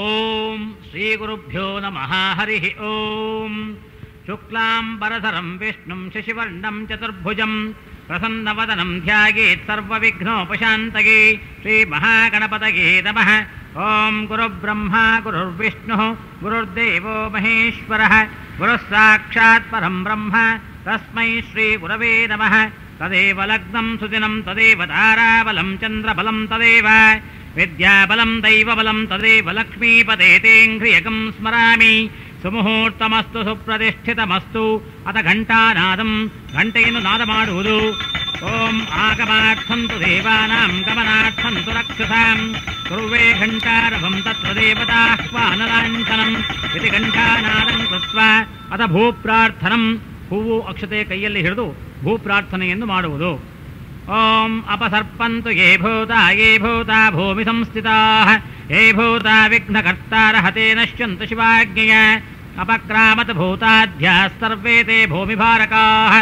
ಓಂ ಶ್ರೀ ಗುರುಭ್ಯೋ ನಮಃ. ಹರಿ ಓಂ. ಶುಕ್ಲಾಂಬರಧರಂ ವಿಷ್ಣುಂ ಶಶಿವರ್ಣಂ ಚತುರ್ಭುಜಂ ಪ್ರಸನ್ನವದನಂ ಧ್ಯಾಯೇತ್ ಸರ್ವವಿಘ್ನೋಪಶಾಂತಯೇ. ಶ್ರೀ ಮಹಾಗಣಪತಯೇ ನಮಃ. ಓಂ ಗುರುಬ್ರಹ್ಮ ಗುರುರ್ವಿಷ್ಣುಃ ಗುರುರ್ದೇವೋ ಮಹೇಶ್ವರಃ ಗುರುಃ ಸಾಕ್ಷಾತ್ ಪರಂ ಬ್ರಹ್ಮ ತಸ್ಮೈ ಶ್ರೀ ಗುರವೇ ನಮಃ. ತದೇವ ಲಗ್ನಂ ಸುದಿನಂ ತದೇವ ತಾರಾಬಲಂ ಚಂದ್ರಬಲಂ ತದೇವ ವಿದ್ಯಾಬಲಂ ದೈವಬಲಂ ತದೇವ ಲಕ್ಷ್ಮೀಪದೇ ತೇಂಘ್ರಿಯಕಂ ಸ್ಮರಾಮಿ. ಸುಮುಹೂರ್ತಮಸ್ತು ಸುಪ್ರತಿಷ್ಠಿತಮಸ್ತು. ಅಥ ಘಂಟಾನಾದಂ, ಘಂಟೆಯನ್ನು ನಾದ ಮಾಡುವುದು. ಓಂ ಆಗಮಾರ್ಥಂತು ದೇವಾನಾಂ ಗಮನಾರ್ಥಂತು ರಕ್ಷಸಾಂ ಕುರ್ವೇ ಘಂಟಾರಭಂ ತತ್ರ ದೇವತಾಹ್ವಾನಲಾಂಛನಂ ಇತಿ ಘಂಟಾನಾದಂ ಕೃತ್ವಾ ಅಥ ಭೂಪ್ರಾರ್ಥನಂ. ಹೂವು ಅಕ್ಷತೆ ಕೈಯಲ್ಲಿ ಹಿಡಿದು ಭೂಪ್ರಾರ್ಥನೆಯನ್ನು ಮಾಡುವುದು. ಓಂ ಅಪಸರ್ಪಂತು ಯೇ ಭೂತಾ ಭೂಮಿ ಸಂಸ್ಥಿತಾಃ ಯೇ ಭೂತಾ ವಿಘ್ನಕರ್ತಾರಃ ತೇ ನಶ್ಯಂತು ಶಿವಾಜ್ಞೆಯ. ಅಪಕ್ರಾಮತ್ ಭೂತಾಧ್ಯಾಃ ಸರ್ವೇ ತೇ ಭೂಮಿಭಾರಕಾಃ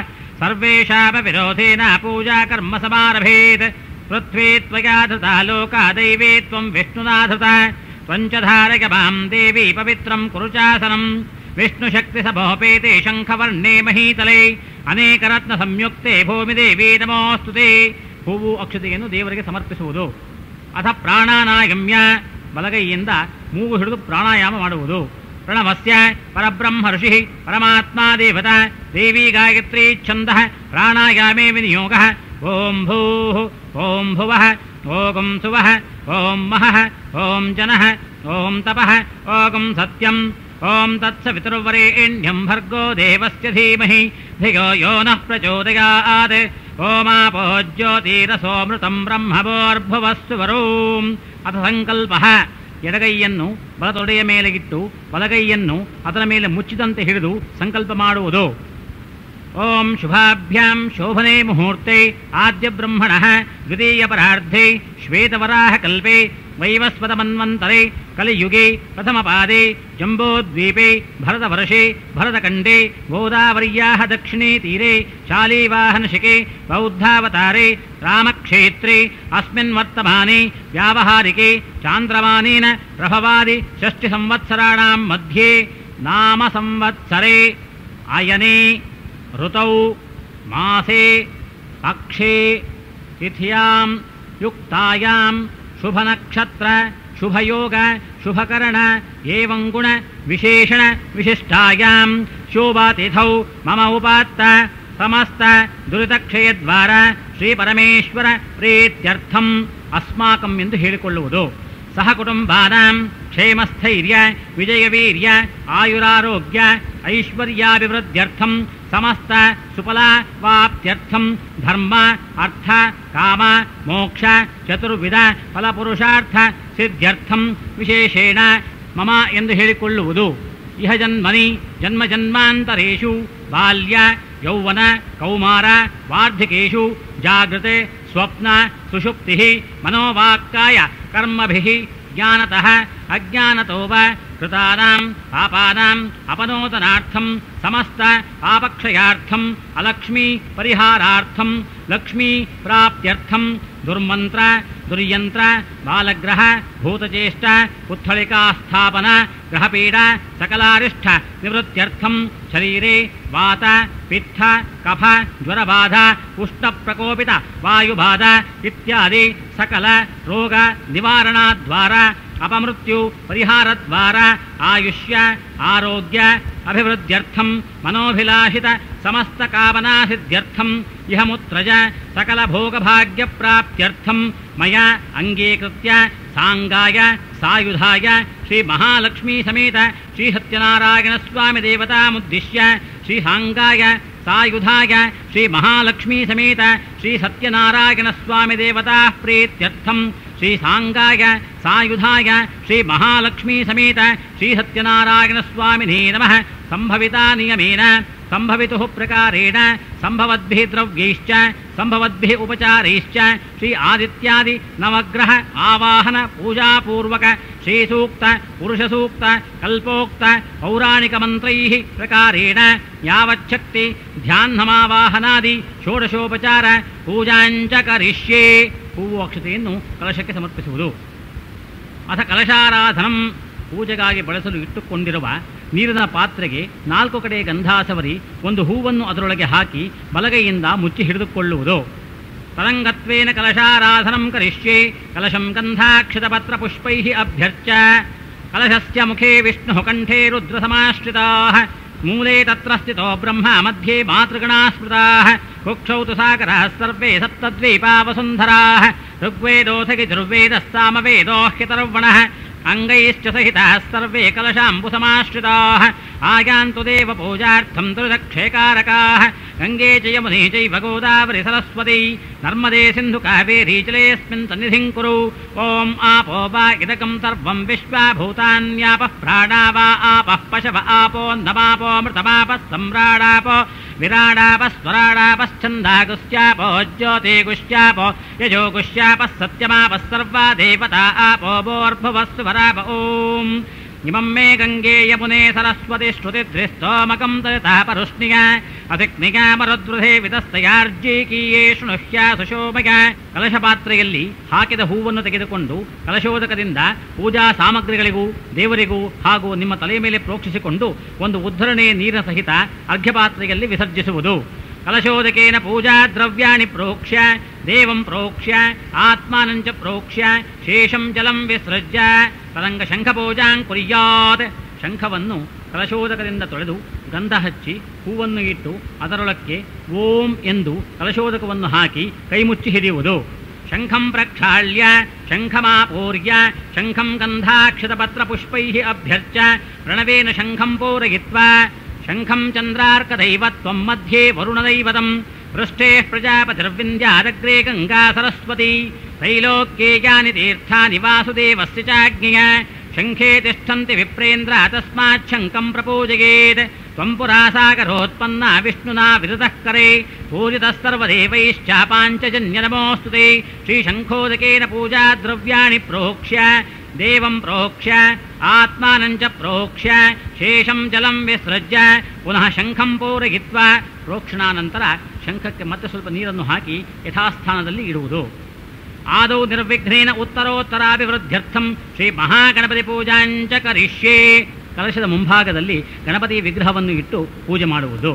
ಸರ್ವೇಷಾಮ ವಿರೋಧೇನ ಪೂಜಾ ಕರ್ಮ ಸಮಾರಭೇತ್. ಪೃಥ್ವೀ ತ್ವಯಾ ಧೃತಾ ಲೋಕಾ ದೈವೇ ತ್ವಂ ವಿಷ್ಣುನಾ ಧೃತಾ ತ್ವಂಚ ಧಾರಯ ಮಾಂ ದೇವಿ ಪವಿತ್ರಂ ಕುರು ಚಾಸನಂ. ವಿಷ್ಣುಶಕ್ತಿ ಸಮೋಪೇತೆ ಶಂಖವರ್ಣೇ ಮಹೀತಲೆ ಅನೇಕರತ್ನ ಸಂಯುಕ್ತೆ ಭೂಮಿದೇವಿ ನಮೋಸ್ತುತೆ. ಹೂವು ಅಕ್ಷತೆಯನ್ನು ದೇವರಿಗೆ ಸಮರ್ಪಿಸುವುದು. ಅಥ ಪ್ರಾಣಾನಾಯಮ್ಯ, ಬಲಗೈಯಿಂದ ಮೂಗು ಹಿಡಿದು ಪ್ರಾಣಾಯಾಮ ಮಾಡುವುದು. ಪ್ರಣವಸ್ಯ ಪರಬ್ರಹ್ಮ ಋಷಿ ಪರಮಾತ್ಮ ದೇವತಾ ದೇವಿ ಗಾಯತ್ರಿ ಛಂದಃ ಪ್ರಾಣಾಯಾಮೇ ವಿನಿಯೋಗಃ. ಓಂ ಭೂಃ ಓಂ ಭುವಃ ಓಂ ಸುವಃ ಓಂ ಮಹಃ ಓಂ ಜನಃ ಓಂ ತಪಃ ಓಂ ಸತ್ಯಂ ಓಂ ತತ್ಸವಿತುರ್ವರೆಣ್ಯಂ ಭರ್ಗೋ ದೇವಸ್ಯ ಧೀಮಹಿ ಧಿಯೋ ಯೋ ನಃ ಪ್ರಚೋದಯಾತ್. ಓಮಾಪೋ ಜ್ಯೋತಿರಸೋಮೃತಂ ಬ್ರಹ್ಮಭೋರ್ಭುವಸ್ಸುವರೋಂ. ಅಥ ಸಂಕಲ್ಪಃ, ಎಡಗೈಯನ್ನು ಬಲತೊಡೆಯ ಮೇಲೆ ಇಟ್ಟು ಬಲಗೈಯನ್ನು ಅದರ ಮೇಲೆ ಮುಚ್ಚಿದಂತೆ ಹಿಡಿದು ಸಂಕಲ್ಪ ಮಾಡುವುದು. ಓಂ ಶುಭಾಭ್ಯಾಂ ಶೋಭನೆ ಮುಹೂರ್ತೆ ಆದ್ಯ ಬ್ರಹ್ಮಣಃ ದ್ವಿತೀಯ ಪರಾರ್ಧೆ ಶ್ವೇತವರಾಹ ಕಲ್ಪೆ ವೈವಸ್ವತಮನ್ವಂತರೆ ಕಲಿಯುಗೆ ಪ್ರಥಮಪಾದೆ ಜಂಬೋದ್ವೀಪೆ ಭರತವರ್ಷೆ ಭರತಖಂಡೆ ಗೋದಾವರ್ಯಾಃ ದಕ್ಷಿಣೇ ತೀರೆ ಶಾಲೀವಾಹನಶಿಕೆ ಬೌದ್ಧಾವತಾರೆ ರಾಮಕ್ಷೇತ್ರೆ ಅಸ್ಮಿನ್ ವರ್ತಮಾನೆ ವ್ಯಾವಹಾರಿಕೆ ಚಾಂದ್ರಮಾನೇನ ಪ್ರಭವಾದಿ ಷಷ್ಠಿ ಸಂವತ್ಸರಾಣಾಂ ಮಧ್ಯೆ ನಾಮ ಸಂವತ್ಸರೆ ಅಯನೆ ಋತೌ ಮಾಸೆ ಪಕ್ಷೆ ತಿಥಿಯಾಂ ಯುಕ್ತಾಯಾಂ ಶುಭನಕ್ಷತ್ರ ಶುಭಯೋಗ ಶುಭಕರಣ ಏವಂ ಗುಣ ವಿಶೇಷಣ ವಿಶಿಷ್ಟಾಯಾಂ ಶೋಭಾತಿಥೌ ಮಮ ಉಪಾತ್ತ ಸಮಸ್ತ ದುರಿತಕ್ಷಯದ್ವಾರ ಶ್ರೀ ಪರಮೇಶ್ವರ ಪ್ರೀತ್ಯರ್ಥಂ ಅಸ್ಮಾಕಂ ಎಂದು ಹೇಳಿಕೊಳ್ಳುವುದು. ಸಹ ಕುಟುಂಬಾನಾಂ ಕ್ಷೇಮಸ್ಥೈರ್ಯ ವಿಜಯವೀರ್ಯ ಆಯುರಾರೋಗ್ಯ ಐಶ್ವರ್ಯಾಭಿವೃದ್ಧ್ಯರ್ಥಂ ಸಮಸ್ತ ಸುಫಲಾವಾಪ್ತ್ಯರ್ಥಂ ಧರ್ಮ ಅರ್ಥ ಕಾಮ ಮೋಕ್ಷ ಚತುರ್ವಿಧ ಫಲಪುರುಷಾರ್ಥ ಸಿದ್ಧ್ಯರ್ಥಂ ವಿಶೇಷೇಣ ಮಮ ಎಂದು ಹೇಳಿಕೊಳ್ಳುವುದು. ಇಹ ಜನ್ಮನಿ ಜನ್ಮ ಜನ್ಮಾಂತರೇಷು ಬಾಲ್ಯ ಯೌವನ ಕೌಮಾರ ವಾರ್ಧಿಕೇಷು ಜಾಗೃತೆ ಸ್ವಪ್ನ ಸುಷುಪ್ತಿ ಮನೋವಾಕ್ಕಾಯ ಕರ್ಮಭಿಃ ಜ್ಞಾನತಃ ಅಜ್ಞಾನತೋ ವಾ ಕೃತಾನಾಂ ಪಾಪಾನಾಂ ಅಪನೋದನಾರ್ಥಂ ಸಮಸ್ತ ಪಾಪಕ್ಷಯಾರ್ಥಂ ಅಲಕ್ಷ್ಮೀ ಪರಿಹಾರಾರ್ಥಂ ಲಕ್ಷ್ಮೀ ಪ್ರಾಪ್ತ್ಯರ್ಥಂ ದುರ್ಮಂತ್ರ ದುರ್ಯಂತ್ರ ಬಾಲಗ್ರಹ ಭೂತಚೇಷ್ಟ ಉತ್ಥಳಿಕಾ ಸ್ಥಾಪನ ಗ್ರಹಪೀಡ ಸಕಲಾರಿಷ್ಠ ನಿವೃತ್ತ್ಯರ್ಥಂ ಶರೀರೆ ವಾತ ಪಿತ್ತ ಕಫ ಜ್ವರಬಾಧ ಉಷ್ಣಪ್ರಕೋಪಿತ ವಾಯುಬಾಧ ಇತ್ಯಾದಿ ಸಕಲ ರೋಗ ನಿವಾರಣಾದ್ವಾರ ಅಪಮೃತ್ಯು ಪರಿಹಾರದ್ವಾರ ಆಯುಷ್ಯ ಆರೋಗ್ಯ ಅಭಿವೃದ್ಧ್ಯರ್ಥಂ ಮನೋಭಿಲಾಷಿತ ಸಮಸ್ತ ಕಾಮನಾ ಸಿದ್ಧ್ಯರ್ಥಂ ಇಹಮುತ್ರಜ ಸಕಲ ಭೋಗಭಾಗ್ಯ ಪ್ರಾಪ್ತ್ಯರ್ಥಂ ಮಯ ಅಂಗೀಕೃತ್ಯ ಸಾಂಗಾಯ ಸಾಯುಧಾಯ ಶ್ರೀ ಮಹಾಲಕ್ಷ್ಮೀ ಸಮೇತ ಶ್ರೀ ಸತ್ಯನಾರಾಯಣ ಸ್ವಾಮಿ ದೇವತಾಮುದ್ದಿಶ್ಯ ಶ್ರೀ ಸಾಂಗಾಯ ಸಾಯುಧಾಯ ಶ್ರೀ ಮಹಾಲಕ್ಷ್ಮೀ ಸಮೇತ ಶ್ರೀ ಸತ್ಯನಾರಾಯಣ ಸ್ವಾಮಿ ದೇವತಾ ಪ್ರೀತ್ಯರ್ಥಂ ಶ್ರೀ ಸಾಂಗಾಯ ಸಾಯುಧಾಯ ಶ್ರೀ ಮಹಾಲಕ್ಷ್ಮೀ ಸಮೇತ ಶ್ರೀ ಸತ್ಯನಾರಾಯಣ ಸ್ವಾಮಿನೇ ನಮಃ. ಸಂಭವಿತಾ ನಿಯಮೇನ ಸಂಭವಿತುಃ ಪ್ರಕಾರೇಣ ಸಂಭವದ್ಭಿಃ ದ್ರವ್ಯೈಶ್ಚ ಸಂಭವದ್ಭಿಃ ಉಪಚಾರೈಶ್ಚ ಶ್ರೀ ಆದಿತ್ಯಾದಿ ನವಗ್ರಹ ಆವಾಹನ ಪೂಜಾಪೂರ್ವಕ ಶ್ರೀಸೂಕ್ತ ಪುರುಷಸೂಕ್ತ ಕಲ್ಪೋಕ್ತ ಪೌರಾಣಿಕ ಮಂತ್ರೈಃ ಪ್ರಕಾರೇಣ ಯಾವಚ್ಛಕ್ತಿ ಧ್ಯಾನಮಾವಾಹನಾದಿ ಷೋಡಶೋಪಚಾರ ಪೂಜಾಂಚ ಕರಿಷ್ಯೆ. ಹೂವು ಅಕ್ಷತೆಯನ್ನು ಕಲಶಕ್ಕೆ ಸಮರ್ಪಿಸುವುದು. ಅಥ ಕಲಶಾರಾಧನಂ ಪೂಜೆಗಾಗಿ ಬಳಸಲು ಇಟ್ಟುಕೊಂಡಿರುವ ನೀರಿನ ಪಾತ್ರೆಗೆ 4 ಕಡೆ ಗಂಧ ಸವರಿ ಒಂದು ಹೂವನ್ನು ಅದರೊಳಗೆ ಹಾಕಿ ಬಲಗೈಯಿಂದ ಮುಚ್ಚಿ ಹಿಡಿದುಕೊಳ್ಳುವುದು. ತರಂಗತ್ವೇನ ಕಲಶಾರಾಧನಂ ಕರಿಷ್ಯೆ ಕಲಶಂ ಗಂಧಾಕ್ಷತಪತ್ರ ಪುಷ್ಪೈಃ ಅಭ್ಯರ್ಚ್ಯ ಕಲಶಸ್ಯ ಮುಖೇ ವಿಷ್ಣುಃ ಕಂಠೇ ರುದ್ರಸಮಾಶ್ರಿತಾಃ ಮೂಲೆ ತತ್ರ ಸ್ಥಿತೋ ಬ್ರಹ್ಮ ಮಧ್ಯೆ ಮಾತೃಗಣಾಃ ಸ್ಮೃತಾಃ ಕುಕ್ಷೌ ತು ಸಾಗರಃ ಸರ್ವೇ ಸಪ್ತದ್ವೀಪಾ ವಸುಂಧರಾಃ ಋಗ್ವೇದೋऽಥ ಯಜುರ್ವೇದः ಸಾಮವೇದೋऽಹ್ಯತರ್ವಣಃ ಅಂಗೈಶ್ಚ ಸಹಿತಾಃ ಸರ್ವೇ ಕಲಶಾಂಬುಸಮಾಶ್ರಿತಾಃ ಆಯಾಂತು ದೇವ ಪೂಜಾರ್ಥಂ ತ್ರಿದಕ್ಷೇಕಾರಕಾಃ ಗಂಗೆ ಚ ಯಮುನೆ ಚೈವ ಗೋದಾವರಿ ಸರಸ್ವತಿ ನರ್ಮದೆ ಸಿಂಧು ಕಾವೇರಿ ಜಲೇऽಸ್ಮಿನ್ ಸನ್ನಿಧಿಂ ಕುರು. ಓಂ ಆಪೋ ವಾ ಇದಕಂ ಸರ್ವಂ ವಿಶ್ವಭೂತಾನ್ಯಾಪಃ ಪ್ರಾಣಾ ವಾ ಆಪಃ ಪಶವ ಆಪೋ ನಮಾಪೋ ಮೃತಮಾಪಃ ಸಮ್ರಾಡಾಪೋ ವಿರಾಡಾಪಃ ಸ್ವರಾಡಾಪಶ್ಚಂದಾಗುಶ್ಚಾಪೋ ಜ್ಯೋತಿಗುಶ್ಚಾಪೋ ಯಜೋಗುಶ್ಚಾಪಃ ಸತ್ಯಮಾಪಃ ಸರ್ವಾ ದೇವತಾ ಆಪೋ ಭೋರ್ಭುವಸ್ಸು ವರಾಪ. ಓಂ ಇಮಂ ಮೇ ಗಂಗೆ ಯಮುನೆ ಸರಸ್ವತಿ ಶ್ರುತಿಧ್ರಿಸ್ತೋಮಕಂ ತರುಷ್ಣಿಯ ಅಧಿಕ್ನಿಯ ಮರುದ್ವೃಧೆ ವಿತಸ್ತಯಾರ್ಜೀಕೀಯೇ ಶೃಣುಹ್ಯ ಸುಶೋಭಯ. ಕಲಶಪಾತ್ರೆಯಲ್ಲಿ ಹಾಕಿದ ಹೂವನ್ನು ತೆಗೆದುಕೊಂಡು ಕಲಶೋದಕದಿಂದ ಪೂಜಾ ಸಾಮಗ್ರಿಗಳಿಗೂ ದೇವರಿಗೂ ಹಾಗೂ ನಿಮ್ಮ ತಲೆಯ ಮೇಲೆ ಪ್ರೋಕ್ಷಿಸಿಕೊಂಡು ಒಂದು ಉದ್ಧರಣೆಯ ನೀರಿನ ಸಹಿತ ಅರ್ಘ್ಯಪಾತ್ರೆಯಲ್ಲಿ ವಿಸರ್ಜಿಸುವುದು. ಕಲಶೋದಕೇನ ಪೂಜಾ ದ್ರವ್ಯಾಣಿ ಪ್ರೋಕ್ಷ್ಯ ದೇವಂ ಪ್ರೋಕ್ಷ್ಯ ಆತ್ಮಾನಂಚ ಪ್ರೋಕ್ಷ್ಯ ಶೇಷಂ ಜಲಂ ವಿಸೃಜ್ಯ ತರಂಗ ಶಂಖಪೂಜಾಂ ಕುರ್ಯಾತ್. ಶಂಖವನ್ನು ಕಲಶೋದಕದಿಂದ ತೊಳೆದು ಗಂಧ ಹಚ್ಚಿ ಹೂವನ್ನು ಇಟ್ಟು ಅದರೊಳಕ್ಕೆ ಓಂ ಎಂದು ಕಲಶೋದಕವನ್ನು ಹಾಕಿ ಕೈಮುಚ್ಚಿ ಹಿಡಿಯುವುದು. ಶಂಖಂ ಪ್ರಕ್ಷಾಳ್ಯ ಶಂಖಮಾಪೂರ್ಯ ಶಂಖಂ ಗಂಧಾಕ್ಷತಪತ್ರ ಪುಷ್ಪೈಃ ಅಭ್ಯರ್ಚ್ಯ ಪ್ರಣವೇನ ಶಂಖಂ ಪೂರಯಿತ್ವಾ ಶಂಖಂ ಚಂದ್ರಾರ್ಕದೈವತ್ವಂ ಮಧ್ಯೆ ವರುಣದೈವತಂ ಪೃಷ್ಠೇ ಪ್ರಜಾಪತಿರ್ವಿಂಧ್ಯಾದಗ್ರೇ ಗಂಗಾ ಸರಸ್ವತಿ ತ್ರೈಲೋಕ್ಯೇ ಯಾನಿ ತೀರ್ಥಾನಿ ವಾಸುದೇವಸ್ಯ ಚಾಜ್ಞೆಯ ಶಂಖೇ ತಿಷ್ಠಂತಿ ವಿಪ್ರೇಂದ್ರ ತಸ್ಮಾತ್ ಶಂಖಂ ಪ್ರಪೂಜಯೇತ್. ತ್ವಂ ಪುರಾ ಸಾಗರೋತ್ಪನ್ನ ವಿಷ್ಣುನಾ ವಿರುತಃ ಕರೆ ಪೂಜಿತಃ ಸರ್ವದೇವೈಶ್ಚಾಪಾಂಚಜನ್ಯ ನಮೋಸ್ತುತೆ. ಶ್ರೀಶಂಖೋದಕೇನ ಪೂಜಾ ದ್ರವ್ಯಾಣಿ ಪ್ರೋಕ್ಷ್ಯ ದೇವಂ ಪ್ರೋಕ್ಷ್ಯ ಆತ್ಮಾನಂಚ ಪ್ರೋಕ್ಷ್ಯ ಶೇಷಂ ಜಲಂ ವಿಸೃಜ್ಯ ಪುನಃ ಶಂಖಂ ಪೂರಯಿತ್ವಾ ಪ್ರೋಕ್ಷಣಾನಂತರ ಶಂಖಕ್ಕೆ ಮತ್ತೆ ಸ್ವಲ್ಪ ನೀರನ್ನು ಹಾಕಿ ಯಥಾಸ್ಥಾನದಲ್ಲಿ ಇಡುವುದು. ಆದೌ ನಿರ್ವಿಘ್ನೇನ ಉತ್ತರೋತ್ತರಾಭಿವೃದ್ಧ್ಯರ್ಥಂ ಶ್ರೀ ಮಹಾಗಣಪತಿ ಪೂಜಾಂಚ ಕರಿಷ್ಯೆ. ಕಲಶದ ಮುಂಭಾಗದಲ್ಲಿ ಗಣಪತಿ ವಿಗ್ರಹವನ್ನು ಇಟ್ಟು ಪೂಜೆ ಮಾಡುವುದು.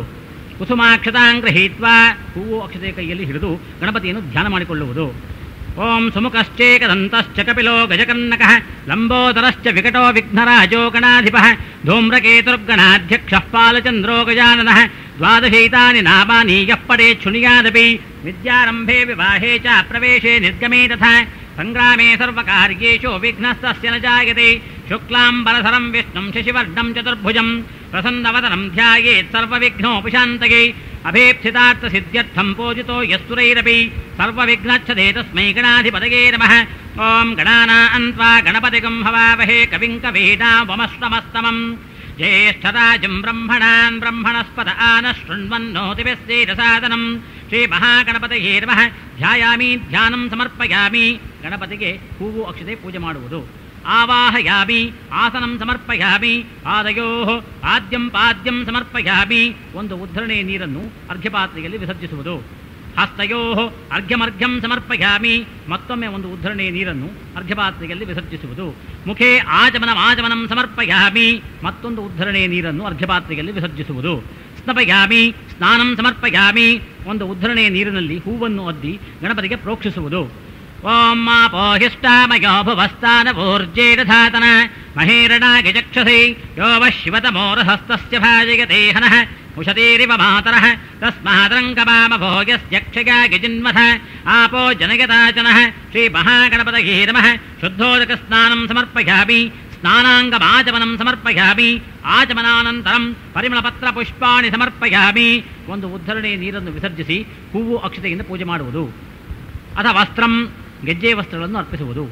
ಕುಸುಮಾಕ್ಷತಾಂ ಗೃಹೀತ್ವಾ ಹೂವು ಅಕ್ಷತೆ ಕೈಯಲ್ಲಿ ಹಿಡಿದು ಗಣಪತಿಯನ್ನು ಧ್ಯಾನ ಮಾಡಿಕೊಳ್ಳುವುದು. ಓಂ ಸುಮುಖಶ್ಚೇಕದಂತಶ್ಚ ಕಪಿಲೋ ಗಜಕನ್ನಕಃ ಲಂಬೋದರಶ್ಚ ವಿಕಟೋ ವಿಘ್ನರಾಜೋ ಗಣಾಧಿಪಃ ಧೂಮ್ರಕೇತುರ್ಗಣಾಧ್ಯಕ್ಷಃ ಪಾಲಚಂದ್ರೋ ಗಜಾನನಃ ದ್ವಾದಶೈತಾನಿ ನಾಮಾನಿ ಯಃ ಪಠೇತ್ ಶೃಣುಯಾದಪಿ ವಿದ್ಯಾರಂಭೆ ವಿವಾಹೇ ಚ ಪ್ರವೇಶೇ ನಿರ್ಗಮೇ ತಥಾ ಸಂಗ್ರಾಮೇ ಸರ್ವಕಾರ್ಯೇಷು ವಿಘ್ನಸ್ತಸ್ಯ ನ ಜಾಯತೆ. ಶುಕ್ಲಾಂಬರಧರಂ ವಿಷ್ಣುಂ ಶಶಿವರ್ಣಂ ಚತುರ್ಭುಜಂ ಪ್ರಸನ್ನವದನಂ ಧ್ಯಾಯೇತ್ ಸರ್ವವಿಘ್ನೋಪಶಾಂತಯೇ. ಅಭೀಪ್ಸಿತಾರ್ಥಸಿದ್ಧ್ಯರ್ಥಂ ಪೂಜಿತೋ ಯಸ್ತುರೈರಪಿ ಸರ್ವವಿಘ್ನಚ್ಛದೇ ತಸ್ಮೈ ಗಣಾಧಿಪತಯೇ ನಮಃ. ಓಂ ಗಣಾನಾಂ ತ್ವಾ ಗಣಪತಿಗಂ ಹವಾವಹೇ ಕವಿಂ ಕವೀನಾಮಶ್ರಮಸ್ತಮಂ ಜ್ಯೇಷ್ಠರಾಜಂ ಬ್ರಹ್ಮಣಾನ್ ಬ್ರಹ್ಮಣಸ್ಪದ ಆನಃ ಶೃಣ್ವನ್ನೋತಿಭಿः ಸೇದಸಾದನಂ. ಶ್ರೀ ಮಹಾಗಣಪತಯೇ ನಮಃ. ಧ್ಯಾಯಾಮಿ ಧ್ಯಾನಂ ಸಮರ್ಪಯಾಮಿ. ಗಣಪತಿಗೆ ಹೂವು ಅಕ್ಷತೆ ಪೂಜೆ ಮಾಡುವುದು. ಆವಾಹಯಾಮಿ ಆಸನಂ ಸಮರ್ಪಯಾಮಿ. ಪಾದಯೋಃ ಪಾದ್ಯಂ ಪಾದ್ಯಂ ಸಮರ್ಪಯಾಮಿ. ಒಂದು ಉದ್ಧರಣೆಯ ನೀರನ್ನು ಅರ್ಘ್ಯಪಾತ್ರೆಯಲ್ಲಿ ವಿಸರ್ಜಿಸುವುದು. ಹಸ್ತಯೋಃ ಅರ್ಘ್ಯಮರ್ಘ್ಯಂ ಸಮರ್ಪಯಾಮಿ. ಮತ್ತೊಮ್ಮೆ ಒಂದು ಉದ್ಧರಣೆಯ ನೀರನ್ನು ಅರ್ಘ್ಯಪಾತ್ರೆಯಲ್ಲಿ ವಿಸರ್ಜಿಸುವುದು. ಮುಖೇ ಆಚಮನಂ ಸಮರ್ಪಯಾಮಿ. ಮತ್ತೊಂದು ಉದ್ಧರಣೆಯ ನೀರನ್ನು ಅರ್ಘ್ಯಪಾತ್ರೆಯಲ್ಲಿ ವಿಸರ್ಜಿಸುವುದು. ಸ್ನಪಯಾಮಿ ಸ್ನಾನಂ ಸಮರ್ಪಯಾಮಿ. ಒಂದು ಉದ್ಧರಣೆಯ ನೀರಿನಲ್ಲಿ ಹೂವನ್ನು ಅದ್ದಿ ಗಣಪತಿಗೆ ಪ್ರೋಕ್ಷಿಸುವುದು. ಓಂ ಮಾಪೋಹಿಷ್ಟಾಮಯೋ ಭುವಸ್ತಾನವೋರ್ಜೇರಧಾತನ ಮಹೇರಣಾಗಚಕ್ಷಸೈ ಯೋ ವಃ ಶಿವತಮೋರಹಸ್ತಸ್ಯ ಭಾಜಯತೆ ಹನಃ ಮುಷತೀರಿವ ಮಾತರಃ ತಸ್ಮಾದರಂಗಮಾಮಭೋ ಯಸ್ಯ ಕ್ಷಯಾ ಗಜಿನ್ಮಥ ಆಪೋ ಜನಯತಾಚನಃ. ಶ್ರೀ ಮಹಾಗಣಪತಯೇ ನಮಃ. ಶುದ್ಧೋದಕಸ್ನಾನಂ ಸಮರ್ಪಯಾಮಿ. ಸ್ನಾನಾಂಗಮಾಚಮನಂ ಸಮರ್ಪಯಾಮಿ. ಆಚಮನಾನಂತರಂ ಪರಿಮಳಪತ್ರ ಪುಷ್ಪಾಣಿ ಸಮರ್ಪಯಾಮಿ. ಒಂದು ಉದ್ಧರಣೆಯ ನೀರನ್ನು ವಿಸರ್ಜಿಸಿ ಹೂವು ಅಕ್ಷತೆಯಿಂದ ಪೂಜೆ ಮಾಡುವುದು. ಅಥ ವಸ್ತ್ರಂ ಗೆಜ್ಜೆ ವಸ್ತ್ರಗಳನ್ನು ಅರ್ಪಿಸುವುದು.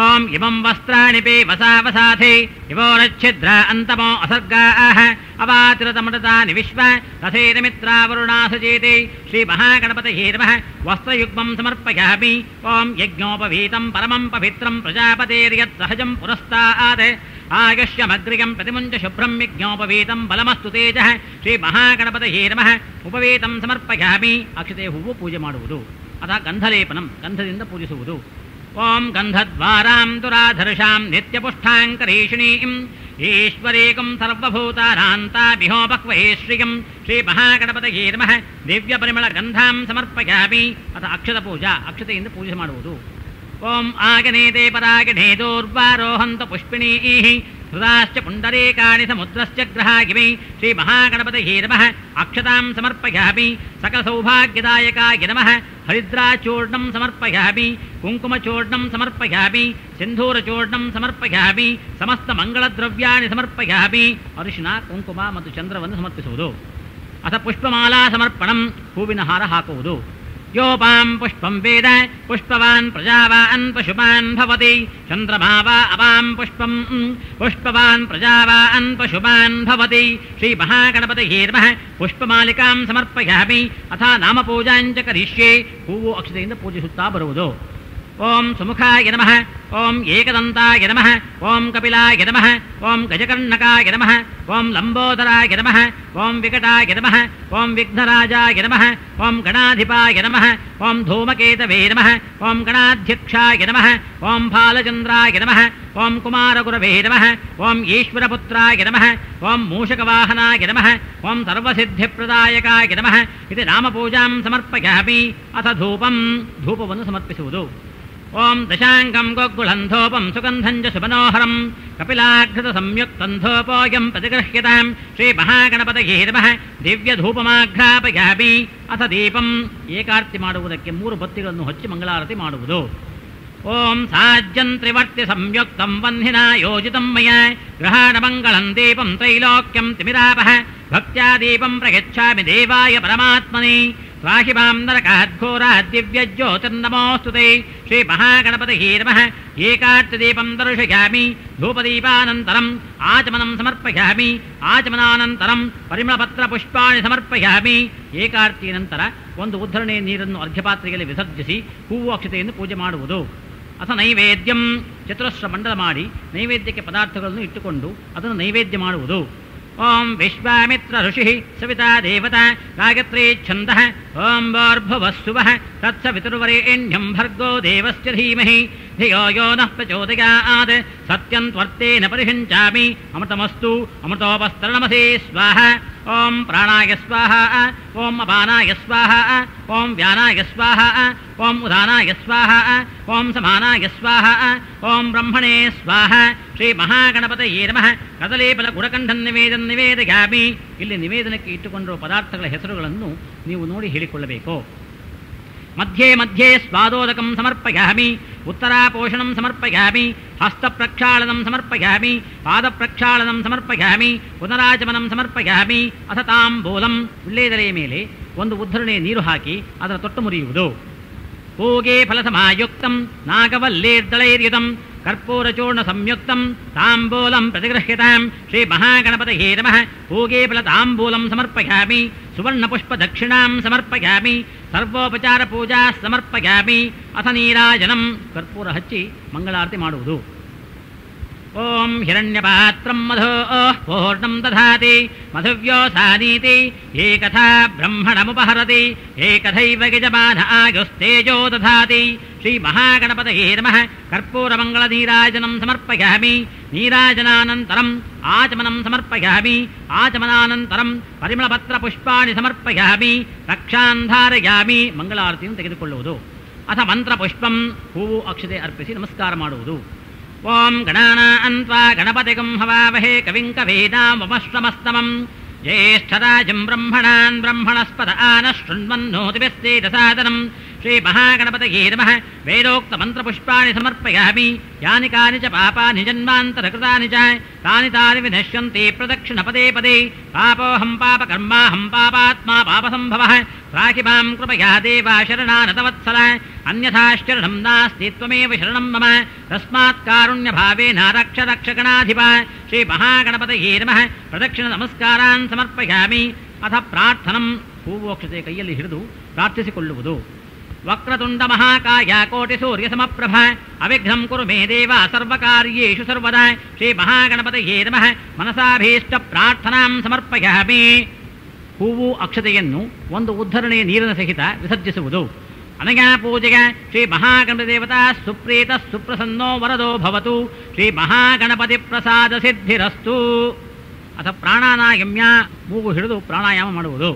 ಓಂ ಇಮಂ ವಸ್ತ್ರಾಣಿ ಪೇ ವಸಾವಸಾಥೇ ಇವೋರಚ್ಛಿದ್ರ ಅಂತಮೋ ಅಸರ್ಗಾಃ ಅವಾತಿರತಮೃತಾನಿ ವಿಶ್ವ ತಥೇನ ಮಿತ್ರಾವರುಣಾಸಚೇತೆ. ಶ್ರೀ ಮಹಾಗಣಪತಯೇ ನಮಃ. ವಸ್ತ್ರಯುಗ್ಮಂ ಸಮರ್ಪಯಾಮಿ. ಓಂ ಯಜ್ಞೋಪವೀತಂ ಪರಮಂ ಪವಿತ್ರಂ ಪ್ರಜಾಪತೇರ್ಯತ್ ಸಹಜಂ ಪುರಸ್ತಾತ್ ಆಯುಷ್ಯಮಗ್ರಿಯಂ ಪ್ರತಿಮುಂಚ ಶುಭ್ರಂ ಯಜ್ಞೋಪವೀತಂ ಬಲಮಸ್ತು ತೇಜಃ. ಶ್ರೀ ಮಹಾಗಣಪತಯೇ ನಮಃ. ಉಪವೀತಂ ಸಮರ್ಪಯಾಮಿ. ಅಕ್ಷತೆ ಹೂವು ಪೂಜೆ ಮಾಡುವುದು. ಅಥ ಗಂಧಲೇಪನಂ ಗಂಧದಿಂದ ಪೂಜಿಸುವುದು. ಓಂ ಗಂಧದ್ವಾರಾಂ ದುರಾಧರ್ಷಾಂ ನಿತ್ಯಪುಷ್ಟಾಂಕರೀಷಿಣೀಂ ಈಶ್ವರೀಕಂ ಸರ್ವಭೂತಾನಾಂತಾಭಿಹೋಪಕ್ವೇ ಶ್ರಿಯಂ ಶ್ರೀ ಮಹಾಗಣಪತಯೇ ನಮಃ ದಿವ್ಯ ಪರಿಮಳ ಗಂಧಾಂ ಸಮರ್ಪಯಾಮಿ. ಅಥ ಅಕ್ಷತ ಪೂಜಾ, ಅಕ್ಷತೆಯಿಂದ ಪೂಜೆ ಮಾಡುವುದು. ಓಂ ಆಗನೇತೆ ಪರಾಗಣೇ ದೂರ್ವಾರೋಹಂತ ಪುಷ್ಪಿಣೀಃ ಹೃದಾಶ್ಚ ಪುಂಡರೀಕಾಣಿ ಸಮುದ್ರಶ್ಚ ಗ್ರಹಾಗಿಮಿ. ಶ್ರೀ ಮಹಾಗಣಪತಯೇ ನಮಃ ಅಕ್ಷತಾಂ ಸಮರ್ಪಯಾಮಿ. ಸಕಲ ಸೌಭಾಗ್ಯದಾಯಕಾಯ ನಮಃ ಹರಿದ್ರಾಚೂರ್ಣಂ ಸಮರ್ಪಯಾಮಿ. ಕುಂಕುಮಚೂರ್ಣಂ ಸಮರ್ಪಯಾಮಿ. ಸಿಂಧೂರಚೂರ್ಣಂ ಸಮರ್ಪಯಾಮಿ. ಸಮಸ್ತ ಮಂಗಳದ್ರವ್ಯಾಣಿ ಸಮರ್ಪಯಾಮಿ. ಅರಿಶಿನ, ಕುಂಕುಮ ಮತ್ತು ಚಂದ್ರವನ್ನು ಸಮರ್ಪಿಸುವುದು. ಅಥ ಪುಷ್ಪಮಾಲಾ ಸಮರ್ಪಣಂ, ಹೂವಿನ ಹಾರ ಹಾಕುವುದು. ಯೋಪಾಂ ಪುಷ್ಪಂ ವೇದ ಪುಷ್ಪವಾನ್ ಪ್ರಜಾವಾನ್ ಪಶುಮಾನ್ ಭವತಿ. ಚಂದ್ರಮಾ ವಾ ಅಪಾಂ ಪುಷ್ಪಂ ಪುಷ್ಪವಾನ್ ಪ್ರಜಾವಾನ್ ಪಶುಮಾನ್ ಭವತಿ. ಶ್ರೀ ಮಹಾಗಣಪತಯೇ ನಮಃ ಪುಷ್ಪಮಾಲಿಕಾಂ ಸಮರ್ಪಯಾಮಿ. ಅಥ ನಾಮಪೂಜಾಂಚ ಕರಿಷ್ಯೆ, ಹೂವು ಅಕ್ಷತೆಯಿಂದ ಪೂಜಿಸುತ್ತಾ ಬರುವುದು. ಓಂ ಸುಮುಖಾಯ ನಮಃ, ಓಂ ಏಕದಂತಾಯ ನಮಃ, ಓಂ ಕಪಿಲಾಯ ನಮಃ, ಓಂ ಗಜಕರ್ಣಕಾಯ ನಮಃ, ಓಂ ಲಂಬೋದರಾಯ ನಮಃ, ಓಂ ವಿಕಟಾಯ ನಮಃ, ಓಂ ವಿಘ್ನರಾಜಾಯ ನಮಃ, ಓಂ ಗಣಾಧಿಪಾಯ ನಮಃ, ಓಂ ಧೂಮಕೇತವೇ ನಮಃ, ಓಂ ಗಣಾಧ್ಯಕ್ಷಾಯ ನಮಃ, ಓಂ ಬಾಲಚಂದ್ರಾಯ ನಮಃ, ಓಂ ಕುಮಾರಗುರವೇ ನಮಃ, ಓಂ ಈಶ್ವರಪುತ್ರಾಯ ನಮಃ, ಓಂ ಮೂಷಕವಾಹನಾಯ ನಮಃ, ಓಂ ಸರ್ವಸಿದ್ಧಿಪ್ರದಾಯಕಾಯ ನಮಃ. ಇದು ನಾಮಪೂಜಾಂ ಸಮರ್ಪಯಾಮಿ. ಅಥ ಧೂಪಂ, ಧೂಪವನ್ನು ಸಮರ್ಪಿಸುವುದು. ಓಂ ದಶಾಂಗಂ ಗೋಗುಳಂಧೋಪಂ ಸುಗಂಧಂಜ ಸುಮನೋಹರಂ ಕಪಿಲಾಘೃತ ಸಂಯುಕ್ತಂಧೋಪೋಯಂ ಪ್ರತಿಗೃಹ್ಯತಾಂ. ಶ್ರೀ ಮಹಾಗಣಪತಯೇ ನಮಃ ದಿವ್ಯ ಧೂಪಮಾಘ್ರಾಪಯಾಮಿ. ಅಥ ದೀಪಂ, ಏಕಾರ್ತಿ ಮಾಡುವುದಕ್ಕೆ 3 ಬತ್ತಿಗಳನ್ನು ಹಚ್ಚಿ ಮಂಗಳಾರತಿ ಮಾಡುವುದು. ಓಂ ಸಾಜ್ಯಂ ತ್ರಿವರ್ತಿ ಸಂಯುಕ್ತಂ ವನ್ಹಿನಾ ಯೋಜಿತಂ ಮಯ ಗೃಹಾಣ ಮಂಗಳಂ ದೀಪಂ ತ್ರೈಲೋಕ್ಯಂ ತಿಮಿರಾಪಃ ಭಕ್ತ್ಯಾ ದೀಪಂ ಪ್ರಯಚ್ಛಾಮಿ ದೇವಾಯ ಪರಮಾತ್ಮನೇ. ತ್ರಾಹಿ ಮಾಂ ನರಕಾದ್ಘೋರಾದ್ ದಿವ್ಯಜ್ಯೋತಿರ್ನಮೋಸ್ತುತೆ. ಶ್ರೀ ಮಹಾಗಣಪತಯೇ ನಮಃ ಏಕಾರ್ತಿ ದೀಪಂ ದರ್ಶಯಾಮಿ. ಧೂಪದೀಪಾನಂತರಂ ಆಚಮನಂ ಸಮರ್ಪಯಾಮಿ. ಆಚಮನಾನಂತರಂ ಪರಿಮಳಪತ್ರ ಪುಷ್ಪಾಣಿ ಸಮರ್ಪಯಾಮಿ. ಏಕಾರ್ತಿ ನಂತರ ಒಂದು ಉದ್ಧರಣೆ ನೀರನ್ನು ಅರ್ಘ್ಯಪಾತ್ರೆಯಲ್ಲಿ ವಿಸರ್ಜಿಸಿ ಹೂವು ಅಕ್ಷತೆಯನ್ನು ಪೂಜೆ ಮಾಡುವುದು. ಅಥ ನೈವೇದ್ಯಂ, ಚತುರಸ್ರ ಮಂಡಲ ಮಾಡಿ ನೈವೇದ್ಯಕ್ಕೆ ಪದಾರ್ಥಗಳನ್ನು ಇಟ್ಟುಕೊಂಡು ಅದನ್ನು ನೈವೇದ್ಯ ಮಾಡುವುದು. ಓಂ ವಿಶ್ವಾಮಿತ್ರ ಋಷಿ ಸವಿತಾ ದೇವತಾ ಗಾಯತ್ರೀ ಛಂದಃ ಓಂ ಭೂರ್ಭುವಃ ತತ್ಸವಿತುರ್ವರೆಣ್ಯಂ ಭರ್ಗೋ ದೇವಸ್ಯ ಧೀಮಹಿ ಧಿಯೋ ಯೋ ನಃ ಪ್ರಚೋದಯಾತ್. ಸತ್ಯಂ ತ್ವರ್ತೇನ ಪರಿಹಂಚಾಮಿ. ಅಮೃತಮಸ್ತು ಅಮೃತೋಪಸ್ತರಣಮಸೇ ಸ್ವಾಹ. ಓಂ ಪ್ರಾಣಾಯ ಸ್ವಾಹ, ಓಂ ಅಪಾನಾಯ ಸ್ವಾಹ, ಓಂ ವ್ಯಾನಾಯ ಸ್ವಾಹ, ಓಂ ಉದಾನಾಯ ಸ್ವಾಹ, ಓಂ ಸಮಾನಾಯ ಸ್ವಾಹ, ಓಂ ಬ್ರಹ್ಮಣೇ ಸ್ವಾಹ. ಶ್ರೀ ಮಹಾಗಣಪತಯೇ ನಮಃ ಕದಲೇಫಲ ಗುಡಕಂಠನ್ ನಿವೇದಯಾಮಿ. ಇಲ್ಲಿ ನಿವೇದನಕ್ಕೆ ಇಟ್ಟುಕೊಂಡಿರುವ ಪದಾರ್ಥಗಳ ಹೆಸರುಗಳನ್ನು ನೀವು ನೋಡಿ ಹೇಳಿಕೊಳ್ಳಬೇಕು. ಮಧ್ಯೆ ಮಧ್ಯೆ ಸ್ವಾದೋದಕಂ ಸಮರ್ಪಯಾಮಿ. ಉತ್ತರಾಪೋಷಣಂ ಸಮರ್ಪಯಾಮಿ. ಹಸ್ತಪ್ರಕ್ಷಾಳನಂ ಸಮರ್ಪಯಾಮಿ. ಪಾದಪ್ರಕ್ಷಾಳನಂ ಸಮರ್ಪಯಾಮಿ. ಪುನರಾಚಮನಂ ಸಮರ್ಪಯಾಮಿ. ಅಥ ತಾಂಬೂಲಂ, ವಿಳ್ಳೆದೆಲೆಯ ಮೇಲೆ ಒಂದು ಉದ್ಧರಣೆ ನೀರು ಹಾಕಿ ಅದರ ತೊಟ್ಟು ಮುರಿಯುವುದು. ಪೂಗೆ ಫಲಸಮಾಯುಕ್ತಂ ನಾಗವಲ್ಲೇರ್ದಳೈರ್ಯುತಂ ಕರ್ಪೂರಚೂರ್ಣ ಸಂಯುಕ್ತಂ ತಾಂಬೂಲಂ ಪ್ರತಿಗೃಹ್ಯತಾಂ. ಶ್ರೀ ಮಹಾಗಣಪತಯೇ ನಮಃ ಪೂಗೆ ಫಲ ತಾಂಬೂಲಂ ಸಮರ್ಪಯಾಮಿ. ಸುವರ್ಣಪುಷ್ಪ ದಕ್ಷಿಣಾಂ ಸಮರ್ಪಯಾಮಿ. ಸರ್ವೋಪಚಾರ ಪೂಜಾ ಸಮರ್ಪಯಾಮಿ. ಅಥ ನೀರಾಜನಂ, ಕರ್ಪೂರ ಹಚ್ಚಿ ಮಂಗಳಾರತಿ ಮಾಡುವುದು. ಓಂ ಹಿರಣ್ಯಪಾತ್ರಂ ಮಧೋಃ ಪೂರ್ಣಂ ದಧಾತಿ ಮಧುವ್ಯೋಸಾನೀತಿ ಏಕಥಾ ಬ್ರಹ್ಮಣಮುಪಹರತಿ ಏಕಥೈವ ಯಜಮಾನ ಆಯುಸ್ತೇಜೋ ದಧಾತಿ. ಶ್ರೀ ಮಹಾಗಣಪತಯೇ ನಮಃ ಕರ್ಪೂರಮಂಗಳ ನೀರಾಜನಂ ಸಮರ್ಪಯಾಮಿ. ನೀರಾಜನಾನಂತರಂ ಆಚಮನಂ ಸಮರ್ಪಯಾಮಿ. ಆಚಮನಾನಂತರಂ ಪರಿಮಳಪತ್ರ ಪುಷ್ಪಾಣಿ ಸಮರ್ಪಯಾಮಿ. ರಕ್ಷಾಂಧಾರಯಾಮಿ, ಮಂಗಳಾರತಿಯನ್ನು ತೆಗೆದುಕೊಳ್ಳುವುದು. ಅಥ ಮಂತ್ರಪುಷ್ಪಂ, ಹೂವು ಅಕ್ಷತೆ ಅರ್ಪಿಸಿ ನಮಸ್ಕಾರ ಮಾಡುವುದು. ಓಂ ಗಣಾನಾನ್ವಾ ಗಣಪತಿಗಂ ಹವಾಮಹೇ ಕವಿಂ ಕವೀನಾಮುಪಶ್ರಮಸ್ತಮಂ ಜ್ಯೇಷ್ಠರಾಜಂ ಬ್ರಹ್ಮಣಾನ್ ಬ್ರಹ್ಮಣಸ್ಪದ ಆನಃ ಶೃಣ್ವನ್ನೋತಿಭಿಸ್ಸೇದಸಾದನಂ. ಶ್ರೀ ಮಹಾಗಣಪತಯೇ ನಮಃ ವೇದೋಕ್ತ ಮಂತ್ರಪುಷ್ಪಾಣಿ ಸಮರ್ಪಯಾಮಿ. ಯಾನಿ ಕಾನಿ ಚ ಪಾಪಾನಿ ಜನ್ಮಾಂತರಕೃತಾನಿ ಚ ತಾನಿ ತಾನಿ ವಿನಶ್ಯಂತಿ ಪ್ರದಕ್ಷಿಣ ಪದೇ ಪದೇ. ಪಾಪೋಹಂ ಪಾಪಕರ್ಮಾಹಂ ಪಾಪಾತ್ಮಾ ಪಾಪಸಂಭವಃ. ತ್ರಾಹಿ ಮಾಂ ಕೃಪಯಾ ದೇವಾ ಶರಣಾನತವತ್ಸಲ. ಅನ್ಯಥಾಶ್ಚರಣಂ ನಾಸ್ತಿ ತ್ವಮೇವ ಶರಣಂ ಮಮ. ತಸ್ಮಾತ್ ಕಾರುಣ್ಯಭಾವೇನ ರಕ್ಷ ರಕ್ಷ ಗಣಾಧಿಪ. ಶ್ರೀ ಮಹಾಗಣಪತಯೇ ನಮಃ ಪ್ರದಕ್ಷಿಣ ನಮಸ್ಕಾರಾನ್ ಸಮರ್ಪಯಾಮಿ. ಅಥ ಪ್ರಾರ್ಥನಂ, ಹೂವು ಅಕ್ಷತೆ ಕೈಯಲ್ಲಿ ಹಿಡಿದು ಪ್ರಾರ್ಥಿಸಿಕೊಳ್ಳುವುದು. ವಕ್ರತುಂಡ ಮಹಾಕಾಯ ಕೋಟಿ ಸೂರ್ಯ ಸಮಪ್ರಭ ಅವಿಘ್ನಂ ಕುರು ಮೇ ದೇವ ಸರ್ವಕಾರ್ಯೇಷು ಸರ್ವದಾ. ಶ್ರೀ ಮಹಾಗಣಪತಯೇ ನಮಃ ಮನಸಾಭೀಷ್ಟ ಪ್ರಾರ್ಥನಾಂ ಸಮರ್ಪಯಾಮಿ. ಹೂವು ಅಕ್ಷತೆಯನ್ನು ಒಂದು ಉದ್ಧರಣೆಯ ನೀರಿನ ಸಹಿತ ವಿಸರ್ಜಿಸುವುದು. अनया पूजया श्रीमहागणपतिदेवता सुप्रीतः सुप्रसन्नो वरदो भवतु श्रीमहागणपतिप्रसादसिद्धिरस्तु अथ प्राणानायम्य ಮೂಗು ಹಿಡಿದು ಪ್ರಾಣಾಯಾಮ ಮಾಡುವುದು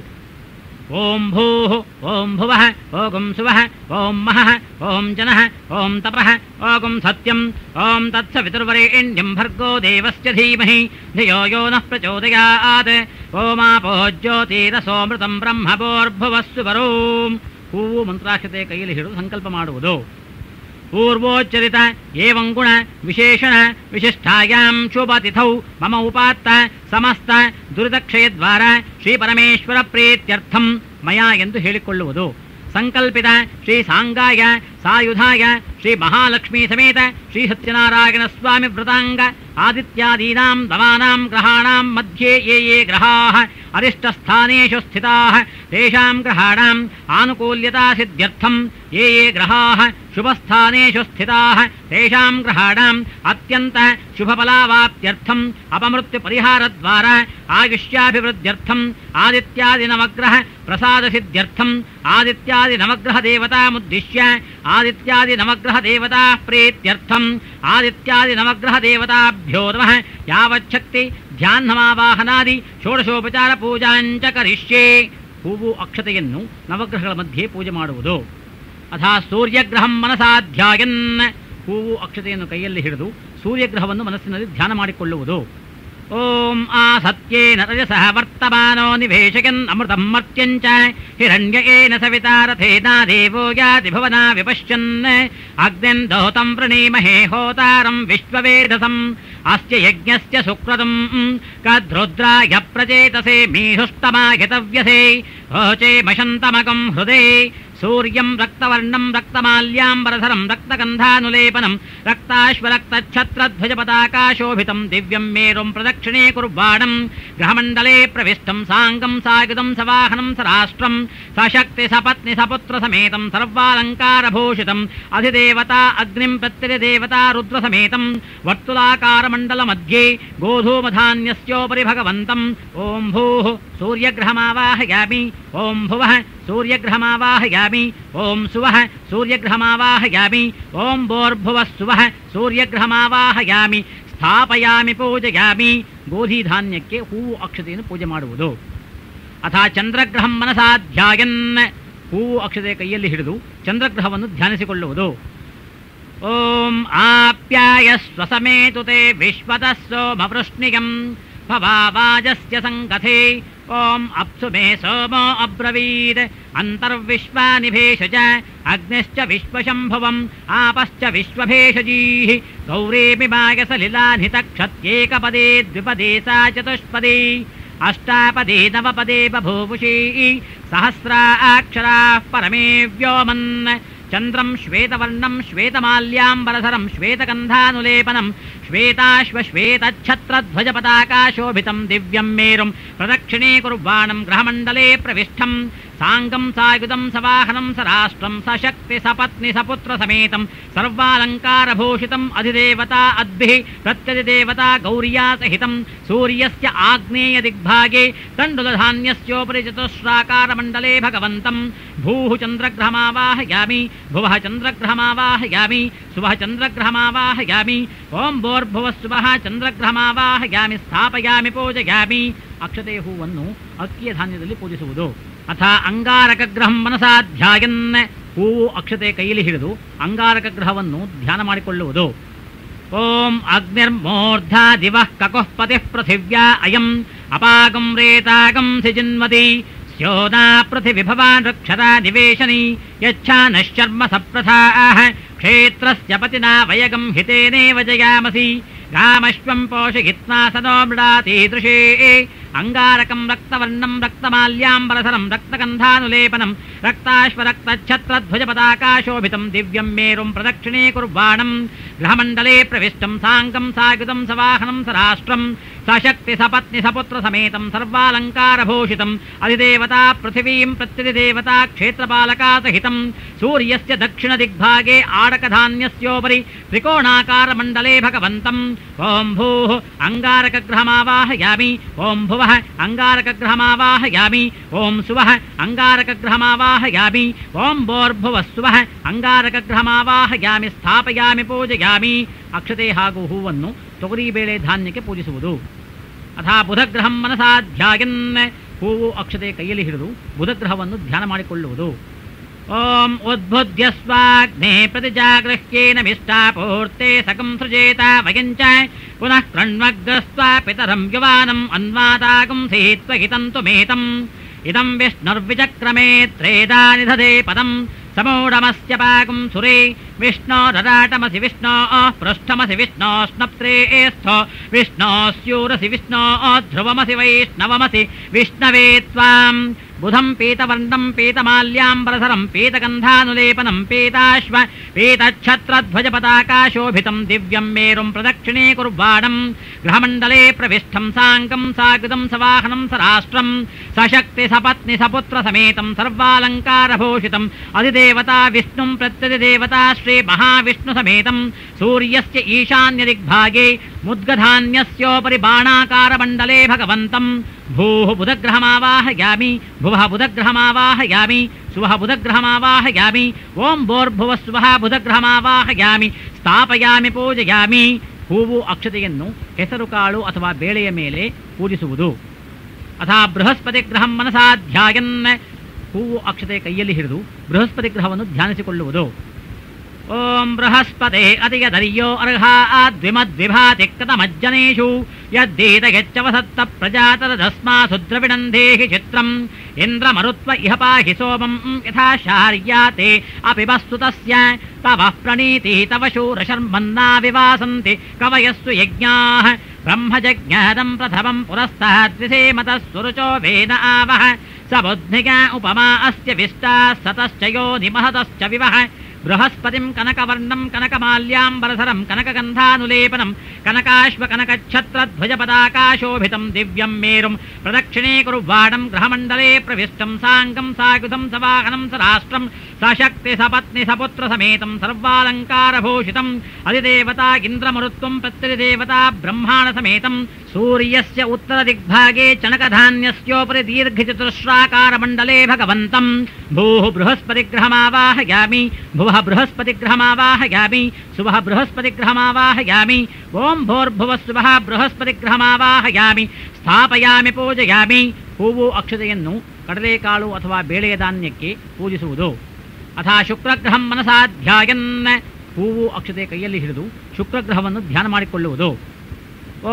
ಓಂ ಭೂಃ ಓಂ ಭುವಃ ಓಂ ಸುವಃ ಓಂ ಮಹಃ ಓಂ ಜನಃ ಓಂ ತಪಃ ಓಂ ಸತ್ಯಂ ಓಂ ತತ್ಸವಿತುರ್ವರೆಣ್ಯಂ ಭರ್ಗೋ ದೇವಸ್ಯ ಧೀಮಹಿ ಧಿಯೋ ಯೋ ನಃ ಪ್ರಚೋದಯಾತ್ ಓಮಾಪೋ ಜ್ಯೋತಿರಸೋಮೃತಂ ಬ್ರಹ್ಮಭೋರ್ಭುವಸ್ಸು ವರೋಂ ಹೂವು ಮಂತ್ರಾಕ್ಷತೆ ಕೈಯಲ್ಲಿ ಹಿಡಿದು ಸಂಕಲ್ಪ ಮಾಡುವುದು पूर्वोच्चरित एवं गुण विशेषण विशिष्टायां शुभतिथौ मम उपात्त समस्त दुरितक्षय द्वारा श्री परमेश्वर प्रीत्यर्थं मया ಎಂದು ಹೇಳಿಕೊಳ್ಳುವುದು ಸಂಕಲ್ಪಿತ ಶ್ರೀ ಸಾಂಗಾಯ ಸಾಯುಧಾಯ ಶ್ರೀ ಮಹಾಲಕ್ಷ್ಮೀ ಸಮೇತ ಶ್ರೀ ಸತ್ಯನಾರಾಯಣ ಸ್ವಾಮಿ ವ್ರತಾಂಗ ಆದಿತ್ಯಾದೀನಾಂ ದವಾನಾಂ ಗ್ರಹಾಣಾಂ ಮಧ್ಯೆ ಯೇ ಗ್ರಹಾಃ ಅರಿಷ್ಟಸ್ಥಾನೇಷು ಸ್ಥಿತಾಃ ತೇಷಾಂ ಗ್ರಹಾಣಾಂ ಆನುಕೂಲ್ಯತಾ ಸಿದ್ಧ್ಯರ್ಥಂ ಯೇ ಗ್ರಹಾಃ ಶುಭಸ್ಥಾನೇಷು ಸ್ಥಿತಾಃ ತೇಷಾಂ ಗ್ರಹಾಣಾಂ ಅತ್ಯಂತ ಶುಭಫಲಾವಾಪ್ತ್ಯರ್ಥಂ ಅಪಮೃತ್ಯು ಪರಿಹಾರದ್ವಾರಾ ಆಯುಷ್ಯಾಭಿವೃದ್ಧ್ಯರ್ಥಂ ಆದಿತ್ಯಾದಿ ನವಗ್ರಹ ಪ್ರಸಾದಸಿದ್ಧ್ಯರ್ಥಂ ಆದಿತ್ಯಾದಿ ನವಗ್ರಹ ದೇವತಾಮುದ್ದಿಶ್ಯ ಆದಿತ್ಯಾದಿ ನವಗ್ರಹ ದೇವತಾ ಪ್ರೀತ್ಯರ್ಥಂ ಆದಿತ್ಯಾದಿ ನವಗ್ರಹ ದೇವತಾಭ್ಯೋ ನಮಃ ಯಾವಚ್ಛಕ್ತಿ ಧ್ಯಾನಮಾವಾಹನಾದಿ ಷೋಡಶೋಪಚಾರ ಪೂಜಾಂಚ ಕರಿಷ್ಯೆ ಹೂವು ಅಕ್ಷತೆಯನ್ನು ನವಗ್ರಹಗಳ ಮಧ್ಯೆ ಪೂಜೆ ಮಾಡುವುದು ಅಥ ಸೂರ್ಯಗ್ರಹಂ ಮನಸಾಧ್ಯಾಯನ್ ಹೂವು ಅಕ್ಷತೆಯನ್ನು ಕೈಯಲ್ಲಿ ಹಿಡಿದು ಸೂರ್ಯಗ್ರಹವನ್ನು ಮನಸ್ಸಿನಲ್ಲಿ ಧ್ಯಾನ ಮಾಡಿಕೊಳ್ಳುವುದು ಓಂ ಆಸತ್ಯೇನ ರಜಸಃ ವರ್ತಮಾನೋ ನಿವೇಶಯನ್ ಅಮೃತಂ ಮರ್ತ್ಯಂಚ ಹಿರಣ್ಯೇನ ಸವಿತಾರಥೇನ ದೇವೋ ಯಾತಿ ಭುವನಾ ವಿಪಶ್ಯನ್ ಅಗ್ನಿಂ ದೋತಂ ಪ್ರಣೀಮಹೇ ಹೋತಾರಂ ವಿಶ್ವವೇದಸಂ ಅಸ್ಯ ಯಜ್ಞಸ್ಯ ಸುಕ್ರತಂ ಕದ್ರುದ್ರಾಯ ಪ್ರಚೇತಸೇ ಮೀಹುಸ್ತಮಾಯತವ್ಯಸೇ ಓಚೇ ಮಶಂತಮಕಂ ಹೃದೇ सूर्यं रक्तवर्णं रक्तमाल्याम्बरधरं रक्तगन्धानुलेपनं रक्ताश्वरक्तच्छत्रध्वजपताकाशोभितं दिव्यं मेरुं प्रदक्षिणे कुर्वाणं ग्रहमण्डले प्रविष्टं साङ्गं सायुधं सवाहनं सराष्ट्रं सशक्ति सपत्नि सपुत्रसमेतं सर्वालङ्कारभूषितम् अधिदेवता अग्निं प्रत्यधिदेवता रुद्रसमेतं वर्तुलाकारमण्डलमध्ये गोधूमधान्यस्योपरि भगवन्तम् ॐ भूः सूर्यग्रहमावाहयामि ॐ भुवः सूर्यग्रहमावाहयामि ओं सुवः सूर्यग्रहमावाहयामि ओं भोर्भुवः सुवः सूर्यग्रहमावाहयामि ಸ್ಥಾಪಯಾಮಿ ಪೂಜಯಾಮಿ ಗೋಧಿಧಾನ್ಯಕ್ಕೆ ಹೂವು ಅಕ್ಷತೆಯನ್ನು ಪೂಜೆ ಮಾಡುವುದು ಅಥ ಚಂದ್ರಗ್ರಹಂ ಮನಸಾಧ್ಯಾಯನ್ ಹೂವು ಅಕ್ಷತೆ ಕೈಯಲ್ಲಿ ಹಿಡಿದು ಚಂದ್ರಗ್ರಹವನ್ನು ಧ್ಯಾನಿಸಿಕೊಳ್ಳುವುದು ಓಂ ಆಪ್ಯಾಯಸ್ವ ಸಮೇತುತೆ ವಿಶ್ವತಃ ಸೋಮವೃಷ್ಣಿಯಂ ಭವಾವಾಜಸ್ಯ ಸಂಗಥೇ ಓಂ ಅಪ್ಸು ಮೇ ಸೋಮೋ ಅಬ್ರವೀದ್ ಅಂತರ್ವಿಶ್ವಾನಿ ಭೇಷಜ ಅಗ್ನಿಶ್ಚ ವಿಶ್ವಶಂಭುವಂ ಆಪಶ್ಚ ವಿಶ್ವಭೇಷಜೀಃ ಗೌರೀಮಿಮಾಯ ಸಲಿಲಾನಿ ತಕ್ಷತ್ಯೇಕಪದೇ ದ್ವಿಪದೇ ಸಾ ಚತುಷ್ಪದೇ ಅಷ್ಟಾಪದೇ ನವಪದೇ ಬಭೂವುಷೀ ಸಹಸ್ರಾಕ್ಷರಾಃ ಪರಮೇ ವ್ಯೋಮನ್ ಚಂದ್ರಂ ಶ್ವೇತವರ್ಣಂ ಶ್ವೇತಮಾಲ್ಯಾಂಬರಧರಂ ಶ್ವೇತಗಂಧಾನುಲೇಪನಂ ಶ್ವೇತಾಶ್ವಶ್ವೇತಚ್ಛತ್ರಧ್ವಜಪತಾಕಾಶೋಭಿತಂ ದಿವ್ಯಂ ಮೇರುಂ ಪ್ರದಕ್ಷಿಣೇ ಕುರ್ವಾಣಂ ಗ್ರಹಮಂಡಲೇ ಪ್ರವಿಷ್ಠಂ ಸಾಂಗಂ ಸಾಯುಧಂ ಸವಾಹನಂ ಸರಾಷ್ಟ್ರಂ ಸಶಕ್ತಿ ಸಪತ್ನಿ ಸಪುತ್ರ ಸಮೇತಂ ಸರ್ವಾಲಂಕಾರಭೂಷಿತಂ ಅಧಿದೇವತಾ ಅದ್ಭಿಃ ಪ್ರತ್ಯಧಿದೇವತಾ ಗೌರ್ಯಾ ಸಹಿತಂ ಸೂರ್ಯಸ್ಯ ಆಗ್ನೇಯ ದಿಗ್ಭಾಗೆ ತಂಡುಲಧಾನ್ಯಸ್ಯೋಪರಿ ಚತುಸ್ರಾಕಾರಮಂಡಲೇ ಭಗವಂತಂ ಭೂಃ ಚಂದ್ರಗ್ರಹಮಾವಾಹಯಾಮಿ ಭುವಃ ಚಂದ್ರಗ್ರಹಮಾವಾಹಯಾಮಿ ಸುವಃ ಚಂದ್ರಗ್ರಹಮಾವಾಹಯಾಮಿ ಓಂ ಭೋರ್ಭುವಃ ಸುವಃ ಚಂದ್ರಗ್ರಹಮಾವಾಹಯಾಮಿ ಸ್ಥಾಪಯಾಮಿ ಪೂಜಯಾಮಿ ಅಕ್ಷತೆಯ ಹೂವನ್ನು ಅಕ್ಕಿಯ ಧಾನ್ಯದಲ್ಲಿ ಪೂಜಿಸುವುದು ಅಥ ಅಂಗಾರಕ ಗ್ರಹಂ ಮನಸಾಧ್ಯಾಯನ್ ಹೂವು ಅಕ್ಷತೆ ಕೈಯಲ್ಲಿ ಹಿಡಿದು ಅಂಗಾರಕ ಗ್ರಹವನ್ನು ಧ್ಯಾನ ಮಾಡಿಕೊಳ್ಳುವುದು ಓಂ ಅಗ್ನಿರ್ಮೂರ್ಧಾ ದಿವಃ ಕಕುಃ ಪತಿಃ ಪೃಥಿವ್ಯಾ ಅಯಂ ಅಪಾಗಂ ರೇತಾಗಂ ಸಿಜಿನ್ವತಿ ಸ್ಯೋನಾ ಪೃಥಿವಿಭವಾನ್ ರಕ್ಷತಾ ನಿವೇಶನಿ ಯಚ್ಛಾನಶ್ಚರ್ಮ ಸಪ್ರಥಾಃ ಕ್ಷೇತ್ರಸ್ಯ ಪತಿನಾ ವಯಗಂ ಹಿತೇನೇವ ಜಯಾಮಸಿ ಗಾಮಶ್ವಂ ಪೋಷಯಿತ್ವಾ ಸದೋ ಮೃಡಾತೀದೃಶೇ ಅಂಗಾರಕಂ ರಕ್ತವರ್ಣಂ ರಕ್ತಮಾಲ್ಯಾಂಬರಧರಂ ರಕ್ತಗಂಧಾನುಲೇಪನಂ ರಕ್ತಾಶ್ವರಕ್ತಚ್ಛತ್ರಧ್ವಜಪತಾಕಾಶೋಭಿತಂ ದಿವ್ಯಂ ಮೇರುಂ ಪ್ರದಕ್ಷಿಣೇ ಕುರ್ವಾಣಂ गृहमण्डले प्रविष्टं साङ्गं सायुधं सवाहनं सराष्ट्रं सशक्ति सपत्नि सपुत्र समेतं सर्वालङ्कारभूषितम् अधिदेवता पृथिवीं प्रत्यधिदेवता क्षेत्रपालका सहितं सूर्यस्य दक्षिणदिग्भागे आडकधान्यस्योपरि त्रिकोणाकारमण्डले भगवन्तम् ॐ भूः अङ्गारकग्रहमावाहयामि ॐ भुवः अङ्गारकग्रहमावाहयामि ॐ सुवः अङ्गारकग्रहमावाहयामि ॐ भोर्भुवः सुवः अंगारकग्रहमावाहयामि ಸ್ಥಾಪಯಾಮಿ ಪೂಜಯಾಮಿ ಅಕ್ಷತೆ ಹಾಗೂ ಹೂವನ್ನು ತೊಗರಿಬೇಳೆ ಧಾನ್ಯಕ್ಕೆ ಪೂಜಿಸುವುದು. ಅಥ ಬುಧಗ್ರಹಂ ಮನಸಾ ಧ್ಯಾಯನ್ ಹೂವು ಅಕ್ಷತೆ ಕೈಯಲ್ಲಿ ಹಿಡಿದು ಬುಧಗ್ರಹವನ್ನು ಧ್ಯಾನ ಮಾಡಿಕೊಳ್ಳುವುದು. ಓಂ ಉದ್ಬುದ್ಧ್ಯಸ್ವಾಗ್ನೇ ಪ್ರತಿಜಾಗೃಹ್ಯೇನ ಮಿಷ್ಟಾಪೂರ್ತೆ ಸಕಂ ಸೃಜೇತ ವಯಂಚ ಪುನಃ ಕೃಣ್ವಗ್ರಸ್ವಾ ಪಿತರಂ ಯುವಾನಂ ಅನ್ವಾದಾಗಂ ಸೀತ್ವಹಿತಂತು ಮೇತಂ ಇದಂ ವಿಷ್ಣುರ್ವಿಚಕ್ರಮೇ ತ್ರೇದಾನಿಧದೆ ಪದಂ ಸಮೂಢಮಸ್ಯ ಪಾಕಂ ಸುರೇ ವಿಷ್ಣೋರರಾಟಮಸಿ ವಿಷ್ಣೋ ಪೃಷ್ಠಮಸಿ ವಿಷ್ಣೋ ಸ್ನಪ್ತ್ರೇಸ್ಥೋ ವಿಷ್ಣೋಸ್ಯೂರಸಿ ವಿಷ್ಣೋ ಧ್ರುವಮಸಿ ವೈಷ್ಣವಮಸಿ ವಿಷ್ಣವೇ ತ್ವಾಂ ಬುಧಂ ಪೀತವರ್ಣಂ ಪೀತಮಾಲ್ಯಾಂಬರಸರಂ ಪೀತಗಂಧಾನುಲೇಪನಂ ಪೀತಾಶ್ವ ಪೀತಛತ್ರಧ್ವಜಪತಾಕಾಶೋಭಿತಂ ದಿವ್ಯಂ ಮೇರುಂ ಪ್ರದಕ್ಷಿಣೇ ಕುರ್ವಾಣಂ ಗೃಹಮಂಡಲೇ ಪ್ರವಿಷ್ಠಂ ಸಾಂಗಂ ಸಾಕೃತಂ ಸವಾಹನಂ ಸರಾಷ್ಟ್ರಂ ಸಶಕ್ತಿ ಸಪತ್ನಿ ಸಪುತ್ರ ಸಮೇತಂ ಸರ್ವಾಲಂಕಾರಭೂಷಿತಂ ಅಧಿದೇವತಾ ವಿಷ್ಣುಂ ಪ್ರತ್ಯಧಿದೇವತಾ ಶ್ರೀ ಮಹಾವಿಷ್ಣು ಸಮೇತಂ ಸೂರ್ಯಸ್ಯ ಈಶಾನ್ಯದಿಗ್ಭಾಗೆ ಮುದ್ಗಧಾನ್ಯಸ್ಯೋಪರಿ ಬಾಣಾಕಾರಮಂಡಲೇ ಭಗವಂತಂ ಭೂಃ ಬುಧಗ್ರಹಮಾವಾಹಯಾಮಿ ಭುವಃ ಬುಧಗ್ರಹಮಾವಾಹಯಾಮಿ ಸುವಃ ಬುಧಗ್ರಹಮಾವಾಹಯಾಮಿ ಓಂ ಭೋರ್ಭುವಃ ಸ್ವಃ ಬುಧಗ್ರಹಮಾವಾಹಯಾಮಿ ಸ್ಥಾಪಯಾಮಿ ಪೂಜಯಾಮಿ. ಹೂವು ಅಕ್ಷತೆಯನ್ನು ಹೆಸರುಕಾಳು ಅಥವಾ ಬೇಳೆಯ ಮೇಲೆ ಪೂಜಿಸುವುದು. ಅಥ ಬೃಹಸ್ಪತಿ ಗ್ರಹಂ ಮನಸಾ ಧ್ಯಾಯನ್ ಹೂವು ಅಕ್ಷತೆ ಕೈಯಲ್ಲಿ ಹಿಡಿದು ಬೃಹಸ್ಪತಿ ಗ್ರಹವನ್ನು ಧ್ಯಾನಿಸಿಕೊಳ್ಳುವುದು. ಓಂ ಬೃಹಸ್ಪತೆ ಅತಿಯದರ್ಯೋ ಅರ್ಹಾ ದ್ವಿಮದ್ವಿಭಾತಿ ಕೃತಮಜ್ಜನೇಷು ಯದ್ದೀತ ಯಚ್ಚವಸತ್ತ ಪ್ರಜಾತರದಸ್ಮಾಸು ದ್ರವಿಣಂದೇಹಿ ಚಿತ್ರಂ ಇಂದ್ರಮರುತ್ವ ಇಹ ಪಾಹಿ ಸೋಮಂ ಯಥಾ ಶಾರ್ಯಾತೆ ಅಪಿಬಸ್ತು ತಸ್ಯ ತವ ಪ್ರಣೀತಿ ತವ ಶೂರಶರ್ಮನ್ನಾ ವಿವಾಸಂತಿ ಕವಯಸ್ಸು ಯಜ್ಞಾಃ ಬ್ರಹ್ಮಜಜ್ಞಾದಂ ಪ್ರಥಮಂ ಪುರಸ್ತಾದ್ವಿಸೇಮತಃ ಸುರುಚೋ ವೇದ ಆವಹ ಸ ಬುದ್ಧಿಗಾ ಉಪಮಾ ಅಸ್ಯ ವಿಷ್ಟಾ ಸತಶ್ಚ ಯೋನಿಮಹತಶ್ಚ ವಿವಹ ಬೃಹಸ್ಪತಿಂ ಕನಕವರ್ಣಂ ಕನಕಮಾಲ್ಯಾಂಬರಸರಂ ಕನಕಗಂಧಾನುಲೇಪನಂ ಕನಕಾಶ್ವ ಕನಕಛತ್ರಧ್ವಜಪತಾಕಾಶೋಭಿತಂ ದಿವ್ಯಂ ಮೇರುಂ ಪ್ರದಕ್ಷಿಣೇ ಕುರ್ವಾಣಂ ಗೃಹಮಂಡಲೇ ಪ್ರವಿಷ್ಟಂ ಸಾಂಗಂ ಸಾಕೃತಂ ಸವಾಹನಂ ಸರಾಷ್ಟ್ರಂ ಸಶಕ್ತಿ ಸಪತ್ನಿ ಸಪುತ್ರ ಸಮೇತಂ ಸರ್ವಾಲಂಕಾರಭೂಷಿತಂ ಅಧಿದೇವತಾ ಇಂದ್ರಮರುತ್ವಂ ಪ್ರತ್ಯಧಿದೇವತಾ ಬ್ರಹ್ಮಾಣ ಸಮೇತಂ ಸೂರ್ಯಸ್ಯ ಉತ್ತರದಿಗ್ಭಾಗೆ ಚಣಕಧಾನ್ಯಸ್ಯೋಪರಿ ದೀರ್ಘಚತುಸ್ರಾಕಾರಮಂಡಲೇ ಭಗವಂತಂ ಭೂಃ ಬೃಹಸ್ಪತಿಗ್ರಹಮಾವಾಹಯಾಮಿ ಭುವಃ ಬೃಹಸ್ಪತಿಗ್ರಹಮಾವಾಹಯಾಮಿ ಸುವಃ ಬೃಹಸ್ಪತಿಗ್ರಹಮಾವಾಹಯಾಮಿ ಓಂ ಭೋರ್ಭುವಃ ಸ್ವಃ ಬೃಹಸ್ಪತಿಗ್ರಹಮಾವಾಹಯಾಮಿ ಸ್ಥಾಪಯಾಮಿ ಪೂಜಯಾಮಿ. ಹೂವು ಅಕ್ಷತೆಯನ್ನು ಕಡಲೆಕಾಳು ಅಥವಾ ಬೇಳೆಯ ಧಾನ್ಯಕ್ಕೆ ಪೂಜಿಸುವುದು. ಅಥ ಶುಕ್ರಗ್ರಹಂ ಮನಸಾ ಧ್ಯಾಯನ್ ಹೂವು ಅಕ್ಷತೆ ಕೈಯಲ್ಲಿ ಹಿಡಿದು ಶುಕ್ರಗ್ರಹವನ್ನು ಧ್ಯಾನ ಮಾಡಿಕೊಳ್ಳುವುದು.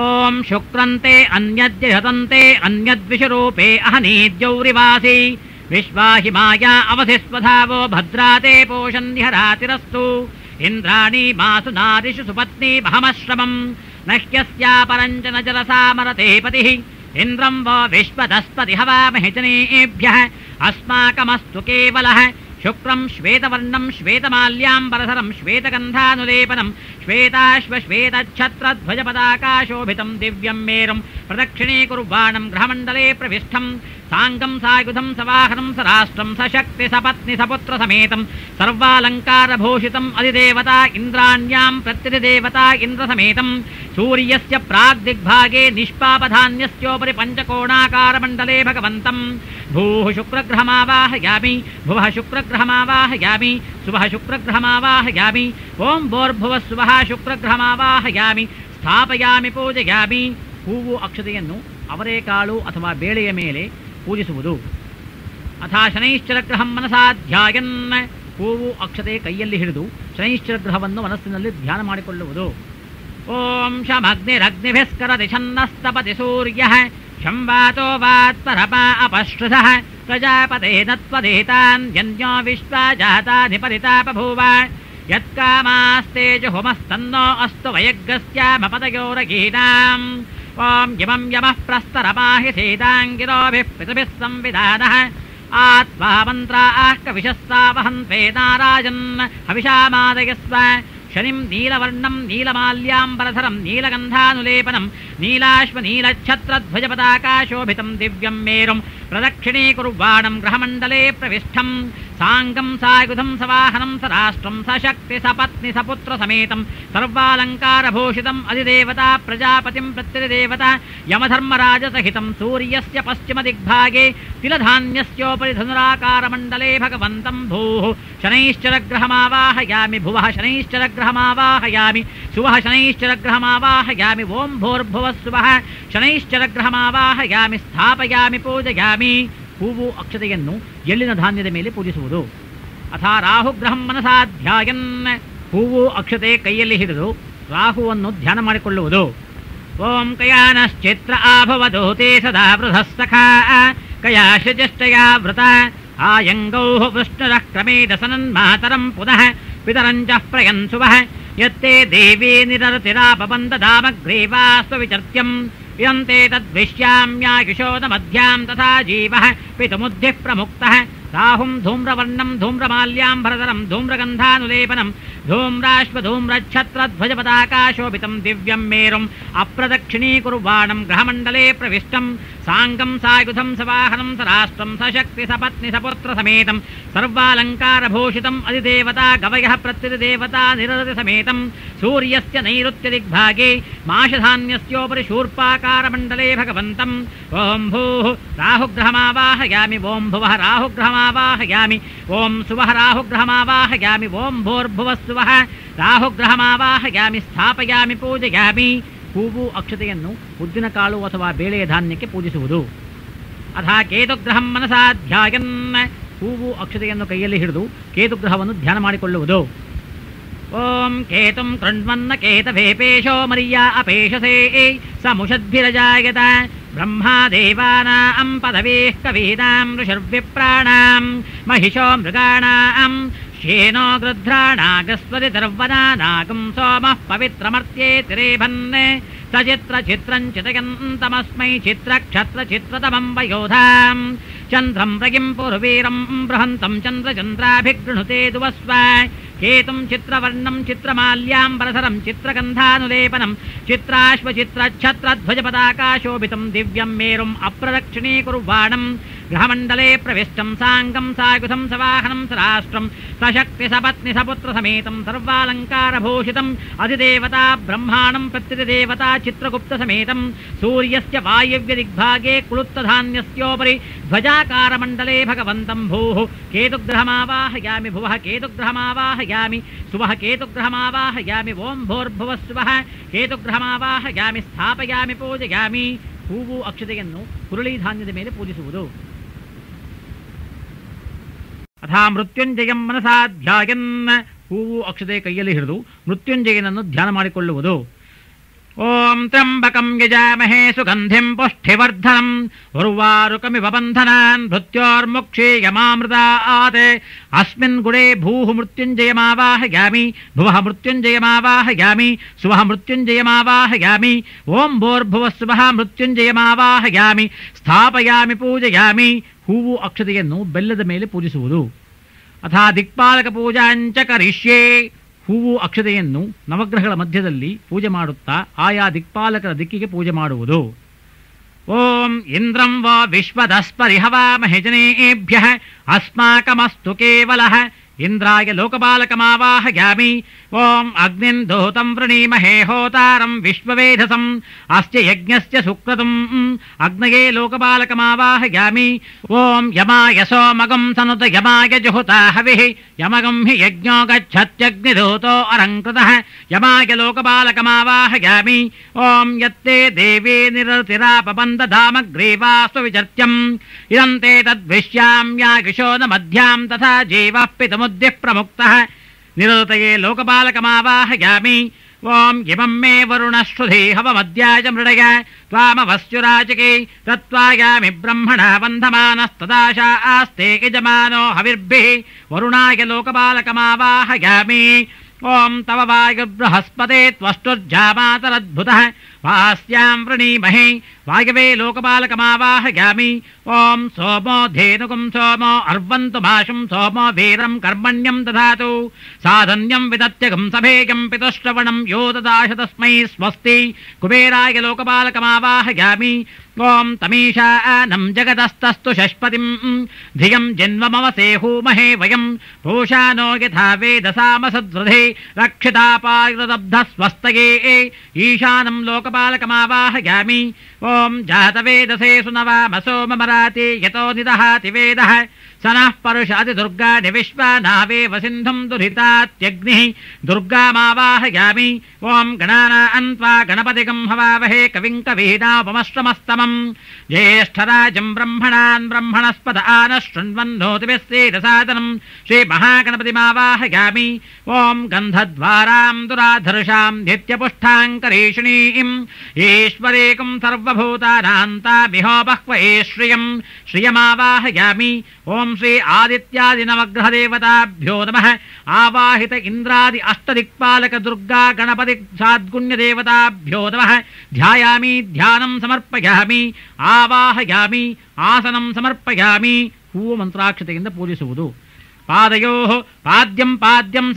ಓಂ ಶುಕ್ರಂತೆ ಅನ್ಯದ್ಯಹತಂತೆ ಅನ್ಯದ್ವಿಷರೂಪೇ ಅಹನೀದ್ಯೌರಿವಾಸಿ ವಿಶ್ವಾಹಿಮಾಯ ಅವಧಿಸ್ವಧಾವೋ ಭದ್ರಾತೆ ಪೋಷನ್ಯಹರಾತಿರಸ್ತು ಇಂದ್ರಾಣಿ ಮಾಸು ನಾರಿಷು ಸುಪತ್ನಿ ಮಹಮಶ್ರಮಂ ನಹ್ಯಸ್ಯಾಪರಂಚನ ಜಲಸಾಮರತೆ ಪತಿಃ ಇಂದ್ರಂ ವೋ ವಿಶ್ವದಸ್ಪತಿ ಹವಾಮಹಿ ಜನೇಭ್ಯಃ ಅಸ್ಮಾಕಮಸ್ತು ಕೇವಲಃ ಶುಕ್ರಂ ಶ್ವೇತವರ್ಣಂ ಶ್ವೇತಮಾಲ್ಯಾಂಬರಸರಂ ಶ್ವೇತಗಂಧಾನುಲೇಪನಂ ಶ್ವೇತಾಶ್ವ ಶ್ವೇತಛತ್ರಧ್ವಜಪತಾಕಾಶೋಭಿತಂ ದಿವ್ಯಂ ಮೇರುಂ ಪ್ರದಕ್ಷಿಣೇ ಕುರ್ವಾಣಂ ಗೃಹಮಂಡಲೇ ಪ್ರವಿಷ್ಠಂ ಸಾಂಗಂ ಸಾಯುಧಂ ಸವಾಹನಂ ಸರಾಷ್ಟ್ರಂ ಸಶಕ್ತಿ ಸಪತ್ನಿ ಸಪುತ್ರ ಸಮೇತಂ ಸರ್ವಾಲಂಕಾರಭೂಷಿತಂ ಅಧಿದೇವತಾ ಇಂದ್ರಾಣ್ಯಾಂ ಪ್ರತ್ಯಧಿದೇವತಾ ಇಂದ್ರ ಸಮೇತಂ ಸೂರ್ಯಸ್ಯ ಪ್ರಾಗ್ದಿಗ್ಭಾಗೆ ನಿಷ್ಪಾಪಧಾನ್ಯಸ್ಯೋಪರಿ ಪಂಚಕೋಣಾಕಾರಮಂಡಲೇ ಭಗವಂತಂ ಭೂಃ ಶುಕ್ರಗ್ರಹಮಾವಾಹಯಾಮಿ ಭುವಃ ಶುಕ್ರಗ್ರಹಮಾವಾಹಯಾಮಿ ಸುವಃ ಶುಕ್ರಗ್ರಹಮಾವಾಹಯಾಮಿ ಓಂ ಭೋರ್ಭುವಃ ಸ್ವಃ ಶುಕ್ರಗ್ರಹಮಾವಾಹಯಾಮಿ ಸ್ಥಾಪಯಾಮಿ ಪೂಜಯಾಮಿ. ಹೂವು ಅಕ್ಷತೆಯನ್ನು ಅವರೇಕಾಳು ಅಥವಾ ಬೇಳೆಯ ಮೇಲೆ ಪೂಜಿಸುವುದು. ಅಥ ಶನೈಶ್ಚರಗ್ರಹಂ ಮನಸಾ ಧ್ಯಾಯನ್ ಹೂವು ಅಕ್ಷತೆ ಕೈಯಲ್ಲಿ ಹಿಡಿದು ಶನೈಶ್ಚರಗ್ರಹವನ್ನು ಮನಸ್ಸಿನಲ್ಲಿ ಧ್ಯಾನ ಮಾಡಿಕೊಳ್ಳುವುದು. ಓಂ ಶಮಗ್ನಿರಗ್ನಿಭಿಸ್ಕರತಿ ಛನ್ನಸ್ತಪತಿ ಸೂರ್ಯಃ ಶಂವಾತೋ ವಾತ್ಪರಪಾ ಅಪಶ್ರುತಃ ಪ್ರಜಾಪತೇನ ತ್ವದೇತಾನ್ ಯನ್ಯೋ ವಿಶ್ವಾಜಾತಾಧಿಪರಿತಾಪಭೂವ ಯತ್ಕಾಮಾಸ್ತೇಜುಹುಮಸ್ತನ್ನೋ ಅಸ್ತು ವಯಗ್ಗಸ್ಯಾಮಪದಯೋರಗೀನಾಂ. ಓಂ ಯಮಂ ಯಮಃ ಪ್ರಸ್ತರಮಾಹಿ ಸೇದಾಂಗಿರೋಭಿಃ ಪೃಥಿಭಿಃ ಸಂವಿಧಾನಃ ಆತ್ವಾ ಮಂತ್ರಾಃ ಕವಿಶಸ್ಸಾವಹನ್ವೇ ನಾರಾಜನ್ ಹವಿಷಾಮಾದಯಸ್ವ शनिं नीलवर्णं नीलमाल्याम्बरधरं नीलगन्धानुलेपनं नीलाश्वनीलच्छत्रध्वजपताकाशोभितं दिव्यं मेरुं प्रदक्षिणीकुर्वाणं ग्रहमण्डले प्रविष्टं साङ्गं सायुधं सवाहनं सराष्ट्रं सशक्ति सपत्नि सपुत्र समेतं सर्वालङ्कारभूषितम् अधिदेवता प्रजापतिं प्रत्यधिदेवता यमधर्मराजसहितं सूर्यस्य पश्चिमदिग्भागे तिलधान्यस्योपरि धनुराकारमण्डले भगवन्तं भूः शनैश्चरग्रहमावाहयामि भुवः शनैश्चरग्रहमावाहयामि सुवः शनैश्चरग्रहमावाहयामि ॐ भूर्भुवः सुवः शनैಶ್ಚರಗ್ರಹಮಾವಾಹಯಾಮಿ ಸ್ಥಾಪಯಾಮಿ ಪೂಜಯಾಮಿ ಹೂವು ಅಕ್ಷತೆಯನ್ನು ಎಳ್ಳಿನ ಧಾನ್ಯದ ಮೇಲೆ ಪೂಜಿಸುವುದು. ಅಥ ರಾಹುಗ್ರಹಂ ಮನಸಾಧ್ಯಾಯನ್ ಹೂವು ಅಕ್ಷತೆ ಕೈಯಲ್ಲಿ ಹಿಡಿದು ರಾಹುವನ್ನು ಧ್ಯಾನ ಮಾಡಿಕೊಳ್ಳುವುದು. ಓಂ ಕಯಾನಶ್ಚಿತ್ರ ಆಭವದೋತೆ ಸದಾ ವೃಧಃ ಸಖಾ ಕಯಾಶಚಷ್ಟಯಾ ವೃತ ಆಯಂಗೌ ವೃಷ್ಣರಃ ಕ್ರಮೇಣ ಸನನ್ಮಾತರಂ ಪುನಃ ಪಿತರಂಚ ಪ್ರಯನ್ಸುವಃ ಯತ್ತೇ ದೇವೀ ನಿರತಿರಾಪಬಂಧಧಾಮಗ್ರೀವಾಸ್ವವಿಚರ್ತ್ಯಂ ಇದಂತೆ ತದ್ವಿಶ್ಯಾಮ್ಯಾಯುಷೋದಮಧ್ಯಾಂ ತಥಾ ಜೀವಃ ಪಿತುಮುದ್ಧಿಃ ಪ್ರಮುಕ್ತಃ ರಾಹುಂ ಧೂಮ್ರವರ್ಣಂ ಧೂಮ್ರಮಾಲ್ಯಾಂಬರಧರಂ ಧೂಮ್ರಗಂಧಾನುಲೇಪನಂ ಧೂಮ್ರಾಶ್ವಧೂಮ್ರಚ್ಛತ್ರಧ್ವಜಪತಾಕಾಶೋಭಿತಂ ದಿವ್ಯಂ ಮೇರುಂ ಅಪ್ರದಕ್ಷಿಣೀಕುರ್ವಾಣಂ ಗ್ರಹಮಂಡಲೆ ಪ್ರವಿಷ್ಟಂ ಸಾಂಗಂ ಸಾಯುಧಂ ಸವಾಹನಂ ಸರಾಷ್ಟ್ರಂ ಸಶಕ್ತಿ ಸಪತ್ನಿ ಸಪುತ್ರ ಸಮೇತಂ ಸರ್ವಾಲಂಕಾರಭೂಷಿತಂ ಅಧಿದೇವತಾ ಗವಯಃ ಪ್ರತ್ಯಧಿದೇವತಾ ನಿರತಿ ಸಮೇತಂ ಸೂರ್ಯಸ್ಯ ನೈಋತ್ಯ ದಿಗ್ಭಾಗೆ ಮಾಷಧಾನ್ಯಸ್ಯೋಪರಿ ಶೂರ್ಪಾಕಾರಮಂಡಲೆ ಭಗವಂತಂ ಓಂ ಭೂಃ ರಾಹುಗ್ರಹಮಾವಾಹಯಾಮಿ ಓಂ ಭುವಃ ರಾಹುಗ್ರಹಮಾವಾಹಯಾಮಿ ಓಂ ಸುವಃ ರಾಹುಗ್ರಹಮಾವಾಹಯಾಮಿ ಓಂ ಭೂರ್ಭುವಃ ಸುವಃ ರಾಹುಗ್ರಹಮಾವಾಹಯಾಮಿ ಸ್ಥಾಪಯಾಮಿ ಪೂಜಯಾಮಿ. ಹೂವು ಅಕ್ಷತೆಯನ್ನು ಉದ್ದಿನ ಕಾಳು ಅಥವಾ ಬೇಳೆಯ ಧಾನ್ಯಕ್ಕೆ ಪೂಜಿಸುವುದು. ಅಥ ಕೇತುಗ್ರಹಂ ಮನಸಾಧ್ಯಾಯನ್ ಹೂವು ಅಕ್ಷತೆಯನ್ನು ಕೈಯಲ್ಲಿ ಹಿಡಿದು ಕೇತುಗ್ರಹವನ್ನು ಧ್ಯಾನ ಮಾಡಿಕೊಳ್ಳುವುದು. ಓಂ ಕೇತುಂ ಕೃಣ್ವನ್ನ ಕೇತವೇಪೇಶೋ ಮರ್ಯಾ ಅಪೇಶಸೇ ಸಮುಷದ್ಭಿರಜಾಯತ ಬ್ರಹ್ಮಾ ದೇವಾನಾಂ ಪದವೇಃ ಕವೀನಾಂ ಋಷಿರ್ವಿಪ್ರಾಣಾಂ ಮಹಿಷೋ ಮೃಗಾಣಾಂ ಶೇನೋ ಗೃಧ್ರಾಣಾಗಸ್ವರಿ ದರ್ವನಾನಾಗಂ ಸೋಮಃ ಪವಿತ್ರಮರ್ತ್ಯೇತಿ ರೇಭನ್ ಸಚಿತ್ರ ಚಿತ್ರಂ ಚಿತಯಂತಮಸ್ಮೈ ಚಿತ್ರಕ್ಷತ್ರಚಿತ್ರತಮಂ ವಯೋಧಾಂ ಚಂದ್ರಂ ಪ್ರಗಿಂ ಪುರ್ವೀರಂ ಬೃಹಂತಂ ಚಂದ್ರಚಂದ್ರಾಭಿಗೃಣುತೆ ದುವಸ್ವ ಕೇತುಂ ಚಿತ್ರವರ್ಣಂ ಚಿತ್ರಮಾಲ್ಯಾಂಬರಧರಂ ಚಿತ್ರಗಂಧಾನುಲೇಪನಂ ಚಿತ್ರಾಶ್ವಚಿತ್ರಚ್ಛತ್ರಧ್ವಜಪತಾಕಾಶೋಭಿತಂ ದಿವ್ಯಂ ಮೇರುಂ ಅಪ್ರದಕ್ಷಿಣೀಕುರ್ವಾಣಂ ಗ್ರಹಮಂಡಲೆ ಪ್ರವಿಷ್ಟಂ ಸಾಂಗಂ ಸಾಯುಧಂ ಸವಾಹನಂ ಸರಾಷ್ಟ್ರಂ ಸಶಕ್ತಿ ಸಪತ್ನಿ ಸಪುತ್ರ ಸಮೇತಂ ಸರ್ವಾಲಂಕಾರಭೂಷಿತಂ ಅಧಿದೇವತಾ ಬ್ರಹ್ಮಾಣಂ ಪ್ರತ್ಯಧಿದೇವತಾ ಚಿತ್ರಗುಪ್ತ ಸಮೇತಂ ಸೂರ್ಯಸ್ಯ ವಾಯವ್ಯ ದಿಗ್ಭಾಗೆ ಕುಳುತ್ತಧಾನ್ಯಸ್ಯೋಪರಿ ಧ್ವಜಾಕಾರಮಂಡಲೆ ಭಗವಂತಂ ಭೂಃ ಕೇತುಗ್ರಹಮಾವಾಹಯಾಮಿ ಭುವಃ ಕೇತುಗ್ರಹಮಾವಾಹಯಾಮಿ ಸುವಃ ಕೇತುಗ್ರಹಮಾವಾಹಯಾಮಿ ಓಂ ಭೂರ್ಭುವಃ ಸುವಃ ಕೇತುಗ್ರಹಮಾವಾಹಯಾಮಿ ಸ್ಥಾಪಯಾಮಿ ಪೂಜಯಾಮಿ. ಹೂವು ಅಕ್ಷತೆಯನ್ನು ಹುರುಳಿ ಧಾನ್ಯದ ಮೇಲೆ ಪೂಜಿಸುವುದು. ಅಥ ಮೃತ್ಯುಂಜಯಂ ಮನಸಾಧ್ಯಾಯನ್ ಹೂವು ಅಕ್ಷತೆ ಕೈಯಲ್ಲಿ ಹಿಡಿದು ಮೃತ್ಯುಂಜಯನನ್ನು ಧ್ಯಾನ ಮಾಡಿಕೊಳ್ಳುವುದು. ಓಂ ತ್ರ್ಯಂಬಕಂ ಯಜಾಮಹೇ ಸುಗಂಧಿಂ ಪುಷ್ಟಿವರ್ಧನಂ ಉರ್ವಾರುಕಮಿವ ಬಂಧನಾನ್ ಮೃತ್ಯೋರ್ಮುಕ್ಷೀಯಮಾಮೃತಾತ್ ಅಸ್ಮಿನ್ ಗುಣೇ ಭೂಃ ಮೃತ್ಯುಂಜಯಮಾವಾಹಯಾಮಿ ಭುವಃ ಮೃತ್ಯುಂಜಯಮಾವಾಹಯಾಮಿ ಸುವಃ ಮೃತ್ಯುಂಜಯಮಾವಾಹಯಾಮಿ ಓಂ ಭೂರ್ಭುವಃ ಸುವಃ ಮೃತ್ಯುಂಜಯಮಾವಾಹಯಾಮಿ ಸ್ಥಾಪಯಾಮಿ ಪೂಜಯಾಮಿ. ಹೂವು ಅಕ್ಷತೆಯನ್ನು ಬೆಲ್ಲದ ಮೇಲೆ ಪೂಜಿಸುವುದು. ಅಥ ದಿಕ್ಪಾಲಕ ಪೂಜಾಂಚ ಕರಿಷ್ಯೇ ಹೂವು ಅಕ್ಷತೆಯನ್ನು ನವಗ್ರಹಗಳ ಮಧ್ಯದಲ್ಲಿ ಪೂಜೆ ಮಾಡುತ್ತಾ ಆಯಾ ದಿಕ್ಪಾಲಕರ ದಿಕ್ಕಿಗೆ ಪೂಜೆ ಮಾಡುವುದು. ಓಂ ಇಂದ್ರಂ ವಾ ವಿಶ್ವದಸ್ಪರಿಹವಾಮಹೆ ಜನೇಭ್ಯಃ ಅಸ್ಮಾಕಮಸ್ತು ಕೇವಲಃ ಇಂದ್ರಾಯ ಲೋಕಪಾಲಕಮಾವಾಹಯಾಮಿ ಓಂ ಅಗ್ನಿಂ ದೂತಂ ವೃಣೀಮಹೇ ಹೋತಾರಂ ವಿಶ್ವವೇಧಸಂ ಅಸ್ಯ ಯಜ್ಞಸ್ಯ ಸುಕ್ರತುಂ ಅಗ್ನಯೇ ಲೋಕಪಾಲಕಮಾವಾಹಯಾಮಿ ಓಂ ಯಮಾಯ ಸೋಮಗಂ ಸನುತ ಯಮಾಯ ಜುಹುತಾ ಹವಿಃ ಯಮಗಂ ಹಿ ಯಜ್ಞೋ ಗಚ್ಚತ್ಯಗ್ನಿದೂತೋ ಅರಂಕೃತಃ ಯಮಾಯ ಲೋಕಪಾಲಕಮಾವಾಹಯಾಮಿ ಓಂ ಯತ್ತೇ ದೇವೀ ನಿರತಿರಾಪಬಂಧಧಾಮಗ್ರೀವಾಸ್ವವಿಚರ್ತ್ಯಂ ಇದಂತೆ ತದ್ವಿಶ್ಯಾಮ್ಯಾಯುಷೋದ ಮಧ್ಯಾಂ ತಥಾ ಜೀವಃ ಪಿತುಮುದ್ಧಿಃ ಪ್ರಮುಕ್ತಃ ನಿರತಯೇ ಲೋಕಪಾಲಕಮಾವಾಹಯಾಮಿ ಓಂ ಇಮಂ ಮೇ ವರುಣಶ್ರುಧಿ ಹವಮದ್ಯಾಯ ಮೃಡಯ ತ್ವಾಮವಸ್ಯುರಾಚಿಕೆ ತತ್ವಾಯಾಮಿ ಬ್ರಹ್ಮಣ ಬಂಧಮಾನಸ್ತದಾಶಾ ಆಸ್ತೆ ಯಜಮಾನೋ ಹವಿರ್ಭಿಃ ವರುಣಾಯ ಲೋಕಪಾಲಕಮಾವಾಹಯಾಮಿ ಓಂ ತವ ವಾಯುರ್ಬೃಹಸ್ಪತೆ ತ್ವಷ್ಟುರ್ಜಾಮಾತರದ್ಭುತಃ ವಾಸ್ಯಾಂ ವೃಣೀಮಹೇ ವಾಯವೇ ಲೋಕಪಾಲಕಮಾವಾಹಯಾಮಿ. ಓಂ ಸೋಮೋ ಧೇನುಕಂ ಸೋಮೋ ಅರ್ವಂತು ಭಾಷಂ ಸೋಮೋ ವೀರಂ ಕರ್ಮಣ್ಯಂ ದಧಾತು. ಸಾಧನ್ಯಂ ವಿದತ್ಯಗಂ ಸಭೇಯಂ ಪಿತುಶ್ರವಣಂ ಯೋ ದದಾಶ ತಸ್ಮೈ ಸ್ವಸ್ತಿ. ಕುಬೇರಾಯ ಲೋಕಪಾಲಕಮಾವಾಹಯಾಮಿ. ಓಂ ತಮೀಶಾನಂ ಜಗದಸ್ತಸ್ತು ಷಷ್ಪತಿಂ ಧಿಯಂ ಜನ್ಮಮವಸೇಹೂಮಹೇ ವಯಂ ಪೂಷಾನೋ ಯಥಾ ವೇದಸಾಮಸದ್ವೃಧೆ ರಕ್ಷಿತಾಪಾಯುರದಬ್ಧ ಸ್ವಸ್ತಯೇ. ಈಶಾನಂ ಲೋಕಪಾಲಕಮಾವಾಹಯಾಮಿ. ಓಂ ಜಾತವೇದಸೇ ಸುನವಾಮಸೋ ಮಮರಾತಿ ಯತೋ ನಿದಹಾತಿ ವೇದಃ. ಸನಃ ಪರುಷಾದಿ ದುರ್ಗಾಣಿ ವಿಶ್ವಾನಾವೇವ ಸಿಂಧುಂ ದುರಿತಾತ್ಯಗ್ನಿಃ. ದುರ್ಗಾಮಾವಾಹಯಾಮಿ. ಓಂ ಗಣಾನಾನ್ ತ್ವಾ ಗಣಪತಿಗಂ ಹವಾವಹೇ ಕವಿಂ ಕವೀನಾಪಮಶ್ರಮಸ್ತಮಂ. ಜ್ಯೇಷ್ಠರಾಜಂ ಬ್ರಹ್ಮಣಾನ್ ಬ್ರಹ್ಮಣಸ್ಪದ ಆನಃ ಶೃಣ್ವನ್ನೋತಿಭಿः ಸೇದಸಾದನಂ. ಶ್ರೀಮಹಾಗಣಪತಿಮಾವಾಹಯಾಮಿ. ಓಂ ಗಂಧದ್ವಾರಾಂ ದುರಾಧರ್ಷಾಂ ನಿತ್ಯಪುಷ್ಟಾಂಕರೀಷಿಣೀಂ. ಈಶ್ವರೇಕಂ ಸರ್ವಭೂತಾನಾಂತಾಮಿಹೋಪಹ್ವ ಶ್ರಿಯಂ. ಶ್ರಿಯಮಾವಾಹಯಾಮಿ. ಓಂ ಶ್ರೀ ಆದಿತ್ಯಾದಿನವಗ್ರಹದೇವತಾಭ್ಯೋ ನಮಃ. ಆವಾಹಿತ ಇಂದ್ರಾದಿ ಅಷ್ಟದಿಕ್ಪಾಲಕ ದುರ್ಗಾ ಗಣಪತಿ ಸಾದ್ಗುಣ್ಯದೇವತಾಭ್ಯೋ ನಮಃ. ಧ್ಯಾಯಾಮಿ ಧ್ಯಾನಂ ಸಮರ್ಪಯಾಮಿ. ಆವಾಹಯಾಮಿ. ಆಸನಂ ಸಮರ್ಪಯಾಮಿ. ಹೂವು ಮಂತ್ರಾಕ್ಷತೆಯಿಂದ ಪೂಜಿಸುವುದು. ಪಾದಯೋ ಪಾದ್ಯಂ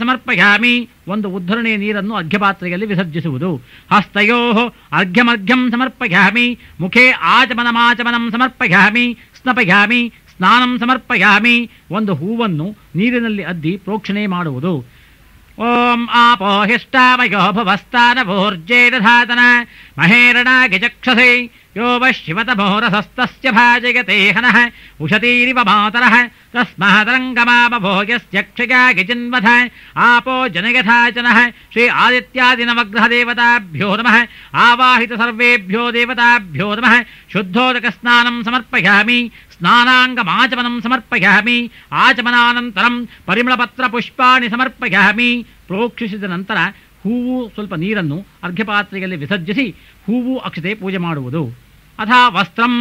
ಸಮರ್ಪಯಾಮಿ. ಒಂದು ಉದ್ಧರಣೆಯ ನೀರನ್ನು ಅರ್ಘ್ಯಪಾತ್ರೆಯಲ್ಲಿ ವಿಸರ್ಜಿಸುವುದು. ಹಸ್ತಯೋ ಅರ್ಘ್ಯಮರ್ಘ್ಯಂ ಸಮರ್ಪಯಾಮಿ. ಮುಖೇ ಆಚಮನಮಾಚಮನಂ ಸಮರ್ಪಯಾಮಿ. ಸ್ನಪಯಾಮಿ. ಸ್ನಾನಂ ಸಮರ್ಪಯಾಮಿ. ಒಂದು ಹೂವನ್ನು ನೀರಿನಲ್ಲಿ ಅದ್ದಿ ಪ್ರೋಕ್ಷಣೆ ಮಾಡುವುದು. ಓಂ ಆಪೋ ಹಿಷ್ಟಾಮಯೋ ಭುವಸ್ತಾನವೋರ್ಜೇ ದಧಾತನ ಮಹೇರಣಾಗಿ ಚಕ್ಷಸೆ ಯೋ ವ ಶಿವತಮೋರಸಸ್ತಸ್ಯ ಭಾಜಯತೆ ಹನಃ ಉಷತೀರಿವ ಮಾತರಃ ತಸ್ಮಾದರಂಗಮಾಮಭೋಗ್ಯಸ್ಯ ಕ್ಷಯಾಗಿ ಚಿನ್ವಥ ಆಪೋ ಜನಯಥಾಚನಃ. ಶ್ರೀ ಆದಿತ್ಯಾದಿನವಗ್ರಹದೇವತಾಭ್ಯೋ ನಮಃ. ಆವಾಹಿತ ಸರ್ವೇಭ್ಯೋ ದೇವತಾಭ್ಯೋ ನಮಃ. ಶುದ್ಧೋದಕ ಸ್ನಾನಂ ಸಮರ್ಪಯಾಮಿ. ಸ್ನಾನಾಂಗಮಾಚಮನಂ ಸಮರ್ಪಯಾಮಿ. ಆಚಮನಾನಂತರಂ ಪರಿಮಳಪತ್ರ ಪುಷ್ಪಾಣಿ ಸಮರ್ಪಯಾಮಿ. ಪ್ರೋಕ್ಷಿಸಿದ ನಂತರ ಹೂವು ಸ್ವಲ್ಪ ನೀರನ್ನು ಅರ್ಘ್ಯಪಾತ್ರೆಯಲ್ಲಿ ವಿಸರ್ಜಿಸಿ ಹೂವು ಅಕ್ಷತೆ ಪೂಜೆ ಮಾಡುವುದು. ಅಥಾ ವಸ್ತ್ರಂ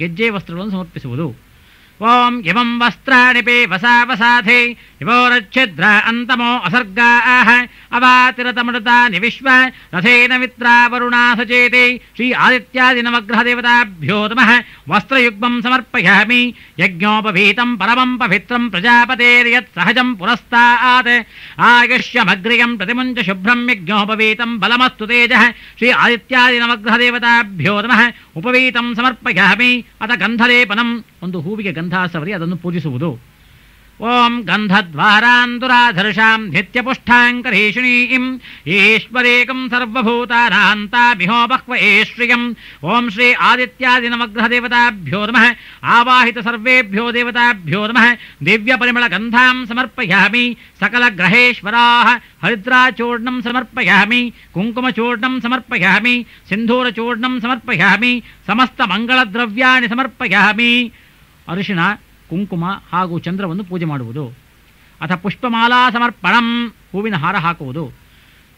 ಗೆಜ್ಜೆ ವಸ್ತ್ರಗಳನ್ನು ಸಮರ್ಪಿಸುವುದು. ಓಂ ಇವಂ ವಸ್ತ್ರಾಣಿ ಪೇ ವಸಾವಸಾಧೆ ಇವೋರಚ್ಛಿದ್ರ ಅಂತಮೋ ಅಸರ್ಗಾಃ ಅವಾತಿರತಮೃತಾನಿ ವಿಶ್ವ ರಥೇನ ಮಿತ್ರಾವರುಣಾ ಸಚೇತೆ. ಶ್ರೀ ಆದಿತ್ಯಾದಿನವಗ್ರಹದೇವತಾಭ್ಯೋ ನಮಃ. ವಸ್ತ್ರಯುಗ್ಮಂ ಸಮರ್ಪಯಾಮಿ. ಯಜ್ಞೋಪವೀತಂ ಪರಮಂ ಪವಿತ್ರಂ ಪ್ರಜಾಪತೇರ್ಯತ್ ಸಹಜಂ ಪುರಸ್ತಾತ್ ಆಯುಷ್ಯಮಗ್ರಿಯಂ ಪ್ರತಿಮುಂಚ ಶುಭ್ರಂ ಯಜ್ಞೋಪವೀತಂ ಬಲಮಸ್ತು ತೇಜಃ. ಶ್ರೀ ಆದಿತ್ಯಾದಿನವಗ್ರಹದೇವತಾಭ್ಯೋ ನಮಃ. ಉಪವೀತಂ ಸಮರ್ಪಯಾಮಿ. ಅಥ ಗಂಧಲೇಪನಂ. ಒಂದು ಹೂವಿಗೆ ಗಂಧ ಸವರಿ ಅದನ್ನು ಪೂಜಿಸುವುದು. ಓಂ ಗಂಧದ್ವಾರಾನ್ ದುರಾಧರ್ಷಾಂ ನಿತ್ಯಪುಷ್ಟಾಂಕರೀಷಿಣೀಂ. ಈಶ್ವರೇಕಂ ಸರ್ವಭೂತಾನಾಂತಾಮಿಹೋಪಹ್ವ ಶ್ರಿಯಂ. ಓಂ ಶ್ರೀ ಆದಿತ್ಯಾದಿನವಗ್ರಹದೇವತಾಭ್ಯೋ ನಮಃ. ಆವಾಹಿತ ಸರ್ವೇಭ್ಯೋ ದೇವತಾಭ್ಯೋ ನಮಃ. ದಿವ್ಯಪರಿಮಳ ಗಂಧಾಂ ಸಮರ್ಪಯಾಮಿ. ಸಕಲಗ್ರಹೇಶ್ವರಾಃ ಹರಿದ್ರಾಚೂರ್ಣಂ ಸಮರ್ಪಯಾಮಿ. ಕುಂಕುಮಚೂರ್ಣಂ ಸಮರ್ಪಯಾಮಿ. ಸಿಂಧೂರಚೂರ್ಣಂ ಸಮರ್ಪಯಾಮಿ. ಸಮಸ್ತ ಮಂಗಳದ್ರವ್ಯಾಣಿ ಸಮರ್ಪಯಾಮಿ. ಅರಿಶಿಣ, ಕುಂಕುಮ ಹಾಗೂ ಚಂದ್ರವನ್ನು ಪೂಜೆ ಮಾಡುವುದು. ಅಥ ಪುಷ್ಪಮಾಲಾ ಸಮರ್ಪಣಂ. ಹೂವಿನ ಹಾರ ಹಾಕುವುದು.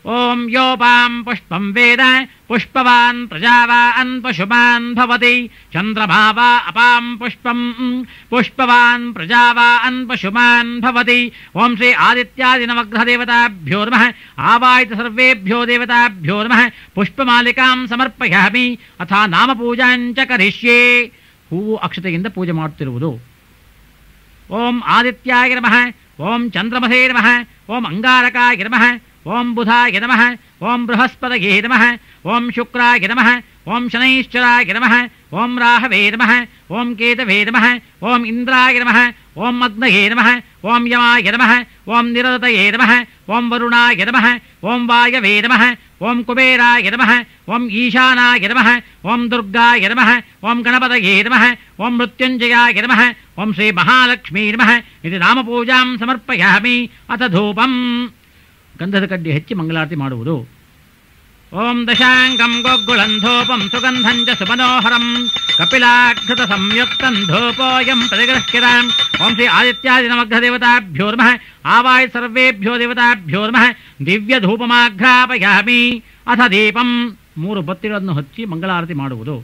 ಓಂ ಯೋಪಾಂ ಪುಷ್ಪಂ ವೇದ ಪುಷ್ಪವಾನ್ ಪ್ರಜಾವಾನ್ ಪಶುಮಾನ್ ಭವತಿ. ಚಂದ್ರಮಾ ವಾ ಅಪಾಂ ಪುಷ್ಪಂ ಪುಷ್ಪವಾನ್ ಪ್ರಜಾವಾನ್ ಪಶುಮಾನ್ ಭವತಿ. ಓಂ ಶ್ರೀ ಆದಿತ್ಯಾದಿನವಗ್ರಹದೇವತಾಭ್ಯೋ ನಮಃ. ಆವಾಹಿತ ಸರ್ವೇಭ್ಯೋ ದೇವತಾಭ್ಯೋ ನಮಃ. ಪುಷ್ಪಮಾಲಿಕಾಂ ಸಮರ್ಪಯಾಮಿ. ಅಥಾ ನಾಮಪೂಜಾಂಚ ಕರಿಷ್ಯೆ. ಹೂವು ಅಕ್ಷತೆಯಿಂದ ಪೂಜೆ ಮಾಡುತ್ತಿರುವುದು. ಓಂ ಆದಿತ್ಯಾಯ ನಮಃ. ಓಂ ಚಂದ್ರಮಸೇ ನಮಃ. ಓಂ ಅಂಗಾರಕಾಯ ನಮಃ. ಓಂ ಬುಧಾಯ ನಮಃ. ಓಂ ಬೃಹಸ್ಪತಯೇ ನಮಃ. ಓಂ ಶುಕ್ರಾಯ ನಮಃ. ಓಂ ಶನೈಶ್ಚರಾಯ ನಮಃ. ಓಂ ರಾಹವೇ ನಮಃ. ಓಂ ಕೇತವೇ ನಮಃ. ಓಂ ಇಂದ್ರಾಯ ನಮಃ. ಓಂ ಅಗ್ನಯೇ ನಮಃ. ಓಂ ಯಮಾಯ ನಮಃ. ಓಂ ನಿರತಯೇ ನಮಃ. ಓಂ ವರುಣಾಯ ನಮಃ. ಓಂ ವಾಯವೇ ನಮಃ. ಓಂ ಕುಬೇರಾಯ ನಮಃ. ಓಂ ಈಶಾನಾಯ ನಮಃ. ಓಂ ದುರ್ಗಾಯ ನಮಃ. ಓಂ ಗಣಪತಯೇ ನಮಃ. ಓಂ ಮೃತ್ಯುಂಜಯಾಯ ನಮಃ. ಓಂ ಶ್ರೀ ಮಹಾಲಕ್ಷ್ಮೀ ನಮಃ. ಇದು ನಾಮಪೂಜಾಂ ಸಮರ್ಪಯಾಮಿ. ಅಥ ಧೂಪಂ. ಗಂಧದ ಕಡ್ಡಿ ಹೆಚ್ಚಿ ಮಂಗಳಾರತಿ ಮಾಡುವುದು. ಓಂ ದಶಾಂಗಂ ಗೊಗ್ಗುಳಂ ಧೂಪಂ ಸುಗಂಧಂ ಚ ಸುಮನೋಹರಂ ಕಪಿಲಾಘೃತ ಸಂಯುಕ್ತಂ ಧೂಪೋಯಂ ಪ್ರತಿಗೃಹ್ಯತಾಂ. ಓಂ ಶ್ರೀ ಆದಿತ್ಯಾದಿನವಗ್ರಹದೇವತಾಭ್ಯೋ ನಮಃ. ಆವಾಯ ಸರ್ವೇಭ್ಯೋ ದೇವತಾಭ್ಯೋ ನಮಃ. ದಿವ್ಯ ಧೂಪಮಾಘ್ರಾಪಯಾಮಿ. ಅಥ ದೀಪಂ. 3 ಬತ್ತಿಗಳನ್ನು ಹಚ್ಚಿ ಮಂಗಳಾರತಿ ಮಾಡುವುದು.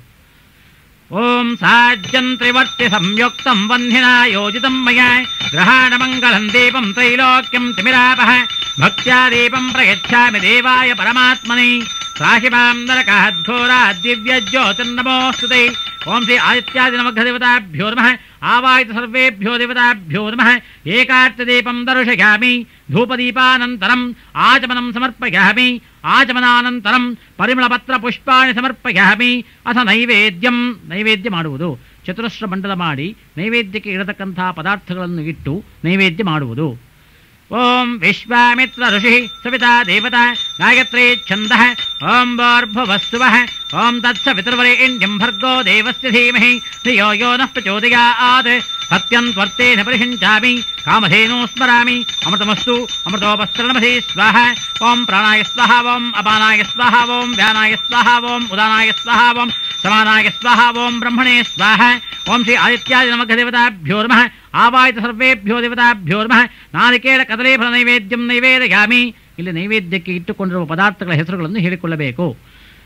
ಓಂ ಸಾಜ್ಯಂ ತ್ರಿವರ್ತಿ ಸಂಯುಕ್ತಂ ವಂದ್ಯನಾ ಯೋಜಿತಂ ಮಯ ಗ್ರಹಾಣ ಮಂಗಳಂ ದೀಪಂ ತ್ರೈಲೋಕ್ಯಂ ತಿಮಿರಾಪಃ. ಭಕ್ತ್ಯಾ ದೀಪಂ ಪ್ರಯಚ್ಛಾಮಿ ದೇವಾಯ ಪರಮಾತ್ಮನೇ. त्राहिमां नरकाद्घोरात् दिव्यज्योतिर्नमोऽस्तुते। ओम श्री आदित्यादि नवग्रह देवताभ्यो नमः। आवाहित सर्वेभ्यो देवताभ्यो नमः। एकार्तदीपं दर्शयामि। धूपदीपानन्तरम् आचमनं समर्पयामि। आचमनानन्तरं ಪರಿಮಳಪತ್ರಪುಷ್ಪಾಣಿ ಸಮರ್ಪಯಾಮಿ. ಅಥ ನೈವೇದ್ಯ ಮಾಡುವುದು. ಚತುರಸ್ರ ಮಂಡಲ ಮಾಡಿ ನೈವೇದ್ಯಕ್ಕೆ ಇಡತಕ್ಕಂತಹ ಪದಾರ್ಥಗಳನ್ನು ಇಟ್ಟು ನೈವೇದ್ಯ ಮಾಡುವುದು. ಓಂ ವಿಶ್ವಾಮಿತ್ರ ಋಷಿ ಸವಿತಾ ದೇವತಾ ಗಾಯತ್ರಿ ಛಂದಃ. ಓಂ ಭೂರ್ಭುವಸ್ಸುವಃ. ಓಂ ತತ್ಸವಿತುರ್ವರೆಣ್ಯಂ ಭರ್ಗೋ ದೇವಸ್ಯ ಧೀಮಹಿ ಧಿಯೋ ಯೋ ನಃ ಪ್ರಚೋದಯಾತ್. ಸತ್ಯಂ ತ್ವರ್ತೇನ ಪರಿಷಿಂಚಾಮಿ ಕಾಮಧೇನೋ ಸ್ಮರಾಮಿ. ಅಮೃತಮಸ್ತು ಅಮೃತೋಪಸ್ತರಣಮಧಿ ಸ್ವಾಹ. ಓಂ ಪ್ರಾಣಾಯ ಸ್ವಾಹ. ಓಂ ಅಪಾನಾಯ ಸ್ವಾಹ. ಓಂ ವ್ಯಾನಾಯ ಸ್ವಾಹ. ಓಂ ಉದಾನಾಯ ಸ್ವಾಹ. ಓಂ ಸಮಾನಾಯ ಸ್ವಾಹ. ಓಂ ಬ್ರಹ್ಮಣೇ ಸ್ವಾಹ. ಓಂ ಶ್ರೀ ಆದಿತ್ಯಾದಿ ನಮಗ್ರಹ ದೇವತಾಭ್ಯೋ ನಮಃ. ಆವಾಹಿತ ಸರ್ವೇಭ್ಯೋ ದೇವತಾಭ್ಯೋ ನಮಃ. ನಾರಿಕೇಳ ಕದಲೇ ಫಲ ನೈವೇದ್ಯಂ ನೈವೇದಯಾಮಿ. ಇಲ್ಲಿ ನೈವೇದ್ಯಕ್ಕೆ ಇಟ್ಟುಕೊಂಡಿರುವ ಪದಾರ್ಥಗಳ ಹೆಸರುಗಳನ್ನು ಹೇಳಿಕೊಳ್ಳಬೇಕು.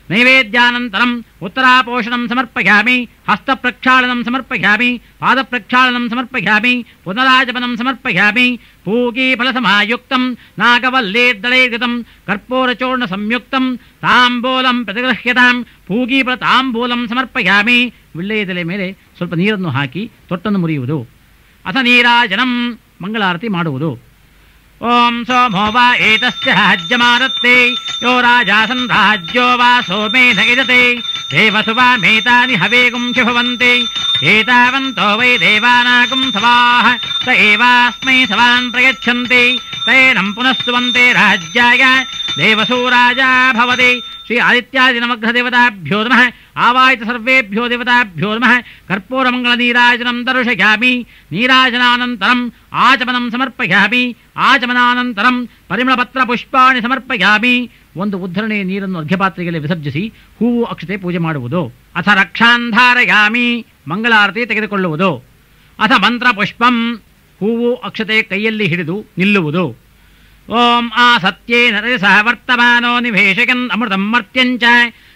ನೈವೇದ್ಯಾನಂತರಂ ಉತ್ತರಾಪೋಷಣಂ ಸಮರ್ಪಯಾಮಿ. ಹಸ್ತ ಪ್ರಕ್ಷಾಳನಂ ಸಮರ್ಪಯಾಮಿ. ಪಾದ ಪ್ರಕ್ಷಾಳನಂ ಸಮರ್ಪಯಾಮಿ. ಪುನರಾಜಪನಂ ಸಮರ್ಪಯಾಮಿ. ಪೂಗೀ ಫಲಸಮಾಯುಕ್ತಂ ನಾಗವಲ್ಲೇರ್ದಳೈರ್ಗತಂ ಕರ್ಪೂರಚೂರ್ಣ ಸಂಯುಕ್ತಂ ತಾಂಬೂಲಂ ಪ್ರತಿಗೃಹ್ಯತಾಂ. ಪೂಗೀಫಲ ತಾಂಬೂಲಂ ಸಮರ್ಪಯಾಮಿ. ವಿಳ್ಳೆಯದೆಲೆ ಮೇಲೆ ಸ್ವಲ್ಪ ನೀರನ್ನು ಹಾಕಿ ತೊಟ್ಟನ್ನು ಮುರಿಯುವುದು. ಅಥ ನೀರಾಜನಂ ಮಂಗಳಾರತಿ ಮಾಡುವುದು. ಓಂ ಸೋಮೋ ವಾ ಏತಸ್ಯ ರಾಜ್ಯಮಾರತ್ತೆ ಯೋ ರಾಜಾಸನ್ ರಾಜ್ಯೋ ವಾ ಸೋಮೇನ ಇದತೆ ದೇವಸುವಾ ಮೇತಾನಿ ಹವೇಗುಂ ಶುಭವಂತೆ ಏತಾವಂತೋ ವೈ ದೇವಾನಾಗುಂ ಸವಾಹ ಸ ಏವಾಸ್ಮೈ ಸವಾನ್ ಪ್ರಯಚ್ಛಂತೆ ತೇನಂ ಪುನಸ್ತುವಂತೆ ರಾಜ್ಯಾಯ ದೇವಸೂ ರಾಜಾ ಭವತಿ. ಶ್ರೀ ಆದಿತ್ಯಾದಿ ನವಗ್ರಹ ದೇವತಾಭ್ಯೋ ನಮಃ. ಆವಾಹಿತ ಸರ್ವೇಭ್ಯೋ ದೇವತಾಭ್ಯೋ ನಮಃ. ಕರ್ಪೂರಮಂಗಲ ನೀರಾಜನಂ ದರ್ಶಯಾಮಿ. ನೀರಾಜನಾನಂತರಂ ಆಚಮನಂ ಸಮರ್ಪಯಾಮಿ. ಆಚಮನಾನಂತರಂ ಪರಿಮಳಪತ್ರ ಪುಷ್ಪಾಣಿ ಸಮರ್ಪಯಾಮಿ. ಒಂದು ಉದ್ಧರಣೆಯ ನೀರನ್ನು ಅರ್ಘ್ಯಪಾತ್ರೆಯಲ್ಲಿ ವಿಸರ್ಜಿಸಿ ಹೂವು ಅಕ್ಷತೆ ಪೂಜೆ ಮಾಡುವುದು. ಅಥ ರಕ್ಷಾಂಧಾರಯಾಮಿ ಮಂಗಳಾರತಿ ತೆಗೆದುಕೊಳ್ಳುವುದು. ಅಥ ಮಂತ್ರ ಪುಷ್ಪಂ ಹೂವು ಅಕ್ಷತೆ ಕೈಯಲ್ಲಿ ಹಿಡಿದು ನಿಲ್ಲುವುದು. ಓಂ ಆ ಸತ್ಯೇನ ರಜಸಃ ವರ್ತಮಾನೋ ನಿವೇಶಕನ್ ಅಮೃತಂ ಮರ್ತ್ಯಂಚ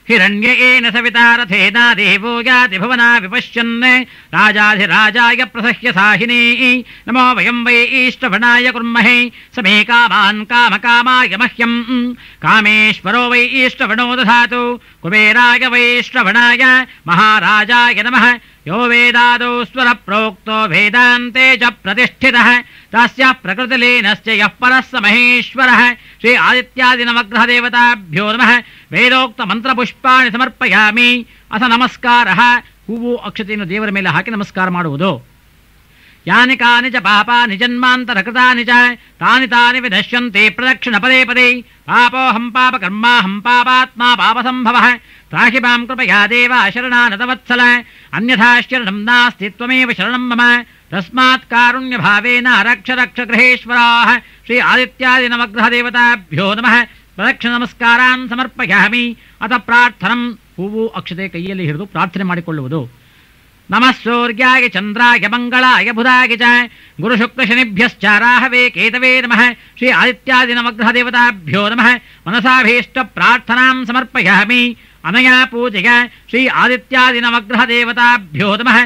ಹಿರಣ್ಯೇನ ಸವಿತಾರಥೇನ ದೇವೋ ಯಾತಿ ಭುವನಾ ವಿಪಶ್ಯನ್ ರಾಜಾಧಿರಾಜಾಯ ಪ್ರಸಹ್ಯ ಸಾಹಿನೇ ನಮೋ ವಯಂ ವೈ ಈಷ್ಟವಣಾಯ ಕುರ್ಮಹೇ ಸಮೇ ಕಾಮಾನ್ ಕಾಮಕಾಮಾಯ ಮಹ್ಯಂ ಕಾಮೇಶ್ವರೋ ವೈ ಈಷ್ಟವಣೋ ದಧಾತು ಕುಬೇರಾಯ ವೈಷ್ಟವಣಾಯ ಮಹಾರಾಜಾಯ ನಮಃ. ಯೋ ವೇದಾದೌ ಸ್ವರ ಪ್ರೋಕ್ತೋ ವೇದಾಂತೆ ಚ ಪ್ರತಿಷ್ಠಿತಃ ತಸ್ಯ ಪ್ರಕೃತಿಲೀನಸ್ಯ ಯಃ ಪರಃ ಸ ಮಹೇಶ್ವರಃ. ಶ್ರೀ ಆದಿತ್ಯಾದಿ ನವಗ್ರಹ ದೇವತಾಭ್ಯೋ ನಮಃ. ವೇದೋಕ್ತ ಮಂತ್ರಪುಷ್ಪಾಣಿ ಸಮರ್ಪಯಾಮಿ. ಅಥ ನಮಸ್ಕಾರಃ ಹೂವು ಅಕ್ಷತೆಯನ್ನು ದೇವರ ಮೇಲೆ ಹಾಕಿ ನಮಸ್ಕಾರ ಮಾಡುವುದು. ಯಾನಿ ಕಾನಿ ಚ ಪಾಪಾನಿ ಜನ್ಮಾಂತರಕೃತಾನಿ ಚ ತಾನಿ ತಾನಿ ವಿನಶ್ಯಂತಿ ಪ್ರದಕ್ಷಿಣ ಪದೇ ಪದೇ. ಪಾಪೋಹಂ ಪಾಪಕರ್ಮಾಹಂ ಪಾಪಾತ್ಮಾ ಪಾಪಸಂಭವಃ. ತ್ರಾಹಿ ಮಾಂ ಕೃಪಯಾ ದೇವ ಶರಣಾನತವತ್ಸಲ. ಅನ್ಯಥಾ ಶರಣಂ ನಾಸ್ತಿ ತ್ವಮೇವ ಶರಣಂ ಮಮ. ತಸ್ಮಾತ್ ಕಾರುಣ್ಯಭಾವೇನ ರಕ್ಷ ರಕ್ಷ ಗೃಹೇಶ್ವರಾಃ. ಶ್ರೀ ಆದಿತ್ಯಾದಿ ನವಗ್ರಹ ದೇವತಾಭ್ಯೋ ನಮಃ. ಪ್ರದಕ್ಷಿಣ ನಮಸ್ಕಾರಾನ್ ಸಮರ್ಪಯಾಮಿ. ಅಥ ಪ್ರಾರ್ಥನಂ ಹೂವು ಅಕ್ಷತೆ ಕೈಯಲ್ಲಿ ಹಿಡಿದು ಪ್ರಾರ್ಥನೆ ಮಾಡಿಕೊಳ್ಳುವುದು. ನಮಃ ಸೂರ್ಯಾಯ ಚಂದ್ರಾಯ ಮಂಗಳಾಯ ಬುಧಾಯ ಚ ಗುರು ಶುಕ್ರ ಶನಿಭ್ಯಶ್ಚ ರಾಹವೇ ಕೇತವೇ ನಮಃ. ಶ್ರೀ ಆದಿತ್ಯಾದಿ ನವಗ್ರಹ ದೇವತಾಭ್ಯೋ ನಮಃ. ಮನಸಾಭೀಷ್ಟ ಪ್ರಾರ್ಥನಾಂ ಸಮರ್ಪಯಾಮಿ. ಅನಯಾ ಪೂಜೆಯ ಶ್ರೀ ಆದಿತ್ಯಾದಿ ನವಗ್ರಹ ದೇವತಾಭ್ಯೋ ನಮಃ.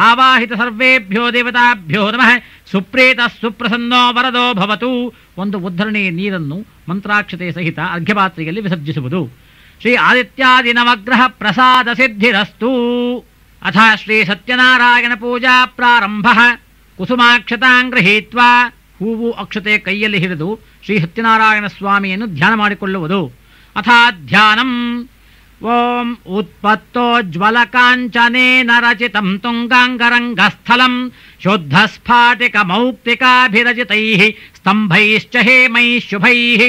ಆವಾಹಿತ ಸರ್ವೇಭ್ಯೋ ದೇವತಾಭ್ಯೋ ನಮಃ. ಸುಪ್ರೇತ ಸುಪ್ರಸನ್ನೋ ವರದೋ ಭವತು. ಒಂದು ಉದ್ಧರಣೆಯ ನೀರನ್ನು ಮಂತ್ರಾಕ್ಷತೆ ಸಹಿತ ಅರ್ಘ್ಯಪಾತ್ರೆಯಲ್ಲಿ ವಿಸರ್ಜಿಸುವುದು. ಶ್ರೀ ಆದಿತ್ಯಾದಿ ನವಗ್ರಹ ಪ್ರಸಾದ ಸಿದ್ಧಿರಸ್ತು. ಅಥ ಶ್ರೀ ಸತ್ಯನಾರಾಯಣ ಪೂಜಾ ಪ್ರಾರಂಭ. ಕುಸುಮಾಕ್ಷತಾಂ ಗೃಹೀತ್ವಾ ಹೂವು ಅಕ್ಷತೆ ಕೈಯಲ್ಲಿ ಹಿಡಿದು ಶ್ರೀ ಸತ್ಯನಾರಾಯಣ ಸ್ವಾಮಿಯನ್ನು ಧ್ಯಾನ ಮಾಡಿಕೊಳ್ಳುವುದು. ಅಥ ಧ್ಯಾನಂ. ಓಂ ಉತ್ಪತ್ತೋಜ್ವಲಕಾಂಚನೇನ ರಚಿತಂ ತುಂಗಾಂಗರಂಗಸ್ಥಲಂ ಶುದ್ಧ ಸ್ಫಾಟಿಕ ಮೌಕ್ತಿಕಾಭಿರಚಿತೈಃ ಸ್ತಂಭೈಶ್ಚ ಹೇಮೈಃ ಶುಭೈಃ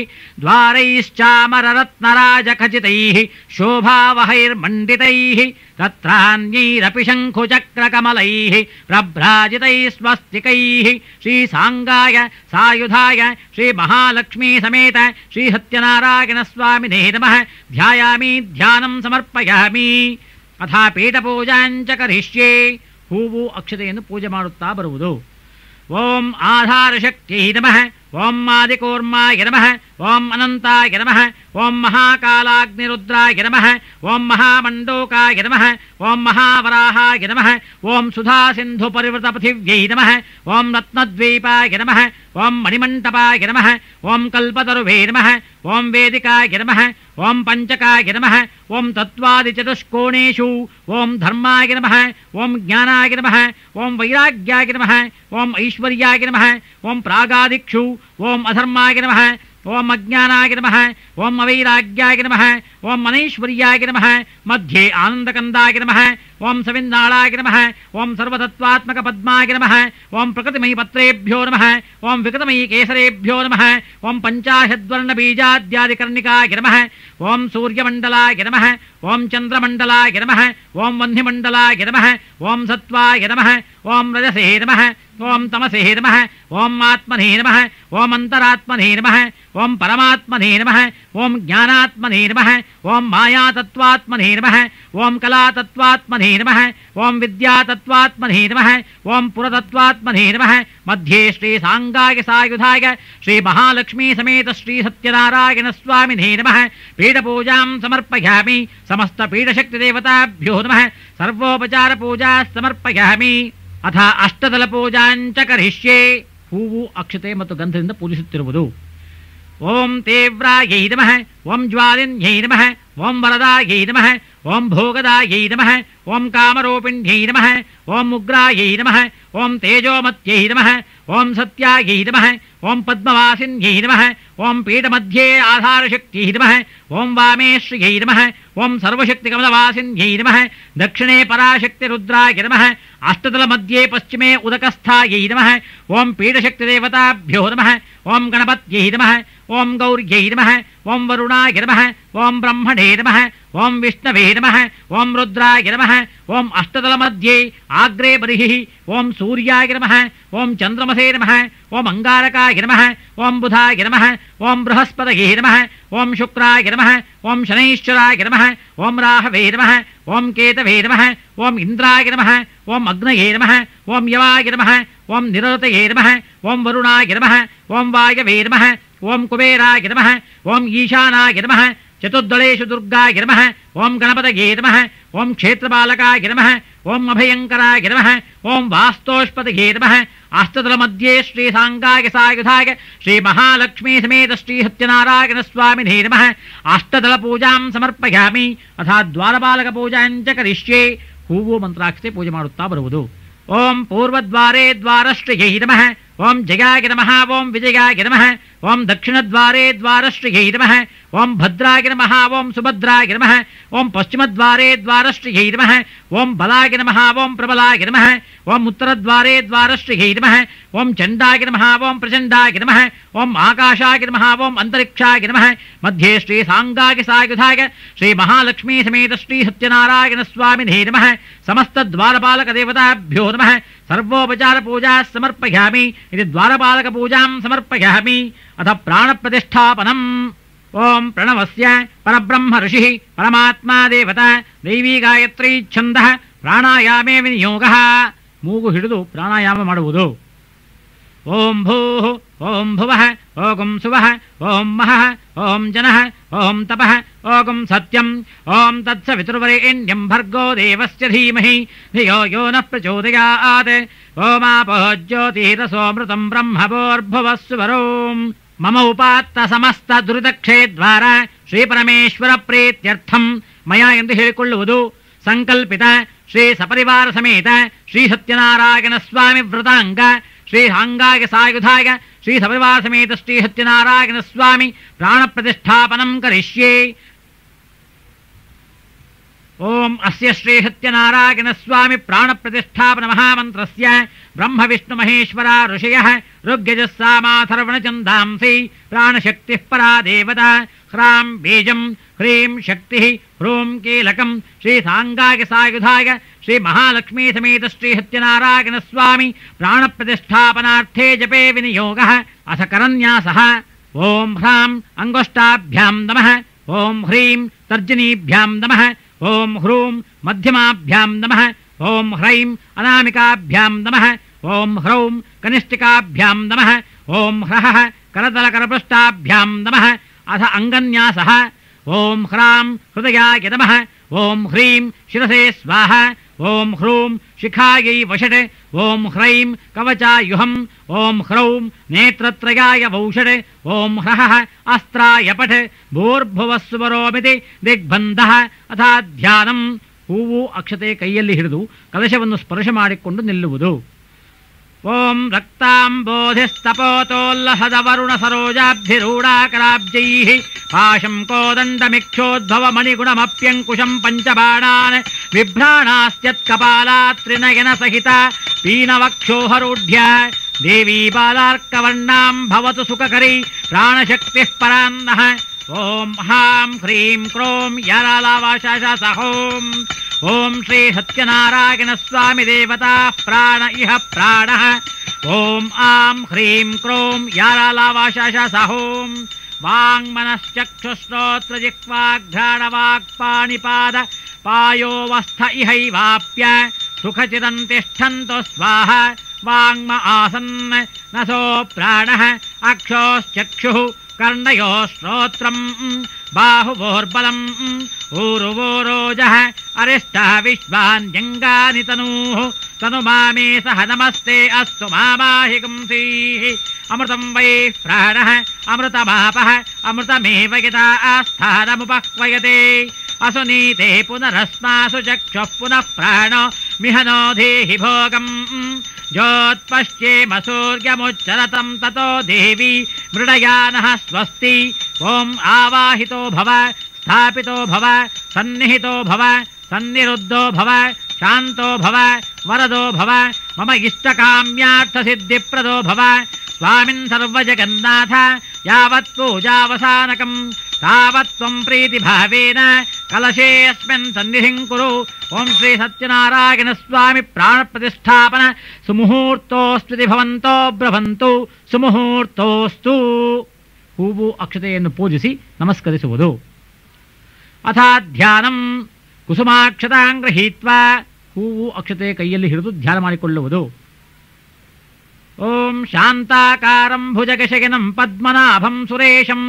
ದ್ವಾರೈಶ್ಚಾಮರರತ್ನರಾಜಖಚಿತೈಃ ಶೋಭಾವಹೈರ್ಮಂಡಿತೈಃ ತತ್ರಾನ್ಯೈರಪಿ ಶಂಖುಚಕ್ರಕಮಲೈಃ ಪ್ರಭ್ರಾಜಿತೈಃ ಸ್ವಸ್ತಿಕೈಃ. ಶ್ರೀ ಸಾಂಗಾಯ ಸಾಯುಧಾಯ ಶ್ರೀ ಮಹಾಲಕ್ಷ್ಮೀ ಸಮೇತ ಶ್ರೀ ಸತ್ಯನಾರಾಯಣ ಸ್ವಾಮಿನೇ ನಮಃ. ಧ್ಯಾಯಾಮಿ ಧ್ಯಾನಂ ಸಮರ್ಪಯಾಮಿ. ಅಥ ಪೀಠಪೂಜಾಂಚ ಕರಿಷ್ಯೆ. ಹೂವು ಅಕ್ಷತೆಯನ್ನು ಪೂಜೆ ಮಾಡುತ್ತಾ ಬರುವುದು. ಓಂ ಆಧಾರ ಶಕ್ತಿಯೈ ನಮಃ. ఓం ఆదికూర్మాయ నమః ఓం అనంతాయ నమః ఓం మహాకాలాగ్నిరుద్రాయ నమః ఓం మహామండోకాయ నమః ఓం మహావరాహాయ నమః ఓం సుధాసింధు పరివృత పృథివ్యై నమః ఓం రత్నద్వీపాయ నమః ఓం మణిమంటపాయ నమః ఓం కల్పతరువే నమః ఓం వేదికాయ నమః ఓం పంచకాయ నమః ఓం తత్వాదిచతుష్కోణేషు ఓం ధర్మాయ నమః ఓం జ్ఞానాయ నమః ఓం వైరాగ్యాయ నమః ఓం ఐశ్వర్యాయ నమః ఓం ప్రాగాదిక్షు ఓం అధర్మాయ నమః ఓం అజ్ఞానాయ నమః ఓం అవైరాగ్యాయ నమః ఓం అనైశ్వర్యాయ నమః మధ్యే ఆనందకందాయ నమః ఓం సవిన్నాళాయ నమః ఓం సర్వతత్వాత్మక పద్మాయ నమః ఓం ప్రకృతిమయీ పత్రేభ్యో నమః ఓం వికృతమయీ కేసరేభ్యో నమః ఓం పంచాశద్వర్ణ బీజాద్యాదికర్ణికాయ నమః ఓం సూర్యమండలాయ నమః ఓం చంద్రమండలాయ నమః ఓం వహ్నిమండలాయ నమః ఓం సత్వాయ నమః ఓం రజసే నమః ఓం తమసే నమః ఓం ఆత్మనే నమః ఓం అంతరాత్మనే నమః ఓం పరమాత్మనే నమః ఓం జ్ఞానాత్మనే నమః ఓం మాయాతత్వాత్మనే నమః ఓం కళాతత్వాత్మనే నమః ఓం విద్యాతత్వాత్మనే నమః ఓం పురతత్వాత్మనే నమః మధ్యే శ్రీ సాంగాయ సాయుధాయ శ్రీ మహాలక్ష్మీ సమేత శ్రీ సత్యనారాయణ స్వామినే నమః పీఠపూజాం సమర్పయామి సమస్త పీఠశక్తిదేవతాభ్యో నమః సర్వోపచార పూజా సమర్పయామి ಅಥ ಅಷ್ಟದಳ ಪೂಜಾಂಚ ಕರಿಷ್ಯೆ ಹೂವು ಅಕ್ಷತೆ ಮತ್ತು ಗಂಧದಿಂದ ಪೂಜಿಸುತ್ತಿರುವುದು ಓಂ ತೀವ್ರಾಯೈ ನಮಃ ಓಂ ಜ್ವಾಲಿನ್ಯೈ ನಮಃ ಓಂ ವರದಾಯೈ ನಮಃ ಓಂ ಭೋಗದಾಯೈ ನಮಃ ಓಂ ಕಾಮರೂಪಿಣ್ಯೈ ನಮಃ ಓಂ ಉಗ್ರಾಯೈ ನಮಃ ಓಂ ತೇಜೋಮತ್ಯೈ ನಮಃ ಓಂ ಸತ್ಯಾಯೈ ನಮಃ ಓಂ ಪದ್ಮವಾಸಿನ್ಯೈ ನಮಃ ಓಂ ಪೀಠಮಧ್ಯೆ ಆಧಾರಶಕ್ತಿಯೈ ನಮಃ ಓಂ ವಾಮೇಶ್ರಿಯೈ ನಮಃ ಓಂ ಸರ್ವಶಕ್ತಿಕಮಲವಾಸಿನ್ಯೈ ನಮಃ ದಕ್ಷಿಣೆ ಪರಾಶಕ್ತಿರುದ್ರಾಯ ನಮಃ ಅಷ್ಟದಳ ಮಧ್ಯೆ ಪಶ್ಚಿಮೆ ಉದಕಸ್ಥಾಯೈ ನಮಃ ಓಂ ಪೀಠಶಕ್ತಿದೇವತಾಭ್ಯೋ ನಮಃ ಓಂ ಗಣಪತ್ಯೈ ನಮಃ ಓಂ ಗೌರ್ಯೈ ನಮಃ ಓಂ ವರುಣಾಯ ನಮಃ ಓಂ ಬ್ರಹ್ಮಣೇ ನಮಃ ಓಂ ವಿಷ್ಣವೇ ನಮಃ ಓಂ ರುದ್ರಾಯ ನಮಃ ಓಂ ಅಷ್ಟದಳ ಮಧ್ಯೆ ಆಗ್ರೇ ಬರಿಹಿ ಓಂ ಸೂರ್ಯಾಯ ನಮಃ ಓಂ ಚಂದ್ರಮಸೇ ನಮಃ ಓಂ ಅಂಗಾರಕಾಯ ನಮಃ ಓಂ ಬುಧಾಯ ನಮಃ ಓಂ ಬೃಹಸ್ಪತಯೇ ನಮಃ ಓಂ ಶುಕ್ರಾಯ ನಮಃ ಓಂ ಶನೈಶ್ಚರಾಯ ನಮಃ ಓಂ ರಾಹವೇ ನಮಃ ಓಂ ಕೇತವೇ ನಮಃ ಓಂ ಇಂದ್ರಾಯ ನಮಃ ಓಂ ಅಗ್ನಯೇ ನಮಃ ಓಂ ಯವಾಯ ನಮಃ ಓಂ ನಿರತಯೇ ನಮಃ ಓಂ ವರುಣಾಯ ನಮಃ ಓಂ ವಾಯವೇ ನಮಃ ಓಂ ಕುಬೇರಾಯ ನಮಃ ಓಂ ಈಶಾನಾಯ ನಮಃ ಚತುರ್ದಳೇಶು ದುರ್ಗಾಯ ನಮಃ ಓಂ ಗಣಪತಯೇ ನಮಃ ಓಂ ಕ್ಷೇತ್ರಪಾಲಕಾಯ ನಮಃ ಓಂ ಅಭಯಂಕರಾಯ ನಮಃ ಓಂ ವಾಸ್ತೋಷ್ಪತಯೇ ನಮಃ ಅಷ್ಟದಳ ಮಧ್ಯೆ ಶ್ರೀ ಸಾಂಗಾಯ ಸಾಯುಧಾಯ ಶ್ರೀ ಮಹಾಲಕ್ಷ್ಮೀ ಸಮೇತ ಶ್ರೀ ಸತ್ಯನಾರಾಯಣ ಸ್ವಾಮಿನೇ ನಮಃ ಅಷ್ಟದಳ ಪೂಜಾಂ ಸಮರ್ಪಯಾಮಿ ಅಥಾ ದ್ವಾರಪಾಲಕ ಪೂಜಾಂಚ ಕರಿಷ್ಯೆ ಹೂವು ಮಂತ್ರಾಕ್ಷತೆ ಪೂಜೆ ಮಾಡುತ್ತಾ ಬರುವುದು ಓಂ ಪೂರ್ವದ್ವಾರೇ ದ್ವಾರಶ್ರಿಯೈ ನಮಃ ಓಂ ಜಯಾಯ ನಮಃ ಓಂ ವಿಜಯಾಯ ನಮಃ ಓಂ ದಕ್ಷಿಣದ್ವಾರೇ ದ್ವಾರಶ್ರಿಯೈ ನಮಃ ಓಂ ಭದ್ರಾಯ ನಮಃ ಓಂ ಸುಭದ್ರಾಯ ನಮಃ ಓಂ ಪಶ್ಚಿಮದ್ವಾರೇ ದ್ವಾರಶ್ರಿಯೈ ನಮಃ ಓಂ ಬಲಾಯ ನಮಃ ಓಂ ಪ್ರಬಲಾಯ ನಮಃ ಓಂ ಉತ್ತರದ್ವಾರೇ ದ್ವಾರಶ್ರಿಯೈ ನಮಃ ಓಂ ಚಂಡಾಯ ನಮಃ ಓಂ ಪ್ರಚಂಡಾಯ ನಮಃ ಓಂ ಆಕಾಶಾಯ ನಮಃ ಓಂ ಅಂತರಿಕ್ಷಾಯ ನಮಃ ಮಧ್ಯೆ ಶ್ರೀ ಸಾಂಗಾಯ ಸಾಯುಧಾಯ ಶ್ರೀ ಮಹಾಲಕ್ಷ್ಮೀ ಸಮೇತ ಶ್ರೀ ಸತ್ಯನಾರಾಯಣ ಸ್ವಾಮಿನೇ ನಮಃ ಸಮಸ್ತ ದ್ವಾರಪಾಲಕ ದೇವತಾಭ್ಯೋ ನಮಃ ಸರ್ವೋಪಚಾರ ಪೂಜಾ ಸಮರ್ಪಯಾಮಿ ಇದು ದ್ವಾರಪಾಲಕ ಪೂಜಾಂ ಸಮರ್ಪಯಾಮಿ ಅಥ ಪ್ರಾಣ ಪ್ರತಿಷ್ಠಾಪನಂ ಓಂ ಪ್ರಣವಸ್ಯ ಪರಬ್ರಹ್ಮ ಋಷಿ ಪರಮಾತ್ಮ ದೇವತಾ ದೈವೀ ಗಾಯತ್ರಿ ಛಂದಃ ಪ್ರಾಣಾಯಾಮೇ ವಿನಿಯೋಗಃ ಮೂಗು ಹಿಡಿದು ಪ್ರಾಣಾಯಾಮ ಮಾಡುವುದು ಓಂ ಭೂಃ ಓಂ ಭುವಃ ಓಂ ಸುವಃ ಓಂ ಮಹಃ ಓಂ ಜನಃ ಓಂ ತಪಃ ಓಂ ಸತ್ಯಂ ಓಂ ತತ್ಸವಿತುರ್ವರೆಣ್ಯಂ ಭರ್ಗೋ ದೇವಸ್ಯ ಧೀಮಹಿ ಧಿಯೋ ಯೋ ನಃ ಪ್ರಚೋದಯಾತ್ ಓಮಾಪೋ ಜ್ಯೋತಿರಸೋಮೃತಂ ಬ್ರಹ್ಮಭೋರ್ಭುವಸ್ಸುವರೋಂ ಮಮ ಉಪಾತ್ತ ಸಮಸ್ತ ದುರಿತಕ್ಷೇದ್ವಾರ ಶ್ರೀ ಪರಮೇಶ್ವರ ಪ್ರೀತ್ಯರ್ಥಂ ಮಯ ಎಂದು ಹೇಳಿಕೊಳ್ಳುವುದು ಸಂಕಲ್ಪಿತ ಶ್ರೀ ಸಪರಿವಾರ ಸಮೇತ ಶ್ರೀ ಸತ್ಯನಾರಾಯಣ ಸ್ವಾಮಿ ವ್ರತಾಂಗ ಶ್ರೀ ಹಾಂಗಾಯ ಸಾಯುಧಾಯ ಶ್ರೀ ಸಪರಿವಾರ ಸಮೇತ ಶ್ರೀ ಸತ್ಯನಾರಾಯಣ ಸ್ವಾಮಿ ಪ್ರಾಣ ಪ್ರತಿಷ್ಠಾಪನಂ ಕರಿಷ್ಯೆ ಓಂ ಅಸ್ಯ ಶ್ರೀ ಸತ್ಯನಾರಾಯಣ ಸ್ವಾಮಿ ಪ್ರಾಣ ಪ್ರತಿಷ್ಠಾಪನ ಮಹಾಮಂತ್ರಸ್ಯ ಬ್ರಹ್ಮ ವಿಷ್ಣು ಮಹೇಶ್ವರ ಋಷಯಃ ಋಗ್ಯಜಃ ಸಾಮಾಥರ್ವಣ ಛಂದಾಂಸಿ ಪ್ರಾಣಶಕ್ತಿಃ ಪರಾ ದೇವತಾ ಹ್ರಾಂ ಬೀಜಂ ಹ್ರೀಂ ಶಕ್ತಿ ಹ್ರೂಂ ಕೀಲಕಂ ಶ್ರೀ ಸಾಂಗಾಯ ಸಾಯುಧಾಯ ಶ್ರೀ ಮಹಾಲಕ್ಷ್ಮೀ ಸಮೇತ ಶ್ರೀ ಸತ್ಯನಾರಾಯಣ ಸ್ವಾಮಿ ಪ್ರಾಣ ಪ್ರತಿಷ್ಠಾಪನಾರ್ಥೇ ಜಪೇ ವಿನಿಯೋಗಃ ಅಥ ಕರನ್ಯಾಸಃ ಓಂ ಹ್ರಾಂ ಅಂಗುಷ್ಟಾಭ್ಯಾಂ ನಮಃ ಓಂ ಹ್ರೀಂ ತರ್ಜನೀಭ್ಯಾಂ ನಮಃ ಓಂ ಹ್ರೂಂ ಮಧ್ಯಮಾಭ್ಯಾಂ ನಮಃ ಓಂ ಹ್ರೈಂ ಅನಾಮಿಕಾಭ್ಯಾಂ ನಮಃ ಓಂ ಹ್ರೌಂ ಕನಿಷ್ಠಿಕಾಭ್ಯಾಂ ನಮಃ ಓಂ ಹ್ರಃ ಕರತಲಕರಪೃಷ್ಠಾಭ್ಯಾಂ ನಮಃ ಅಥ ಅಂಗನ್ಯಾಸಃ ಓಂ ಹ್ರಾಂ ಹೃದಯಾಯ ನಮಃ ಓಂ ಹ್ರೀಂ ಶಿರಸೇ ಸ್ವಾಹ ಓಂ ಹ್ರೂಂ ಶಿಖಾಯೈ ವಷಟ್ ಓಂ ಹ್ರೈಂ ಕವಚಾಯುಹಂ ಓಂ ಹ್ರೌಂ ನೇತ್ರತ್ರಯಾಯ ವೌಷಟ್ ಓಂ ಹ್ರಃ ಅಸ್ತ್ರಾಯ ಪಠ್ ಭೂರ್ಭುವಸ್ಸುವರೋಮಿತಿ ದಿಗ್ಬಂಧಃ ಅಥ ಧ್ಯಾನಂ. ಹೂವು ಅಕ್ಷತೆ ಕೈಯಲ್ಲಿ ಹಿಡಿದು ಕಲಶವನ್ನು ಸ್ಪರ್ಶ ಮಾಡಿಕೊಂಡು ನಿಲ್ಲುವುದು. ಓಂ ರಕ್ತಾಂಬೋಧಿಸ್ತಪೋತೋಲ್ಲಸದವರುಣ ಸರೋಜಾಬ್ಧಿರೂಢಾಕರಾಬ್ಜೈಃ ಪಾಶಂ ಕೋದಂಡಮಿಕ್ಷೋದ್ಭವ ಮಣಿಗುಣಮಪ್ಯಂಕುಶಂ ಪಂಚಬಾಣಾನ್ ಬಿಭ್ರಾಣಾಸ್ತ್ಯತ್ಕಪಾಲಾತ್ ತ್ರಿನಯನ ಸಹಿತ ಪೀನವಕ್ಷೋಹರೂಢ್ಯ ದೇವಿ ಬಾಲಾರ್ಕವರ್ಣಾಂ ಭವತು ಸುಖಕರಿ ಪ್ರಾಣಶಕ್ತಿಃ ಪರಾನ್ನಃ. ಓಂ ಹಾಂ ಹ್ರೀಂ ಕ್ರೋಂ ಯಾರಾಲಾವಾಶಾಸಹೋಂ. ಓಂ ಶ್ರೀ ಸತ್ಯನಾರಾಯಣ ಸ್ವಾಮಿ ದೇವತಾ ಪ್ರಾಣ ಇಹ ಪ್ರಾಣಃ. ಓಂ ಆಂ ಹ್ರೀಂ ಕ್ರೋಂ ಯಾರಾಲಾವಾಶಾಸಹೋಂ. ವಾಂಗ್ಮನಶ್ಚಕ್ಷುಶ್ರೋತ್ರ ಜಿಹ್ವಾಘ್ರಾಣವಾಕ್ಪಾಣಿಪಾದ ಪಾಯೋವಸ್ಥ ಇಹೈವಾಪ್ಯ ಸುಖಚಿದಂತಿಷ್ಠಂತು ಸ್ವಾಹ. ವಾಂಗ್ಮ ಆಸನ್ ನಸೋ ಪ್ರಾಣಃ ಅಕ್ಷೋಶ್ಚಕ್ಷುಃ ಕರ್ಣಯೋ ಶ್ರೋತ್ರಂ ಬಾಹುವೋರ್ಬಲಂ ಊರುವೋರೋಜಃ ಅರಿಷ್ಟಃ ವಿಶ್ವಾನ್ಯಂಗಾನಿ ತನೂಃ ತನು ಮಾಮೇ ಸಹ ನಮಸ್ತೆ ಅಸ್ತು ಮಾಮಾಹಿ ಗುಂಸೀಃ. ಅಮೃತಂ ವೈ ಪ್ರಾಣಃ ಅಮೃತಮಾಪಃ ಅಮೃತಮೇವ ಯದಾ ಆಸ್ಥಾನಮುಪಹ್ವಯತೆ ಅಸುನೀತೆ ಪುನರಸ್ಮಾಸು ಚಕ್ಷುಃ ಪುನಃ ಪ್ರಾಣೋ ಮಿಹನೋ ಧೀಹಿ ಭೋಗಂ. ಜ್ಯೋತ್ಪಶ್ಯೇಮ ಸೂರ್ಯಮುಚ್ಚರತಂ ತತೋ ದೇವಿ ಮೃಡಯಾನಃ ಸ್ವಸ್ತಿ. ಓಂ ಆವಾಹಿತೋ ಭವ ಸ್ಥಾಪಿತೋ ಭವ ಸನ್ನಿಹಿತೋ ಭವ ಸನ್ನಿರುದ್ಧೋ ಭವ ಶಾಂತೋ ಭವ ವರದೋ ಭವ ಮಮ ಇಷ್ಟಕಾಮ್ಯಾರ್ಥಸಿದ್ಧಿಪ್ರದೋ ಭವ. ಸ್ವಾಮಿನ್ ಸರ್ವಜಗನ್ನಾಥ ಯಾವತ್ ಪೂಜಾವಸಾನಕಂ ತಾವತ್ ತ್ವಂ ಪ್ರೀತಿಭಾವೇನ ಕಲಶೇऽಸ್ಮಿನ್ ಸನ್ನಿಧಿಂ ಕುರು. ಓಂ ಶ್ರೀ ಸತ್ಯನಾರಾಯಣ ಸ್ವಾಮಿ ಪ್ರಾಣ ಪ್ರತಿಷ್ಠಾಪನ ಸುಮುಹೂರ್ತೋಸ್ತಿ ಭವಂತೋ ಬ್ರವಂತು ಸುಮುಹೂರ್ತೋಸ್ತು. ಹೂವು ಅಕ್ಷತೆಯನ್ನು ಪೂಜಿಸಿ ನಮಸ್ಕರಿಸುವುದು. ಅಥ ಧ್ಯಾನಂ ಕುಸುಮಾಕ್ಷತಾಂ ಗೃಹೀತ್ವಾ. ಹೂವು ಅಕ್ಷತೆ ಕೈಯಲ್ಲಿ ಹಿಡಿದು ಧ್ಯಾನ ಮಾಡಿಕೊಳ್ಳುವುದು. ಓಂ ಶಾಂತಾಕಾರಂ ಭುಜಗಶಯನಂ ಪದ್ಮನಾಭಂ ಸುರೇಶಂ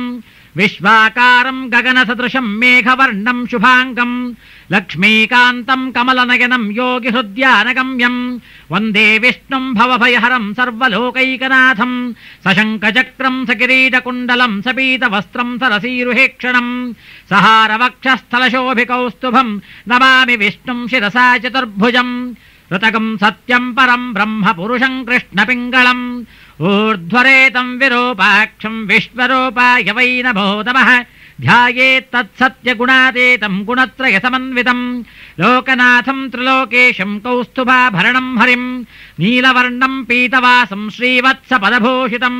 ವಿಶ್ವಾಕಾರಂ ಗಗನಸದೃಶಂ ಮೇಘವರ್ಣಂ ಶುಭಾಂಗಂ ಲಕ್ಷ್ಮೀಕಾಂತಂ ಕಮಲನಯನಂ ಯೋಗಿ ಹೃದ್ಯಾನಗಮ್ಯಂ ವಂದೇ ವಿಷ್ಣುಂ ಭವಭಯಹರಂ ಸರ್ವಲೋಕೈಕನಾಥಂ ಸಶಂಖಚಕ್ರಂ ಸಕಿರೀಟಕುಂಡಲಂ ಸಪೀತವಸ್ತ್ರಂ ಸರಸೀರುಹೇಕ್ಷಣಂ ಸಹಾರವಕ್ಷಸ್ಥಲಶೋಭಿಕೌಸ್ತುಭಂ ನಮಾಮಿ ವಿಷ್ಣುಂ ಶಿರಸಾ ಚತುರ್ಭುಜಂ. ಋತಕಂ ಸತ್ಯಂ ಪರಂ ಬ್ರಹ್ಮ ಪುರುಷಂ ಕೃಷ್ಣಪಿಂಗಳಂ ಊರ್ಧ್ವರೇತಂ ವಿರೂಪಾಕ್ಷಂ ವಿಶ್ವರೂಪಾಯ ವೈ ನಮೋ ನಮಃ. ಧ್ಯಾಯೇತ್ತತ್ಸತ್ಯಗುಣಾತೀತಂ ಗುಣತ್ರಯಸಮನ್ವಿತಂ ಲೋಕನಾಥಂ ತ್ರಿಲೋಕೇಶಂ ಕೌಸ್ತುಭಾಭರಣಂ ಹರಿಂ ನೀಲವರ್ಣಂ ಪೀತವಾಸಂ ಶ್ರೀವತ್ಸಪದಭೂಷಿತಂ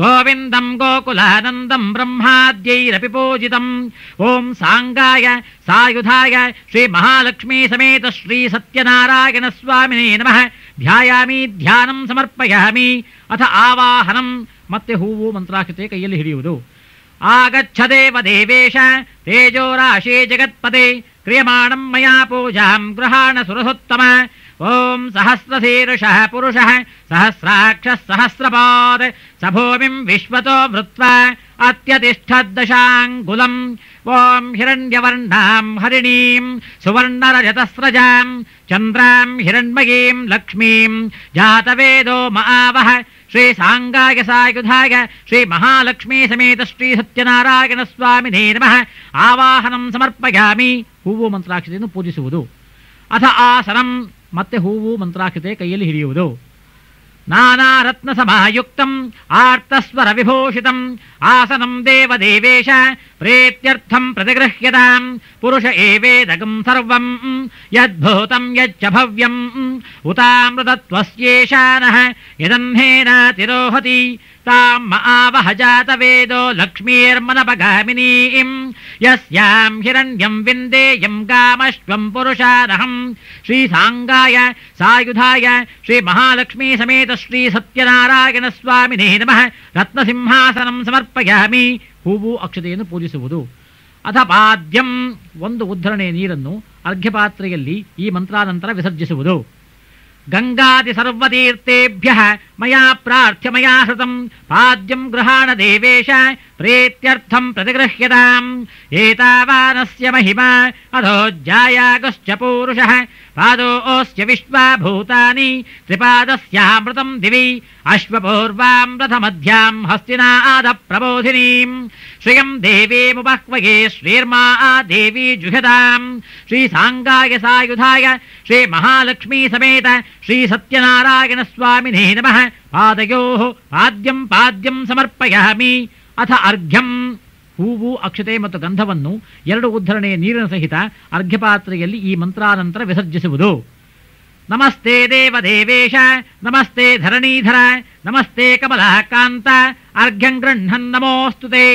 ಗೋವಿಂದಂ ಗೋಕುಲಾನಂದಂ ಬ್ರಹ್ಮಾದ್ಯೈರಪಿ ಪೂಜಿತಂ. ಓಂ ಸಾಂಗಾಯ ಸಾಯುಧಾಯ ಶ್ರೀ ಮಹಾಲಕ್ಷ್ಮೀ ಸಮೇತ ಶ್ರೀ ಸತ್ಯನಾರಾಯಣ ಸ್ವಾಮಿನೇ ನಮಃ. ಧ್ಯಾಯಾಮಿ ಧ್ಯಾನಂ ಸಮರ್ಪಯಾಮಿ. ಅಥ ಆವಾಹನಂ. ಮತ್ತೆ ಹೂವು ಮಂತ್ರಾಕ್ಷತೆ ಕೈಯಲ್ಲಿ ಹಿಡಿಯುವುದು. ಆಗಚ್ಛದೇವ ದೇವೇಶ ತೇಜೋರಾಶೇ ಜಗತ್ಪತೆ ಕ್ರಿಯಮಾಣಂ ಮಯಾ ಪೂಜಾಂ ಗೃಹಾಣ ಸುರಸೋತ್ತಮ. ಓಂ ಸಹಸ್ರಶೀರ್ಷಃ ಪುರುಷಃ ಸಹಸ್ರಾಕ್ಷಃ ಸಹಸ್ರಪಾದ್ ಸ ಭೂಮಿಂ ವಿಶ್ವತೋ ವೃತ್ವಾ ಅತ್ಯತಿಷ್ಠದ್ದಶಾಂಗುಲಂ. ಓಂ ಹಿರಣ್ಯವರ್ಣಾಂ ಹರಿಣೀಂ ಸುವರ್ಣರಜತಸ್ರಜಾಂ ಚಂದ್ರಾಂ ಹಿರಣ್ಮಯೀಂ ಲಕ್ಷ್ಮೀಂ ಜಾತವೇದೋ ಮಹಾವಹ. ಶ್ರೀ ಸಾಂಗಾಯ ಸಾಯುಧಾಯ ಶ್ರೀ ಮಹಾಲಕ್ಷ್ಮೀ ಸಮೇತ ಶ್ರೀ ಸತ್ಯನಾರಾಯಣ ಸ್ವಾಮಿನೇ ನಮಃ. ಆವಾಹನಂ ಸಮರ್ಪಯಾಮಿ. ಹೂವು ಮಂತ್ರಾಕ್ಷತೆಯನ್ನು ಪೂಜಿಸುವುದು. ಅಥ ಆಸನಂ. ಮತ್ತೆ ಹೂವು ಮಂತ್ರಾಕ್ಷತೆ ಕೈಯಲ್ಲಿ ಹಿಡಿಯುವುದು. ನಾನಾ ರತ್ನ ಸಮಾಯುಕ್ತಂ ಆರ್ತಸ್ವರ ವಿಭೂಷಿತಂ ಆಸನಂ ದೇವದೇವೇಶ ಪ್ರೇತ್ಯರ್ಥಂ ಪ್ರತಿಗೃಹ್ಯತಾಂ ಪುರುಷ ಏವೇದಗಂ ಸರ್ವಂ ಯದ್ಭೂತಂ ಯಚ್ಚ ಭವ್ಯಂ ಉತಾಮೃತತ್ವಸ್ಯೇಷಾನಃ ಯದನ್ನೇನಾತಿರೋಹತಿ ತಾಂ ಆವಹ ಜಾತವೇದೋ ಲಕ್ಷ್ಮೀರ್ಮನಪಗಾಮಿನೀಂ ಯಸ್ಯಾಂ ಹಿರಣ್ಯಂ ವಿಂದೇಯಂ ಕಾಮಶ್ವಂ ಪುರುಷಾನಹಂ. ಶ್ರೀ ಸಾಂಗಾಯ ಸಾಯುಧಾಯ ಶ್ರೀ ಮಹಾಲಕ್ಷ್ಮೀ ಸಮೇತ ಶ್ರೀ ಸತ್ಯನಾರಾಯಣ ಸ್ವಾಮಿನೇ ನಮಃ. ರತ್ನಸಿಂಹಾಸನಂ ಸಮರ್ಪಯಾಮಿ. ಹೂವು ಅಕ್ಷತೆಯನ್ನು ಪೂಜಿಸುವುದು. ಅಥ ಪಾದ್ಯಂ. ಒಂದು ಉದ್ಧರಣೆ ನೀರನ್ನು ಅರ್ಘ್ಯಪಾತ್ರೆಯಲ್ಲಿ ಈ ಮಂತ್ರಾನಂತರ ವಿಸರ್ಜಿಸುವುದು. ಗಂಗಾದಿ ಸರ್ವತೀರ್ಥೇಭ್ಯಃ ಮಯಾ ಪ್ರಾರ್ಥ್ಯ ಮಯಾ ಶ್ರುತಂ ಪಾದ್ಯಂ ಗೃಹಾಣ ದೇವೇಶ ಪ್ರೀತ್ಯರ್ಥಂ ಪ್ರತಿಗೃಹ್ಯತಾಂ ಏತಾವಾನಸ್ಯ ಮಹಿಮಾ ಅಧೋಜ್ಜಾಯಾಗಶ್ಚ ಪೂರುಷಃ ಪಾದೋಸ್ಯ ವಿಶ್ವಭೂತಾನಿ ತ್ರಿಪಾದಸ್ಯಾಮೃತಂ ದಿವಿ ಅಶ್ವಪೂರ್ವಾಂ ರಥಮಧ್ಯಾಂ ಹಸ್ತಿನಾದ ಪ್ರಬೋಧಿನೀಂ ಶ್ರಿಯಂ ದೇವೀಮುಪಹ್ವಯೇ ಶ್ರೀರ್ಮಾ ದೇವಿ ಜುಹದಾಂ ಶ್ರೀ ಸಾಂಗಾಯ ಸಾಯುಧಾಯ ಶ್ರೀ ಮಹಾಲಕ್ಷ್ಮೀ ಸಮೇತ ಶ್ರೀ ಸತ್ಯನಾರಾಯಣ ಸ್ವಾಮಿನೇ ನಮಃ ಪಾದಯೋಃ ಪಾದ್ಯಂ ಸಮರ್ಪಯಾಮಿ ಅಥ ಅರ್ಘ್ಯಂ ಹೂವು ಅಕ್ಷತೆ ಮತ್ತು ಗಂಧವನ್ನು 2 ಉದ್ಧರಣೆಯ ನೀರಿನ ಸಹಿತ ಅರ್ಘ್ಯಪಾತ್ರೆಯಲ್ಲಿ ಈ ಮಂತ್ರಾನಂತರ ವಿಸರ್ಜಿಸುವುದು. ನಮಸ್ತೆ ದೇವದೇವೇಶ ನಮಸ್ತೆ ಧರಣೀಧರ ನಮಸ್ತೆ ಕಮಲಾಕಾಂತ ಅರ್ಘ್ಯಂ ಗೃಹ್ಣನ್ ನಮೋಸ್ತುತೆ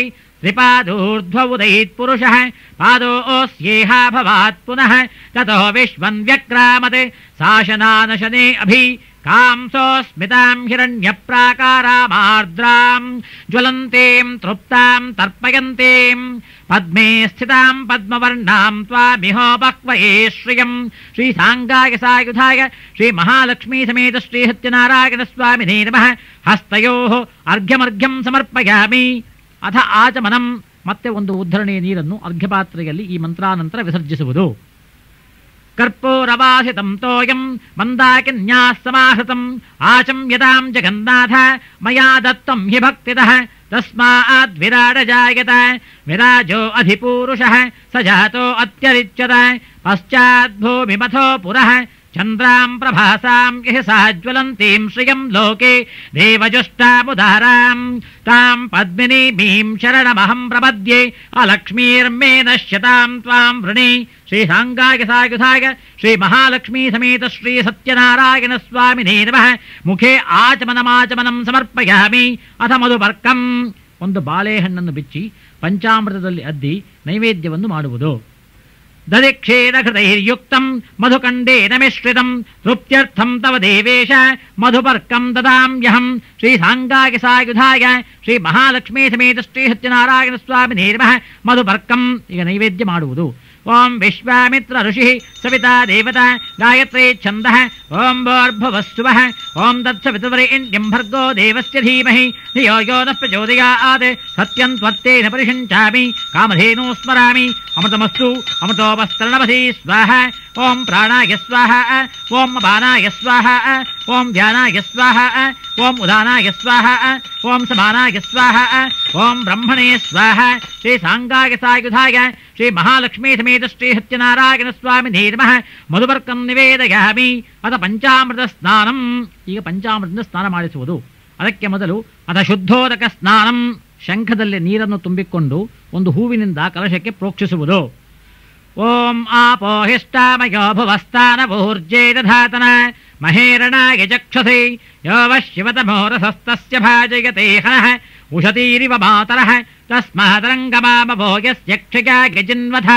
ತ್ರಿಪಾದೂರ್ಧ್ವ ಉದಯಿತ್ ಪುರುಷಃ ಪಾದೋಸ್ಯೇಹ ಭವಾತ್ ಪುನಃ ತತೋ ವಿಶ್ವಂ ವ್ಯಕ್ರಾಮತೆ ಶಾಸನಾನಶನೇ ಅಭಿ ಕಾಂಸೋಸ್ಮಿತಾಂ ಹಿರಣ್ಯಪ್ರಾಕಾರಾಮಾರ್ದ್ರಾಂ ಜ್ವಲಂತೀಂ ತೃಪ್ತಾಂ ತರ್ಪಯಂತೀಂ ಪದ್ಮೇ ಸ್ಥಿತಾಂ ಪದ್ಮವರ್ಣಾಂ ತ್ವಾಮಿಹೋಪಹ್ವಯೇ ಶ್ರಿಯಂ ಶ್ರೀ ಸಾಂಗಾಯ ಸಾಯುಧಾಯ ಶ್ರೀ ಮಹಾಲಕ್ಷ್ಮೀ ಸಮೇತ ಶ್ರೀ ಸತ್ಯನಾರಾಯಣ ಸ್ವಾಮಿನೇ ನಮಃ ಹಸ್ತಯೋಃ ಅರ್ಘ್ಯಮರ್ಘ್ಯಂ ಸಮರ್ಪಯಾಮಿ. ಅಥ ಆಚಮನಂ ಮತ್ತೆ 1 ಉದ್ಧರಣೆಯ ನೀರನ್ನು ಅರ್ಘ್ಯಪಾತ್ರೆಯಲ್ಲಿ ಈ ಮಂತ್ರಾನಂತರ ವಿಸರ್ಜಿಸುವುದು. ಕರ್ಪೂರವಾಸಿತಂ ತೋಯಂ ಮಂದಾಕಿನ್ಯಾ ಸಮಾಹೃತಂ ಆಚಮ್ಯತಾಂ ಜಗನ್ನಾಥ ಮಯಾ ದತ್ತಂ ಹಿ ಭಕ್ತಿತಃ ತಸ್ಮಾದ್ ವಿರಾಡ ಜಾಯತ ವಿರಾಜೋ ಅಧಿಪೂರುಷಃ ಸ ಜಾತೋ ಅತ್ಯರಿಚ್ಯತ ಪಶ್ಚಾತ್ ಭೂಮಿಮಥೋ ಪುರಃ ಚಂದ್ರಾಂ ಪ್ರಭಾಸಾಂ ಯಹ ಸಾಜ್ವಲಂತೀಂ ಶ್ರಿಯಂ ಲೋಕೆ ದೇವಜುಷ್ಟಾಮುದಾರಾಂ ತಾಂ ಪದ್ಮಿನೀಂ ಶರಣಮಹಂ ಪ್ರಪದ್ಯೆ ಅಲಕ್ಷ್ಮೀರ್ಮೇ ನಶ್ಯತಾಂ ತ್ವಾಂ ವೃಣಿ ಶ್ರೀ ಸಾಂಗಾಯ ಸಾಯುಧಾಯ ಶ್ರೀ ಮಹಾಲಕ್ಷ್ಮೀ ಸಮೇತ ಶ್ರೀ ಸತ್ಯನಾರಾಯಣ ಸ್ವಾಮಿನೇ ನಮಃ ಮುಖೇ ಆಚಮನಮಾಚಮನಂ ಸಮರ್ಪಯಾಮಿ. ಅಥ ಮಧುಪರ್ಕಂ 1 ಬಾಳೆಹಣ್ಣನ್ನು ಬಿಚ್ಚಿ ಪಂಚಾಮೃತದಲ್ಲಿ ಅದ್ದಿ ನೈವೇದ್ಯವನ್ನು ಮಾಡುವುದು. ದಧಿಕ್ಷೇರಘೃತೈರ್ಯುಕ್ತಂ ಮಧುಕಂಡೇನ ಮಿಶ್ರಿತಂ ತೃಪ್ತ್ಯರ್ಥಂ ತವ ದೇವೇಶ ಮಧುಪರ್ಕಂ ದದಾಮ್ಯಹಂ ಶ್ರೀ ಸಾಂಗಾಯ ಸಾಯುಧಾಯ ಶ್ರೀ ಮಹಾಲಕ್ಷ್ಮೀ ಸಮೇತ ಶ್ರೀ ಸತ್ಯನಾರಾಯಣ ಸ್ವಾಮಿನೇ ನಮಃ ಮಧುಪರ್ಕಂ ಈಗ ನೈವೇದ್ಯ ಮಾಡುವುದು. ಓಂ ವಿಶ್ವಾಮಿತ್ರ ಋಷಿ ಸವಿತಾ ದೇವತಾ ಗಾಯತ್ರಿ ಛಂದಃ ಓಂ ಭೋರ್ಭುವಸ್ಸುವಃ ಓಂ ತತ್ಸವಿತುರ್ವರೆಣ್ಯಂ ಭರ್ಗೋ ದೇವಸ್ಯ ಧೀಮಹಿ ಧಿಯೋ ಯೋ ನಃ ಪ್ರಚೋದಯಾತ್ ಸತ್ಯಂ ತ್ವತ್ತೇನ ಪರಿಷಿಂಚಾಮಿ ಕಾಮಧೇನೂ ಸ್ಮರಾಮಿ ಅಮೃತಮಸ್ತು ಅಮೃತೋಪಸ್ತರಣಮಧಿ ಸ್ವಾಹ ಓಂ ಪ್ರಾಣಾಯ ಸ್ವಾಹ ಓಂ ಅಪಾನಾಯ ಸ್ವಾಹ ಓಂ ಧ್ಯಾನಾಯ ಸ್ವಾಹ ಓಂ ಉದಾನಾಯ ಸ್ವಾಹ ಓಂ ಸಮಾನಾಯ ಸ್ವಾಹ ಓಂ ಬ್ರಹ್ಮಣೇ ಸ್ವಾಹ ಶ್ರೀ ಸಾಂಗಾಯ ಸಾಯುಧಾಯ ಶ್ರೀ ಮಹಾಲಕ್ಷ್ಮೀ ಸಮೇತ ಶ್ರೀ ಸತ್ಯನಾರಾಯಣ ಸ್ವಾಮಿನೇ ನಮಃ ಮಧುಪರ್ಕಂ ನಿವೇದಯಾಮಿ. ಅಥ ಪಂಚಾಮೃತ ಸ್ನಾನಂ ಈಗ ಪಂಚಾಮೃತದಿಂದ ಸ್ನಾನ ಮಾಡಿಸುವುದು. ಅದಕ್ಕೆ ಮೊದಲು ಅಥ ಶುದ್ಧೋದಕ ಸ್ನಾನಂ ಶಂಖದಲ್ಲಿ ನೀರನ್ನು ತುಂಬಿಕೊಂಡು 1 ಹೂವಿನಿಂದ ಕಲಶಕ್ಕೆ ಪ್ರೋಕ್ಷಿಸುವುದು. ಓಂ ಆಪೋಹಿಷ್ಟಾಮಯೋ ಭುವಸ್ಥಾನಭೂರ್ಜೇ ದಧಾತನ ಮಹೇರಣಾಯ ಚಕ್ಷಸೆ ಯೋ ವಶ್ಯವತಮೋರಸಸ್ತಸ್ಯ ಭಾಜಯತೆ ಹನಃ ಉಷತೀರಿವ ಮಾತರಃ ತಸ್ಮಾದರಂಗಮಾಮಭೋ ಯಸ್ಯ ಕ್ಷಿಗಾ ಗಜಿನ್ವಥ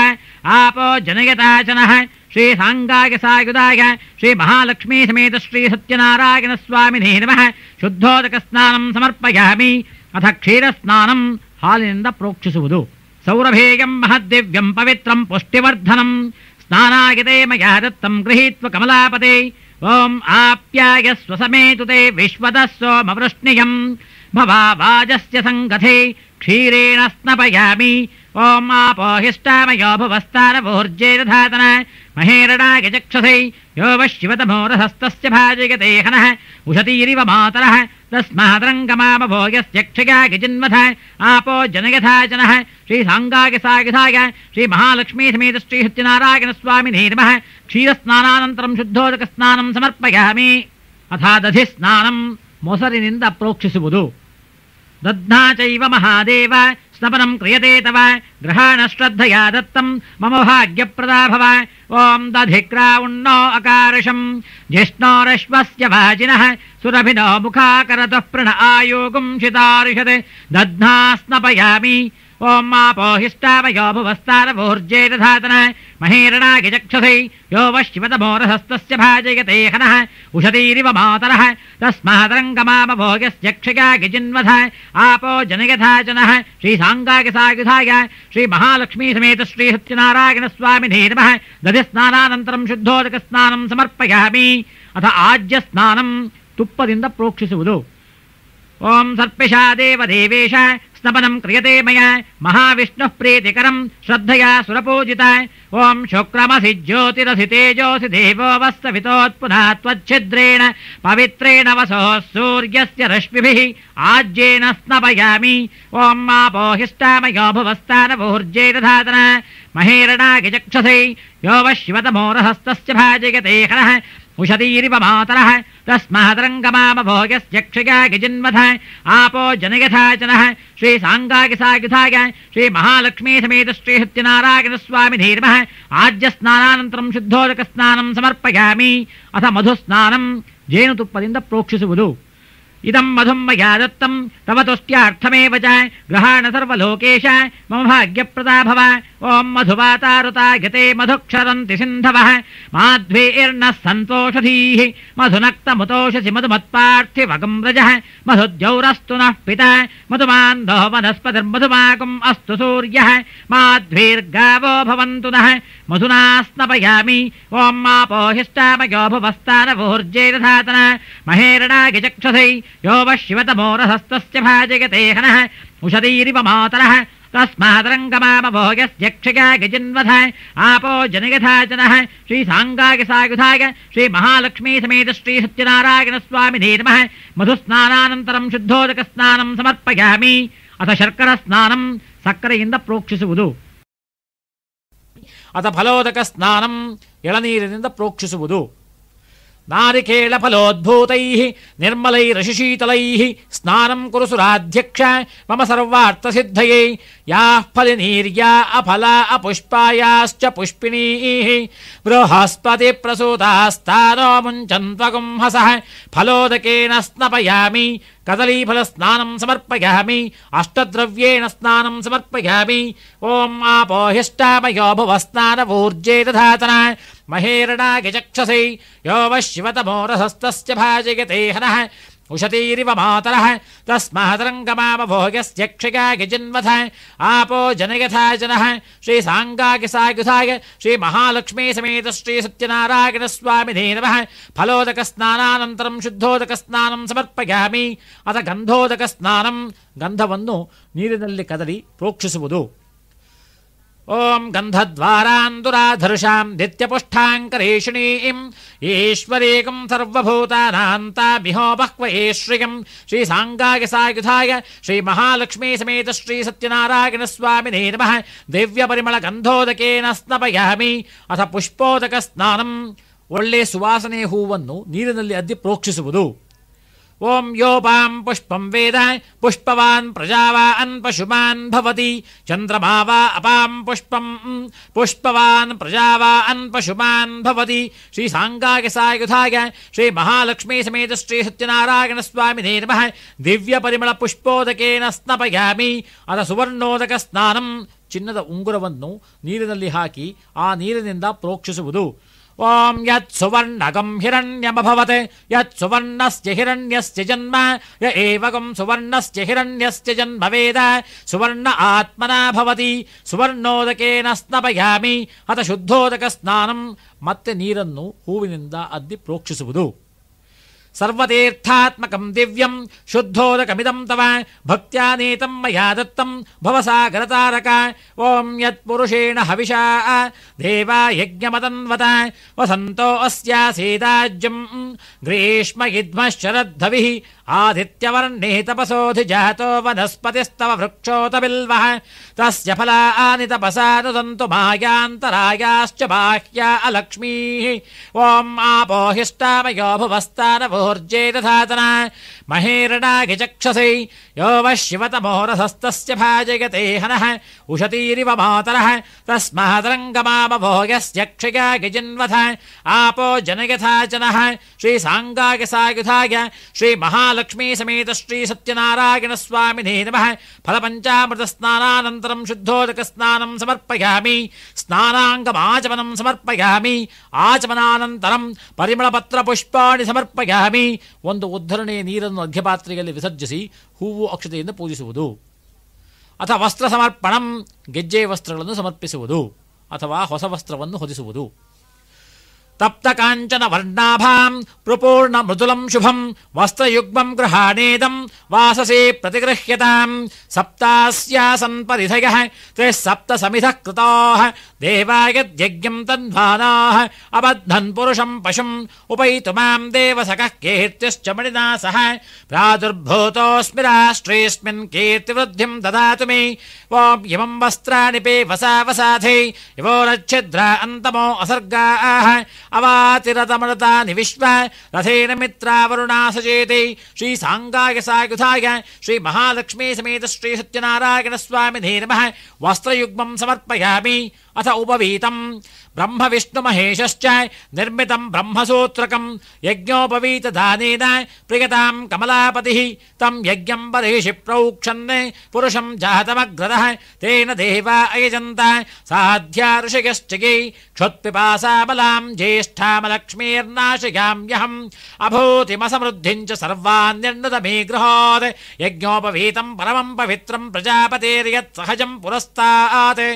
ಆಪೋ ಜನಯತಾಚನಃ ಶ್ರೀ ಸಾಂಗಾಯ ಸಾಯುಧಾಯ ಶ್ರೀ ಮಹಾಲಕ್ಷ್ಮೀ ಸಮೇತ ಶ್ರೀ ಸತ್ಯನಾರಾಯಣ ಸ್ವಾಮಿನೇ ನಮಃ ಶುದ್ಧೋದಕ ಸ್ನಾನಂ ಸಮರ್ಪಯಾಮಿ. ಅಥ ಕ್ಷೀರಸ್ನಾನಂ ಹಾಲಿನಿಂದ ಪ್ರೋಕ್ಷಿಸುವುದು. ಸೌರಭೇಯಂ ಮಹದ್ದಿವ್ಯಂ ಪವಿತ್ರಂ ಪುಷ್ಟಿವರ್ಧನಂ ಸ್ನಾನಾಯತೆ ಮಯಾ ದತ್ತಂ ಗೃಹೀತ್ವ ಕಮಲಾಪತೆ ಓಂ ಆಪ್ಯಾಯಸ್ವ ಸಮೇತುತೆ ವಿಶ್ವದಃ ಸೋಮವೃಷ್ಣಿಯಂ ಭವಾವಾಜಸ್ಯ ಸಂಗಥೆ ಕ್ಷೀರೇಣ ಸ್ನಪಯಾಮಿ. ಓಂ ಆಪೋಹಿಷ್ಟಾಮಯೋ ಭುವಸ್ಥಾನಭೂರ್ಜೇ ದಧಾತನ ಮಹೇರಣಾಯ ಚಕ್ಷಸೆ ಯೋ ವಶ್ಯವತಮೋರಸಸ್ತಸ್ಯ ಭಾಜಯತೆ ಹನಃ ಉಷತೀರಿವ ಮಾತರಃ ತಸ್ಮಾದರಂಗಮಾಮಭೋ ಯಸ್ಯ ಕ್ಷಿಗಾ ಗಜಿನ್ವಥ ಆಪೋ ಜನಯಥಾಚನಃ ಶ್ರೀ ಸಾಂಗಾಯ ಸಾಯುಧಾಯ ಶ್ರೀ ಮಹಾಲಕ್ಷ್ಮೀ ಸಮೇತ ಶ್ರೀ ಸತ್ಯನಾರಾಯಣ ಸ್ವಾಮಿನೇ ನಮಃ ಕ್ಷೀರಸ್ನಾನಾನಂತರಂ ಶುದ್ಧೋದಕ ಸ್ನಾನಂ ಸಮರ್ಪಯಾಮಿ. ಅಥ ದಧಿ ಸ್ನಾನಂ ಮೊಸರಿನಿಂದ ಪ್ರೋಕ್ಷಿಸುವುದು. ದಧ್ನಾ ಚೈವ ಮಹಾದೇವ ಸ್ನಪನಂ ಕ್ರಿಯತೆ ತವ ಗ್ರಹಾಣ ಶ್ರದ್ಧಯಾ ದತ್ತಂ ಮಮ ಭಾಗ್ಯಪ್ರದಾ ಭವ. ಓಂ ದಧಿಕ್ರಾವುಣ್ಣೋ ಅಕಾರ್ಷಂ ಜಿಷ್ಣೋರಶ್ವಸ್ಯ ವಾಜಿನಃ ಸುರಭಿನೋ ಮುಖಾಕರತಃ ಪ್ರಣ ಆಯೋಗುಂ ಶಿತಾರ್ಷತೆ ದಧ್ನಾ ಸ್ನಪಯಾಮಿ. ಓಂ ಆಪೋಹಿಷ್ಟಾವಯೋ ಭುವಸ್ತಾರವೋರ್ಜೇ ದಧಾತನ ಮಹೇರಣಾಗಿ ಚಕ್ಷಸೈ ಯೋ ವಶ್ಚಿವತಮೋರಹಸ್ತಸ್ಯ ಭಾಜಯತೆ ಹನಃ ಉಷತೀರಿವ ಮಾತರಃ ತಸ್ಮಾದರಂಗಮಾಮಭೋಗಸ್ಯಕ್ಷಗಾಗಿ ಜಿನ್ವಧ ಆಪೋ ಜನಯಥಾಚನಃ ಶ್ರೀಸಾಂಗಾಗಿ ಸಾಯುಧಾಯ ಶ್ರೀ ಮಹಾಲಕ್ಷ್ಮೀ ಸಮೇತ ಶ್ರೀ ಸತ್ಯನಾರಾಯಣ ಸ್ವಾಮಿನೇ ನಮಃ ದಧಿ ಸ್ನಾನಾನಂತರಂ ಶುದ್ಧೋದಕ ಸ್ನಾನಂ ಸಮರ್ಪಯಾಮಿ. ಅಥ ಆಜ್ಯ ಸ್ನಾನಂ ತುಪ್ಪದಿಂದ ಪ್ರೋಕ್ಷಿಸುವುದು. ಓಂ ಸರ್ಪಿಷಾ ದೇವ ದೇವೇಶ ಸ್ನಪನಂ ಕ್ರಿಯತೆ ಮಯ ಮಹಾವಿಷ್ಣುಃ ಪ್ರೀತಿಕರಂ ಶ್ರದ್ಧಯಾ ಸುರಪೂಜಿತ. ಓಂ ಶುಕ್ರಮಸಿ ಜ್ಯೋತಿರಸಿ ತೇಜೋಸಿ ದೇವೋ ವಸ್ಸವಿತೋತ್ಪುನಃ ತ್ವಚ್ಛಿದ್ರೇಣ ಪವಿತ್ರೇಣ ವಸೋ ಸೂರ್ಯಸ್ಯ ರಶ್ಮಿಭಿಃ ಆಜ್ಯೇನ ಸ್ನಪಯಾಮಿ. ಓಂ ಆಪೋಹಿಷ್ಟಾಮಯೋ ಭುವಸ್ತಾನವೋರ್ಜೇ ದಧಾತನ ಮಹೇರಣಾಗಿ ಚಕ್ಷಸೈ ಯೋ ವಶ್ಚಿವತಮೋರಹಸ್ತಸ್ಯ ಭಾಜಯತೆ ಹನಃ ಉಷತೀರಿವ ಮಾತರಃ ತಸ್ಮಾದರಂಗಮಾಮಭೋಗಸ್ಯಕ್ಷಗಾಗಿ ಜಿನ್ವಧ ಆಪೋ ಜನಯಥಾಚನಃ ಶ್ರೀಸಾಂಗಾಗಿ ಸಾಯುಧಾಯ ಶ್ರೀ ಮಹಾಲಕ್ಷ್ಮೀ ಸಮೇತ ಶ್ರೀ ಸತ್ಯನಾರಾಯಣ ಸ್ವಾಮಿನೇ ನಮಃ ಆಜ್ಯ ಸ್ನಾನಾನಂತರಂ ಶುದ್ಧೋದಕ ಸ್ನಾನಂ ಸಮರ್ಪಯಾಮಿ. ಅಥ ಮಧುಸ್ನಾನಂ ಜೇನುತುಪ್ಪದಿಂದ ಪ್ರೋಕ್ಷಿಸುವುದು. ಇದಂ ಮಧುಂ ಮಯಾ ದತ್ತಂ ತವ ತುಷ್ಟ್ಯಾರ್ಥಮೇವ ಚ ಗ್ರಹಾಣ ಸರ್ವಲೋಕೇಶ ಮಮ ಭಾಗ್ಯಪ್ರದಾ ಭವ. ಓಂ ಮಧುವಾತಾರುತಾಗತೆ ಮಧುಕ್ಷರಂತಿ ಸಿಂಧವಃ ಮಾಧ್ವೀರ್ನಃ ಸಂತೋಷಧೀಃ ಮಧುನಕ್ತಮುತೋಷಸಿ ಮಧುಮತ್ಪಾರ್ಥಿವಗಂ ರಜಃ ಮಧುದ್ಯೌರಸ್ತು ನಃ ಪಿತಾ ಮಧುಮಾಂಧೋ ವನಸ್ಪತಿರ್ಮಧುಮಾಕಂ ಅಸ್ತು ಸೂರ್ಯಃ ಮಾಧ್ವೀರ್ಗಾವೋ ಭವಂತು ನಃ ಮಧುನಾ ಸ್ನಪಯಾಮಿ. ಓಂ ಆಪೋಹಿಷ್ಟಾಮಯೋ ಭುವಸ್ತಾನವೋರ್ಜೇ ದಧಾತನ ಮಹೇರಣಾಗಿ ಚಕ್ಷಸೈ ಯೋ ವಶ್ಚಿವತಮೋರಹಸ್ತಸ್ಯ ಭಾಜಯತೆ ಹನಃ ಉಷತೀರಿವ ಮಾತರಃ ತಸ್ಮಾದರಂಗಮಾಮಭೋಗಸ್ಯಕ್ಷಗಾಗಿ ಜಿನ್ವಧ ಆಪೋ ಜನಯಥಾಚನಃ ಶ್ರೀಸಾಂಗಾಗಿ ಸಾಯುಧಾಯ ಶ್ರೀ ಮಹಾಲಕ್ಷ್ಮೀ ಸಮೇತ ಶ್ರೀ ಸತ್ಯನಾರಾಯಣ ಸ್ವಾಮಿನೇ ನಮಃ ಮಧುಸ್ನಾನಾನಂತರಂ ಶುದ್ಧೋದಕ ಸ್ನಾನಂ ಸಮರ್ಪಯಾಮಿ. ಅಥ ಶರ್ಕರ ಸ್ನಾನಂ ಸಕ್ಕರೆಯಿಂದ ಪ್ರೋಕ್ಷಿಸುವುದು. ಅಥ ಫಲೋದಕ ಸ್ನಾನಂ ಎಳನೀರಿನಿಂದ ಪ್ರೋಕ್ಷಿಸುವುದು. ನಾರಿಕೇಳ ಫಲೋದ್ಭೂತೈಃ ನಿರ್ಮಲೈರಶಿಶೀತಲೈಃ ಸ್ನಾನಂ ಕುರು ಸುರಾಧ್ಯಕ್ಷ ಮಮ ಸರ್ವಾರ್ಥಸಿದ್ಧಯೇ. ಯಾಃ ಫಲಿನೀರ್ಯಾ ಅಫಲಾ ಅಪುಷ್ಪಾಯಾಶ್ಚ ಪುಷ್ಪಿಣೀಃ ಬೃಹಸ್ಪತಿ ಪ್ರಸೂತಾಸ್ತಾನೋ ಮುಂಚನ್ತ್ವಗುಂ ಹಸಃ ಫಲೋದಕೇನ ಸ್ನಪಯಾಮಿ. ಕದಲೀಫಲ ಸ್ನಾನಂ ಸಮರ್ಪಯಾಮಿ. ಅಷ್ಟದ್ರವ್ಯೇಣ ಸ್ನಾನಂ ಸಮರ್ಪಯಾಮಿ. ಓಂ ಆಪೋಹಿಷ್ಟಾಮಯೋ ಭುವಸ್ನಾನವೋರ್ಜೇ ದಧಾತನ ಮಹೇರಣಾಗಿ ಚಕ್ಷಸೈ ಯೋ ವಶ್ಚಿವತಮೋರಹಸ್ತಸ್ಯ ಭಾಜಯತೆ ಹನಃ ಉಷತೀರಿವ ಮಾತರಃ ತಸ್ಮಾದರಂಗಮಾಮಭೋಗಸ್ಯಕ್ಷಗಾಗಿ ಜಿನ್ವಧ ಆಪೋ ಜನಯಥಾಚನಃ ಶ್ರೀಸಾಂಗಾಗಿ ಸಾಯುಧಾಯ ಶ್ರೀ ಮಹಾಲಕ್ಷ್ಮೀ ಸಮೇತ ಶ್ರೀ ಸತ್ಯನಾರಾಯಣ ಸ್ವಾಮಿನೇ ನಮಃ ಫಲೋದಕ ಸ್ನಾನಾನಂತರಂ ಶುದ್ಧೋದಕ ಸ್ನಾನಂ ಸಮರ್ಪಯಾಮಿ. ಅಥ ಗಂಧೋದಕ ಸ್ನಾನಂ ಗಂಧವನ್ನು ನೀರಿನಲ್ಲಿ ಕದಲಿ ಪ್ರೋಕ್ಷಿಸುವುದು. ಓಂ ಗಂಧದ್ವಾರಾಂದುರಾಧರ್ಷಾಂ ನಿತ್ಯಪುಷ್ಟಾಂಕರೇಷಿಣೀಂ ಈಶ್ವರೇಕಂ ಸರ್ವಭೂತಾನಾಂತಾಭಿಹೋ ಬಹ್ವಯೇ ಶ್ರಿಯಂ ಶ್ರೀಸಾಂಗಾಗಿ ಸಾಯುಧಾಯ ಶ್ರೀ ಮಹಾಲಕ್ಷ್ಮೀ ಸಮೇತ ಶ್ರೀ ಸತ್ಯನಾರಾಯಣ ಸ್ವಾಮಿನೇ ನಮಃ ದಿವ್ಯಪರಿಮಳ ಗಂಧೋದಕೇನ ಸ್ನಪಯಾಮಿ. ಅಥ ಪುಷ್ಪೋದಕ ಸ್ನಾನಂ ಒಳ್ಳೆ ಸುವಾಸನೆ ಹೂವನ್ನು ನೀರಿನಲ್ಲಿ ಅದ್ದಿ ಪ್ರೋಕ್ಷಿಸುವುದು. ಓಂ ಯೋಪಾಂ ಪುಷ್ಪಂ ವೇದ ಪುಷ್ಪವಾನ್ ಪ್ರಜಾವಾನ್ ಪಶುಮಾನ್ ಭವತಿ ಚಂದ್ರಮಾ ವಾ ಅಪಾಂ ಪುಷ್ಪಂ ಪುಷ್ಪವಾನ್ ಪ್ರಜಾವಾನ್ ಪಶುಮಾನ್ ಭವತಿ ಶ್ರೀಸಾಂಗಾಗಿ ಸಾಯುಧಾಯ ಶ್ರೀ ಮಹಾಲಕ್ಷ್ಮೀ ಸಮೇತ ಶ್ರೀ ಸತ್ಯನಾರಾಯಣ ಸ್ವಾಮಿನೇ ನಮಃ ದಿವ್ಯ ಪರಿಮಳ ಪುಷ್ಪೋದಕೇನ ಸ್ನಪಯಾಮಿ. ಅದ ಸುವರ್ಣೋದಕ ಸ್ನಾನಂ ಚಿನ್ನದ ಉಂಗುರವನ್ನು ನೀರಿನಲ್ಲಿ ಹಾಕಿ ಆ ನೀರಿನಿಂದ ಪ್ರೋಕ್ಷಿಸುವುದು. ಓಂ ಯತ್ ಸುವರ್ಣಗಂ ಹಿರಣ್ಯಮಭವತ್ ಯತ್ ಸುವರ್ಣಸ್ಯ ಹಿರಣ್ಯಸ್ಯ ಜನ್ಮ ಯ ಏವಗಂ ಸುವರ್ಣಸ್ಯ ಹಿರಣ್ಯಸ್ಯ ಜನ್ಮ ವೇದ ಸುವರ್ಣ ಆತ್ಮನಾ ಭವತಿ ಸುವರ್ಣೋದಕೇನ ಸ್ನಪಯಾಮಿ. ಅಥ ಶುದ್ಧೋದಕ ಸ್ನಾನಂ ಮತ್ತೆ ನೀರನ್ನು ಹೂವಿನಿಂದ ಅದ್ದಿ ಪ್ರೋಕ್ಷಿಸುವುದು. ಸರ್ವತೀರ್ಥಾತ್ಮಕಂ ದಿವ್ಯಂ ಶುದ್ಧೋದಕಮಿದಂ ತವ ಭಕ್ತ್ಯಾನೇತಂ ಮಯಾ ದತ್ತಂ ಭವಸಾಗರತಾರಕ. ಓಂ ಯತ್ಪುರುಷೇಣ ಹವಿಷಾ ದೇವಾ ಯಜ್ಞಮತನ್ವತ ವಸಂತೋ ಅಸ್ಯಾಸೀದಾಜ್ಯಂ ಗ್ರೀಷ್ಮ ಇದ್ಮಶ್ಚರದ್ಧವಿಃ ಆದಿತ್ಯವರ್ಣೇ ತಪಸೋಧಿ ಜಾತೋ ವನಸ್ಪತಿಸ್ತವ ವೃಕ್ಷೋತ ಬಿಲ್ವಃ ತಸ್ಯ ಫಲಾನಿ ತಪಸಾ ನುದಂತು ಮಾಯಾಂತರಾಯಾಶ್ಚ ಬಾಹ್ಯಾ ಅಲಕ್ಷ್ಮೀಃ. ಓಂ ಆಪೋಹಿಷ್ಟಾಮಯೋ ಭುವಸ್ತಾನವೋ ऊर्जेदधातना महेरणागिचक्षसै यो वः शिवतमोरसस्तस्य भाजयते हनः उशतीरिव मातरः तस्मादरङ्गमामभो यस्य क्षया गिजिन्वथ आपो जनयथा जनः श्रीसाङ्गाय सायुधाय श्रीमहालक्ष्मी समेत श्रीसत्यनारायणस्वामिने नमः फलपञ्चामृतस्नानानन्तरं शुद्धोदकस्नानं समर्पयामि स्नानाङ्गमाचमनं समर्पयामि आचमनानन्तरं ಪರಿಮಳಪತ್ರಪುಷ್ಪಾಣಿ ಸಮರ್ಪಯಾಮಿ. ಒಂದು ಉದ್ಧರಣೆಯ ನೀರನ್ನು ಅರ್ಘ್ಯಪಾತ್ರೆಯಲ್ಲಿ ವಿಸರ್ಜಿಸಿ ಹೂವು ಅಕ್ಷತೆಯಿಂದ ಪೂಜಿಸುವುದು. ಅಥವಾ ವಸ್ತ್ರ ಸಮರ್ಪಣಂ, ಗೆಜ್ಜೆ ವಸ್ತ್ರಗಳನ್ನು ಸಮರ್ಪಿಸುವುದು ಅಥವಾ ಹೊಸ ವಸ್ತ್ರವನ್ನು ಹೊದಿಸುವುದು. ತಪ್ತ ಕಾಂಚನ ವರ್ಣಾಭಾಂ ಪ್ರಪೂರ್ಣ ಮೃದುಲಂ ಶುಭಂ ವಸ್ತ್ರಯುಗ್ಮಂ ಗೃಹಾಣೇದಂ ವಾಸಸೇ ಪ್ರತಿಗೃಹ್ಯತಾಂ. ಸಪ್ತಾಸ್ಯಾಸನ್ ಪರಿಧಯಃ ತ್ರಿಸಪ್ತ ಸಮಿಧಃ ಕೃತಾಃ ದೇವಾಯದ್ಯಜ್ಞಂ ತನ್ವಾನಾಃ ಅಬದ್ಧನ್ ಪುರುಷಂ ಪಶುಂ ಉಪೈತು ಮಾಂ ದೇವಸಖಃ ಕೀರ್ತಿಶ್ಚ ಮಣಿನಾ ಸಹ ಪ್ರಾದುರ್ಭೂತೋऽಸ್ಮಿ ರಾಷ್ಟ್ರೇऽಸ್ಮಿನ್ ಕೀರ್ತಿವೃದ್ಧಿಂ ದದಾತು ಮೇ. ಓಂ ಇಮಂ ವಸ್ತ್ರಾಣಿ ಪೇ ವಸಾವಸಾಧೇ ಇವೋರಚ್ಛಿದ್ರ ಅಂತಮೋ ಅಸರ್ಗಾಃ ಅವಾತಿರತಮೃತಾನಿ ವಿಶ್ವ ರಥೇನ ಮಿತ್ರಾವರುಣಾ ಸಚೇತೆ. ಶ್ರೀ ಸಾಂಗಾಯ ಸಾಯುಧಾಯ ಶ್ರೀ ಮಹಾಲಕ್ಷ್ಮೀ ಸಮೇತ ಶ್ರೀ ಸತ್ಯನಾರಾಯಣ ಸ್ವಾಮಿನೇ ನಮಃ. ವಸ್ತ್ರಯುಗ್ಮಂ ಸಮರ್ಪಯಾಮಿ. ಅಥ ಉಪವೀತಂ ಬ್ರಹ್ಮ ವಿಷ್ಣು ಮಹೇಶಶ್ಚ ನಿರ್ಮಿತಂ ಬ್ರಹ್ಮಸೂತ್ರಕಂ ಯಜ್ಞೋಪವೀತ ದಾನೇನ ಪ್ರಿಯತಾಂ ಕಮಲಾಪತಿಃ ತಂ ಯಜ್ಞಂ ಪರೇಶಿ ಪ್ರೌಕ್ಷನ್ ಪುರುಷಂ ಜಾತಮಗ್ರದಃ ತೇನ ದೇವಾ ಅಯಜಂತ ಸಾಧ್ಯ ಋಷಯಶ್ಚಯೇ ಕ್ಷುತ್ಪಿಪಾಸಾಬಲಾಂ ಜ್ಯೇಷ್ಠಾಮಲಕ್ಷ್ಮೀರ್ನಾಶಯಾಮ್ಯಹಂ ಅಭೂತಿಮಸಮೃದ್ಧಿಂ ಚ ಸರ್ವಾನ್ಯರ್ನದ ಮೇ ಗೃಹಾತ್. ಯಜ್ಞೋಪವೀತಂ ಪರಮಂ ಪವಿತ್ರಂ ಪ್ರಜಾಪತೇರ್ಯತ್ ಸಹಜಂ ಪುರಸ್ತಾತ್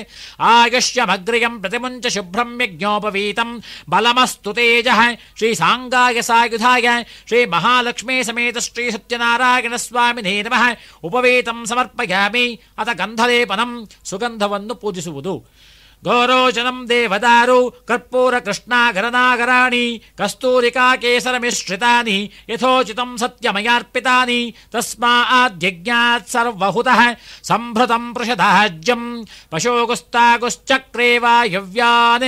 ಆಯುಷ್ಯಮಗ್ರ್ಯಂ ಪ್ರತಿಮುಂಚ ಶುಭ್ರಂ ಯಜ್ಞೋಪವೀತಂ ಬಲಮಸ್ತು ತೇಜಃ. ಶ್ರೀ ಸಾಂಗಾಯ ಸಾಯುಧಾಯ ಶ್ರೀ ಮಹಾಲಕ್ಷ್ಮೀ ಸಮೇತ ಶ್ರೀ ಸತ್ಯನಾರಾಯಣ ಸ್ವಾಮಿನೇ ನಮಃ. ಉಪವೀತಂ ಸಮರ್ಪಯಾಮಿ. ಅಥ ಗಂಧಲೇಪನಂ, ಸುಗಂಧವನ್ನು ಪೂಜಿಸುವುದು. ಗೋರೋಚನಂ ದೇವದಾರು ಕರ್ಪೂರ ಕೃಷ್ಣಾಗರನಾಗರಾಣಿ ಕಸ್ತೂರಿಕಾ ಕೇಸರ ಮಿಶ್ರಿತಾನಿ ಯಥೋಚಿತಂ ಸತ್ಯಮಯಾರ್ಪಿತಾನಿ. ತಸ್ಮಾದ್ಯಜ್ಞಾತ್ ಸರ್ವಹುತಃ ಸಂಭೃತಂ ಪೃಷದಾಜ್ಯಂ ಪಶೋಗುಸ್ತಾಗುಶ್ಚಕ್ರೇ ವಾಯವ್ಯಾನ್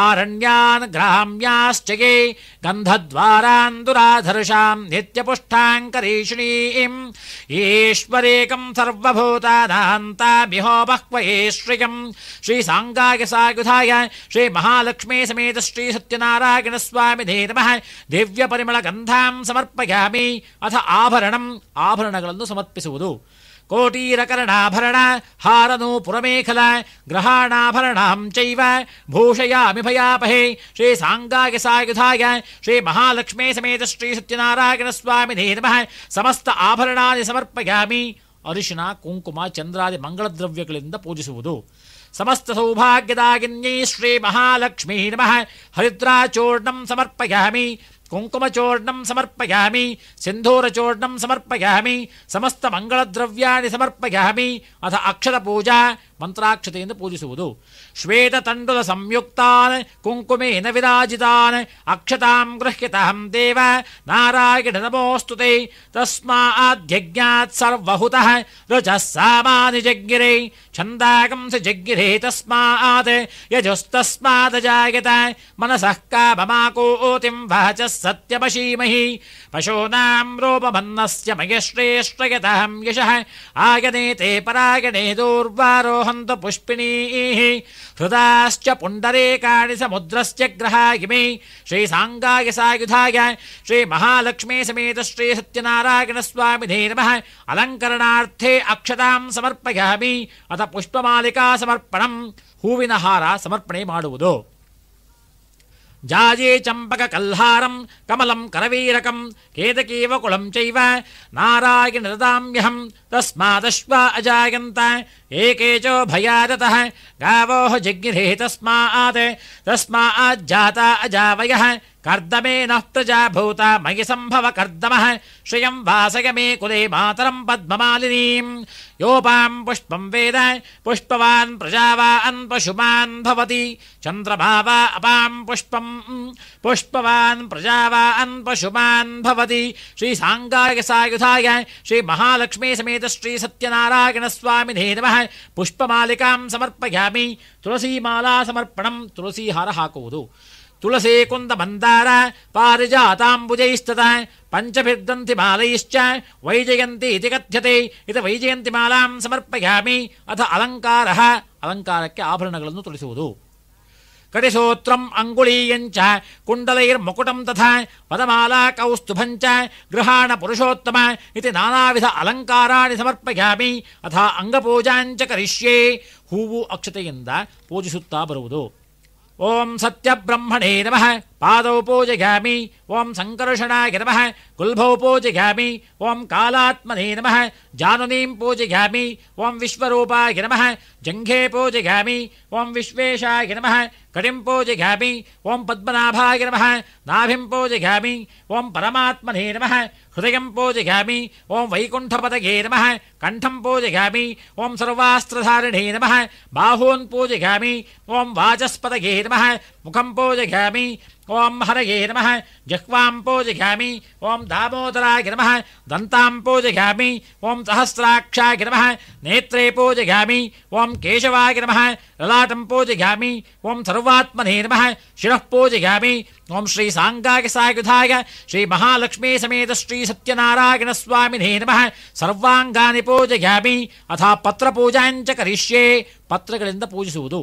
ಆರಣ್ಯಾನ್ ಗ್ರಾಮ್ಯಾಶ್ಚಯೇ ಗಂಧದ್ವಾರಾನ್ ದುರಾಧರ್ಷಾಂ ನಿತ್ಯಪುಷ್ಟಾಂಕರೀಷಿಣೀಂ. ಈಶ್ವರೇಕಂ ಸರ್ವಭೂತಾನಾಂತಾಮಿಹೋ ಬಹ್ವಯೇ ಶ್ರಿಯಂ. ಶ್ರೀ ಸಾಂಗಾಯ ಸಾಯುಧಾಯ ಶ್ರೀ ಮಹಾಲಕ್ಷ್ಮೀ ಸಮೇತ ಶ್ರೀ ಸತ್ಯನಾರಾಯಣ ಸ್ವಾಮಿನೇ ನಮಃ. ದಿವ್ಯ ಪರಿಮಳ ಗಂಧಾಂ ಸಮರ್ಪಯಾಮಿ. ಅಥ ಆಭರಣಂ, ಆಭರಣಗಳನ್ನು ಸಮರ್ಪಿಸುವುದು. ಕೋಟೀರಕರ್ಣಾಭರಣ ಹಾರನೂಪುರಮೇಖಲ ಗ್ರಹಾಣಾಭರಣಾಂ ಚೈವ ಭೂಷಯಾಮಿ ಭಯಾಪಹೇ. ಶ್ರೀ ಸಾಂಗಾಯ ಸಾಯುಧಾಯ ಶ್ರೀ ಮಹಾಲಕ್ಷ್ಮೀ ಸಮೇತ ಶ್ರೀ ಸತ್ಯನಾರಾಯಣ ಸ್ವಾಮಿನೇ ನಮಃ. ಸಮಸ್ತ ಆಭರಣಾನಿ ಸಮರ್ಪಯಾಮಿ. ಅರಿಶಿನ ಕುಂಕುಮ ಚಂದ್ರಾದಿ ಮಂಗಳದ್ರವ್ಯಗಳಿಂದ ಪೂಜಿಸುವುದು. ಸಮಸ್ತ ಸೌಭಾಗ್ಯದಾಗಿನ್ಯೈ ಶ್ರೀ ಮಹಾಲಕ್ಷ್ಮೀ ನಮಃ. ಹರಿದ್ರಾಚೂರ್ಣಂ ಸಮರ್ಪಯಾಮಿ. ಕುಂಕುಮಚೂರ್ಣಂ ಸಮರ್ಪಯಾಮಿ. ಸಿಂಧೂರಚೂರ್ಣಂ ಸಮರ್ಪಯಾಮಿ. ಸಮಸ್ತ ಮಂಗಳದ್ರವ್ಯಾಣಿ ಸಮರ್ಪಯಾಮಿ. ಅಥ ಅಕ್ಷರ ಪೂಜಾ, ಮಂತ್ರಾಕ್ಷತೆಯಿಂದ ಪೂಜಿಸುವುದು. ಶ್ವೇತ ತಂಡುಲ ಸಂಯುಕ್ತಾನ್ ಕುಂಕುಮೇನ ವಿರಾಜಿತಾನ್ ಅಕ್ಷತಾಂ ಗೃಹ್ಯತಾಂ ದೇವ ನಾರಾಯಣ ನಮೋಸ್ತುತೆ. ತಸ್ಮಾದ್ಯಜ್ಞಾತ್ ಸರ್ವಹುತಃ ರುಚಃ ಸಾಮಾನಿ ಜಗ್ಗಿರೇ ಛಂದಾಗಂಸಿ ಜಗ್ಗಿರೇ. ತಸ್ಮಾತ್ ಯಜುಸ್ತಸ್ಮಾದಜಾಯತ ಮನಸಃ ಕಾಮಮಾಕೂತಿಂ ವಾಚಃ ಸತ್ಯಮಶೀಮಹಿ. ಪಶೂನಾಂ ರೂಪಮನ್ನಸ್ಯ ಮಯಶ್ರೇಷ್ಠಯತಾಂ ಯಶಃ ಆಗನೇತೆ ಪರಾಗಣೇ ದೂರ್ವಾರೋಹಂತು ಪುಷ್ಪಿಣೀಃ. ಹೃದಾಶ್ಚ ಪುಂಡರೇಕಾಣಿ ಸಮುದ್ರಸ್ಯ ಗ್ರಹಾಯಿಮೇ. ಶ್ರೀ ಸಾಂಗಾಯ ಸಾಯುಧಾಯ ಶ್ರೀ ಮಹಾಲಕ್ಷ್ಮೀ ಸಮೇತ ಶ್ರೀ ಸತ್ಯನಾರಾಯಣ ಸ್ವಾಮಿನೇ ನಮಃ. ಅಲಂಕರಣಾರ್ಥೇ ಅಕ್ಷತಾಂ ಸಮರ್ಪಯಾಮಿ. ಅಥ ಪುಷ್ಪಮಾಲಿಕಾ ಸಮರ್ಪಣಂ, ಹೂವಿನ ಹಾರ ಸಮರ್ಪಣೆ ಮಾಡುವುದು. ಜಾಜೇ ಚಂಪಕ ಕಲ್ಹಾರಂ ಕಮಲಂ ಕರವೀರಕಂ ಕೇತಕೀವ ಕುಳಂ ಚೈವ ನಾರಾಯಣ ದದಾಮ್ಯಹಂ. ತಸ್ಮಾದಶ್ವ ಅಜಾಯಂತ ಏಕೇಚೋ ಭಯಾದತಃ ಗಾವೋ ಜಗ್ಗಿರೇ. ತಸ್ಮಾಜ್ಜಾತ ಅಜಾವಯಃ ಕರ್ದಮೇನಃ ಪ್ರಜಾಭೂತ ಮಯಿ ಸಂಭವ ಕರ್ದಮಃ. ಶ್ರಿಯಂ ವಾಸಯ ಮೇ ಕುಲೇ ಮಾತರಂ ಪದ್ಮಮಾಲಿನೀಂ. ಯೋಪಾಂ ಪುಷ್ಪಂ ವೇದ ಪುಷ್ಪವಾನ್ ಪ್ರಜಾವಾನ್ ಪಶುಮಾನ್ ಭವತಿ. ಚಂದ್ರಮಾ ವಾ ಅಪಾಂ ಪುಷ್ಪಂ ಪುಷ್ಪವಾನ್ ಪ್ರಜಾವಾನ್ ಪಶುಮಾನ್ ಭವತಿ. ಶ್ರೀ ಸಾಂಗಾಯ ಸಾಯುಧಾಯ ಶ್ರೀ ಮಹಾಲಕ್ಷ್ಮೀ ಸಮೇತ ಶ್ರೀ ಸತ್ಯನಾರಾಯಣ ಸ್ವಾಮಿನೇ ನಮಃ. ಪುಷ್ಪಮಾಲಿಕಾಂ ಸಮರ್ಪಯಾಮಿ. ತುಳಸೀಮಾಲಾ ಸಮರ್ಪಣಂ, ತುಳಸಿ ಹಾರ ಹಾಕುವುದು. ತುಳಸಿ ಕುಂದ ಮಂದಾರ ಪಾರಿಜಾತಾಂಬುಜೈಸ್ತತ ಪಂಚಭಿರ್ದಂತಿ ಮಾಲೈಶ್ಚ ವೈಜಯಂತಿ ಇತಿ ಕಥ್ಯತೆ. ಇದು ವೈಜಯಂತಿ ಮಾಲಾಂ ಸಮರ್ಪಯಾಮಿ. ಅಥ ಅಲಂಕಾರ, ಅಲಂಕಾರಕ್ಕೆ ಆಭರಣಗಳನ್ನು ತೊಡಿಸುವುದು. ಕಟಿಸೂತ್ರಂ ಅಂಗುಳೀಯಂಚ ಕುಂಡಲೈರ್ಮುಕುಟಂ ತಥಾ ಪದಮಾಲಾ ಕೌಸ್ತುಭಂಚ ಗೃಹಾಣ ಪುರುಷೋತ್ತಮ ಇತಿ ನಾನಾವಿಧ ಅಲಂಕಾರಾಣಿ ಸಮರ್ಪಯಾಮಿ. ಅಥ ಅಂಗಪೂಜಾಂಚ ಕರಿಷ್ಯೆ. ಹೂವು ಅಕ್ಷತೆಯಿಂದ ಪೂಜಿಸುತ್ತಾ ಬರುವುದು. ಓಂ ಸತ್ಯಬ್ರಹ್ಮಣೇ ನಮಃ ಪಾದೌ ಪೂಜಯಾಮಿ. ಓಂ ಸಂಕರ್ಷಣಾಯ ನಮಃ ಗುಲ್ಭೌ ಪೂಜಯಾಮಿ. ಓಂ ಕಾಲಾತ್ಮನೇ ನಮಃ ಜಾನುನೀಂ ಪೂಜಯಾಮಿ. ಓಂ ವಿಶ್ವರೂಪಾಯ ನಮಃ ಜಂಘೆ ಪೂಜಯಾಮಿ. ಓಂ ವಿಶ್ವೇಶಾಯ ನಮಃ ಕಟಿಂ ಪೂಜಯಾಮಿ. ಓಂ ಪದ್ಮನಾಭಾಯ ನಮಃ ನಾಭಿಂ ಪೂಜಯಾಮಿ. ಓಂ ಪರಮಾತ್ಮನೇ ನಮಃ ಹೃದಯಂ ಪೂಜಯಾಮಿ. ಓಂ ವೈಕುಂಠಪದಯೇ ನಮಃ ಕಂಠಂ ಪೂಜಯಾಮಿ. ಓಂ ಸರ್ವಾಸ್ತ್ರಧಾರಿಣೇ ನಮಃ ಬಾಹೂನ್ ಪೂಜಯಾಮಿ. ಓಂ ವಾಚಸ್ಪದಯೇ ನಮಃ ಮುಖಂ ಪೂಜಯಾಮಿ. ಓಂ ಹರಯೇ ನಮಃ ಜಹ್ವಾಂ ಪೂಜಯಾಮಿ. ಓಂ ದಾಮೋದರಾಯ ನಮಃ ದಂತಾಂ ಪೂಜಯಾಮಿ. ಓಂ ಸಹಸ್ರಾಕ್ಷಾಯ ನಮಃ ನೇತ್ರೇ ಪೂಜಯಾಮಿ. ಓಂ ಕೇಶವಾಯ ನಮಃ ಲಲಾಟಂ ಪೂಜಯಾಮಿ. ಓಂ ಸರ್ವಾತ್ಮನೇ ನಮಃ ಶಿರಃ ಪೂಜಯಾಮಿ. ಓಂ ಶ್ರೀ ಸಾಂಗಾಯ ಸಾಯುಧಾಯ ಶ್ರೀ ಮಹಾಲಕ್ಷ್ಮೀ ಸಮೇತ ಶ್ರೀ ಸತ್ಯನಾರಾಯಣ ಸ್ವಾಮಿನೇ ನಮಃ ಸರ್ವಾಂಗಾನಿ ಪೂಜಯಾಮಿ. ಅಥ ಪತ್ರ ಪೂಜಾಂಚ ಕರಿಷ್ಯೆ. ಪತ್ರಗಳಿಂದ ಪೂಜಿಸುವುದು.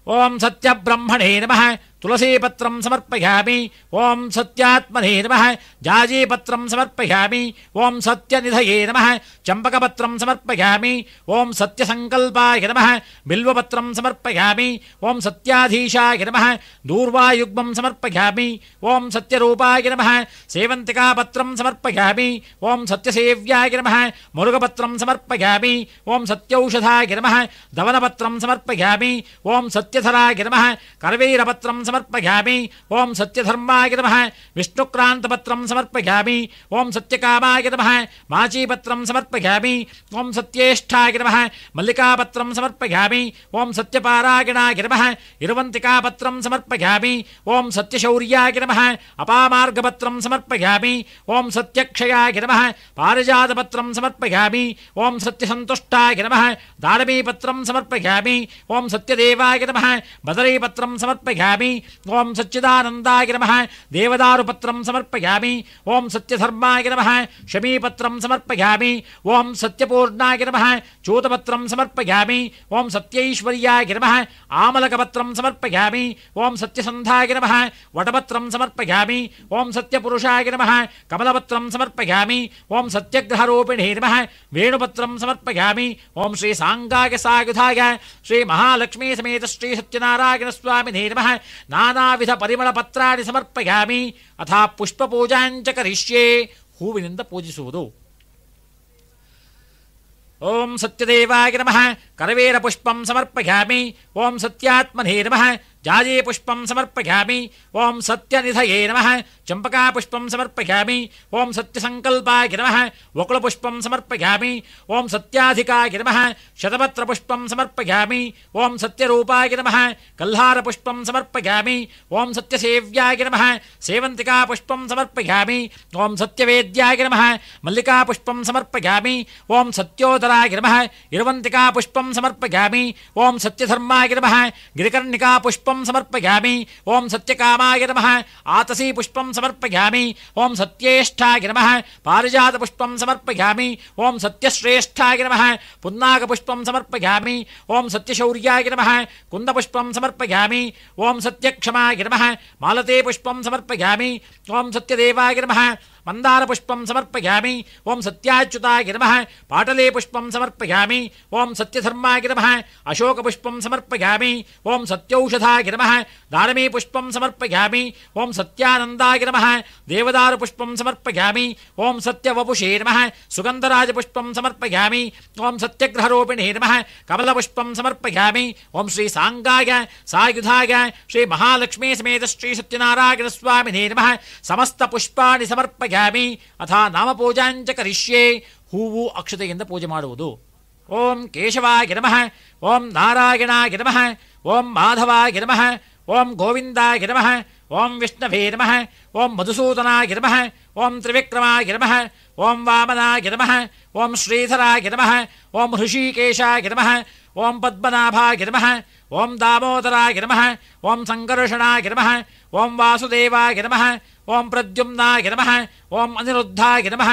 ಓಂ ಸತ್ಯಬ್ರಹ್ಮಣೇ ನಮಃ ತುಳಸೀಪತ್ರಂ ಸಮರ್ಪಯಾಮಿ. ಓಂ ಸತ್ಯಾತ್ಮನೇ ನಮಃ ಜಾಜೀಪತ್ರಂ ಸಮರ್ಪಯಾಮಿ. ಓಂ ಸತ್ಯನಿಧಯೇ ನಮಃ ಚಂಪಕಪತ್ರಂ ಸಮರ್ಪಯಾಮಿ. ಓಂ ಸತ್ಯಸಂಕಲ್ಪಾಯ ನಮಃ ಬಿಲ್ವಪತ್ರಂ ಸಮರ್ಪಯಾಮಿ. ಓಂ ಸತ್ಯಾಧೀಶಾಯ ನಮಃ ದೂರ್ವಾಯುಗ್ಮಂ ಸಮರ್ಪಯಾಮಿ. ಓಂ ಸತ್ಯರೂಪಾಯ ನಮಃ ಸೇವಂತಿಕಾಪತ್ರಂ ಸಮರ್ಪಯಾಮಿ. ಓಂ ಸತ್ಯಸೇವ್ಯಾಯ ನಮಃ ಮುರುಗಪತ್ರಂ ಸಮರ್ಪಯಾಮಿ. ಓಂ ಸತ್ಯೌಷಧಾಯ ನಮಃ ದವನಪತ್ರಂ ಸಮರ್ಪಯಾಮಿ. ಓಂ ಸತ್ಯಧರಾಯ ನಮಃ ಕರವೀರಪತ್ರಂ ಸಮರ್ಪಯಾಮಿ. ಓಂ ಸತ್ಯಧರ್ಮಾಯ ನಮಃ ವಿಷ್ಣುಕ್ರಾಂತಪತ್ರಂ ಸಮರ್ಪಯಾಮಿ. ಓಂ ಸತ್ಯಕಾಮಾಯ ನಮಃ ಮಾಚೀಪತ್ರಂ ಸಮರ್ಪಯಾಮಿ. ಓಂ ಸತ್ಯೇಷ್ಠಾಯ ನಮಃ ಮಲ್ಲಿಕಾಪತ್ರಂ ಸಮರ್ಪಯಾಮಿ. ಓಂ ಸತ್ಯಪಾರಾಯಣಾಯ ನಮಃ ಇರುವಂತಿಕಾಪತ್ರಂ ಸಮರ್ಪಯಾಮಿ. ಓಂ ಸತ್ಯಶೌರ್ಯಾಯ ನಮಃ ಅಪಾಮಾರ್ಗಪತ್ರಂ ಸಮರ್ಪಯಾಮಿ. ಓಂ ಸತ್ಯಕ್ಷಯಾಯ ನಮಃ ಪಾರಿಜಾತಪತ್ರಂ ಸಮರ್ಪಯಾಮಿ. ಓಂ ಸತ್ಯಸಂತುಷ್ಟಾಯ ನಮಃ ದಾಳಮೀಪತ್ರಂ ಸಮರ್ಪಯಾಮಿ. ಓಂ ಸತ್ಯದೇವಾಯ ನಮಃ ಬದರೀಪತ್ರಂ ಸಮರ್ಪಯಾಮಿ. ಓಂ ಸಚ್ಚಿದಾನಂದಾಯ ನಮಃ ದೇವದಾರುಪತ್ರಂ ಸಮರ್ಪಯಾಮಿ. ಓಂ ಸತ್ಯಧರ್ಮಾಯ ನಮಃ ಶಮೀಪತ್ರಂ ಸಮರ್ಪಯಾಮಿ. ಓಂ ಸತ್ಯಪೂರ್ಣಾಯ ನಮಃ ಚೂತಪತ್ರಂ ಸಮರ್ಪಯಾಮಿ. ಓಂ ಸತ್ಯೈಶ್ವರ್ಯಾಯ ನಮಃ ಆಮಲಕಪತ್ರಂ ಸಮರ್ಪಯಾಮಿ. ಓಂ ಸತ್ಯಸಂಧಾಯ ನಮಃ ವಟಪತ್ರಂ ಸಮರ್ಪಯಾಮಿ. ಓಂ ಸತ್ಯಪುರುಷಾಯ ನಮಃ ಕಮಲಪತ್ರಂ ಸಮರ್ಪಯಾಮಿ. ಓಂ ಸತ್ಯಗ್ರಹರೂಪಿಣೇ ನಮಃ ವೇಣುಪತ್ರಂ ಸಮರ್ಪಯಾಮಿ. ಓಂ ಶ್ರೀ ಸಾಂಗಾಯ ಸಾಯುಧಾಯ ಶ್ರೀ ಮಹಾಲಕ್ಷ್ಮೀ ಸಮೇತ ಶ್ರೀ ಸತ್ಯನಾರಾಯಣ ಸ್ವಾಮಿನೇ ನಮಃ ನಾನಾವಿಧ ಪರಿಮಳ ಪತ್ರಾಣಿ ಸಮರ್ಪಯಾಮಿ. ಅಥ ಪುಷ್ಪ ಪೂಜಾಂಚ ಕರಿಷ್ಯೆ. ಹೂವಿನಿಂದ ಪೂಜಿಸುವುದು. ಓಂ ಸತ್ಯದೇವಾಯ ನಮಃ ಕರವೇರ ಪುಷ್ಪಂ ಸಮರ್ಪಯಾಮಿ. ಓಂ ಸತ್ಯಾತ್ಮನೇ ನಮಃ ಜಾಜೀ ಪುಷ್ಪಂ ಸಮರ್ಪಯಾಮಿ. ಓಂ ಸತ್ಯನಿಧಯೇ ನಮಃ ಚಂಪಕಾ ಪುಷ್ಪಂ ಸಮರ್ಪಯಾಮಿ. ಓಂ ಸತ್ಯಸಂಕಲ್ಪಾಯ ನಮಃ ವಕುಳಪುಷ್ಪಂ ಸಮರ್ಪಯಾಮಿ. ಓಂ ಸತ್ಯಾಧಿಕಾಯ ನಮಃ ಶತಪತ್ರ ಪುಷ್ಪಂ ಸಮರ್ಪಯಾಮಿ. ಓಂ ಸತ್ಯರೂಪಾಯ ನಮಃ ಕಲ್ಹಾರ ಪುಷ್ಪಂ ಸಮರ್ಪಯಾಮಿ. ಓಂ ಸತ್ಯಸೇವ್ಯಾಯ ನಮಃ ಸೇವಂತಿಕಾ ಪುಷ್ಪಂ ಸಮರ್ಪಯಾಮಿ. ಓಂ ಸತ್ಯವೇದ್ಯಾಯ ನಮಃ ಮಲ್ಲಿಕಾ ಪುಷ್ಪಂ ಸಮರ್ಪಯಾಮಿ. ಓಂ ಸತ್ಯೋದರಾಯ ನಮಃ ಇರುವಂತಿಕಾ ಪುಷ್ಪಂ ಸಮರ್ಪಯಾಮಿ. ಓಂ ಸತ್ಯಧರ್ಮಾಯ ನಮಃ ಗಿರಿಕರ್ಣಿಕಾ ಪುಷ್ಪಂ ಸಮರ್ಪಯಾಮಿ. ಓಂ ಸತ್ಯಕಾಮಾಯ ನಮಃ ಆತಸಿ ಪುಷ್ಪಂ ಸಮರ್ಪಯಾಮಿ. ಓಂ ಸತ್ಯೇಷ್ಠಾಯ ನಮಃ ಪಾರಿಜಾತ ಪುಷ್ಪಂ ಸಮರ್ಪಯಾಮಿ. ಓಂ ಸತ್ಯಶ್ರೇಷ್ಠಾಯ ನಮಃ ಪುನ್ನಾಗ ಪುಷ್ಪಂ ಸಮರ್ಪಯಾಮಿ. ಓಂ ಸತ್ಯಶೌರ್ಯಾಯ ನಮಃ ಕುಂದಪುಷ್ಪಂ ಸಮರ್ಪಯಾಮಿ. ಓಂ ಸತ್ಯಕ್ಷಮಾಯ ನಮಃ ಮಾಲತೇ ಪುಷ್ಪಂ ಸಮರ್ಪಯಾಮಿ. ಓಂ ಸತ್ಯದೇವಾಯ ನಮಃ ಮಂದಾರ ಪುಷ್ಪಂ ಸಮರ್ಪಯಾಮಿ. ಓಂ ಸತ್ಯಾಚ್ಯುತಾಯ ನಮಃ ಪಾಟಲೇ ಪುಷ್ಪಂ ಸಮರ್ಪಯಾಮಿ. ಓಂ ಸತ್ಯಧರ್ಮಾಯ ನಮಃ ಅಶೋಕ ಪುಷ್ಪಂ ಸಮರ್ಪಯಾಮಿ. ಓಂ ಸತ್ಯೌಷಧಾಯ ನಮಃ ದಾಳಮೀ ಪುಷ್ಪಂ ಸಮರ್ಪಯಾಮಿ. ಓಂ ಸತ್ಯಾನಂದಾಯ ನಮಃ ದೇವದಾರು ಪುಷ್ಪಂ ಸಮರ್ಪಯಾಮಿ. ಓಂ ಸತ್ಯವಪುಷೇ ನಮಃ ಸುಗಂಧರಾಜ ಪುಷ್ಪಂ ಸಮರ್ಪಯಾಮಿ. ಓಂ ಸತ್ಯಗ್ರಹರೂಪಿಣೇ ನಮಃ ಕಮಲ ಪುಷ್ಪಂ ಸಮರ್ಪಯಾಮಿ. ಓಂ ಶ್ರೀ ಸಾಂಗಾಯ ಸಾಯುಧಾಯ ಶ್ರೀ ಮಹಾಲಕ್ಷ್ಮೀ ಸಮೇತ ಶ್ರೀ ಸತ್ಯನಾರಾಯಣ ಸ್ವಾಮಿನೇ ನಮಃ ಸಮಸ್ತ ಪುಷ್ಪಾಣಿ ಸಮರ್ಪಯಾಮಿ. ಅಥ ನಾಮಪೂಜಾಂಚ ಕರಿಷ್ಯೆ. ಹೂವು ಅಕ್ಷತೆಯಿಂದ ಪೂಜೆ ಮಾಡುವುದು. ಓಂ ಕೇಶವಾಯ ನಮಃ. ಓಂ ನಾರಾಯಣಾಯ ನಮಃ. ಓಂ ಮಾಧವಾಯ ನಮಃ. ಓಂ ಗೋವಿಂದಾಯ ನಮಃ. ಓಂ ವಿಷ್ಣವೇ ನಮಃ. ಓಂ ಮಧುಸೂದನಾಯ ನಮಃ. ಓಂ ತ್ರಿವಿಕ್ರಮಾಯ ನಮಃ. ಓಂ ವಾಮನಾಯ ನಮಃ. ಓಂ ಶ್ರೀಧರಾಯ ನಮಃ. ಓಂ ಹೃಷಿಕೇಶಾಯ ನಮಃ. ಓಂ ಪದ್ಮನಾಭಾಯ ನಮಃ. ಓಂ ದಾಮೋದರಾಯ ನಮಃ, ಓಂ ಸಂಕರ್ಷಣಾಯ ನಮಃ, ಓಂ ವಾಸುದೇವಾಯ ನಮಃ, ಓಂ ಪ್ರದ್ಯುಮ್ನಾಯ ನಮಃ, ಓಂ ಅನಿರುದ್ಧಾಯ ನಮಃ,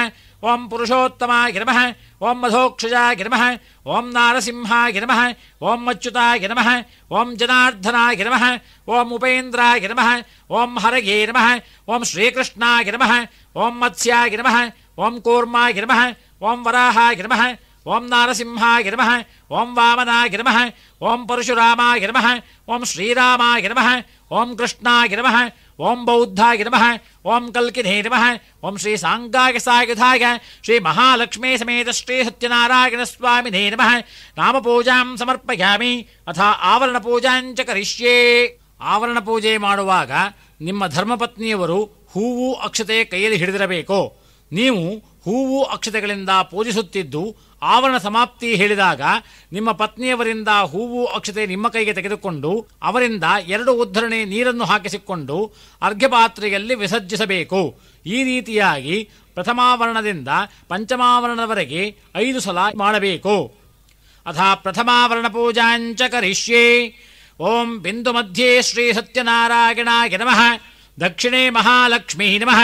ಓಂ ಪುರುಷೋತ್ತಮಾಯ ನಮಃ, ಓಂ ಮಧೋಕ್ಷಜಾಯ ನಮಃ, ಓಂ ನಾರಸಿಂಹಾಯ ನಮಃ, ಓಂ ಅಚ್ಯುತಾಯ ನಮಃ, ಓಂ ಜನಾರ್ದನಾಯ ನಮಃ, ಓಂ ಉಪೇಂದ್ರಾಯ ನಮಃ, ಓಂ ಹರಯೇ ನಮಃ, ಓಂ ಶ್ರೀಕೃಷ್ಣಾಯ ನಮಃ, ಓಂ ಮತ್ಸ್ಯಾಯ ನಮಃ, ಓಂ ಕೂರ್ಮಾಯ ನಮಃ, ಓಂ ವರಾಹಾಯ ನಮಃ, ಓಂ ನಾರಸಿಂಹಾಯ ನಮಃ, ಓಂ ವಾಮನಾಯ ನಮಃ, ಓಂ ಪರಶುರಾಮಾಯ ನಮಃ, ಓಂ ಶ್ರೀರಾಮಾಯ ನಮಃ, ಓಂ ಕೃಷ್ಣಾಯ ನಮಃ, ಓಂ ಬೌದ್ಧಾಯ ನಮಃ, ಓಂ ಕಲ್ಕಿನೇ ನಮಃ, ಓಂ ಶ್ರೀ ಸಾಂಗಾಯ ಸಾಯುಧಾಯ ಶ್ರೀ ಮಹಾಲಕ್ಷ್ಮೀ ಸಮೇತ ಶ್ರೀ ಸತ್ಯನಾರಾಯಣ ಸ್ವಾಮಿನೇ ನಮಃ. ನಾಮಪೂಜಾಂ ಸಮರ್ಪಯಾಮಿ. ಅಥ ಆವರಣ ಪೂಜಾಂಚ ಕರಿಷ್ಯೇ. ಆವರಣ ಪೂಜೆ ಮಾಡುವಾಗ ನಿಮ್ಮ ಧರ್ಮಪತ್ನಿಯವರು ಹೂವು ಅಕ್ಷತೆ ಕೈಯಲ್ಲಿ ಹಿಡಿದಿರಬೇಕು. ನೀವು ಹೂವು ಅಕ್ಷತೆಗಳಿಂದ ಪೂಜಿಸುತ್ತಿದ್ದು ಆವರಣ ಸಮಾಪ್ತಿ ಹೇಳಿದಾಗ ನಿಮ್ಮ ಪತ್ನಿಯವರಿಂದ ಹೂವು ಅಕ್ಷತೆ ನಿಮ್ಮ ಕೈಗೆ ತೆಗೆದುಕೊಂಡು ಅವರಿಂದ 2 ಉದ್ಧರಣೆ ನೀರನ್ನು ಹಾಕಿಸಿಕೊಂಡು ಅರ್ಘ್ಯಪಾತ್ರೆಯಲ್ಲಿ ವಿಸರ್ಜಿಸಬೇಕು. ಈ ರೀತಿಯಾಗಿ ಪ್ರಥಮಾವರಣದಿಂದ ಪಂಚಮಾವರಣದವರೆಗೆ 5 ಸಲ ಮಾಡಬೇಕು. ಅಥ ಪ್ರಥಮಾವರಣ ಪೂಜಾಂಚ ಕರಿಷ್ಯೇ. ಓಂ ಬಿಂದು ಮಧ್ಯೆ ಶ್ರೀ ಸತ್ಯನಾರಾಯಣಾಯ ನಮಃ, ದಕ್ಷಿಣೇ ಮಹಾಲಕ್ಷ್ಮೀ ನಮಃ,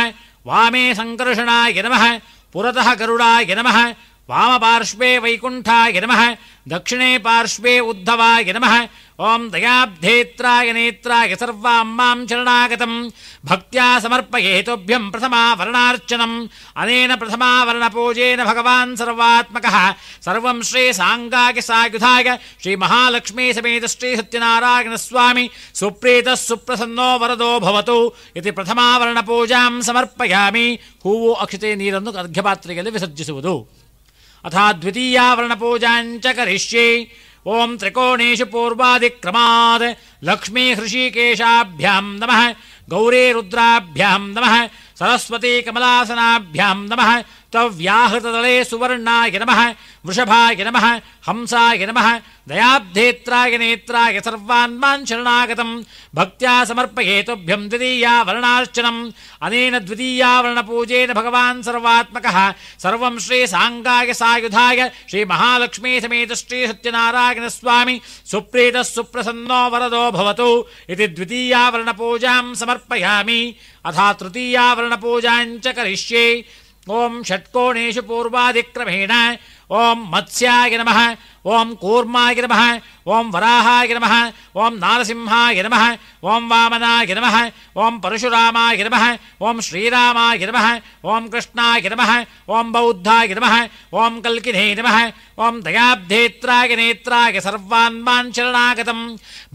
ವಾಮೇ ಸಂಕರ್ಷಣಾಯ ನಮಃ, ಪುರತಃ ಗರುಡಾಯ ನಮಃ, ವಾಮಪಾರ್ಶ್ವೇ ವೈಕುಂಠಾಯ ನಮಃ, ದಕ್ಷಿಣೇ ಪಾರ್ಶ್ವೇ ಉದ್ಧವಾಯ ನಮಃ. ಓಂ ದಯಾಬ್ಧೇತ್ರಾಯ ನೇತ್ರಾಯ ಸರ್ವಾಂ ಮಾಂ ಶರಣಾಗತಂ ಭಕ್ತ್ಯಾ ಸಮರ್ಪಯೇತುಭ್ಯಂ ಪ್ರಥಮಾವರಣಾರ್ಚನಂ. ಅನೇನ ಪ್ರಥಮಾವರಣಪೂಜೇನ ಭಗವಾನ್ ಸರ್ವಾತ್ಮಕಃ ಸರ್ವಂ ಶ್ರೀ ಸಾಂಗಾಯ ಸಾಯುಧಾಯ ಶ್ರೀ ಮಹಾಲಕ್ಷ್ಮೀ ಸಮೇತ ಶ್ರೀ ಸತ್ಯನಾರಾಯಣ ಸ್ವಾಮಿ ಸುಪ್ರೀತಃ ಸುಪ್ರಸನ್ನೋ ವರದೋ ಭವತು ಇತಿ ಪ್ರಥಮಾವರಣಪೂಜಾಂ ಸಮರ್ಪಯಾಮಿ. ಹೂವು ಅಕ್ಷತೆ ನೀರನ್ನು ಅರ್ಘ್ಯಪಾತ್ರೆಯಲ್ಲಿ ವಿಸರ್ಜಿಸುವುದು. ಅಥ ದ್ವಿತೀಯಾವರಣಪೂಜಾಂಚ ಕರಿಷ್ಯೇ. ಓಂ ತ್ರಿಕೋಣೇಶು ಪೂರ್ವಾದಿಕ್ರಮಾತ್ ಲಕ್ಷ್ಮೀ ಹೃಷಿಕೇಶಾಭ್ಯಾಂ ನಮಃ, ಗೌರೀ ರುದ್ರಾಭ್ಯಾಂ ನಮಃ, ಸರಸ್ವತೀ ಕಮಲಾಸನಾಭ್ಯಾಂ ನಮಃ, ತವ್ಯಾಹೃತದಳೆ ಸುವರ್ಣಾಯ ನಮಃ, ವೃಷಭಾಯ ನಮಃ, ಹಂಸಾಯ ನಮಃ, ದಯಾಬ್ಧೇತ್ರಾಯ ನೇತ್ರಾಯ ಸರ್ವಾನ್ಮಾನ್ ಶರಣಾಗತಂ ಭಕ್ತ್ಯಾ ಸಮರ್ಪಯೇತುಭ್ಯಂ ದ್ವಿತೀಯಾವರಣಾರ್ಚನಂ. ಅನೇನ ದ್ವಿತೀಯಾವರಣಪೂಜೇನ ಭಗವಾನ್ ಸರ್ವಾತ್ಮಕಃ ಸರ್ವಂ ಶ್ರೀ ಸಾಂಗಾಯ ಸಾಯುಧಾಯ ಶ್ರೀ ಮಹಾಲಕ್ಷ್ಮೀ ಸಮೇತ ಶ್ರೀ ಸತ್ಯನಾರಾಯಣ ಸ್ವಾಮಿ ಸುಪ್ರೀತಃ ಸುಪ್ರಸನ್ನೋ ವರದೋ ಭವತು ಇತಿ ದ್ವಿತೀಯಾವರಣಪೂಜಾಂ ಸಮರ್ಪಯಾಮಿ. ಅಥ ತೃತೀಯಾವರಣಪೂಜಾಂಚ ಕರಿಷ್ಯೇ. ಓಂ ಷಟ್ಕೋಣೇಶು ಪೂರ್ವಾದಿಕ್ರಮೇಣ ಓಂ ಮತ್ಸ್ಯಾಯ ನಮಃ, ಓಂ ಕೂರ್ಮಾಯ ನಮಃ, ಓಂ ವರಾಹಾಯ ನಮಃ, ಓಂ ನಾರಸಿಂಹಾಯ ನಮಃ, ಓಂ ವಾಮನಾಯ ನಮಃ, ಓಂ ಪರಶುರಾಮಾಯ ನಮಃ, ಓಂ ಶ್ರೀರಾಮಾಯ ನಮಃ, ಓಂ ಕೃಷ್ಣಾಯ ನಮಃ, ಓಂ ಬೌದ್ಧಾಯ ನಮಃ, ಓಂ ಕಲ್ಕಿನೇ ನಮಃ, ಓಂ ದಯಾಬ್ಧೇತ್ರಾಯ ನೇತ್ರಾಯ ಸರ್ವಾನ್ಮಾನ್ ಶರಣಾಗತಂ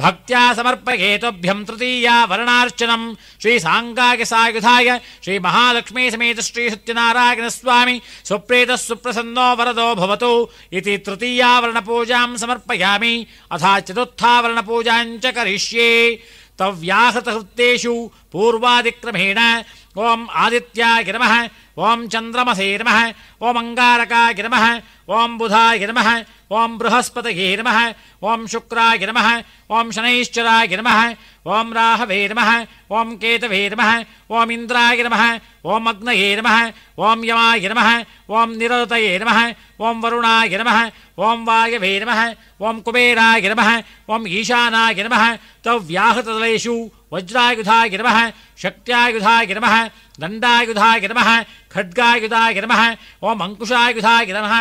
ಭಕ್ತ್ಯಾ ಸಮರ್ಪಯೇತುಭ್ಯಂ ತೃತೀಯಾವರಣಾರ್ಚನಂ. ಶ್ರೀ ಸಾಂಗಾಯ ಸಾಯುಧಾಯ ಶ್ರೀ ಮಹಾಲಕ್ಷ್ಮೀ ಸಮೇತ ಶ್ರೀ ಸತ್ಯನಾರಾಯಣ ಸ್ವಾಮಿ ಸುಪ್ರೀತಃ ಸುಪ್ರಸನ್ನೋ ವರದೋ ಭವತು ಇತಿ ತೃತೀಯಾವರಣಪೂಜಾಂ ಸಮರ್ಪಯಾಮಿ. ಅಥ ಚತುರ್ಥಾವರಣಪೂಜಾಂಚ ಕರಿಷ್ಯೇ. ತವ್ಯಾಹೃತಹೃತ್ತೇಷು ಪೂರ್ವಾದಿಕ್ರಮೇಣ ಓಂ ಆದಿತ್ಯಾಯ ನಮಃ, ಓಂ ಚಂದ್ರಮಸೇ ನಮಃ, ಓಂ ಅಂಗಾರಕಾಯ ನಮಃ, ಓಂ ಬುಧಾಯ ನಮಃ, ಓಂ ಬೃಹಸ್ಪತಯೇ ನಮಃ, ಓಂ ಶುಕ್ರಾಯ ನಮಃ, ಓಂ ಶನೈಶ್ಚರಾಯ ನಮಃ, ಓಂ ರಾಹವೇ ನಮಃ, ಓಂ ಕೇತವೇ ನಮಃ, ಓಂ ಇಂದ್ರಾಯ ನಮಃ, ಓಂ ಅಗ್ನಯೇ ನಮಃ, ಓಂ ಯಮಾಯ ನಮಃ, ಓಂ ನಿರತಯೇ ನಮಃ, ಓಂ ವರುಣಾಯ ನಮಃ, ಓಂ ವಾಯವೇ ನಮಃ, ಓಂ ಕುಬೇರಾಯ ನಮಃ, ಓಂ ಈಶಾನಾಯ ನಮಃ. ತವ್ಯಾಹೃತದಳೇಷು ವಜ್ರಾಯುಧಾಯ ನಮಃ, ಶಕ್ತ್ಯಾಯುಧಾಯ ನಮಃ, ದಂಡಾಯುಧಾಯ ನಮಃ, ಖಡ್ಗಾಯುಧಾಯ ನಮಃ, ಓಂ ಅಂಕುಶಾಯುಧಾಯ ನಮಃ,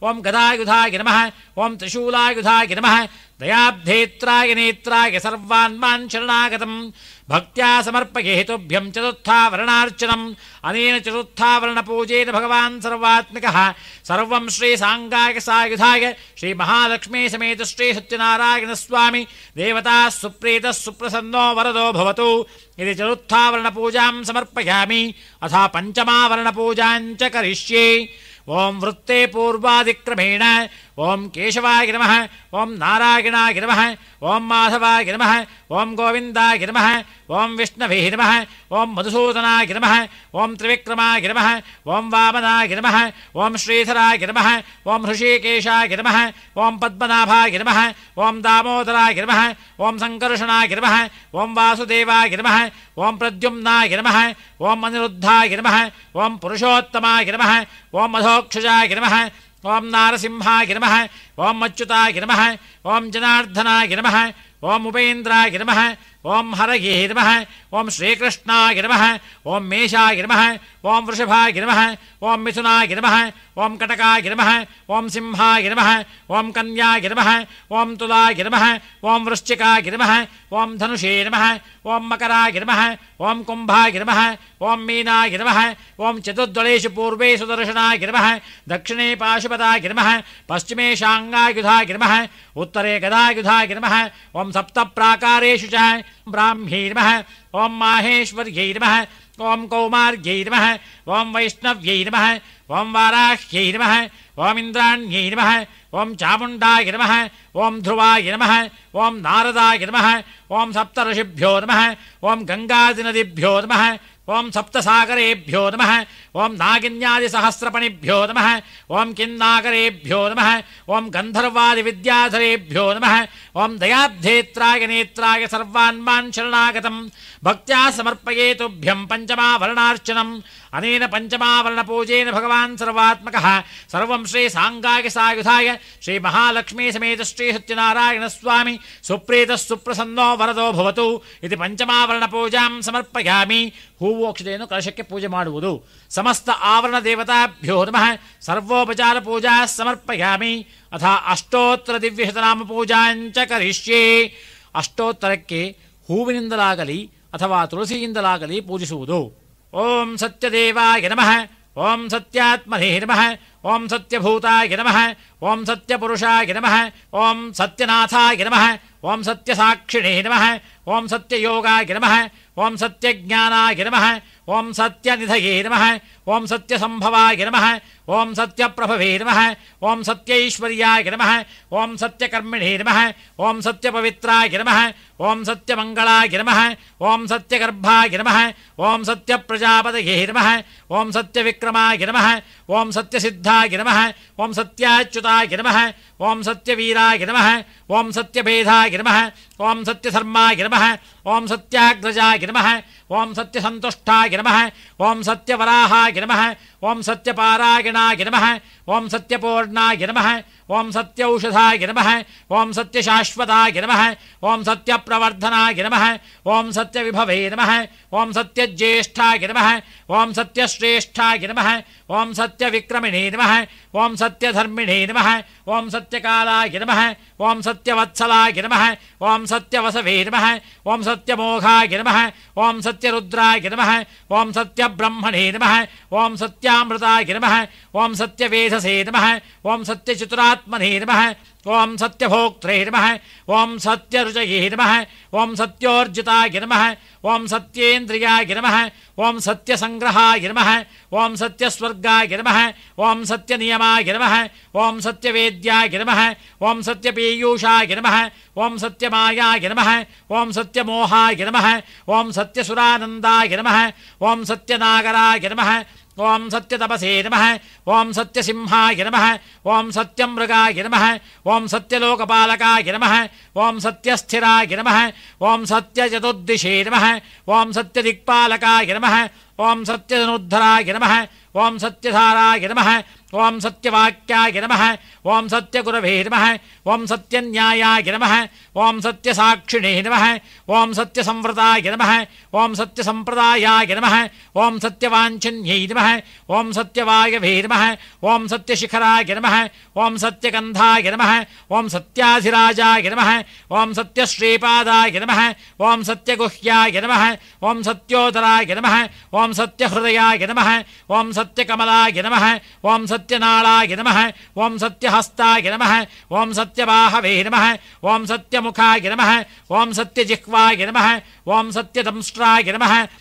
ಓಂ ಗದಾಯುಧಾಯ ನಮಃ, ಓಂ ತ್ರಿಶೂಲಾಯುಧಾಯ ನಮಃ. ದಯಾಬ್ಧೇತ್ರಾಯ ನೇತ್ರಾಯ ಸರ್ವಾನ್ಮಾನ್ ಶರಣಾಗತಂ ಭಕ್ತ್ಯಾ ಸಮರ್ಪಯೇತುಭ್ಯಂ ಚತುರ್ಥಾವರಣಾರ್ಚನಂ. ಅನೇನ ಚತುರ್ಥಾವರಣಪೂಜೇನ ಭಗವಾನ್ ಸರ್ವಾತ್ಮಕಃ ಸರ್ವಂ ಶ್ರೀ ಸಾಂಗಾಯ ಸಾಯುಧಾಯ ಶ್ರೀ ಮಹಾಲಕ್ಷ್ಮೀ ಸಮೇತ ಶ್ರೀ ಸತ್ಯನಾರಾಯಣ ಸ್ವಾಮಿ ದೇವತಾ ಸುಪ್ರೀತಃ ಸುಪ್ರಸನ್ನೋ ವರದೋ ಭವತು ಇತಿ ಚತುರ್ಥಾವರಣಪೂಜಾಂ ಸಮರ್ಪಯಾಮಿ. ಅಥ ಪಂಚಮಾವರಣಪೂಜಾಂಚ ಕರಿಷ್ಯೇ. ಓಂ ವೃತ್ತೇ ಪೂರ್ವಾದಿಕ್ರಮೇಣ ಓಂ ಕೇಶವಾಯ ನಮಃ, ಓಂ ನಾರಾಯಣಾಯ ನಮಃ, ಓಂ ಮಾಧವಾಯ ನಮಃ, ಓಂ ಗೋವಿಂದಾಯ ನಮಃ, ಓಂ ವಿಷ್ಣವೇ ನಮಃ, ಓಂ ಮಧುಸೂದನಾಯ ನಮಃ, ಓಂ ತ್ರಿವಿಕ್ರಮಾಯ ನಮಃ, ಓಂ ವಾಮನಾಯ ನಮಃ, ಓಂ ಶ್ರೀಧರಾಯ ನಮಃ, ಓಂ ಹೃಷಿಕೇಶಾಯ ನಮಃ, ಓಂ ಪದ್ಮನಾಭಾಯ ನಮಃ, ಓಂ ದಾಮೋದರಾಯ ನಮಃ, ಓಂ ಸಂಕರ್ಷಣಾಯ ನಮಃ, ಓಂ ವಾಸುದೇವಾಯ ನಮಃ, ಓಂ ಪ್ರದ್ಯುಮ್ನಾಯ ನಮಃ, ಓಂ ಅನಿರುದ್ಧಾಯ ನಮಃ, ಓಂ ಪುರುಷೋತ್ತಮಾಯ ನಮಃ, ಓಂ ಮಧೋಕ್ಷಜಾಯ ನಮಃ, ಓಂ ನಾರಸಿಂಹಾಯ ನಮಃ, ಓಂ ಅಚ್ಯುತಾಯ ನಮಃ, ಓಂ ಜನಾರ್ದನಾಯ ನಮಃ, ॐ उपेन्द्राय नमः ॐ हरये नमः ॐ श्रीकृष्णाय नमः ॐ मेषाय नमः ॐ वृषभाय नमः ॐ मिथुनाय नमः ॐ कटकाय नमः ॐ सिंहाय नमः ॐ कन्याय नमः ॐ तुलाय नमः ॐ वृश्चिकाय नमः ॐ धनुषे नमः ॐ मकराय नमः ॐ कुम्भाय नमः ॐ मीनाय नमः ॐ चतुर्दलेषु पूर्वे सुदर्शनाय नमः दक्षिणे पाशुपताय नमः पश्चिमे शाङ्गायुधाय नमः उत्तरे गदायुधाय नमः ॐ सप्तप्राकारेषु च ब्राह्म्यै नमः ॐ माहेश्वर्यै नमः ॐ कौमार्यै नमः ॐ वैष्णव्यै नमः ॐ वाराह्यै नमः ॐ इन्द्राण्यै नमः ॐ चामुण्डाय नमः ॐ ध्रुवाय नमः ॐ नारदाय नमः ॐ सप्तऋषिभ्यो नमः ॐ गङ्गादिनदिभ्यो नमः ॐ सप्तसागरेभ्यो नमः ॐ नागिन्यादिसहस्रपणिभ्यो नमः ॐ किन्नागरेभ्यो नमः ॐ गन्धर्वादिविद्याधरेभ्यो नमः ॐ दयाब्धेत्राय नेत्राय सर्वान्मान् शरणागतं भक्त्या समर्पये तुभ्यं पञ्चमावरणार्चनम् अनेन पञ्चमावरणपूजेन भगवान् सर्वात्मकः सर्वं श्री साङ्गाय सायुधाय श्री महालक्ष्मी समेत श्री सत्यनारायण स्वामी सुप्रीतः सुप्रसन्नो वरदो भवतु इति पञ्चमावरणपूजां समर्पयामि ಹೂವು ಅಕ್ಷತೆಯನ್ನು ಕಲಶಕ್ಕೆ ಪೂಜೆ ಮಾಡುವುದು ಸಮಸ್ತ ಆವರಣ ದೇವತಾಭ್ಯೋ ನಮಃ ಸರ್ವೋಪಚಾರ ಪೂಜಾ ಸಮರ್ಪಯಾಮಿ ಅಥ ಅಷ್ಟೋತ್ತರ ದಿವ್ಯಶತನಾಮ ಪೂಜಾಂಚ ಕರಿಷ್ಯೆ ಅಷ್ಟೋತ್ತರಕ್ಕೆ ಹೂವಿನಿಂದಲಾಗಲಿ ಅಥವಾ ತುಳಸಿಯಿಂದಲಾಗಲಿ ಪೂಜಿಸುವುದು ಓಂ ಸತ್ಯದೇವಾಯ ನಮಃ ಓಂ ಸತ್ಯಾತ್ಮನೇ ನಮಃ ಓಂ ಸತ್ಯಭೂತಾಯ ನಮಃ ಓಂ ಸತ್ಯಪುರುಷಾಯ ನಮಃ ಓಂ ಸತ್ಯನಾಥಾಯ ನಮಃ ಓಂ ಸತ್ಯಸಾಕ್ಷಿಣೇ ನಮಃ ಓಂ ಸತ್ಯಯೋಗಾಯ ನಮಃ ಓಂ ಸತ್ಯಜ್ಞಾನಾಯ ನಮಃ ಓಂ ಸತ್ಯನಿಧಯೇ ನಮಃ ಓಂ ಸತ್ಯಸಂಭವಾಯ ನಮಃ ಓಂ ಸತ್ಯಪ್ರಭವೇ ನಮಃ ಓಂ ಸತ್ಯೈಶ್ವರ್ಯಾಯ ನಮಃ ಓಂ ಸತ್ಯಕರ್ಮಿಣೇ ನಮಃ ಓಂ ಸತ್ಯಪವಿತ್ರಾಯ ನಮಃ ಓಂ ಸತ್ಯಮಂಗಳಾಯ ನಮಃ ಓಂ ಸತ್ಯಗರ್ಭಾಯ ನಮಃ ಓಂ ಸತ್ಯಪ್ರಜಾಪತಯೇ ನಮಃ ಓಂ ಸತ್ಯವಿಕ್ರಮಾಯ ನಮಃ ಓಂ ಸತ್ಯಸಿದ್ಧಾಯ ನಮಃ ಓಂ ಸತ್ಯಾಚ್ಯುತಾಯ ನಮಃ ಓಂ ಸತ್ಯವೀರಾಯ ನಮಃ ಓಂ ಸತ್ಯಭೇದಾಯ ನಮಃ ಓಂ ಸತ್ಯಧರ್ಮಾಯ ನಮಃ ಓಂ ಸತ್ಯಾಗ್ರಜಾಯ ನಮಃ ಓಂ ಸತ್ಯಸಂತುಷ್ಟಾಯ ನಮಃ ಓಂ ಸತ್ಯವರಾಹಾಯ ನಮಃ ಓಂ ಸತ್ಯಪಾರಾಯಣಾಯ ನಮಃ ಓಂ ಸತ್ಯಪೂರ್ಣಾಯ ನಮಃ ಓಂ ಸತ್ಯೌಷಧಾಯ ನಮಃ ಓಂ ಸತ್ಯಶಾಶ್ವತಾಯ ನಮಃ ಓಂ ಸತ್ಯಪ್ರವರ್ಧನಾಯ ನಮಃ ಓಂ ಸತ್ಯವಿಭವೇ ನಮಃ ಓಂ ಸತ್ಯಜ್ಯೇಷ್ಠಾಯ ನಮಃ ಓಂ ಸತ್ಯಶ್ರೇಷ್ಠಾಯ ನಮಃ ಓಂ ಸತ್ಯವಿಕ್ರಮಿಣೇ ನಮಃ ಓಂ ಸತ್ಯಧರ್ಮಿಣೇ ನಮಃ ಓಂ ಸತ್ಯಕಾಲಾಯ ನಮಃ ಓಂ ಸತ್ಯವತ್ಸಲಾಯ ನಮಃ ಓಂ ಸತ್ಯವಸವೇ ನಮಃ ಓಂ ಸತ್ಯಮೋಘಾಯ ನಮಃ ಓಂ ಸತ್ಯರುದ್ರಾಯ ನಮಃ ಓಂ ಸತ್ಯಬ್ರಹ್ಮಣೇ ನಮಃ ಓಂ ಸತ್ಯಾಮೃತಾಯ ನಮಃ ಓಂ ಸತ್ಯವೇಧಸೇ ನಮಃ ಓಂ ಸತ್ಯಚತುರಾತ್ಮನೇ ನಮಃ ಓಂ ಸತ್ಯಭೋಕ್ತ್ರೇ ನಮಃ ಓಂ ಸತ್ಯರುಚಯೇ ನಮಃ ಓಂ ಸತ್ಯೋರ್ಜಿತಾಯ ನಮಃ ಓಂ ಸತ್ಯೇಂದ್ರಿಯಾಯ ನಮಃ ಓಂ ಸತ್ಯಸಂಗ್ರಹಾಯ ನಮಃ ಓಂ ಸತ್ಯಸ್ವರ್ಗಾಯ ನಮಃ ಓಂ ಸತ್ಯನಿಯಮಾಯ ನಮಃ ಓಂ ಸತ್ಯವೇದ್ಯಾಯ ನಮಃ ಓಂ ಸತ್ಯಪೀಯೂಷಾಯ ನಮಃ ಓಂ ಸತ್ಯಮಾಯಾಯ ನಮಃ ಓಂ ಸತ್ಯಮೋಹಾಯ ನಮಃ ಓಂ ಸತ್ಯಸುರಾನಂದಾಯ ನಮಃ ಓಂ ಸತ್ಯನಾಗರಾಯ ನಮಃ ಓಂ ಸತ್ಯತಪಸೇ ನಮಃ ಓಂ ಸತ್ಯಸಿಂಹಾಯ ನಮಃ ಓಂ ಸತ್ಯಮೃಗಾಯ ನಮಃ ಓಂ ಸತ್ಯಲೋಕಪಾಲಕಾಯ ನಮಃ ಓಂ ಸತ್ಯಸ್ಥಿರಾಯ ನಮಃ ಓಂ ಸತ್ಯಚತುರ್ದಿಶೇ ನಮಃ ಓಂ ಸತ್ಯದಿಕ್ಪಾಲಕಾಯ ನಮಃ ಓಂ ಸತ್ಯಧನುರ್ಧರಾಯ ನಮಃ ಓಂ ಸತ್ಯಧಾರಾಯ ನಮಃ ಓಂ ಸತ್ಯವಾಕ್ಯಾಯ ನಮಃ ಓಂ ಸತ್ಯಗುರವೇ ನಮಃ ಓಂ ಸತ್ಯನ್ಯಾಯಾಯ ನಮಃ ಓಂ ಸತ್ಯಸಾಕ್ಷಿಣೇ ನಮಃ ಓಂ ಸತ್ಯಸಂವೃತಾಯ ನಮಃ ಓಂ ಸತ್ಯಸಂಪ್ರದಾಯಾಯ ನಮಃ ಓಂ ಸತ್ಯವಾಂಛನ್ಯೈ ನಮಃ ಓಂ ಸತ್ಯವಾಯವೇ ನಮಃ ಓಂ ಸತ್ಯಶಿಖರಾಯ ನಮಃ ಓಂ ಸತ್ಯಗಂಧಾಯ ನಮಃ ಓಂ ಸತ್ಯಾಧಿರಾಜಾಯ ನಮಃ ಓಂ ಸತ್ಯಶ್ರೀಪಾದಾಯ ನಮಃ ಓಂ ಸತ್ಯಗುಹ್ಯಾಯ ನಮಃ ಓಂ ಸತ್ಯೋದರಾಯ ನಮಃ ಓಂ ಸತ್ಯಹೃದಯಾಯ ನಮಃ ಓಂ ಸತ್ಯಕಮಲಾಯ ನಮಃ ಓಂ ಸತ್ಯನಾಳಾಯ ನಮಃ ಓಂ ಸತ್ಯಹಸ್ತಾಯ ನಮಃ ಓಂ ಸತ್ಯಬಾಹವೇ ನಮಃ ಓಂ ಸತ್ಯಮುಖಾಯ ನಮಃ ಓಂ ಸತ್ಯಜಿಹ್ವಾಯ ನಮಃ ಓಂ ಸತ್ಯದಂಷ್ಟ್ರಾಯ ನಮಃ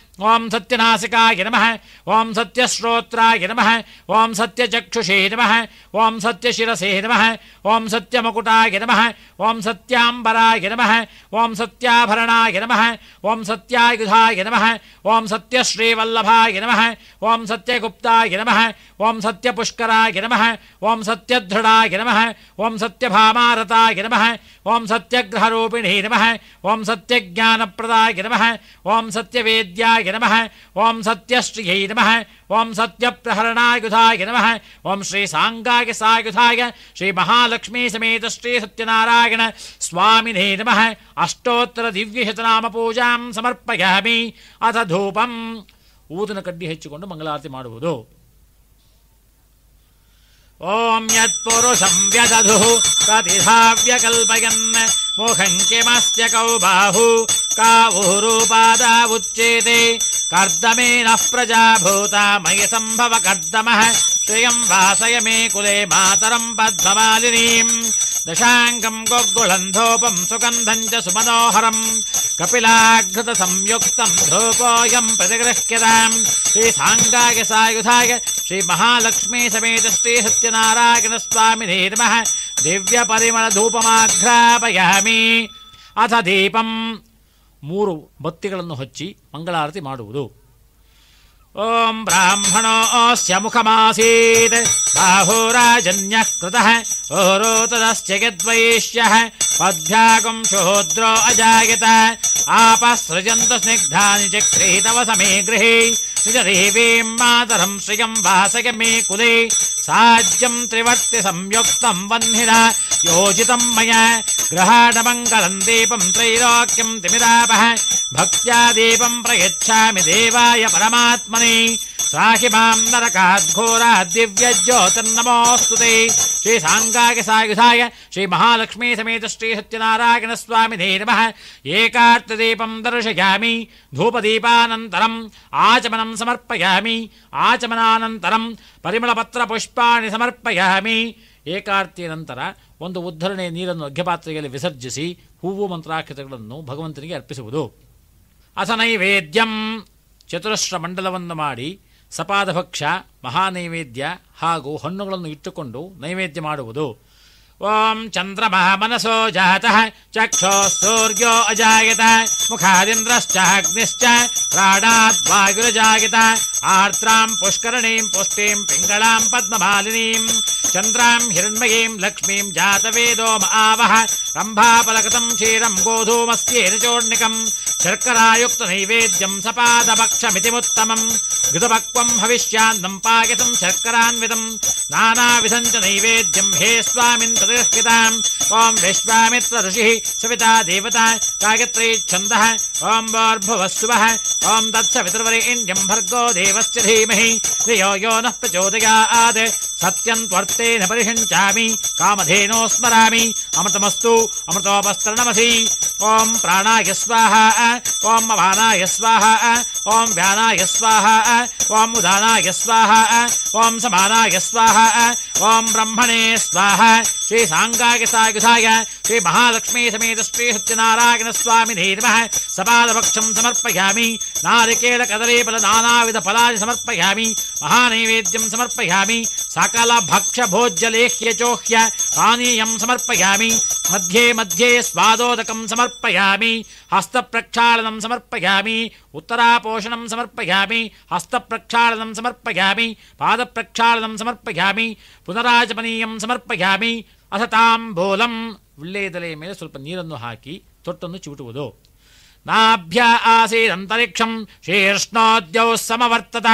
ಓಂ ಸತ್ಯನಾಸಿಕಾಯ ನಮಃ ಓಂ ಸತ್ಯಶ್ರೋತ್ರಾಯ ನಮಃ ಓಂ ಸತ್ಯಚಕ್ಷುಷೇ ನಮಃ ಓಂ ಸತ್ಯಶಿರಸೇ ನಮಃ ಓಂ ಸತ್ಯಮಕುಟಾಯ ನಮಃ ಓಂ ಸತ್ಯಾಂಬರಾಯ ನಮಃ ಓಂ ಸತ್ಯಾಭರಣಾಯ ನಮಃ ಓಂ ಸತ್ಯಾಯುಧಾಯ ನಮಃ ಓಂ ಸತ್ಯಶ್ರೀವಲ್ಲಭಾಯ ನಮಃ ಓಂ ಸತ್ಯಗುಪ್ತಾಯ ನಮಃ ಓಂ ಸತ್ಯಪುಷ್ಕರಾಯ ನಮಃ ಓಂ ಸತ್ಯದೃಢಾಯ ನಮಃ ಓಂ ಸತ್ಯಭಾಮಾರತಾಯ ನಮಃ ಓಂ ಸತ್ಯಗ್ರಹರೂಪಿಣೇ ನಮಃ ಓಂ ಸತ್ಯಜ್ಞಾನಪ್ರದಾಯ ನಮಃ ಓಂ ಸತ್ಯವೇದ್ಯಾಯ ಸತ್ಯಪ್ರಹರಣಾಯ ನಮಃ. ಓಂ ಸತ್ಯಶ್ರಿಯೈ ನಮಃ. ಓಂ ಸತ್ಯಪ್ರಹರಣಾಯುಧಾಯ ನಮಃ. ಓಂ ಶ್ರೀ ಸಾಂಗಾಯ ಸಾಯುಧಾಯ ಶ್ರೀ ಮಹಾಲಕ್ಷ್ಮೀ ಸಮೇತ ಶ್ರೀ ಸತ್ಯನಾರಾಯಣ ಸ್ವಾಮಿನೇ ನಮಃ. ಅಷ್ಟೋತ್ತರ ದಿವ್ಯಶತನಾಮ ಪೂಜಾಂ ಸಮರ್ಪಯಾಮಿ. ಅಥ ಧೂಪಂ. ಊದಿನ ಕಡ್ಡಿ ಹೆಚ್ಚಿಕೊಂಡು ಮಂಗಳಾರತಿ ಮಾಡುವುದು. ಓಂ ಯತ್ಪುರುಷಂ ವ್ಯದಧುಃ ಪ್ರತಿಧಾವ್ಯಕಲ್ಪಯನ್ ಮುಖಂ ಕಿಮಸ್ಯ ಕೌ ಬಾಹು ಕಾವುರೂಪಾದಾ ಉಚ್ಯೇತೆ ಕರ್ದಮೇನಃ ಪ್ರಜಾಭೂತ ಮಯಿ ಸಂಭವ ಕರ್ದಮಃ ಶ್ರಿಯಂ ವಾಸಯ ಮೇ ಕುಲೆ ಮಾತರಂ ಪದ್ಮಮಾಲಿನೀಂ ದಶಾಂಗಂ ಗೊಗ್ಗುಳಂಧೋಪಂ ಸುಗಂಧಂ ಚ ಸುಮನೋಹರಂ ಕಪಿಲಾಘೃತ ಸಂಯುಕ್ತಂ ಧೂಪೋಯಂ ಪ್ರತಿಗೃಹ್ಯತಾಂ. ಶ್ರೀ ಸಾಂಗಾಯ ಸಾಯುಧಾಯ ಶ್ರೀ ಮಹಾಲಕ್ಷ್ಮೀ ಸಮೇತ ಶ್ರೀ ಸತ್ಯನಾರಾಯಣ ಸ್ವಾಮಿನೇ ನಮಃ. ದಿವ್ಯ ಪರಿಮಳ ಧೂಪಮಾಘ್ರಾಪಯಾಮಿ. ಅಥ ದೀಪಂ. 3 ಬತ್ತಿಗಳನ್ನು ಹಚ್ಚಿ ಮಂಗಳಾರತಿ ಮಾಡುವುದು. ಓಂ ಬ್ರಾಹ್ಮಣೋಸ್ಯ ಮುಖಮಾಸೀತ್ ಬಾಹುರಾಜನ್ಯಃ ಕೃತಃ ಓರೋತದಸ್ಯ ಯದ್ವೈಶ್ಯಃ ಪದ್ಭ್ಯಾಗಂ ಶೂದ್ರೋ ಅಜಾಯತ ಆಪಸೃಜಂತ ಸ್ನಿಗ್ಧಾನಿ ಚಕ್ರೇ ತವ ಸಮೇ ಗೃಹೇ ನಿಜ ದೇವೀಂ ಮಾತರಂ ಶ್ರಿಯಂ ವಾಸಯ ಮೇ ಕುಲೆ ಸಾಜ್ಯಂ ತ್ರಿವರ್ತಿ ಸಂಯುಕ್ತಂ ವನ್ಹಿನ ಯೋಜಿತಂ ಮಯಾ ಗ್ರಹಾಣಮಂಗಲಂ ದೀಪಂ ತ್ರೈಲೋಕ್ಯಂ ತಿಮಿರಾಪಃ ಭಕ್ತ್ಯಾ ದೀಪಂ ಪ್ರಯಚ್ಛಾಮಿ ದೇವಾಯ ಪರಮಾತ್ಮನೇ ಸಾಹಿ ಮಾಂ ನರಕಾದ್ಘೋರಾದ್ ದಿವ್ಯಜ್ಯೋತಿರ್ನಮೋಸ್ತುತೆ. ಶ್ರೀ ಸಾಂಗಾಯ ಸಾಯುಧಾಯ ಶ್ರೀ ಮಹಾಲಕ್ಷ್ಮೀ ಸಮೇತ ಶ್ರೀ ಸತ್ಯನಾರಾಯಣ ಸ್ವಾಮಿನೇ ನಮಃ. ಏಕಾರ್ತದೀಪಂ ದರ್ಶಯಾಮಿ. ಧೂಪದೀಪಾನಂತರಂ ಆಚಮನಂ ಸಮರ್ಪಯಾಮಿ. ಆಚಮನಾನಂತರಂ ಪರಿಮಳಪತ್ರ ಪುಷ್ಪಾಣಿ ಸಮರ್ಪಯಾಮಿ. ಏಕಾರ್ತಿಯ ನಂತರ ಒಂದು ಉದ್ಧರಣೆ ನೀರನ್ನು ಅರ್ಘ್ಯಪಾತ್ರೆಯಲ್ಲಿ ವಿಸರ್ಜಿಸಿ ಹೂವು ಮಂತ್ರಾಕ್ಷತೆಗಳನ್ನು ಭಗವಂತನಿಗೆ ಅರ್ಪಿಸುವುದು. ಅಥ ನೈವೇದ್ಯಂ. ಚತುರಶ್ರ ಮಂಡಲವನ್ನು ಮಾಡಿ ಸಪಾದಭಕ್ಷ ಮಹಾನೈವೇದ್ಯ ಹಾಗೂ ಹಣ್ಣುಗಳನ್ನು ಇಟ್ಟುಕೊಂಡು ನೈವೇದ್ಯ ಮಾಡುವುದು. ಓಂ ಚಂದ್ರಮಃ ಮನಸೋ ಜಾತಃ ಚಕ್ಷೋ ಸೂರ್ಯೋ ಅಜಾಯತ ಮುಖಾದಿಂದ್ರಶ್ಚ ಅಗ್ನಿಶ್ಚ ಪ್ರಾಣಾದ್ ವಾಯುರಜಾಯತ ಆರ್ದ್ರಾಂ ಪುಷ್ಕರಣೀಂ ಪುಷ್ಟೀಂ ಪಿಂಗಳಾಂ ಪದ್ಮಮಾಲಿನೀಂ ಚಂದ್ರಾಂ ಹಿರಣ್ಮಯೀಂ ಲಕ್ಷ್ಮೀಂ ಜಾತವೇದೋ ಆವಹ ರಂಭಾಪಲಕತಂ ಕ್ಷೀರಂ ಗೋಧೂಮಸ್ಯೇನ ಚೋರ್ಣಿಕಂ ಶರ್ಕರಾಯುಕ್ತ ನೈವೇದ್ಯಂ ಸಪಾದಭಕ್ಷಮಿತಿ ಮುತ್ತಮಂ ಘೃತಪಕ್ವಂ ಹವಿಷ್ಯಾನ್ನಂ ಪಾಯಸಂ ಶರ್ಕರಾನ್ವಿತಂ ನಾನಾವಿಧಂ ಚ ನೈವೇದ್ಯಂ ಹೇ ಸ್ವಾಮಿನ್ ಪ್ರತಿಷ್ಠಿತಾಂ. ಓಂ ವಿಶ್ವಾಮಿತ್ರ ಋಷಿಃ ಸವಿತಾ ದೇವತಾ ಗಾಯತ್ರೀ ಛಂದಃ. ಓಂ ಭೂರ್ಭುವಸ್ಸುವಃ. ಓಂ ತತ್ಸವಿತುರ್ವರೆಣ್ಯಂ ಭರ್ಗೋ ದೇವಸ್ಯ ಧೀಮಹಿ ಧಿಯೋ ಯೋ ನಃ ಪ್ರಚೋದಯಾತ್. ಸತ್ಯಂ ತ್ವರ್ತೇನ ಪರಿಷಂಚಾಮಿ ಕಾಮಧೇನೋ ಸ್ಮರಾಮಿ. ಅಮೃತಮಸ್ತು ಅಮೃತೋಪಸ್ತರಣಮಸಿ. ಓಂ ಪ್ರಾಣಾಯ ಸ್ವಾಹಾ. ಓಂ ಅಪಾನಾಯ ಸ್ವಾಹಾ. ಓಂ ವ್ಯಾನಾಯ ಸ್ವಾಹಾ. ಓಂ ಉದಾನಾಯ ಸ್ವಾಹಾ. ಓಂ ಸಮಾನಾಯ ಸ್ವಾಹಾ. ಓಂ ಬ್ರಹ್ಮಣೇ ಸ್ವಾಹಾ. ಶ್ರೀ ಸಾಂಗಾಯ ಸಾಯುಧಾಯ ಶ್ರೀ ಮಹಾಲಕ್ಷ್ಮೀ ಸಮೇತ ಶ್ರೀ ಸತ್ಯನಾರಾಯಣ ಸ್ವಾಮಿನೇ ನಮಃ. ಸಪಾದಭಕ್ಷಂ ಸಮರ್ಪಯಾಮಿ. ನಾರಿಕೇಲ ಕದಲೀಫಲ ನಾನಾವಿಧ ಫಲಾನಿ ಸಮರ್ಪಯಾಮಿ. ಮಹಾನೈವೇದ್ಯಂ ಸಮರ್ಪಯಾಮಿ. ಸಕಲ ಭಕ್ಷ್ಯ ಭೋಜ್ಯ ಲೇಹ್ಯ ಚೋಹ್ಯ ಪಾನೀಯಂ ಸಮರ್ಪಯಾಮಿ. ಮಧ್ಯೆ ಮಧ್ಯೆ ಸ್ವಾದೋದಕಂ ಸಮರ್ಪಯಾಮಿ. ಹಸ್ತಪ್ರಕ್ಷಾಳನಂ ಸಮರ್ಪಯಾಮಿ. ಉತ್ತರಾಪೋಷಣಂ ಸಮರ್ಪಯಾಮಿ. ಹಸ್ತಪ್ರಕ್ಷಾಳನಂ ಸಮರ್ಪಯಾಮಿ. ಪಾದಪ್ರಕ್ಷಾಳನಂ ಸಮರ್ಪಯಾಮಿ. ಪುನರಾಚಮನೀಯಂ ಸಮರ್ಪಯಾಮಿ. ಅಥ ತಾಂಬೂಲಂ. ವಿಳ್ಳೆದೆಲೆಯ ಮೇಲೆ ಸ್ವಲ್ಪ ನೀರನ್ನು ಹಾಕಿ ತೊಟ್ಟನ್ನು ಚಿವುಟುವುದು. ನಾಭ್ಯ ಆಸೀದಂತರಿಕ್ಷಂ ಶೀರ್ಷ್ಣೋದ್ಯೌ ಸಮವರ್ತತ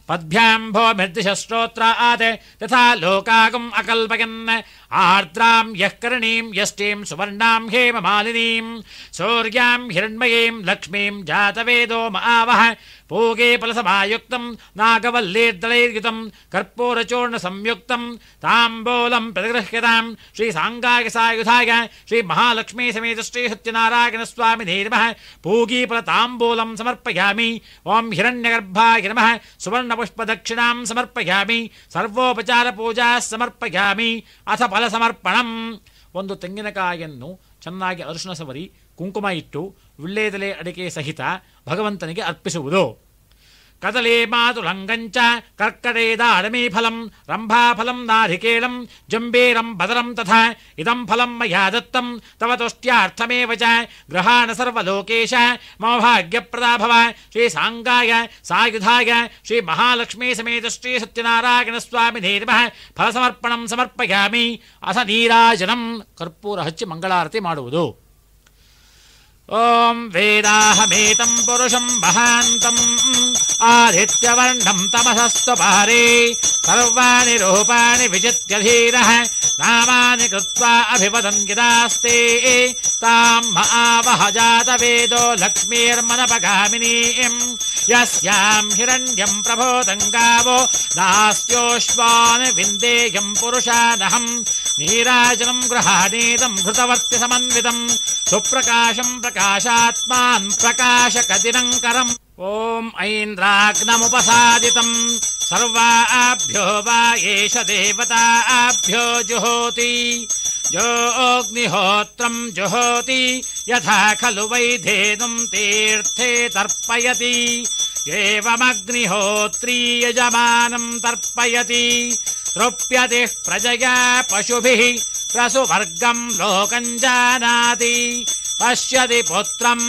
ಪದ್ಭ್ಯಾಂ ಭೂಮಿರ್ದಿಶ ಶ್ರೋತ್ರಾತ್ ತಥಾ ಲೋಕಾಗಂ ಅಕಲ್ಪಯನ್ ಆರ್ದ್ರಾಂ ಯಃ ಕರ್ಣೀಂ ಯಷ್ಟೀಂ ಸುವರ್ಣಾಂ ಹೇಮಮಾಲಿನೀಂ ಸೂರ್ಯಾಂ ಹಿರಣ್ಮಯೀಂ ಲಕ್ಷ್ಮೀಂ ಜಾತವೇದೋ ಆವಹ ಪೂಗೆ ಫಲಸಮಾಯುಕ್ತಂ ನಾಗವಲ್ಲೀರ್ದಳೈರ್ಯುತಂ ಕರ್ಪೂರಚೂರ್ಣ ಸಂಯುಕ್ತಂ ತಾಂಬೂಲಂ ಪ್ರತಿಗೃಹ್ಯತಾಂ. ಶ್ರೀ ಸಾಂಗಾಯ ಸಾಯುಧಾಯ ಶ್ರೀ ಮಹಾಲಕ್ಷ್ಮೀ ಸಮೇತ ಶ್ರೀ ಸತ್ಯನಾರಾಯಣ ಸ್ವಾಮಿನೇ ನಮಃ. पूगीफल तांबूलं समर्पयामि। ओं हिरण्यगर्भाय नमः। सुवर्णपुष्पदक्षिणां समर्पयामि। सर्वोपचार पूजा समर्पयामि। अथ फल समर्पणं। ಒಂದು ತೆಂಗಿನಕಾಯಿಯನ್ನು ಚೆನ್ನಾಗಿ ಅರಿಶಿನ ಸವರಿ ಕುಂಕುಮ ಇಟ್ಟು ವಿಳ್ಳೆದೆಲೆ ಅಡಿಕೆ ಸಹಿತ ಭಗವಂತನಿಗೆ ಅರ್ಪಿಸುವುದು. ಕದಲೇ ಮಾತುಲಂಗಂಚ ಕರ್ಕಟೇದಾಡಮೀ ಫಲಂ ರಂಭಾಫಲಂ ನಾರಿಕೇಳಂ ಜಂಬೀರಂ ಬದರಂ ತಥಾ ಇದಂ ಫಲಂ ಮಯಾ ದತ್ತಂ ತವ ತುಷ್ಟ್ಯಾರ್ಥಮೇವ ಚ ಗೃಹಾಣ ಸರ್ವಲೋಕೇಶ ಮಮ ಭಾಗ್ಯಪ್ರದಾ ಭವ. ಶ್ರೀ ಸಾಂಗಾಯ ಸಾಯುಧಾಯ ಶ್ರೀ ಮಹಾಲಕ್ಷ್ಮೀ ಸಮೇತ ಶ್ರೀ ಸತ್ಯನಾರಾಯಣ ಸ್ವಾಮಿನೇ ನಮಃ. ಫಲ ಸಮರ್ಪಣಂ ಸಮರ್ಪಯಾಮಿ. ಅಥ ನೀರಾಜನಂ. ಕರ್ಪೂರ ಹಚ್ಚಿ ಮಂಗಳಾರತಿ ಮಾಡುವುದು. ॐ वेदाहमेतं पुरुषं महान्तम् आदित्यवर्णं तमसस्त्वपारे सर्वाणि रूपाणि विजित्य धीरः नामानि कृत्वा अभिवदन् यदास्ते तां महावह जातवेदो लक्ष्मीर्मनपगामिनीं यस्यां हिरण्यं प्रभोदं गावो दास्योश्वान् विन्देयं पुरुषादहं नीराजनं गृहाणीतं घृतवर्ति समन्वितं सुप्रकाशं प्रकाशात्मान् प्रकाशकदिनङ्करम् ॐ ऐन्द्राग्नमुपसादितं सर्वाभ्यो वा एष देवताभ्यो जुहोति योऽग्निहोत्रं जुहोति यथा खलु वैधेनुं तीर्थे तर्पयति एवमग्निहोत्री यजमानं तर्पयति तृप्यति प्रजया पशुभिः प्रसुवर्गं लोकं जानाति पश्यति पुत्रं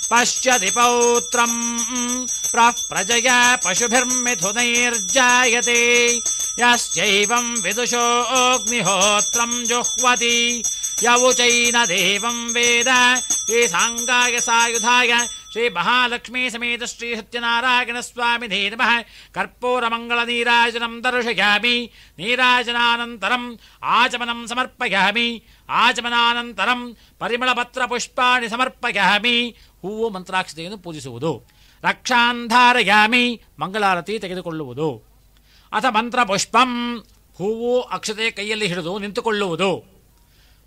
पश्यति पौत्रं प्रजया पशुभिर्मिथुनैर्जायते यश्चैवं विदुषोऽग्निहोत्रं जुह्वति यवुचैन देवं वेद श्री सांगाय सायुधाय श्री महालक्ष्मी समेत श्री सत्यनारायण स्वामिने नमः कर्पूरमंगल नीराजनं दर्शयामि नीराजनानन्तरम् आचमनं समर्पयामि आचमनानन्तरं ಪರಿಮಳಪತ್ರ ಪುಷ್ಪಾಣಿ ಸಮರ್ಪಯಾಮಿ ಹೂವು ಮಂತ್ರಾಕ್ಷತೆಯನ್ನು ಪೂಜಿಸುವುದು ರಕ್ಷಾನ್ ಧಾರಯಾಮಿ ಮಂಗಳಾರತಿ ತೆಗೆದುಕೊಳ್ಳುವುದು ಅಥ ಮಂತ್ರ ಪುಷ್ಪಂ ಹೂವು ಅಕ್ಷತೆ ಕೈಯಲ್ಲಿ ಹಿಡಿದು ನಿಂತುಕೊಳ್ಳುವುದು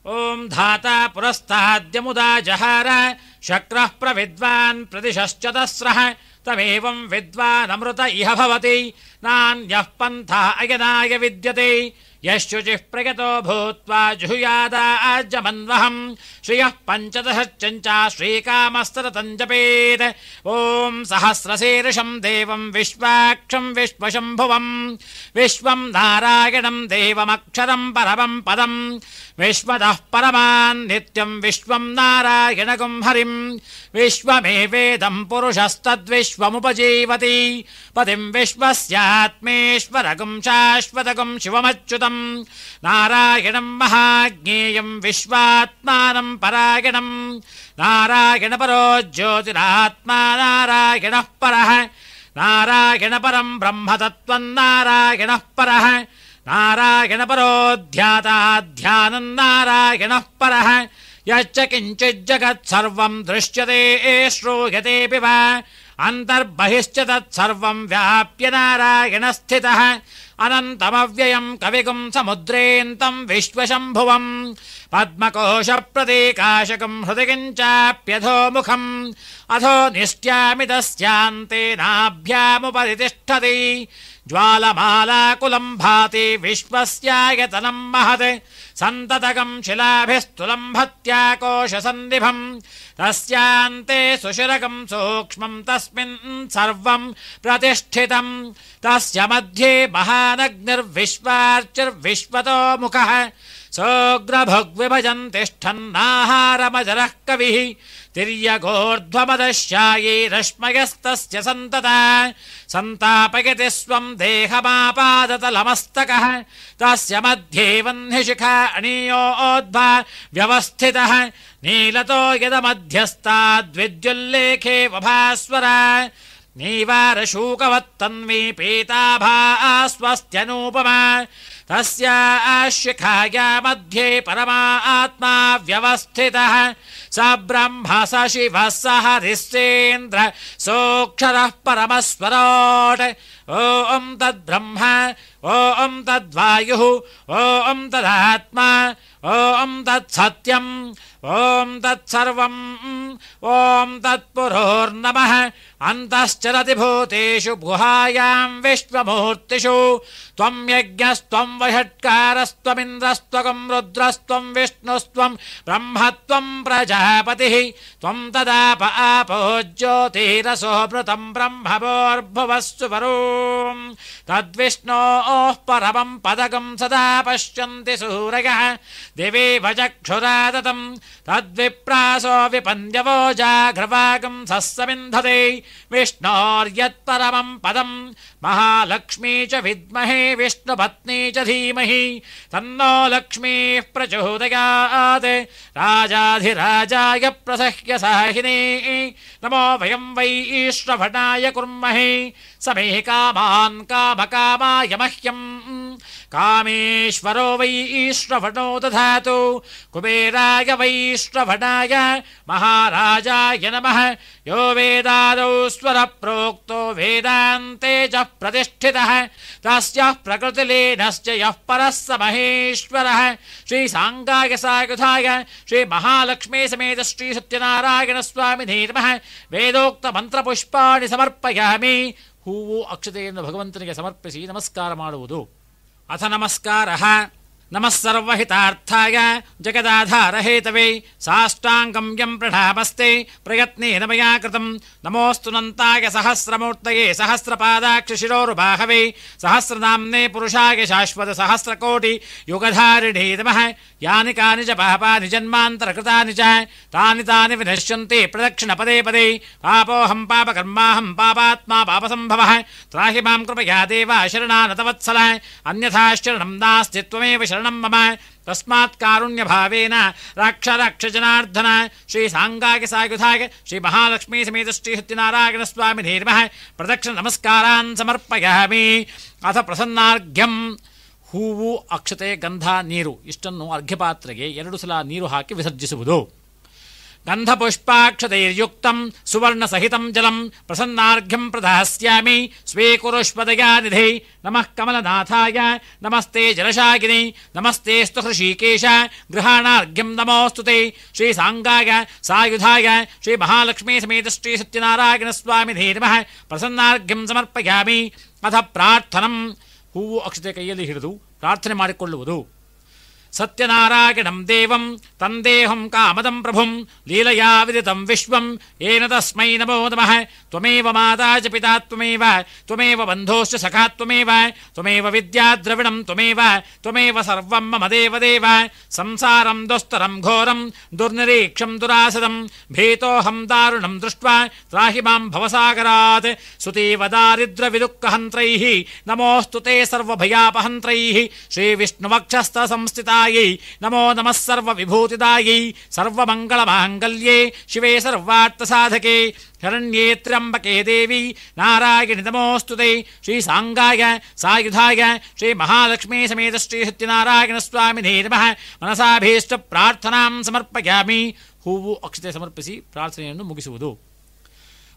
ಓಂ ಧಾತಾ ಪುರಸ್ತಾದ್ಯಮುದಾ ಜಹಾರ ಶಕ್ರಃ ಪ್ರವಿದ್ವಾನ್ ಪ್ರದಿಶಶ್ಚತಸ್ರಃ ತಮೇವಂ ವಿದ್ವಾನ್ ಅಮೃತ ಇಹ ಭವತಿ ನಾನ್ಯಃ ಪಂಥಾ ಅಯನಾಯ ವಿದ್ಯತೆ ಯಶುಚಿಃ ಪ್ರಗತೋ ಭೂತ್ವಾ ಜುಹುಯಾದಾಜ್ಯಮನ್ವಹಂ ಶ್ರಿಯಃ ಪಂಚದಶಶ್ಚಂಚಾ ಶ್ರೀಕಾಮಸ್ತರತಂ ಜಪೇತ್ ಓಂ ಸಹಸ್ರಶೀರ್ಷಂ ದೇವಂ ವಿಶ್ವಾಕ್ಷಂ ವಿಶ್ವಶಂಭುವಂ ವಿಶ್ವಂ ನಾರಾಯಣಂ ದೇವಮಕ್ಷರಂ ಪರಮಂ ಪದಂ ವಿಶ್ವತಃ ಪರಮಾನ್ ನಿತ್ಯಂ ವಿಶ್ವಂ ನಾರಾಯಣಗುಂ ಹರಿಂ ವಿಶ್ವಮೇವೇದಂ ಪುರುಷಸ್ತದ್ವಿಶ್ವಮುಪಜೀವತಿ ಪತಿಂ ವಿಶ್ವಸ್ಯಾತ್ಮೇಶ್ವರಗುಂ ಶಾಶ್ವತಗುಂ ಶಿವಮಚ್ಯುತಂ ನಾರಾಯಣಂ ಮಹಾಜ್ಞೇಯಂ ವಿಶ್ವಾತ್ಮಾನಂ ಪರಾಯಣಂ ನಾರಾಯಣ ಪರೋ ಜ್ಯೋತಿರಾತ್ಮಾ ನಾರಾಯಣಃ ಪರಃ ನಾರಾಯಣ ಪರಂ ಬ್ರಹ್ಮತತ್ವಂ ನಾರಾಯಣಃ ಪರಃ ನಾರಾಯಣ ಪರೋ ಧ್ಯಾತಾಧ್ಯಾನಂ ನಾರಾಯಣಃ ಪರಃ ಯಚ್ಚ ಕಿಂಚಿಜ್ಜಗತ್ ಸರ್ವಂ ದೃಶ್ಯತೆ ಶ್ರೂಯತೆಪಿ ವಾ ಅಂತರ್ಬಹಿಶ್ಚ ತತ್ಸರ್ವಂ ವ್ಯಾಪ್ಯ ನಾರಾಯಣ ಸ್ಥಿತಃ ಅನಂತಮವ್ಯಯಂ ಕವಿಗುಂ ಸಮುದ್ರೇಂತಂ ವಿಶ್ವಶಂಭುವಂ ಪದ್ಮಕೋಶ ಪ್ರತೀಕಾಶಕಂ ಹೃದಯ ಕಿಂಚಾಪ್ಯಧೋಮುಖಂ ಅಧೋ ನಿಷ್ಟ್ಯಾಮಿ ತಸ್ಯಾಂತೆ ನಾಭ್ಯಾಮುಪರಿ ತಿಷ್ಠತಿ ಜ್ವಾಲಮಾಲಾಕುಲಂ ಭಾತಿ ವಿಶ್ವಸ್ಯಾಯತನಂ ಮಹತ್ ಸಂತತಕಂ ಶಿಲಾಭಿಸ್ತುಲಂ ಭತ್ಯಾಕೋಶಸನ್ನಿಭಂ ತಸ್ಯಾಂತೆ ಸುಶಿರಕಂ ಸೂಕ್ಷ್ಮಂ ತಸ್ಮಿನ್ ಸರ್ವಂ ಪ್ರತಿಷ್ಠಿತಂ ತಸ್ಯ ಮಧ್ಯೆ ಮಹಾನಗ್ನಿರ್ವಿಶ್ವಾರ್ಚಿರ್ವಿಶ್ವತೋ ಮುಖಃ ಸೋಗ್ರಭುಗ್ವಿಭಜನ್ ತಿಷ್ಠನ್ನಾಹಾರಮಜರಃ ಕವಿಃ ತಿರ್ಯಗೋರ್ಧ್ವಮದಶ್ಯಾಯೇ ರಶ್ಮಯಸ್ತಸ್ಯ ಸಂತತ ಸಂತಾಪಯತಿ ಸ್ವಂ ದೇಹಮಾಪಾದತಲಮಸ್ತಕಃ ತಸ್ಯ ಮಧ್ಯೆ ವಹ್ನಿಶಿಖಾ ಅಣೀಯೋದ್ಭಾ ವ್ಯವಸ್ಥಿತಃ ನೀಲತೋ ಯದಮಧ್ಯಸ್ಥಾದ್ವಿದ್ಯುಲ್ಲೇಖೇ ವಭಾಸ್ವರ ನೀವಾರಶೂಕವತ್ತನ್ವೀ ಪೀತಾಭಾಸ್ವಸ್ತ್ಯನೂಪಮಾ ತಸ್ಯಾಶಿಖಾಯಾ ಮಧ್ಯೆ ಪರಮಾತ್ಮಾ ವ್ಯವಸ್ಥಿತಃ ಸ ಬ್ರಹ್ಮ ಸ ಶಿವಃ ಸ ಹರಿಶ್ಚೇಂದ್ರ ಸೋಕ್ಷರಃ ಪರಮಸ್ವರಾಟ್ ಓಂ ತದ್ಬ್ರಹ್ಮ ಓಂ ತದ್ವಾಯುಃ ಓಂ ತದಾತ್ಮ ಓಂ ತತ್ಸತ್ಯಂ ಓಂ ತತ್ಸರ್ವಂ ಓಂ ತತ್ಪುರೋರ್ನಮಃ ಅಂತಶ್ಚರತಿ ಭೂತೇಷು ಗುಹಾಯಾಂ ವಿಶ್ವಮೂರ್ತಿಷು ತ್ವಂ ಯಜ್ಞಸ್ತ್ವಂ ವಷಟ್ಕಾರಸ್ತ್ವಮಿಂದ್ರಸ್ತ್ವಂ ರುದ್ರಸ್ತ್ವಂ ವಿಷ್ಣುಸ್ತ್ವಂ ಬ್ರಹ್ಮತ್ವಂ ಪ್ರಜಾಪತಿಃ ತ್ವಂ ತದಾಪ ಆಪೋ ಜ್ಯೋತಿರಸೋಭೃತಂ ಬ್ರಹ್ಮಭೋರ್ಭುವಸ್ಸು ವರೋಂ ತದ್ವಿಷ್ಣೋಃ ಪರಮಂ ಪದಕಂ ಸದಾ ಪಶ್ಯಂತಿ ಸೂರಯಃ ದಿವೇವ ಚಕ್ಷುರಾದತಂ तद्विप्रासो विपन्द्यवो जाघ्रवागं सस्समिन्धते विष्णोर्यत्परमं पदं महालक्ष्मी च विद्महे विष्णुपत्नी च धीमहि तन्नो लक्ष्मीः प्रचोदयात् राजाधिराजाय प्रसह्य साहिने नमो वयं वै श्रवणाय कुर्महे समे कामान् कामकामाय मह्यम् कामेश्वरो वै श्रवणो दधातु कुबेराय वै श्रवणाय महाराजाय नमः यो वेदादौ स्वरप्रोक्तो वेदान्ते च प्रतिष्ठितः तस्यः प्रकृतिलीनश्च यः परः स महेश्वरः श्री सांगाय सायुधाय श्री महालक्ष्मी समेत श्री सत्यनारायण स्वामिने नमः ವೇದೋಕ್ತ ಮಂತ್ರಪುಷ್ಪಾಣಿ ಸಮರ್ಪಯಾಮಿ. ಹೂವು ಅಕ್ಷತೆಯನ್ನು ಭಗವಂತನಿಗೆ ಸಮರ್ಪಿಸಿ ನಮಸ್ಕಾರ ಮಾಡುವುದು. ಅಥ ನಮಸ್ಕಾರಃ ನಮಃ ಸರ್ವಹಿತಾರ್ಥಾಯ ಜಗದಾಧಾರ ಹೇತವೇ ಸಾಷ್ಟಾಂಗಂ ಯಂ ಪ್ರಣಾಮಸ್ತೆ ಪ್ರಯತ್ನೇನ ಮಯಾ ಕೃತಂ ನಮೋಸ್ತು ನಂತಾಯ ಸಹಸ್ರಮೂರ್ತಯೇ ಸಹಸ್ರಪಾದಾಕ್ಷ ಶಿರೋರುಬಾಹವೇ ಸಹಸ್ರನಾಮ್ನೇ ಪುರುಷಾಯ ಶಾಶ್ವತ ಸಹಸ್ರಕೋಟಿ ಯುಗಧಾರಿಣೇ ನಮಃ. ಯಾನಿ ಕಾನಿ ಚ ಪಾಪಾನಿ ಜನ್ಮಾಂತರಕೃತಾನಿ ಚ ತಾನಿ ತಾನಿ ವಿನಶ್ಯಂತಿ ಪ್ರದಕ್ಷಿಣ ಪದೇ ಪದೇ ಪಾಪೋಹಂ ಪಾಪಕರ್ಮಾಹಂ ಪಾಪಾತ್ಮಾ ಪಾಪಸಂಭವಃ ತ್ರಾಹಿ ಮಾಂ ಕೃಪಯಾ ದೇವ ಶರಣಾನತವತ್ಸಲ ಅನ್ಯಥಾ ಶರಣಂ ನಾಸ್ತಿ ತ್ವಮೇವ ಶರಣಂ ಮಮ ತಸ್ಮಾತ್ ಕಾರುಣ್ಯ ಭಾವೇನ ರಕ್ಷ ರಕ್ಷ ಜನಾರ್ದನ. ಶ್ರೀ ಸಾಂಗಾಯ ಸಾಯುಧಾಯ ಶ್ರೀ ಮಹಾಲಕ್ಷ್ಮೀ ಸಮೇತ ಶ್ರೀ ಸತ್ಯನಾರಾಯಣ ಸ್ವಾಮಿನೇ ನಮಃ ಪ್ರದಕ್ಷಿಣ ನಮಸ್ಕಾರಾನ್ ಸಮರ್ಪಯಾಮಿ. ಅಥ ಪ್ರಸನ್ನಾರ್ಘ್ಯಂ ಹೂವು ಅಕ್ಷತೆ ಗಂಧ ನೀರು ಇಷ್ಟನ್ನು ಅರ್ಘ್ಯಪಾತ್ರೆಗೆ 2 ಸಲ ನೀರು ಹಾಕಿ ವಿಸರ್ಜಿಸುವುದು. ಗಂಧಪುಷ್ಪಾಕ್ಷತೈರ್ಯುಕ್ತಂ ಸುವರ್ಣಸಹಿತಂ ಜಲಂ ಪ್ರಸನ್ನಾರ್ಘ್ಯಂ ಪ್ರದಾಸ್ಯಾಮಿ ಸ್ವೀಕುರುಷ್ವ ದಯಾನಿಧಿ. ನಮಃ ಕಮಲನಾಥಾಯ ನಮಸ್ತೆ ಜಲಶಾಗಿನಿ ನಮಸ್ತೆಸ್ತು ಹೃಷೀಕೇಶ ಗೃಹಾಣಾರ್ಘ್ಯಂ ನಮೋಸ್ತುತೆ. ಶ್ರೀ ಸಾಂಗಾಯ ಸಾಯುಧಾಯ ಶ್ರೀ ಮಹಾಲಕ್ಷ್ಮೀ ಸಮೇತ ಶ್ರೀ ಸತ್ಯನಾರಾಯಣ ಸ್ವಾಮಿನೇ ನಮಃ ಪ್ರಸನ್ನಾರ್ಘ್ಯಂ ಸಮರ್ಪಯಾಮಿ. ಅಥ ಪ್ರಾರ್ಥನಂ ಹೂವು ಅಕ್ಷತೆ ಕೈಯಲ್ಲಿ ಹಿಡಿದು ಪ್ರಾರ್ಥನೆ ಮಾಡಿಕೊಳ್ಳುವುದು. ಸತ್ಯನಾರಾಯಣಂ ದೇವಂ ತಂದೇಹಂ ಕಾಮದಂ ಪ್ರಭುಂ ಲೀಲಯಾ ವಿದಿತಂ ವಿಶ್ವಂ ಏನ ತಸ್ಮೈ ನಮೋ ನಮಃ. ತ್ವಮೇವ ಮಾತಾ ಚ ಪಿತಾ ತ್ವಮೇವ ತ್ವಮೇವ ಬಂಧೋಶ್ಚ ಸಖಾ ತ್ವಮೇವ ತ್ವಮೇವ ವಿದ್ಯಾ ದ್ರವಿಣಂ ತ್ವಮೇವ ಸರ್ವಂ ಮಮ ದೇವದೇವ. ಸಂಸಾರಂ ದುಸ್ತರಂ ಘೋರಂ ದುರ್ನಿರೀಕ್ಷಂ ದುರಾಸದಂ ಭೀತೋಹಂ ದಾರುಣಂ ದೃಷ್ಟ್ವಾ ತ್ರಾಹಿ ಮಾಂ ಭವಸಾಗರಾತ್. ಸುತೀವ ದಾರಿದ್ರ್ಯವಿದುಃಖಹಂತ್ರೈಃ ನಮೋऽस्तु ते ಸರ್ವಭಯಾಪಹಂತ್ರೈಃ. ಶ್ರೀವಿಷ್ಣುವಕ್ಷಸ್ಥ ಸಂಸ್ಥಿತಾ ನಮೋ ನಮಃ ಸರ್ವವಿಭೂತಿದಾಯೈ ಸರ್ವಮಂಗಳಮಾಂಗಲ್ಯೇ ಶಿವೇ ಸರ್ವಾರ್ಥಸಾಧಕೆ ಶರಣ್ಯೇ ತ್ರ್ಯಂಬಕೆ ದೇವಿ ನಾರಾಯಣಿ ನಮೋಸ್ತುತೆ. ಶ್ರೀ ಸಾಂಗಾಯ ಸಾಯುಧಾಯ ಶ್ರೀ ಮಹಾಲಕ್ಷ್ಮೀ ಸಮೇತ ಶ್ರೀ ಸತ್ಯನಾರಾಯಣ ಸ್ವಾಮಿನೇ ನಮಃ ಮನಸಾಭೀಷ್ಟ ಪ್ರಾರ್ಥನಾಂ ಸಮರ್ಪಯಾಮಿ. ಹೂವು ಅಕ್ಷತೆ ಸಮರ್ಪಿಸಿ ಪ್ರಾರ್ಥನೆಯನ್ನು ಮುಗಿಸುವುದು.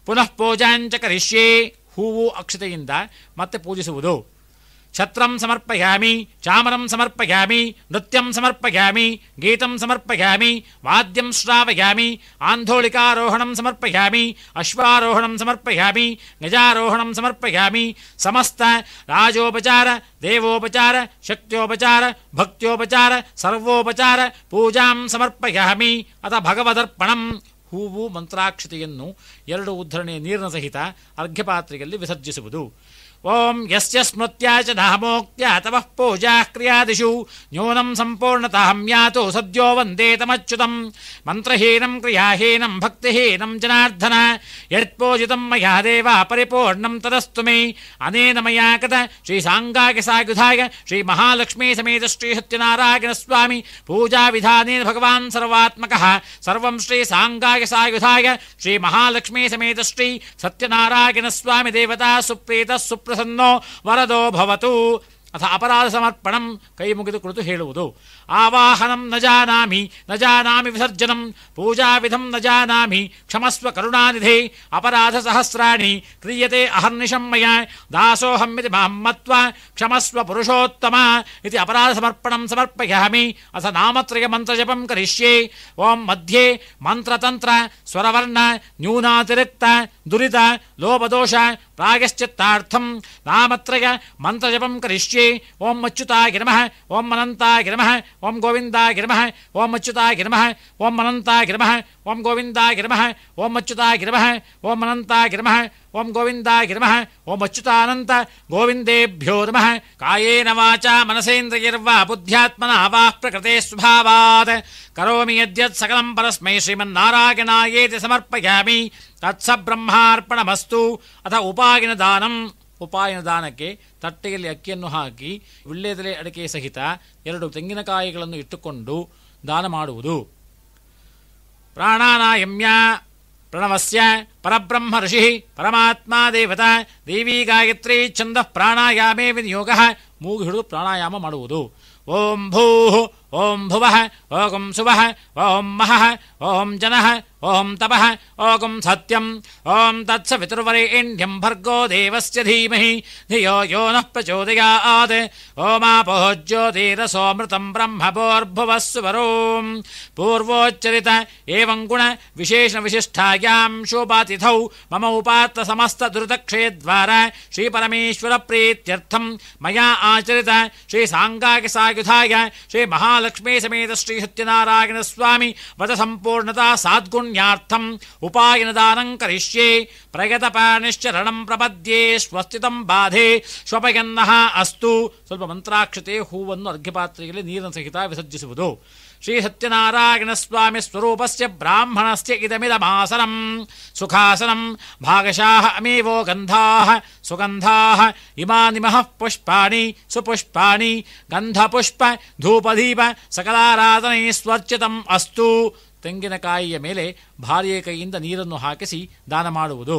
ಪುನಃ ಪೂಜಾಂಚ ಕರಿಷ್ಯೇ ಹೂವು ಅಕ್ಷತೆಯಿಂದ ಮತ್ತೆ ಪೂಜಿಸುವುದು. ಛತ್ರಂ ಸಮರ್ಪಯಾಮಿ ಚಾಮರಂ ಸಮರ್ಪಯಾಮಿ ನೃತ್ಯಂ ಸಮರ್ಪಯಾಮಿ ಗೀತಂ ಸಮರ್ಪಯಾಮಿ ವಾದ್ಯಂ ಶ್ರಾವಯಾಮಿ ಆಂಧೋಳಿಕಾರೋಹಣಂ ಸಮರ್ಪಯಾಮಿ ಅಶ್ವಾರೋಹಣಂ ಸಮರ್ಪಯಾಮಿ ಗಜಾರೋಹಣಂ ಸಮರ್ಪಯಾಮಿ. ಸಮಸ್ತ ರಾಜೋಪಚಾರ ದೇವೋಪಚಾರ ಶಕ್ತ್ಯೋಪಚಾರ ಭಕ್ತ್ಯೋಪಚಾರ ಸರ್ವೋಪಚಾರ ಪೂಜಾಂ ಸಮರ್ಪಯಾಮಿ. ಅಥ ಭಗವದರ್ಪಣಂ ಹೂವು ಮಂತ್ರಾಕ್ಷತೆಯನ್ನು 2 ಉದ್ಧರಣೆ ನೀರಿನ ಸಹಿತ ಅರ್ಘ್ಯಪಾತ್ರೆಯಲ್ಲಿ ವಿಸರ್ಜಿಸುವುದು. ಓಂ ಯಸ್ಯ ಸ್ಮೃತ್ಯಾ ಚ ನಾಮೋಕ್ತ್ಯಾ ತವಃ ಪೂಜಾಃ ಕ್ರಿಯಾದಿಷು ನ್ಯೂನಂ ಸಂಪೂರ್ಣತಾಂ ಯಾತು ಸದ್ಯೋ ವಂದೇ ತಮಚ್ಯುತಂ. ಮಂತ್ರಹೀನಂ ಕ್ರಿಯಾಹೀನಂ ಭಕ್ತಿಹೀನಂ ಜನಾರ್ದನ ಯತ್ಪೂಜಿತಂ ಮಯಾ ದೇವ ಪರಿಪೂರ್ಣಂ ತದಸ್ತು ಮೇ. ಅನೇನ ಮಯಾ ಕೃತ ಶ್ರೀ ಸಾಂಗಾಯ ಸಾಯುಧಾಯ ಶ್ರೀ ಮಹಾಲಕ್ಷ್ಮೀ ಸಮೇತ ಶ್ರೀ ಸತ್ಯನಾರಾಯಣ ಸ್ವಾಮಿ ಪೂಜಾ ವಿಧಾನೇನ ಭಗವಾನ್ ಸರ್ವಾತ್ಮಕಃ ಸರ್ವಂ ಶ್ರೀ ಸಾಂಗಾಯ ಸಾಯುಧಾಯ ಶ್ರೀ ಮಹಾಲಕ್ಷ್ಮೀ ಸಮೇತ ಶ್ರೀ ಸತ್ಯನಾರಾಯಣ ಸ್ವಾಮಿ ದೇವತಾ ಸುಪ್ರೀತ ಸುಪ್ರಸನ್ನೋ ವರದೋ ಭವತು. ಅಥ ಅಪರಾಧ ಸಮರ್ಪಣಂ ಕೈ ಮುಗಿದು ಕುಳಿತು ಹೇಳುವುದು. ಆವಾಹನಂ ನ ಜಾನಾಮಿ ವಿಸರ್ಜನಂ ಪೂಜಾವಿಧಂ ನ ಜಾನಾಮಿ ಕ್ಷಮಸ್ವ ಕರುಣಾನಿಧೇ. ಅಪರಾಧ ಸಹಸ್ರಾಣಿ ಕ್ರಿಯತೆ ಅಹರ್ನಿಶಂ ಮಯಾ ದಾಸೋಹಮಿತಿ ಮಾಂ ಮತ್ವಾ ಕ್ಷಮಸ್ವ ಪುರುಷೋತ್ತಮ ಇತಿ ಅಪರಾಧ ಸಮರ್ಪಣಂ ಸಮರ್ಪಯಾಮಿ. ಅಥ ನಾಮತ್ರಯ ಮಂತ್ರಜಪಂ ಕರಿಷ್ಯೆ. ಓಂ ಮಧ್ಯೆ ಮಂತ್ರತಂತ್ರ ಸ್ವರವರ್ಣ ನ್ಯೂನಾತಿರಿಕ್ತ ದುರಿತ ಲೋಪದೋಷ ಪ್ರಾಯಶ್ಚಿತ್ತಾರ್ಥಂ ನಾಮತ್ರಯ ಮಂತ್ರಜಪಂ ಕರಿಷ್ಯೆ. ಓಂ ಅಚ್ಯುತಾಯ ನಮಃ ಓಂ ಅನಂತಾಯ ನಮಃ ಓಂ ಗೋವಿಂದಾಯ ನಮಃ ಓಂ ಅಚ್ಯುತಾಯ ನಮಃ ಓಂ ಅನಂತಾಯ ನಮಃ ಓಂ ಗೋವಿಂದಾಯ ನಮಃ, ಓಂ ಅಚ್ಯುತಾಯ ನಮಃ, ಓಂ ಅನಂತಾಯ ನಮಃ, ಓಂ ಗೋವಿಂದಾಯ ನಮಃ, ಓಂ ಅಚ್ಯುತಾನಂತ ಗೋವಿಂದೇಭ್ಯೋ ನಮಃ. ಕಾಯೇನ ವಾಚಾ ಮನಸೇಂದ್ರಿಯರ್ವಾ ಬುದ್ಧ್ಯಾತ್ಮನಾ ವಾ ಪ್ರಕೃತೆ ಸ್ವಭಾವಾತ್ ಕರೋಮಿ ಯದ್ಯತ್ ಸಕಲಂ ಪರಸ್ಮೈ ಶ್ರೀಮನ್ನಾರಾಯಣಾಯೇತಿ ಸಮರ್ಪಯಾಮಿ. ತತ್ಸ ಬ್ರಹ್ಮಾರ್ಪಣಮಸ್ತು. ಅಥ ಉಪಾಯನ ದಾನಂ. ಉಪಾಯನ ದಾನಕ್ಕೆ ತಟ್ಟೆಯಲ್ಲಿ ಅಕ್ಕಿಯನ್ನು ಹಾಕಿ ವಿಳ್ಯೆದೆಲೆ ಅಡಿಕೆ ಸಹಿತ 2 ತೆಂಗಿನಕಾಯಿಗಳನ್ನು ಇಟ್ಟುಕೊಂಡು ದಾನ ಮಾಡುವುದು. ಪ್ರಾಣಾನಾಯಮ್ಯ ಪ್ರಣವಸ್ಯ ಪರಬ್ರಹ್ಮ ಋಷಿ ಪರಮಾತ್ಮ ದೇವತಾ ದೇವಿ ಗಾಯತ್ರಿ ಛಂದಃ ಪ್ರಾಣಾಯಾಮೇ ವಿನಿಯೋಗ. ಮೂಗು ಹಿಡಿದು ಪ್ರಾಣಾಯಾಮ ಮಾಡುವುದು. ಓಂ ಭೂಃ ಓಂ ಭುವಃ ಓಂ ಸುವಃ ಓಂ ಮಹಃ ಓಂ ಜನಃ ಓಂ ತಪಃ ಓಂ ಸತ್ಯಂ ಓಂ ತತ್ಸವಿತುರ್ವರೆಣ್ಯಂ ಭರ್ಗೋ ದೇವಸ್ಯ ಧೀಮಹಿ ಧಿಯೋ ಯೋ ನಃ ಪ್ರಚೋದಯಾತ್. ಓಮಾಪೋ ಜ್ಯೋತಿರಸೋಮೃತಂ ಬ್ರಹ್ಮಭೋರ್ಭುವಃ ಸುವರೋಂ. ಪೂರ್ವೋಚ್ಚರಿತ ಏವಂ ಗುಣ ವಿಶೇಷ ವಿಶಿಷ್ಟಾಯಾಂ ಶೋಭಾತಿಥೌ ಮಮ ಉಪಾತ್ತ ಸಮಸ್ತ ದುರಿತಕ್ಷಯದ್ವಾರ ಶ್ರೀ ಪರಮೇಶ್ವರ ಪ್ರೀತ್ಯರ್ಥಂ ಮಯಾ ಆಚರಿತ ಶ್ರೀ ಸಾಂಗಾಗ ಸಾಯುಧಾಯ ಶ್ರೀ ಮಹಾಲಕ್ಷ್ಮೀ ಸಮೇತ ಶ್ರೀ ಸತ್ಯನಾರಾಯಣ ಸ್ವಾಮಿ ವ್ರತ ಸಂಪೂರ್ಣತಾ ಸಾದ್ಗುಣ್ಯಾರ್ಥಂ ಉಪಾಯನ ದಾನಂ ಕರಿಷ್ಯೆ. ಪ್ರಯತಪಾನಿಶ್ಚರಣಂ ಪ್ರಪದ್ಯೆ ಸ್ವಸ್ತಿತಂ ಬಾಧೆ ಶ್ವಪಯನ್ನಃ ಅಸ್ತು. ಸ್ವಲ್ಪ ಮಂತ್ರಾಕ್ಷತೆ ಹೂವನ್ನು ಅರ್ಘ್ಯಪಾತ್ರೆಯಲ್ಲಿ ನೀರಿನ ಸಹಿತ ವಿಸರ್ಜಿಸುವುದು. ಶ್ರೀ ಸತ್ಯನಾರಾಯಣ ಸ್ವಾಮಿ ಸ್ವರೂಪಸ್ಯ ಬ್ರಾಹ್ಮಣಸ್ಯ ಇದಮಿದಮಾಸನಂ ಸುಖಾಸನಂ ಭಾಗಶಃ ಅಮೇವೋ ಗಂಧಾಃ ಸುಗಂಧಾಃ ಇಮಾನಿಮಃ ಪುಷ್ಪಾಣಿ ಸುಪುಷ್ಪಾಣಿ ಗಂಧಪುಷ್ಪ ಧೂಪದೀಪ ಸಕಲಾರಾಧನೆ ಸ್ವರ್ಚಿತಂ ಅಸ್ತು. ತೆಂಗಿನಕಾಯಿಯ ಮೇಲೆ ಭಾರ್ಯೆ ಕೈಯಿಂದ ನೀರನ್ನು ಹಾಕಿಸಿ ದಾನ ಮಾಡುವುದು.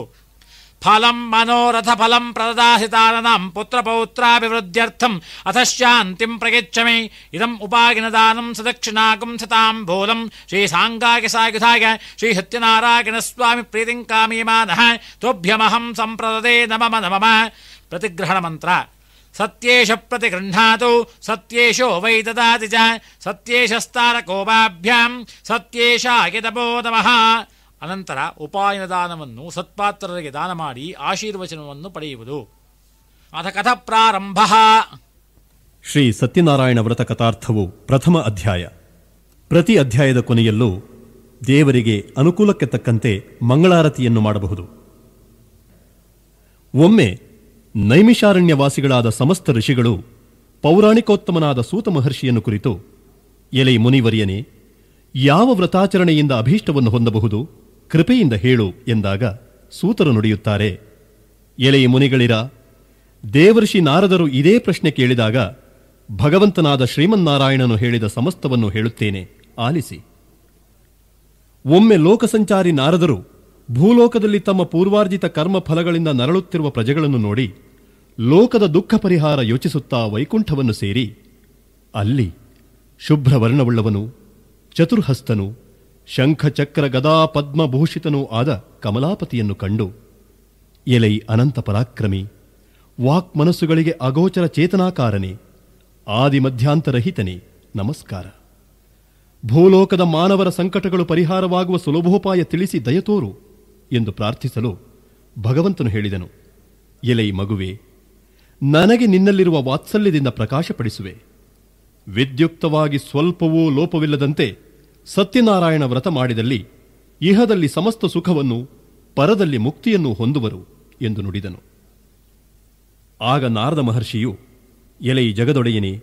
ಫಲಂ ಮನೋರಥ ಫಲಂ ಪ್ರದದಾಸಿತಾನಂ ಪುತ್ರಪೌತ್ರಾಭಿವೃದ್ಧ್ಯರ್ಥಂ ಅಥ ಶಾಂತಿಂ ಪ್ರಯಚ್ಛಮೆ. ಇದಂ ಉಪಾಯನ ದಾನಂ ಸದಕ್ಷಿಣಾಕಂ ಸತಾಂಬೂಲಂ ಶ್ರೀ ಸಾಂಗಾಯ ಸಾಯುಧಾಯ ಶ್ರೀ ಸತ್ಯನಾರಾಯಣ ಸ್ವಾಮಿ ಪ್ರೀತಿಂ ಕಾಮೀಮಾನಃ ತೋಭ್ಯಮಹಂ ಸಂಪ್ರದದೆ ನಮಮ ನಮಮ. ಪ್ರತಿಗ್ರಹಣ ಮಂತ್ರ. ಸತ್ಯೇಶ ಪ್ರತಿಗೃಹ್ಣಾತು ಸತ್ಯೇಶೋ ವೈ ದದಾತಿ ಚ ಸತ್ಯೇಶಸ್ತಾರಕೋಪಾಭ್ಯಾಂ ಸತ್ಯೇಶಾಯ ನಮೋ ನಮಃ. ಅನಂತರ ಉಪಾಯನ ದಾನವನ್ನು ಸತ್ಪಾತ್ರರಿಗೆ ದಾನ ಮಾಡಿ ಆಶೀರ್ವಚನವನ್ನು ಪಡೆಯುವುದು. ಅಥ ಕಥ ಪ್ರಾರಂಭ. ಶ್ರೀ ಸತ್ಯನಾರಾಯಣ ವ್ರತ ಕಥಾರ್ಥವು ಪ್ರಥಮ ಅಧ್ಯಾಯ. ಪ್ರತಿ ಅಧ್ಯಾಯದ ಕೊನೆಯಲ್ಲೂ ದೇವರಿಗೆ ಅನುಕೂಲಕ್ಕೆ ತಕ್ಕಂತೆ ಮಂಗಳಾರತಿಯನ್ನು ಮಾಡಬಹುದು. ಒಮ್ಮೆ ನೈಮಿಷಾರಣ್ಯವಾಸಿಗಳಾದ ಸಮಸ್ತ ಋಷಿಗಳು ಪೌರಾಣಿಕೋತ್ತಮನಾದ ಸೂತ ಮಹರ್ಷಿಯನ್ನು ಕುರಿತು, ಎಲೈ ಮುನಿವರ್ಯನೇ, ಯಾವ ವ್ರತಾಚರಣೆಯಿಂದ ಅಭೀಷ್ಟವನ್ನು ಹೊಂದಬಹುದು, ಕೃಪೆಯಿಂದ ಹೇಳು ಎಂದಾಗ ಸೂತರು ನುಡಿಯುತ್ತಾರೆ, ಎಲೈ ಮುನಿಗಳಿರ, ದೇವರ್ಷಿ ನಾರದರು ಇದೇ ಪ್ರಶ್ನೆ ಕೇಳಿದಾಗ ಭಗವಂತನಾದ ಶ್ರೀಮನ್ನಾರಾಯಣನು ಹೇಳಿದ ಸಮಸ್ತವನ್ನು ಹೇಳುತ್ತೇನೆ, ಆಲಿಸಿ. ಒಮ್ಮೆ ಲೋಕಸಂಚಾರಿ ನಾರದರು ಭೂಲೋಕದಲ್ಲಿ ತಮ್ಮ ಪೂರ್ವಾರ್ಜಿತ ಕರ್ಮ ಫಲಗಳಿಂದ ನರಳುತ್ತಿರುವ ಪ್ರಜೆಗಳನ್ನು ನೋಡಿ ಲೋಕದ ದುಃಖ ಪರಿಹಾರ ಯೋಚಿಸುತ್ತಾ ವೈಕುಂಠವನ್ನು ಸೇರಿ ಅಲ್ಲಿ ಶುಭ್ರವರ್ಣವುಳ್ಳವನು, ಚತುರ್ಹಸ್ತನು, ಶಂಖ ಚಕ್ರ ಗದಾ ಪದ್ಮಭೂಷಿತನೂ ಆದ ಕಮಲಾಪತಿಯನ್ನು ಕಂಡು, ಎಲೈ ಅನಂತ ಪರಾಕ್ರಮಿ, ವಾಕ್ ಮನಸ್ಸುಗಳಿಗೆ ಅಗೋಚರ ಚೇತನಾಕಾರನೇ, ಆದಿ ಮಧ್ಯಾಂತರಹಿತನೇ, ನಮಸ್ಕಾರ. ಭೂಲೋಕದ ಮಾನವರ ಸಂಕಟಗಳು ಪರಿಹಾರವಾಗುವ ಸುಲಭೋಪಾಯ ತಿಳಿಸಿ ದಯತೋರು ಎಂದು ಪ್ರಾರ್ಥಿಸಲು ಭಗವಂತನು ಹೇಳಿದನು, ಎಲೈ ಮಗುವೆ, ನನಗೆ ನಿನ್ನಲ್ಲಿರುವ ವಾತ್ಸಲ್ಯದಿಂದ ಪ್ರಕಾಶಪಡಿಸುವೆ. ವಿದ್ಯುಕ್ತವಾಗಿ ಸ್ವಲ್ಪವೂ ಲೋಪವಿಲ್ಲದಂತೆ ಸತ್ಯನಾರಾಯಣ ವ್ರತ ಮಾಡಿದಲ್ಲಿ ಇಹದಲ್ಲಿ ಸಮಸ್ತ ಸುಖವನ್ನು, ಪರದಲ್ಲಿ ಮುಕ್ತಿಯನ್ನು ಹೊಂದುವರು ಎಂದು ನುಡಿದನು. ಆಗ ನಾರದ ಮಹರ್ಷಿಯು, ಎಲೈ ಜಗದೊಡೆಯನೇ,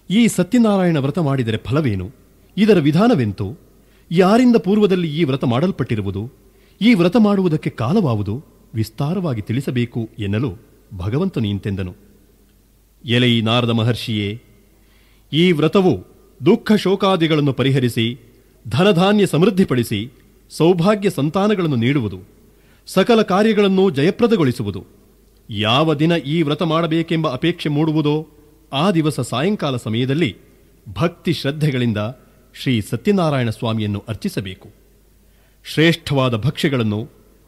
ಈ ಸತ್ಯನಾರಾಯಣ ವ್ರತ ಮಾಡಿದರೆ ಫಲವೇನು, ಇದರ ವಿಧಾನವೆಂತು, ಯಾರಿಂದ ಪೂರ್ವದಲ್ಲಿ ಈ ವ್ರತ ಮಾಡಲ್ಪಟ್ಟಿರುವುದು, ಈ ವ್ರತ ಮಾಡುವುದಕ್ಕೆ ಕಾಲವಾವುದು, ವಿಸ್ತಾರವಾಗಿ ತಿಳಿಸಬೇಕು ಎನ್ನಲು ಭಗವಂತನು ಇಂತೆಂದನು, ಎಲೈ ನಾರದ ಮಹರ್ಷಿಯೇ, ಈ ವ್ರತವು ದುಃಖ ಶೋಕಾದಿಗಳನ್ನು ಪರಿಹರಿಸಿ ಧನಧಾನ್ಯ ಸಮೃದ್ಧಿಪಡಿಸಿ ಸೌಭಾಗ್ಯ ಸಂತಾನಗಳನ್ನು ನೀಡುವುದು, ಸಕಲ ಕಾರ್ಯಗಳನ್ನು ಜಯಪ್ರದಗೊಳಿಸುವುದು. ಯಾವ ದಿನ ಈ ವ್ರತ ಮಾಡಬೇಕೆಂಬ ಅಪೇಕ್ಷೆ ಮೂಡುವುದೋ ಆ ದಿವಸ ಸಾಯಂಕಾಲ ಸಮಯದಲ್ಲಿ ಭಕ್ತಿ ಶ್ರದ್ಧೆಗಳಿಂದ ಶ್ರೀ ಸತ್ಯನಾರಾಯಣ ಸ್ವಾಮಿಯನ್ನು ಅರ್ಚಿಸಬೇಕು. ಶ್ರೇಷ್ಠವಾದ ಭಕ್ಷ್ಯಗಳನ್ನು,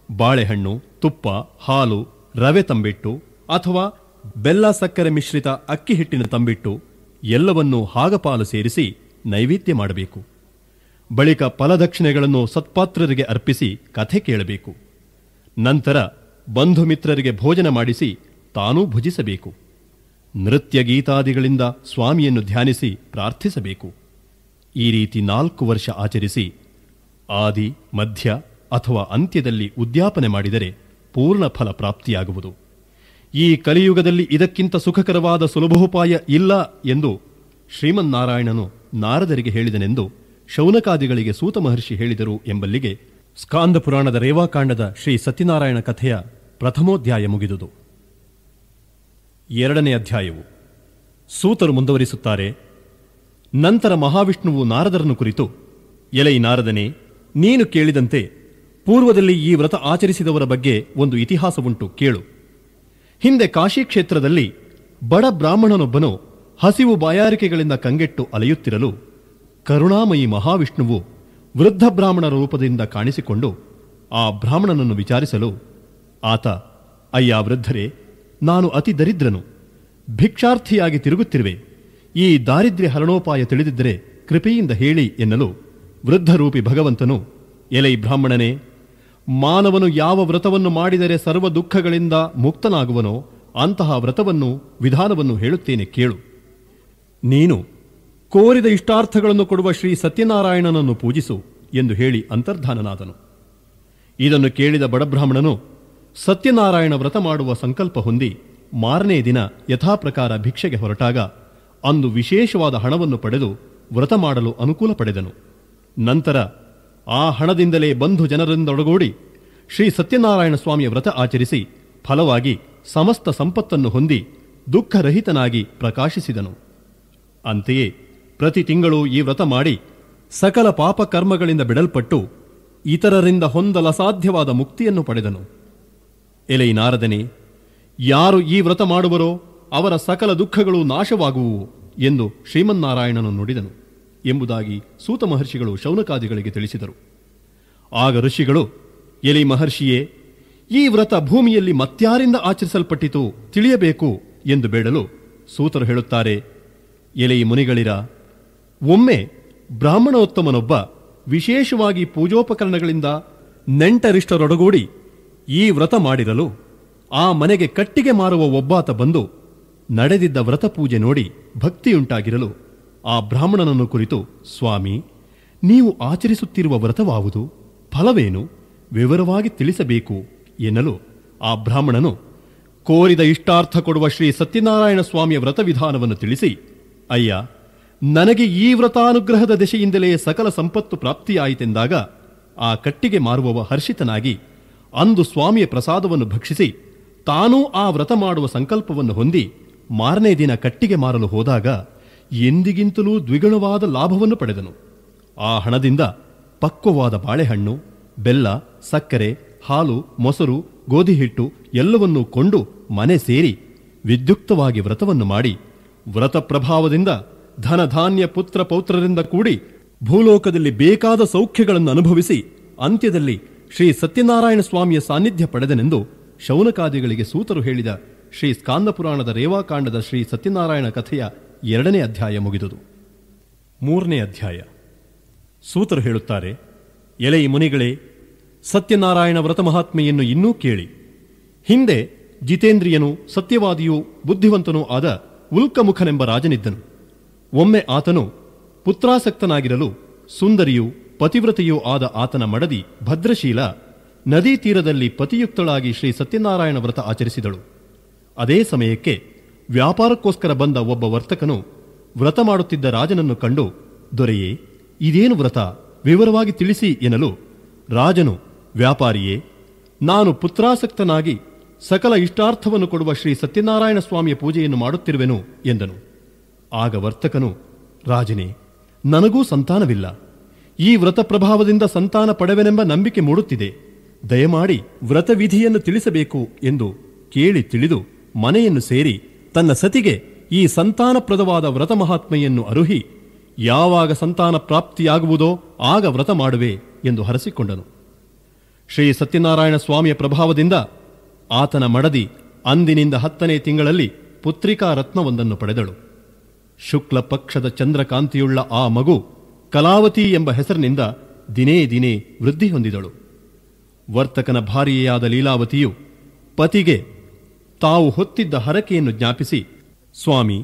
ಬಾಳೆಹಣ್ಣು, ತುಪ್ಪ, ಹಾಲು, ರವೆ ತಂಬಿಟ್ಟು ಅಥವಾ ಬೆಲ್ಲ ಸಕ್ಕರೆ ಮಿಶ್ರಿತ ಅಕ್ಕಿ ಹಿಟ್ಟಿನ ತಂಬಿಟ್ಟು ಎಲ್ಲವನ್ನೂ ಹಾಗಪಾಲು ಸೇರಿಸಿ ನೈವೇದ್ಯ ಮಾಡಬೇಕು. ಬಳಿಕ ಫಲದಕ್ಷಿಣೆಗಳನ್ನು ಸತ್ಪಾತ್ರರಿಗೆ ಅರ್ಪಿಸಿ ಕಥೆ ಕೇಳಬೇಕು. ನಂತರ ಬಂಧು ಮಿತ್ರರಿಗೆ ಭೋಜನ ಮಾಡಿಸಿ ತಾನೂ ಭುಜಿಸಬೇಕು. ನೃತ್ಯ ಗೀತಾದಿಗಳಿಂದ ಸ್ವಾಮಿಯನ್ನು ಧ್ಯಾನಿಸಿ ಪ್ರಾರ್ಥಿಸಬೇಕು. ಈ ರೀತಿ 4 ವರ್ಷ ಆಚರಿಸಿ ಆದಿ, ಮಧ್ಯ ಅಥವಾ ಅಂತ್ಯದಲ್ಲಿ ಉದ್ಯಾಪನೆ ಮಾಡಿದರೆ ಪೂರ್ಣ ಫಲ ಪ್ರಾಪ್ತಿಯಾಗುವುದು. ಈ ಕಲಿಯುಗದಲ್ಲಿ ಇದಕ್ಕಿಂತ ಸುಖಕರವಾದ ಸುಲಭೋಪಾಯ ಇಲ್ಲ ಎಂದು ಶ್ರೀಮನ್ನಾರಾಯಣನು ನಾರದರಿಗೆ ಹೇಳಿದನೆಂದು ಶೌನಕಾದಿಗಳಿಗೆ ಸೂತ ಮಹರ್ಷಿ ಹೇಳಿದರು ಎಂಬಲ್ಲಿಗೆ ಸ್ಕಾಂದ ಪುರಾಣದ ರೇವಾಕಾಂಡದ ಶ್ರೀ ಸತ್ಯನಾರಾಯಣ ಕಥೆಯ ಪ್ರಥಮೋಧ್ಯಾಯ ಮುಗಿದುದು. 2ನೇ ಅಧ್ಯಾಯವು ಸೂತರು ಮುಂದುವರಿಸುತ್ತಾರೆ. ನಂತರ ಮಹಾವಿಷ್ಣುವು ನಾರದರನ್ನು ಕುರಿತು, ಎಲೈ ನಾರದನೇ, ನೀನು ಕೇಳಿದಂತೆ ಪೂರ್ವದಲ್ಲಿ ಈ ವ್ರತ ಆಚರಿಸಿದವರ ಬಗ್ಗೆ ಒಂದು ಇತಿಹಾಸವುಂಟು, ಕೇಳು. ಹಿಂದೆ ಕಾಶಿ ಕ್ಷೇತ್ರದಲ್ಲಿ ಬಡ ಬ್ರಾಹ್ಮಣನೊಬ್ಬನು ಹಸಿವು ಬಾಯಾರಿಕೆಗಳಿಂದ ಕಂಗೆಟ್ಟು ಅಲೆಯುತ್ತಿರಲು ಕರುಣಾಮಯಿ ಮಹಾವಿಷ್ಣುವು ವೃದ್ಧ ಬ್ರಾಹ್ಮಣರ ರೂಪದಿಂದ ಕಾಣಿಸಿಕೊಂಡು ಆ ಬ್ರಾಹ್ಮಣನನ್ನು ವಿಚಾರಿಸಲು, ಆತ, ಅಯ್ಯ ವೃದ್ಧರೇ, ನಾನು ಅತಿ ದರಿದ್ರನು, ಭಿಕ್ಷಾರ್ಥಿಯಾಗಿ ತಿರುಗುತ್ತಿರುವೆ. ಈ ದಾರಿದ್ರ್ಯ ಹರಣೋಪಾಯ ತಿಳಿದಿದ್ದರೆ ಕೃಪೆಯಿಂದ ಹೇಳಿ ಎನ್ನಲು ವೃದ್ಧರೂಪಿ ಭಗವಂತನು, ಎಲೈ ಬ್ರಾಹ್ಮಣನೇ, ಮಾನವನು ಯಾವ ವ್ರತವನ್ನು ಮಾಡಿದರೆ ಸರ್ವ ದುಃಖಗಳಿಂದ ಮುಕ್ತನಾಗುವನೋ ಅಂತಹ ವ್ರತವನ್ನು ವಿಧಾನವನ್ನು ಹೇಳುತ್ತೇನೆ ಕೇಳು. ನೀನು ಕೋರಿದ ಇಷ್ಟಾರ್ಥಗಳನ್ನು ಕೊಡುವ ಶ್ರೀ ಸತ್ಯನಾರಾಯಣನನ್ನು ಪೂಜಿಸು ಎಂದು ಹೇಳಿ ಅಂತರ್ಧಾನನಾದನು. ಇದನ್ನು ಕೇಳಿದ ಬಡಬ್ರಾಹ್ಮಣನು ಸತ್ಯನಾರಾಯಣ ವ್ರತ ಮಾಡುವ ಸಂಕಲ್ಪ ಹೊಂದಿ ಮಾರನೇ ದಿನ ಯಥಾಪ್ರಕಾರ ಭಿಕ್ಷೆಗೆ ಹೊರಟಾಗ ಅಂದು ವಿಶೇಷವಾದ ಹಣವನ್ನು ಪಡೆದು ವ್ರತ ಮಾಡಲು ಅನುಕೂಲ ಪಡೆದನು. ನಂತರ ಆ ಹಣದಿಂದಲೇ ಬಂಧು ಜನರಿಂದೊಡಗೂಡಿ ಶ್ರೀ ಸತ್ಯನಾರಾಯಣ ಸ್ವಾಮಿಯ ವ್ರತ ಆಚರಿಸಿ ಫಲವಾಗಿ ಸಮಸ್ತ ಸಂಪತ್ತನ್ನು ಹೊಂದಿ ದುಃಖರಹಿತನಾಗಿ ಪ್ರಕಾಶಿಸಿದನು. ಅಂತೆಯೇ ಪ್ರತಿ ತಿಂಗಳು ಈ ವ್ರತ ಮಾಡಿ ಸಕಲ ಪಾಪಕರ್ಮಗಳಿಂದ ಬಿಡಲ್ಪಟ್ಟು ಇತರರಿಂದ ಹೊಂದಲಸಾಧ್ಯವಾದ ಮುಕ್ತಿಯನ್ನು ಪಡೆದನು. ಎಲೈ ನಾರದನೇ, ಯಾರು ಈ ವ್ರತ ಮಾಡುವರೋ ಅವರ ಸಕಲ ದುಃಖಗಳು ನಾಶವಾಗುವುವು ಎಂದು ಶ್ರೀಮನ್ನಾರಾಯಣನು ನುಡಿದನು ಎಂಬುದಾಗಿ ಸೂತ ಮಹರ್ಷಿಗಳು ಶೌನಕಾದಿಗಳಿಗೆ ತಿಳಿಸಿದರು. ಆಗ ಋಷಿಗಳು, ಎಲೈ ಮಹರ್ಷಿಯೇ, ಈ ವ್ರತ ಭೂಮಿಯಲ್ಲಿ ಮತ್ಯಾರಿಂದ ಆಚರಿಸಲ್ಪಟ್ಟಿತು ತಿಳಿಯಬೇಕು ಎಂದು ಬೇಡಲು ಸೂತರು ಹೇಳುತ್ತಾರೆ, ಎಲೈ ಮುನಿಗಳಿರ, ಒಮ್ಮೆ ಬ್ರಾಹ್ಮಣೋತ್ತಮನೊಬ್ಬ ವಿಶೇಷವಾಗಿ ಪೂಜೋಪಕರಣಗಳಿಂದ ನೆಂಟರಿಷ್ಟರೊಡಗೂಡಿ ಈ ವ್ರತ ಮಾಡಿರಲು ಆ ಮನೆಗೆ ಕಟ್ಟಿಗೆ ಮಾರುವ ಒಬ್ಬಾತ ಬಂದು ನಡೆದಿದ್ದ ವ್ರತ ಪೂಜೆ ನೋಡಿ ಭಕ್ತಿಯುಂಟಾಗಿರಲು ಆ ಬ್ರಾಹ್ಮಣನನ್ನು ಕುರಿತು, ಸ್ವಾಮಿ, ನೀವು ಆಚರಿಸುತ್ತಿರುವ ವ್ರತವಾವುದು, ಫಲವೇನು, ವಿವರವಾಗಿ ತಿಳಿಸಬೇಕು ಎನ್ನಲು ಆ ಬ್ರಾಹ್ಮಣನು ಕೋರಿದ ಇಷ್ಟಾರ್ಥ ಕೊಡುವ ಶ್ರೀ ಸತ್ಯನಾರಾಯಣ ಸ್ವಾಮಿಯ ವ್ರತವಿಧಾನವನ್ನು ತಿಳಿಸಿ, ಅಯ್ಯ, ನನಗೆ ಈ ವ್ರತಾನುಗ್ರಹದ ದೆಸೆಯಿಂದಲೇ ಸಕಲ ಸಂಪತ್ತು ಪ್ರಾಪ್ತಿಯಾಯಿತೆಂದಾಗ ಆ ಕಟ್ಟಿಗೆ ಮಾರುವವ ಹರ್ಷಿತನಾಗಿ ಅಂದು ಸ್ವಾಮಿಯ ಪ್ರಸಾದವನ್ನು ಭಕ್ಷಿಸಿ ತಾನೂ ಆ ವ್ರತ ಮಾಡುವ ಸಂಕಲ್ಪವನ್ನು ಹೊಂದಿ ಮಾರನೇ ದಿನ ಕಟ್ಟಿಗೆ ಮಾರಲು ಹೋದಾಗ ಎಂದಿಗಿಂತಲೂ ದ್ವಿಗುಣವಾದ ಲಾಭವನ್ನು ಪಡೆದನು. ಆ ಹಣದಿಂದ ಪಕ್ವವಾದ ಬಾಳೆಹಣ್ಣು, ಬೆಲ್ಲ, ಸಕ್ಕರೆ, ಹಾಲು, ಮೊಸರು, ಗೋಧಿ ಹಿಟ್ಟು ಎಲ್ಲವನ್ನೂ ಕೊಂಡು ಮನೆ ಸೇರಿ ವಿದ್ಯುಕ್ತವಾಗಿ ವ್ರತವನ್ನು ಮಾಡಿ ವ್ರತ ಪ್ರಭಾವದಿಂದ ಧನಧಾನ್ಯ ಪುತ್ರ ಪೌತ್ರರಿಂದ ಕೂಡಿ ಭೂಲೋಕದಲ್ಲಿ ಬೇಕಾದ ಸೌಖ್ಯಗಳನ್ನು ಅನುಭವಿಸಿ ಅಂತ್ಯದಲ್ಲಿ ಶ್ರೀ ಸತ್ಯನಾರಾಯಣ ಸ್ವಾಮಿಯ ಸಾನ್ನಿಧ್ಯ ಪಡೆದನೆಂದು ಶೌನಕಾದಿಗಳಿಗೆ ಸೂತರು ಹೇಳಿದ ಶ್ರೀ ಸ್ಕಾಂದ ಪುರಾಣದ ರೇವಾಕಾಂಡದ ಶ್ರೀ ಸತ್ಯನಾರಾಯಣ ಕಥೆಯ 2ನೇ ಅಧ್ಯಾಯ ಮುಗಿದುದು. 3ನೇ ಅಧ್ಯಾಯ ಸೂತರು ಹೇಳುತ್ತಾರೆ, ಎಲೈ ಮುನಿಗಳೇ, ಸತ್ಯನಾರಾಯಣ ವ್ರತ ಮಹಾತ್ಮೆಯನ್ನು ಇನ್ನೂ ಕೇಳಿ. ಹಿಂದೆ ಜಿತೇಂದ್ರಿಯನೂ ಸತ್ಯವಾದಿಯೂ ಬುದ್ಧಿವಂತನೂ ಆದ ಉಲ್ಕಮುಖನೆಂಬ ರಾಜನಿದ್ದನು. ಒಮ್ಮೆ ಆತನು ಪುತ್ರಾಸಕ್ತನಾಗಿರಲು ಸುಂದರಿಯೂ ಪತಿವ್ರತೆಯೂ ಆದ ಆತನ ಮಡದಿ ಭದ್ರಶೀಲ ನದೀ ತೀರದಲ್ಲಿ ಪತಿಯುಕ್ತಳಾಗಿ ಶ್ರೀ ಸತ್ಯನಾರಾಯಣ ವ್ರತ ಆಚರಿಸಿದಳು. ಅದೇ ಸಮಯಕ್ಕೆ ವ್ಯಾಪಾರಕ್ಕೋಸ್ಕರ ಬಂದ ಒಬ್ಬ ವರ್ತಕನು ವ್ರತ ಮಾಡುತ್ತಿದ್ದ ರಾಜನನ್ನು ಕಂಡು, ದೊರೆಯೇ, ಇದೇನು ವ್ರತ, ವಿವರವಾಗಿ ತಿಳಿಸಿ ಎನ್ನಲು ರಾಜನು, ವ್ಯಾಪಾರಿಯೇ, ನಾನು ಪುತ್ರಾಸಕ್ತನಾಗಿ ಸಕಲ ಇಷ್ಟಾರ್ಥವನ್ನು ಕೊಡುವ ಶ್ರೀ ಸತ್ಯನಾರಾಯಣ ಸ್ವಾಮಿಯ ಪೂಜೆಯನ್ನು ಮಾಡುತ್ತಿರುವೆನು ಎಂದನು. ಆಗ ವರ್ತಕನು, ರಾಜನೇ, ನನಗೂ ಸಂತಾನವಿಲ್ಲ, ಈ ವ್ರತ ಪ್ರಭಾವದಿಂದ ಸಂತಾನ ಪಡೆವೆನೆಂಬ ನಂಬಿಕೆ ಮೂಡುತ್ತಿದೆ, ದಯಮಾಡಿ ವ್ರತವಿಧಿಯನ್ನು ತಿಳಿಸಬೇಕು ಎಂದು ಕೇಳಿ ತಿಳಿದು ಮನೆಯನ್ನು ಸೇರಿ ತನ್ನ ಸತಿಗೆ ಈ ಸಂತಾನಪ್ರದವಾದ ವ್ರತ ಮಹಾತ್ಮೆಯನ್ನು ಅರುಹಿ ಯಾವಾಗ ಸಂತಾನ ಪ್ರಾಪ್ತಿಯಾಗುವುದೋ ಆಗ ವ್ರತ ಮಾಡುವೆ ಎಂದು ಹರಸಿಕೊಂಡನು. ಶ್ರೀ ಸತ್ಯನಾರಾಯಣ ಸ್ವಾಮಿಯ ಪ್ರಭಾವದಿಂದ ಆತನ ಮಡದಿ ಅಂದಿನಿಂದ 10ನೇ ತಿಂಗಳಲ್ಲಿ ಪುತ್ರಿಕಾ ರತ್ನವೊಂದನ್ನು ಪಡೆದಳು. ಶುಕ್ಲ ಪಕ್ಷದ ಚಂದ್ರಕಾಂತಿಯುಳ್ಳ ಆ ಮಗು ಕಲಾವತಿ ಎಂಬ ಹೆಸರಿನಿಂದ ದಿನೇ ದಿನೇ ವೃದ್ಧಿ ಹೊಂದಿದಳು. ವರ್ತಕನ ಭಾರ್ಯೆಯಾದ ಲೀಲಾವತಿಯು ಪತಿಗೆ ತಾವು ಹೊತ್ತಿದ್ದ ಹರಕೆಯನ್ನು ಜ್ಞಾಪಿಸಿ, ಸ್ವಾಮಿ,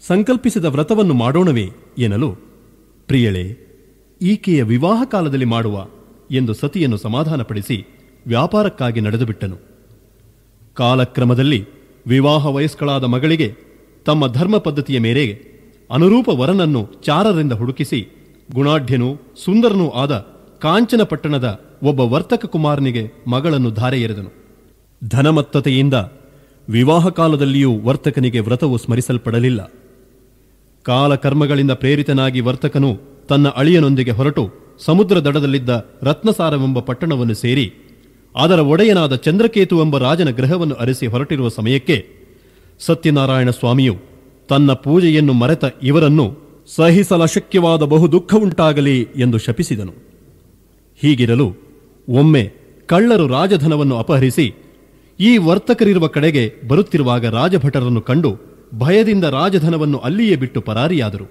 ಸಂಕಲ್ಪಿಸಿದ ವ್ರತವನ್ನು ಮಾಡೋಣವೇ ಎನ್ನಲು, ಪ್ರಿಯಳೇ, ಈಕೆಯ ವಿವಾಹ ಕಾಲದಲ್ಲಿ ಮಾಡುವ ಎಂದು ಸತಿಯನ್ನು ಸಮಾಧಾನಪಡಿಸಿ ವ್ಯಾಪಾರಕ್ಕಾಗಿ ನಡೆದುಬಿಟ್ಟನು. ಕಾಲಕ್ರಮದಲ್ಲಿ ವಿವಾಹ ವಯಸ್ಕಳಾದ ಮಗಳಿಗೆ ತಮ್ಮ ಧರ್ಮ ಪದ್ಧತಿಯ ಮೇರೆಗೆ ಅನುರೂಪ ವರನನ್ನು ಚಾರರಿಂದ ಹುಡುಕಿಸಿ ಗುಣಾಢ್ಯನೂ ಸುಂದರನೂ ಆದ ಕಾಂಚನ ಪಟ್ಟಣದ ಒಬ್ಬ ವರ್ತಕ ಕುಮಾರನಿಗೆ ಮಗಳನ್ನು ಧಾರೆ ಎರೆದನು. ಧನಮತ್ತತೆಯಿಂದ ವಿವಾಹ ಕಾಲದಲ್ಲಿಯೂ ವರ್ತಕನಿಗೆ ವ್ರತವು ಸ್ಮರಿಸಲ್ಪಡಲಿಲ್ಲ. ಕಾಲಕರ್ಮಗಳಿಂದ ಪ್ರೇರಿತನಾಗಿ ವರ್ತಕನು ತನ್ನ ಅಳಿಯನೊಂದಿಗೆ ಹೊರಟು ಸಮುದ್ರ ದಡದಲ್ಲಿದ್ದ ರತ್ನಸಾರವೆಂಬ ಪಟ್ಟಣವನ್ನು ಸೇರಿ ಅದರ ಒಡೆಯನಾದ ಚಂದ್ರಕೇತುವೆಂಬ ರಾಜನ ಗೃಹವನ್ನು ಅರಸಿ ಹೊರಟಿರುವ ಸಮಯಕ್ಕೆ ಸತ್ಯನಾರಾಯಣ ಸ್ವಾಮಿಯು ತನ್ನ ಪೂಜೆಯನ್ನು ಮರೆತ ಇವರನ್ನು ಸಹಿಸಲಶಕ್ಯವಾದ ಬಹು ದುಃಖವುಂಟಾಗಲಿ ಎಂದು ಶಪಿಸಿದನು. ಹೀಗಿರಲು ಒಮ್ಮೆ ಕಳ್ಳರು ರಾಜಧನವನ್ನು ಅಪಹರಿಸಿ ಈ ವರ್ತಕರಿರುವ ಕಡೆಗೆ ಬರುತ್ತಿರುವಾಗ ರಾಜಭಟರನ್ನು ಕಂಡು ಭಯದಿಂದ ರಾಜಧನವನ್ನು ಅಲ್ಲಿಯೇ ಬಿಟ್ಟು ಪರಾರಿಯಾದರು.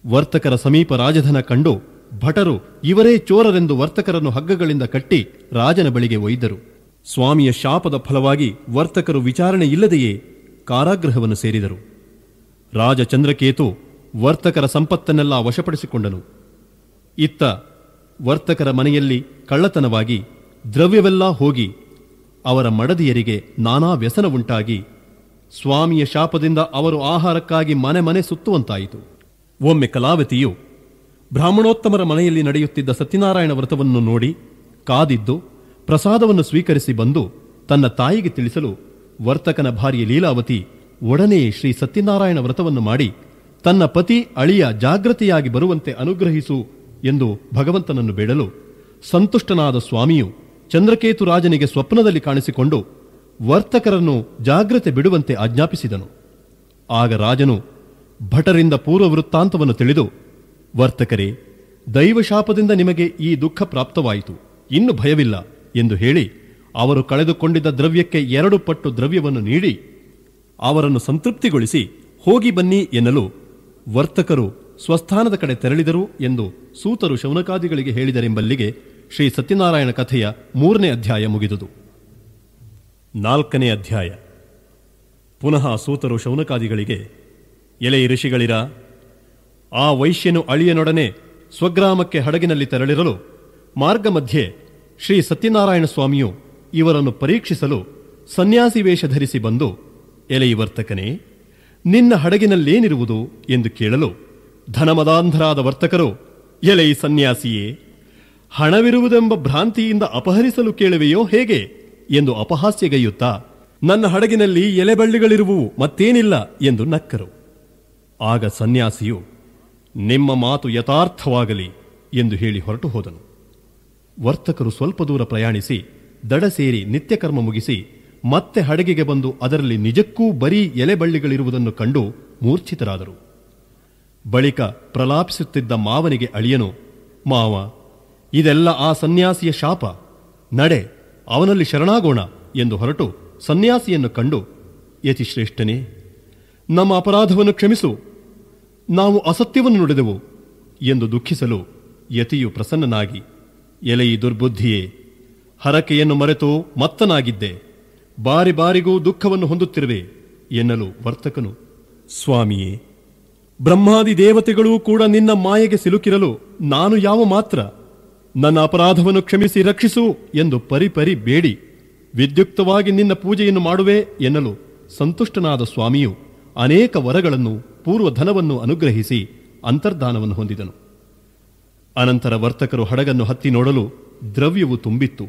ವರ್ತಕರ ಸಮೀಪ ರಾಜಧನ ಕಂಡು ಭಟರು ಇವರೇ ಚೋರರೆಂದು ವರ್ತಕರನ್ನು ಹಗ್ಗಗಳಿಂದ ಕಟ್ಟಿ ರಾಜನ ಬಳಿಗೆ ಒಯ್ದರು. ಸ್ವಾಮಿಯ ಶಾಪದ ಫಲವಾಗಿ ವರ್ತಕರು ವಿಚಾರಣೆ ಇಲ್ಲದೆಯೇ ಕಾರಾಗೃಹವನ್ನು ಸೇರಿದರು. ರಾಜ ಚಂದ್ರಕೇತು ವರ್ತಕರ ಸಂಪತ್ತನ್ನೆಲ್ಲ ವಶಪಡಿಸಿಕೊಂಡನು. ಇತ್ತ ವರ್ತಕರ ಮನೆಯಲ್ಲಿ ಕಳ್ಳತನವಾಗಿ ದ್ರವ್ಯವೆಲ್ಲ ಹೋಗಿ ಅವರ ಮಡದಿಯರಿಗೆ ನಾನಾ ವ್ಯಸನವುಂಟಾಗಿ ಸ್ವಾಮಿಯ ಶಾಪದಿಂದ ಅವರು ಆಹಾರಕ್ಕಾಗಿ ಮನೆ ಮನೆ ಸುತ್ತುವಂತಾಯಿತು. ಒಮ್ಮೆ ಕಲಾವತಿಯು ಬ್ರಾಹ್ಮಣೋತ್ತಮರ ಮನೆಯಲ್ಲಿ ನಡೆಯುತ್ತಿದ್ದ ಸತ್ಯನಾರಾಯಣ ವ್ರತವನ್ನು ನೋಡಿ ಕಾದಿದ್ದು ಪ್ರಸಾದವನ್ನು ಸ್ವೀಕರಿಸಿ ಬಂದು ತನ್ನ ತಾಯಿಗೆ ತಿಳಿಸಲು ವರ್ತಕನ ಭಾರ್ಯೆ ಲೀಲಾವತಿ ಒಡನೆಯೇ ಶ್ರೀ ಸತ್ಯನಾರಾಯಣ ವ್ರತವನ್ನು ಮಾಡಿ ತನ್ನ ಪತಿ ಅಳಿಯ ಜಾಗೃತಿಯಾಗಿ ಬರುವಂತೆ ಅನುಗ್ರಹಿಸು ಎಂದು ಭಗವಂತನನ್ನು ಬೇಡಲು ಸಂತುಷ್ಟನಾದ ಸ್ವಾಮಿಯು ಚಂದ್ರಕೇತು ರಾಜನಿಗೆ ಸ್ವಪ್ನದಲ್ಲಿ ಕಾಣಿಸಿಕೊಂಡು ವರ್ತಕರನ್ನು ಜಾಗ್ರತೆ ಬಿಡುವಂತೆ ಆಜ್ಞಾಪಿಸಿದನು. ಆಗ ರಾಜನು ಭಟರಿಂದ ಪೂರ್ವ ವೃತ್ತಾಂತವನ್ನು ತಿಳಿದು, ವರ್ತಕರೇ, ದೈವಶಾಪದಿಂದ ನಿಮಗೆ ಈ ದುಃಖ ಪ್ರಾಪ್ತವಾಯಿತು, ಇನ್ನು ಭಯವಿಲ್ಲ ಎಂದು ಹೇಳಿ ಅವರು ಕಳೆದುಕೊಂಡಿದ್ದ ದ್ರವ್ಯಕ್ಕೆ 2 ಪಟ್ಟು ದ್ರವ್ಯವನ್ನು ನೀಡಿ ಅವರನ್ನು ಸಂತೃಪ್ತಿಗೊಳಿಸಿ ಹೋಗಿ ಬನ್ನಿ ಎನ್ನಲು ವರ್ತಕರು ಸ್ವಸ್ಥಾನದ ಕಡೆ ತೆರಳಿದರು ಎಂದು ಸೂತರು ಶೌನಕಾದಿಗಳಿಗೆ ಹೇಳಿದರೆಂಬಲ್ಲಿಗೆ ಶ್ರೀ ಸತ್ಯನಾರಾಯಣ ಕಥೆಯ 3ನೇ ಅಧ್ಯಾಯ ಮುಗಿದುದು. 4ನೇ ಅಧ್ಯಾಯ. ಪುನಃ ಸೂತರು ಶೌನಕಾದಿಗಳಿಗೆ, ಎಲೆ ಋಷಿಗಳಿರ, ಆ ವೈಶ್ಯನು ಅಳಿಯನೊಡನೆ ಸ್ವಗ್ರಾಮಕ್ಕೆ ಹಡಗಿನಲ್ಲಿ ತೆರಳಿರಲು ಮಾರ್ಗ ಮಧ್ಯೆ ಶ್ರೀ ಸತ್ಯನಾರಾಯಣ ಸ್ವಾಮಿಯು ಇವರನ್ನು ಪರೀಕ್ಷಿಸಲು ಸನ್ಯಾಸಿ ವೇಷ ಧರಿಸಿ ಬಂದು, ಎಲೆ ವರ್ತಕನೇ, ನಿನ್ನ ಹಡಗಿನಲ್ಲೇನಿರುವುದು ಎಂದು ಕೇಳಲು ಧನಮದಾಂಧರಾದ ವರ್ತಕರು, ಎಲೆ ಸನ್ಯಾಸಿಯೇ, ಹಣವಿರುವುದೆಂಬ ಭ್ರಾಂತಿಯಿಂದ ಅಪಹರಿಸಲು ಕೇಳುವೆಯೋ ಹೇಗೆ ಎಂದು ಅಪಹಾಸ್ಯಗೈಯುತ್ತಾ, ನನ್ನ ಹಡಗಿನಲ್ಲಿ ಎಲೆಬಳ್ಳಿಗಳಿರುವುವು, ಮತ್ತೇನಿಲ್ಲ ಎಂದು ನಕ್ಕರು. ಆಗ ಸನ್ಯಾಸಿಯು, ನಿಮ್ಮ ಮಾತು ಯಥಾರ್ಥವಾಗಲಿ ಎಂದು ಹೇಳಿ ಹೊರಟು ಹೋದನು. ವರ್ತಕರು ಸ್ವಲ್ಪ ದೂರ ಪ್ರಯಾಣಿಸಿ ದಡ ಸೇರಿ ನಿತ್ಯಕರ್ಮ ಮುಗಿಸಿ ಮತ್ತೆ ಹಡಗಿಗೆ ಬಂದು ಅದರಲ್ಲಿ ನಿಜಕ್ಕೂ ಬರೀ ಎಲೆಬಳ್ಳಿಗಳಿರುವುದನ್ನು ಕಂಡು ಮೂರ್ಛಿತರಾದರು. ಬಳಿಕ ಪ್ರಲಾಪಿಸುತ್ತಿದ್ದ ಮಾವನಿಗೆ ಅಳಿಯನು, ಮಾವ, ಇದೆಲ್ಲ ಆ ಸನ್ಯಾಸಿಯ ಶಾಪ, ನಡೆ ಅವನಲ್ಲಿ ಶರಣಾಗೋಣ ಎಂದು ಹೊರಟು ಸನ್ಯಾಸಿಯನ್ನು ಕಂಡು, ಯತಿಶ್ರೇಷ್ಠನೇ, ನಮ್ಮ ಅಪರಾಧವನ್ನು ಕ್ಷಮಿಸು, ನಾವು ಅಸತ್ಯವನ್ನು ನುಡಿದೆವು ಎಂದು ದುಃಖಿಸಲು ಯತಿಯು ಪ್ರಸನ್ನನಾಗಿ, ಎಲೆಯಿ ದುರ್ಬುದ್ಧಿಯೇ, ಹರಕೆಯನ್ನು ಮರೆತು ಮತ್ತನಾಗಿದ್ದೆ, ಬಾರಿ ಬಾರಿಗೂ ದುಃಖವನ್ನು ಹೊಂದುತ್ತಿರುವೆ ಎನ್ನಲು ವರ್ತಕನು, ಸ್ವಾಮಿಯೇ, ಬ್ರಹ್ಮಾದಿ ದೇವತೆಗಳೂ ಕೂಡ ನಿನ್ನ ಮಾಯೆಗೆ ಸಿಲುಕಿರಲು ನಾನು ಯಾವ ಮಾತ್ರ, ನನ್ನ ಅಪರಾಧವನ್ನು ಕ್ಷಮಿಸಿ ರಕ್ಷಿಸು ಎಂದು ಪರಿಪರಿ ಬೇಡಿ ವಿದ್ಯುಕ್ತವಾಗಿ ನಿನ್ನ ಪೂಜೆಯನ್ನು ಮಾಡುವೆ ಎನ್ನಲು ಸಂತುಷ್ಟನಾದ ಸ್ವಾಮಿಯು ಅನೇಕ ವರಗಳನ್ನು ಪೂರ್ವಧನವನ್ನು ಅನುಗ್ರಹಿಸಿ ಅಂತರ್ಧಾನವನ್ನು ಹೊಂದಿದನು. ಅನಂತರ ವರ್ತಕರು ಹಡಗನ್ನು ಹತ್ತಿ ನೋಡಲು ದ್ರವ್ಯವು ತುಂಬಿತ್ತು.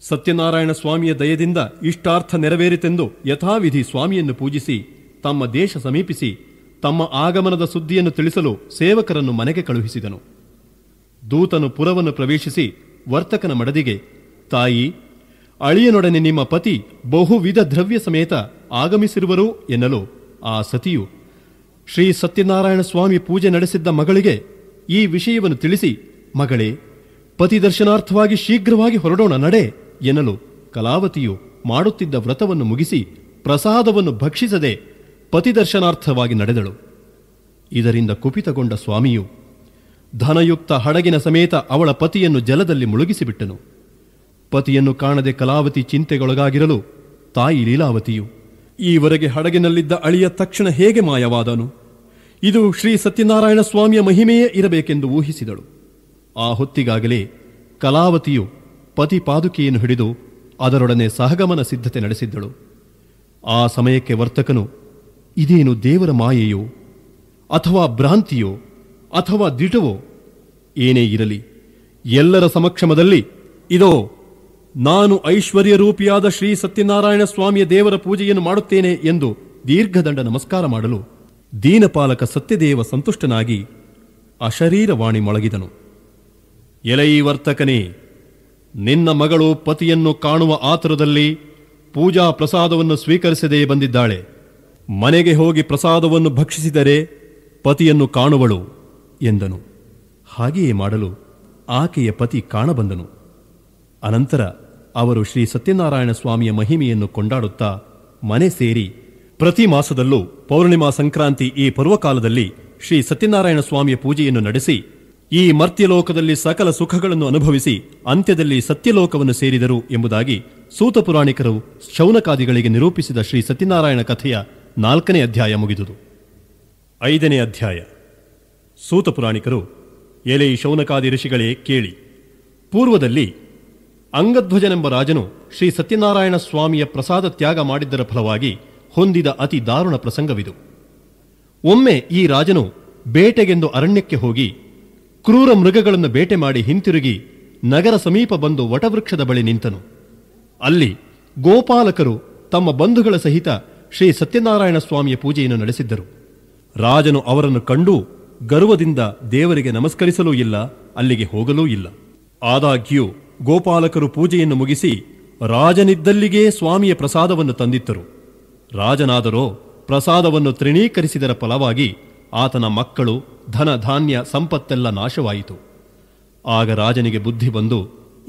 ಸತ್ಯನಾರಾಯಣ ಸ್ವಾಮಿಯ ದಯದಿಂದ ಇಷ್ಟಾರ್ಥ ನೆರವೇರಿತೆಂದು ಯಥಾವಿಧಿ ಸ್ವಾಮಿಯನ್ನು ಪೂಜಿಸಿ ತಮ್ಮ ದೇಶ ಸಮೀಪಿಸಿ ತಮ್ಮ ಆಗಮನದ ಸುದ್ದಿಯನ್ನು ತಿಳಿಸಲು ಸೇವಕರನ್ನು ಮನೆಗೆ ಕಳುಹಿಸಿದನು. ದೂತನು ಪುರವನ್ನು ಪ್ರವೇಶಿಸಿ ವರ್ತಕನ ಮಡದಿಗೆ, ತಾಯಿ, ಅಳಿಯನೊಡನೆ ನಿಮ್ಮ ಪತಿ ಬಹುವಿಧ ದ್ರವ್ಯ ಸಮೇತ ಆಗಮಿಸಿರುವರು ಎನ್ನಲು ಆ ಸತಿಯು ಶ್ರೀ ಸತ್ಯನಾರಾಯಣ ಸ್ವಾಮಿ ಪೂಜೆ ನಡೆಸಿದ್ದ ಮಗಳಿಗೆ ಈ ವಿಷಯವನ್ನು ತಿಳಿಸಿ, ಮಗಳೇ, ಪತಿ ದರ್ಶನಾರ್ಥವಾಗಿ ಶೀಘ್ರವಾಗಿ ಹೊರಡೋಣ ನಡೆ ಎನ್ನಲು ಕಲಾವತಿಯು ಮಾಡುತ್ತಿದ್ದ ವ್ರತವನ್ನು ಮುಗಿಸಿ ಪ್ರಸಾದವನ್ನು ಭಕ್ಷಿಸದೆ ಪತಿದರ್ಶನಾರ್ಥವಾಗಿ ನಡೆದಳು. ಇದರಿಂದ ಕುಪಿತಗೊಂಡ ಸ್ವಾಮಿಯು ಧನಯುಕ್ತ ಹಡಗಿನ ಸಮೇತ ಅವಳ ಪತಿಯನ್ನು ಜಲದಲ್ಲಿ ಮುಳುಗಿಸಿಬಿಟ್ಟನು. ಪತಿಯನ್ನು ಕಾಣದೆ ಕಲಾವತಿ ಚಿಂತೆಗೊಳಗಾಗಿರಲು ತಾಯಿ ಲೀಲಾವತಿಯು, ಈವರೆಗೆ ಹಡಗಿನಲ್ಲಿದ್ದ ಅಳಿಯ ತಕ್ಷಣ ಹೇಗೆ ಮಾಯವಾದನು? ಇದು ಶ್ರೀ ಸತ್ಯನಾರಾಯಣ ಸ್ವಾಮಿಯ ಮಹಿಮೆಯೇ ಇರಬೇಕೆಂದು ಊಹಿಸಿದಳು. ಆ ಹೊತ್ತಿಗಾಗಲೇ ಕಲಾವತಿಯು ಪತಿ ಪಾದುಕೆಯನ್ನು ಹಿಡಿದು ಅದರೊಡನೆ ಸಹಗಮನ ಸಿದ್ಧತೆ ನಡೆಸಿದ್ದಳು. ಆ ಸಮಯಕ್ಕೆ ವರ್ತಕನು ಇದೇನು ದೇವರ ಮಾಯೆಯೋ ಅಥವಾ ಭ್ರಾಂತಿಯೋ ಅಥವಾ ದಿಟವೋ ಏನೇ ಇರಲಿ, ಎಲ್ಲರ ಸಮಕ್ಷಮದಲ್ಲಿ ಇದೋ ನಾನು ಐಶ್ವರ್ಯ ರೂಪಿಯಾದ ಶ್ರೀ ಸತ್ಯನಾರಾಯಣ ಸ್ವಾಮಿಯ ದೇವರ ಪೂಜೆಯನ್ನು ಮಾಡುತ್ತೇನೆ ಎಂದು ದೀರ್ಘದಂಡ ನಮಸ್ಕಾರ ಮಾಡಲು ದೀನಪಾಲಕ ಸತ್ಯದೇವ ಸಂತುಷ್ಟನಾಗಿ ಅಶರೀರವಾಣಿ ಮೊಳಗಿದನು. ಎಲೈ ವರ್ತಕನೇ, ನಿನ್ನ ಮಗಳು ಪತಿಯನ್ನು ಕಾಣುವ ಆತುರದಲ್ಲಿ ಪೂಜಾ ಪ್ರಸಾದವನ್ನು ಸ್ವೀಕರಿಸದೇ ಬಂದಿದ್ದಾಳೆ. ಮನೆಗೆ ಹೋಗಿ ಪ್ರಸಾದವನ್ನು ಭಕ್ಷಿಸಿದರೆ ಪತಿಯನ್ನು ಕಾಣುವಳು ಎಂದನು. ಹಾಗೆಯೇ ಮಾಡಲು ಆಕೆಯ ಪತಿ ಕಾಣಬಂದನು. ಅನಂತರ ಅವರು ಶ್ರೀ ಸತ್ಯನಾರಾಯಣ ಸ್ವಾಮಿಯ ಮಹಿಮೆಯನ್ನು ಕೊಂಡಾಡುತ್ತಾ ಮನೆ ಸೇರಿ ಪ್ರತಿ ಮಾಸದಲ್ಲೂ ಪೌರ್ಣಿಮಾ ಸಂಕ್ರಾಂತಿ ಈ ಪರ್ವಕಾಲದಲ್ಲಿ ಶ್ರೀ ಸತ್ಯನಾರಾಯಣ ಸ್ವಾಮಿಯ ಪೂಜೆಯನ್ನು ನಡೆಸಿ ಈ ಮರ್ತ್ಯಲೋಕದಲ್ಲಿ ಸಕಲ ಸುಖಗಳನ್ನು ಅನುಭವಿಸಿ ಅಂತ್ಯದಲ್ಲಿ ಸತ್ಯಲೋಕವನ್ನು ಸೇರಿದರು ಎಂಬುದಾಗಿ ಸೂತ ಪುರಾಣಿಕರು ಶೌನಕಾದಿಗಳಿಗೆ ನಿರೂಪಿಸಿದ ಶ್ರೀ ಸತ್ಯನಾರಾಯಣ ಕಥೆಯ 4ನೇ ಅಧ್ಯಾಯ ಮುಗಿದುದು. 5ನೇ ಅಧ್ಯಾಯ. ಸೂತ ಪುರಾಣಿಕರು, ಎಲೈ ಶೌನಕಾದಿ ಋಷಿಗಳೇ ಕೇಳಿ. ಪೂರ್ವದಲ್ಲಿ ಅಂಗಧ್ವಜನೆಂಬ ರಾಜನು ಶ್ರೀ ಸತ್ಯನಾರಾಯಣ ಸ್ವಾಮಿಯ ಪ್ರಸಾದ ತ್ಯಾಗ ಮಾಡಿದ್ದರ ಫಲವಾಗಿ ಹೊಂದಿದ ಅತಿ ದಾರುಣ ಪ್ರಸಂಗವಿದು. ಒಮ್ಮೆ ಈ ರಾಜನು ಬೇಟೆಗೆಂದು ಅರಣ್ಯಕ್ಕೆ ಹೋಗಿ ಕ್ರೂರ ಮೃಗಗಳನ್ನು ಬೇಟೆ ಮಾಡಿ ಹಿಂತಿರುಗಿ ನಗರ ಸಮೀಪ ಬಂದು ವಟವೃಕ್ಷದ ಬಳಿ ನಿಂತನು. ಅಲ್ಲಿ ಗೋಪಾಲಕರು ತಮ್ಮ ಬಂಧುಗಳ ಸಹಿತ ಶ್ರೀ ಸತ್ಯನಾರಾಯಣ ಸ್ವಾಮಿಯ ಪೂಜೆಯನ್ನು ನಡೆಸಿದ್ದರು. ರಾಜನು ಅವರನ್ನು ಕಂಡು ಗರ್ವದಿಂದ ದೇವರಿಗೆ ನಮಸ್ಕರಿಸಲೂ ಇಲ್ಲ, ಅಲ್ಲಿಗೆ ಹೋಗಲೂ ಇಲ್ಲ. ಆದಾಗ್ಯೂ ಗೋಪಾಲಕರು ಪೂಜೆಯನ್ನು ಮುಗಿಸಿ ರಾಜನಿದ್ದಲ್ಲಿಗೇ ಸ್ವಾಮಿಯ ಪ್ರಸಾದವನ್ನು ತಂದಿತ್ತರು. ರಾಜನಾದರೋ ಪ್ರಸಾದವನ್ನು ತೃಣೀಕರಿಸಿದರ ಫಲವಾಗಿ ಆತನ ಮಕ್ಕಳು, ಧನ ಧಾನ್ಯ ಸಂಪತ್ತೆಲ್ಲ ನಾಶವಾಯಿತು. ಆಗ ರಾಜನಿಗೆ ಬುದ್ಧಿ ಬಂದು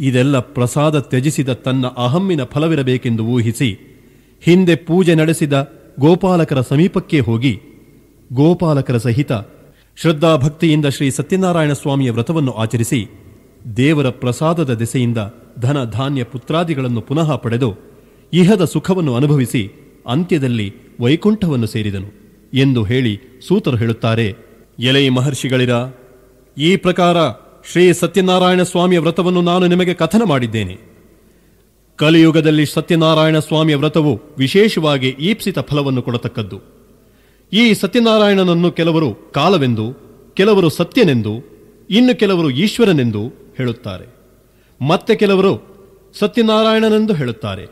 ಇದೆಲ್ಲ ಪ್ರಸಾದ ತ್ಯಜಿಸಿದ ತನ್ನ ಅಹಮ್ಮಿನ ಫಲವಿರಬೇಕೆಂದು ಊಹಿಸಿ ಹಿಂದೆ ಪೂಜೆ ನಡೆಸಿದ ಗೋಪಾಲಕರ ಸಮೀಪಕ್ಕೆ ಹೋಗಿ ಗೋಪಾಲಕರ ಸಹಿತ ಶ್ರದ್ಧಾಭಕ್ತಿಯಿಂದ ಶ್ರೀ ಸತ್ಯನಾರಾಯಣ ಸ್ವಾಮಿಯ ವ್ರತವನ್ನು ಆಚರಿಸಿ ದೇವರ ಪ್ರಸಾದದ ದೆಸೆಯಿಂದ ಧನ ಧಾನ್ಯ ಪುತ್ರಾದಿಗಳನ್ನು ಪುನಃ ಪಡೆದು ಇಹದ ಸುಖವನ್ನು ಅನುಭವಿಸಿ ಅಂತ್ಯದಲ್ಲಿ ವೈಕುಂಠವನ್ನು ಸೇರಿದನು ಎಂದು ಹೇಳಿ ಸೂತರು ಹೇಳುತ್ತಾರೆ. ಎಲೈ ಮಹರ್ಷಿಗಳಿರ, ಈ ಪ್ರಕಾರ ಶ್ರೀ ಸತ್ಯನಾರಾಯಣ ಸ್ವಾಮಿಯ ವ್ರತವನ್ನು ನಾನು ನಿಮಗೆ ಕಥನ ಮಾಡಿದ್ದೇನೆ. ಕಲಿಯುಗದಲ್ಲಿ ಸತ್ಯನಾರಾಯಣ ಸ್ವಾಮಿಯ ವ್ರತವು ವಿಶೇಷವಾಗಿ ಈಪ್ಸಿತ ಫಲವನ್ನು ಕೊಡತಕ್ಕದ್ದು. ಈ ಸತ್ಯನಾರಾಯಣನನ್ನು ಕೆಲವರು ಕಾಲವೆಂದು, ಕೆಲವರು ಸತ್ಯನೆಂದು, ಇನ್ನು ಕೆಲವರು ಈಶ್ವರನೆಂದು ಹೇಳುತ್ತಾರೆ. ಮತ್ತೆ ಕೆಲವರು ಸತ್ಯನಾರಾಯಣನೆಂದು ಹೇಳುತ್ತಾರೆ.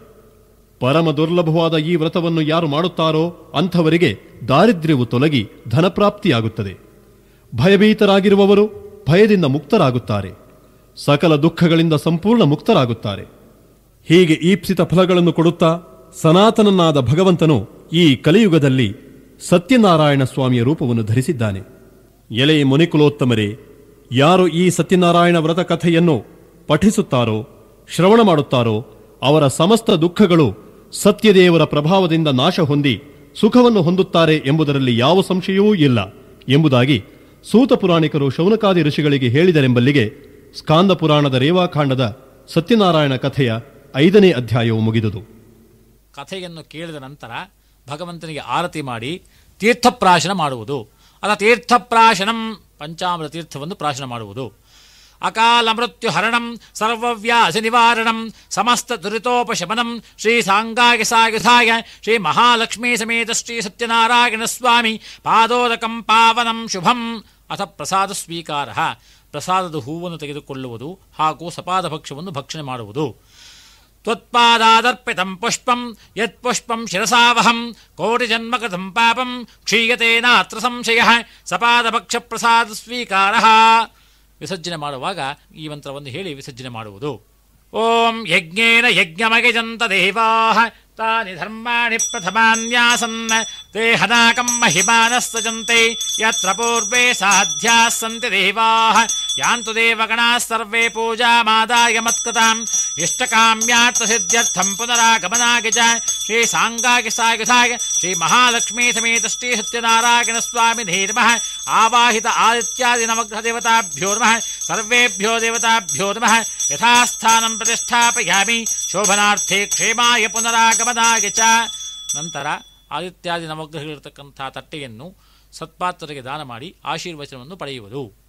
ಪರಮ ದುರ್ಲಭವಾದ ಈ ವ್ರತವನ್ನು ಯಾರು ಮಾಡುತ್ತಾರೋ ಅಂಥವರಿಗೆ ದಾರಿದ್ರ್ಯವು ತೊಲಗಿ ಧನಪ್ರಾಪ್ತಿಯಾಗುತ್ತದೆ. ಭಯಭೀತರಾಗಿರುವವರು ಭಯದಿಂದ ಮುಕ್ತರಾಗುತ್ತಾರೆ, ಸಕಲ ದುಃಖಗಳಿಂದ ಸಂಪೂರ್ಣ ಮುಕ್ತರಾಗುತ್ತಾರೆ. ಹೀಗೆ ಈಪ್ಸಿತ ಫಲಗಳನ್ನು ಕೊಡುತ್ತಾ ಸನಾತನನಾದ ಭಗವಂತನು ಈ ಕಲಿಯುಗದಲ್ಲಿ ಸತ್ಯನಾರಾಯಣ ಸ್ವಾಮಿಯ ರೂಪವನ್ನು ಧರಿಸಿದ್ದಾನೆ. ಎಲೆ ಮುನಿಕುಲೋತ್ತಮರೇ, ಯಾರು ಈ ಸತ್ಯನಾರಾಯಣ ವ್ರತ ಕಥೆಯನ್ನು ಪಠಿಸುತ್ತಾರೋ, ಶ್ರವಣ ಮಾಡುತ್ತಾರೋ ಅವರ ಸಮಸ್ತ ದುಃಖಗಳು ಸತ್ಯದೇವರ ಪ್ರಭಾವದಿಂದ ನಾಶ ಹೊಂದಿ ಸುಖವನ್ನು ಹೊಂದುತ್ತಾರೆ ಎಂಬುದರಲ್ಲಿ ಯಾವ ಸಂಶಯವೂ ಇಲ್ಲ ಎಂಬುದಾಗಿ ಸೂತ ಪುರಾಣಿಕರು ಶೌನಕಾದಿ ಋಷಿಗಳಿಗೆ ಹೇಳಿದರೆಂಬಲ್ಲಿಗೆ ಸ್ಕಾಂದ ಪುರಾಣದ ರೇವಾಖಾಂಡದ ಸತ್ಯನಾರಾಯಣ ಕಥೆಯ 5ನೇ ಅಧ್ಯಾಯವು ಮುಗಿದುದು. ಕಥೆಯನ್ನು ಕೇಳಿದ ನಂತರ ಭಗವಂತನಿಗೆ ಆರತಿ ಮಾಡಿ ತೀರ್ಥಪ್ರಾಶನ ಮಾಡುವುದು. ಅದ ತೀರ್ಥಪ್ರಾಶನಂ, ಪಂಚಾಮೃತ ತೀರ್ಥವನ್ನು ಪ್ರಾಶನ ಮಾಡುವುದು. ಅಕಾಲ ಮೃತ್ಯು ಹರಣಂ, ಸರ್ವವ್ಯಾಧಿ ನಿವಾರಣಂ, ಸಮಸ್ತ ದುರಿತೋಪಶಮನಂ, ಶ್ರೀ ಸಾಂಗಾಯ ಸಾಯುಧಾಯ ಶ್ರೀ ಮಹಾಲಕ್ಷ್ಮೀ ಸಮೇತ ಶ್ರೀ ಸತ್ಯನಾರಾಯಣ ಸ್ವಾಮಿ ಪಾದೋದಕಂ ಪಾವನಂ ಶುಭಂ. ಅಥ ಪ್ರಸಾದ ಸ್ವೀಕಾರ, ಪ್ರಸಾದದ ಹೂವನ್ನು ತೆಗೆದುಕೊಳ್ಳುವುದು ಹಾಗೂ ಸಪಾದ ಭಕ್ಷ್ಯವನ್ನು ಭಕ್ಷಣೆ ಮಾಡುವುದು. ತ್ವತ್ಪಾದಾದರ್ಪಿತಂ ಪುಷ್ಪಂ ಯತ್ ಪುಷ್ಪಂ ಶಿರಸಾವಹಂ ಕೋಟಿ ಜನ್ಮಕೃತಂ ಪಾಪಂ ಕ್ಷೀಯತೆ ನಾತ್ರ ಸಂಶಯಃ. ಸಪಾದ ಭಕ್ಷ್ಯ ಪ್ರಸಾದ ಸ್ವೀಕಾರ. ವಿಸರ್ಜನೆ ಮಾಡುವಾಗ ಈ ಮಂತ್ರವನ್ನು ಹೇಳಿ ವಿಸರ್ಜನೆ ಮಾಡುವುದು. ಓಂ ಯಜ್ಞೇನ ಯಜ್ಞಮಯಜಂತ ದೇವಾಃ ತಾನಿ ಧರ್ಮಾಣಿ ಪ್ರಥಮಾನ್ಯಾಸನ್ ತೇ ಹನಾಕಂ ಮಹಿಮಾನಸ್ತಜಂತೆ ಯತ್ರ ಪೂರ್ವೇ ಸಾಧ್ಯಾಃ ಸಂತಿ ದೇವಾಃ ಯಾಂತು ದೇವಗಣಾಃ ಸರ್ವೇ ಪೂಜಾಮಾದಾಯ ಮತ್ಕೃತಾಂ ಇಷ್ಟಕಾಮ್ಯಾರ್ಥ ಸಿದ್ಧ್ಯರ್ಥಂ ಪುನರಾಗಮನಾಯ ಚ ಶ್ರೀ ಸಾಂಗಾಯ ಸಾಯುಧಾಯ ಶ್ರೀ ಮಹಾಲಕ್ಷ್ಮೀ ಸಮೇತ ಶ್ರೀ ಸತ್ಯನಾರಾಯಣ ಸ್ವಾಮಿ ನಮಃ. ಆವಾಹಿತ ಆದಿತ್ಯಾದಿ ನವಗ್ರಹ ದೇವತಾಭ್ಯೋ ನಮಃ. ಸರ್ವೇಭ್ಯೋ ದೇವತಾಭ್ಯೋ ನಮಃ. ಯಥಾಸ್ಥಾನಂ ಪ್ರತಿಷ್ಠಾಪಯಾಮಿ ಶೋಭನಾರ್ಥೇ ಕ್ಷೇಮಾಯ ಪುನರಾಗಮನಾಯ ಚ. ನಂತರ ಆದಿತ್ಯಾದಿ ನವಗ್ರಹಗಳಿರತಕ್ಕಂಥ ತಟ್ಟೆಯನ್ನು ಸತ್ಪಾತ್ರರಿಗೆ ದಾನ ಮಾಡಿ ಆಶೀರ್ವಚನವನ್ನು ಪಡೆಯುವುದು.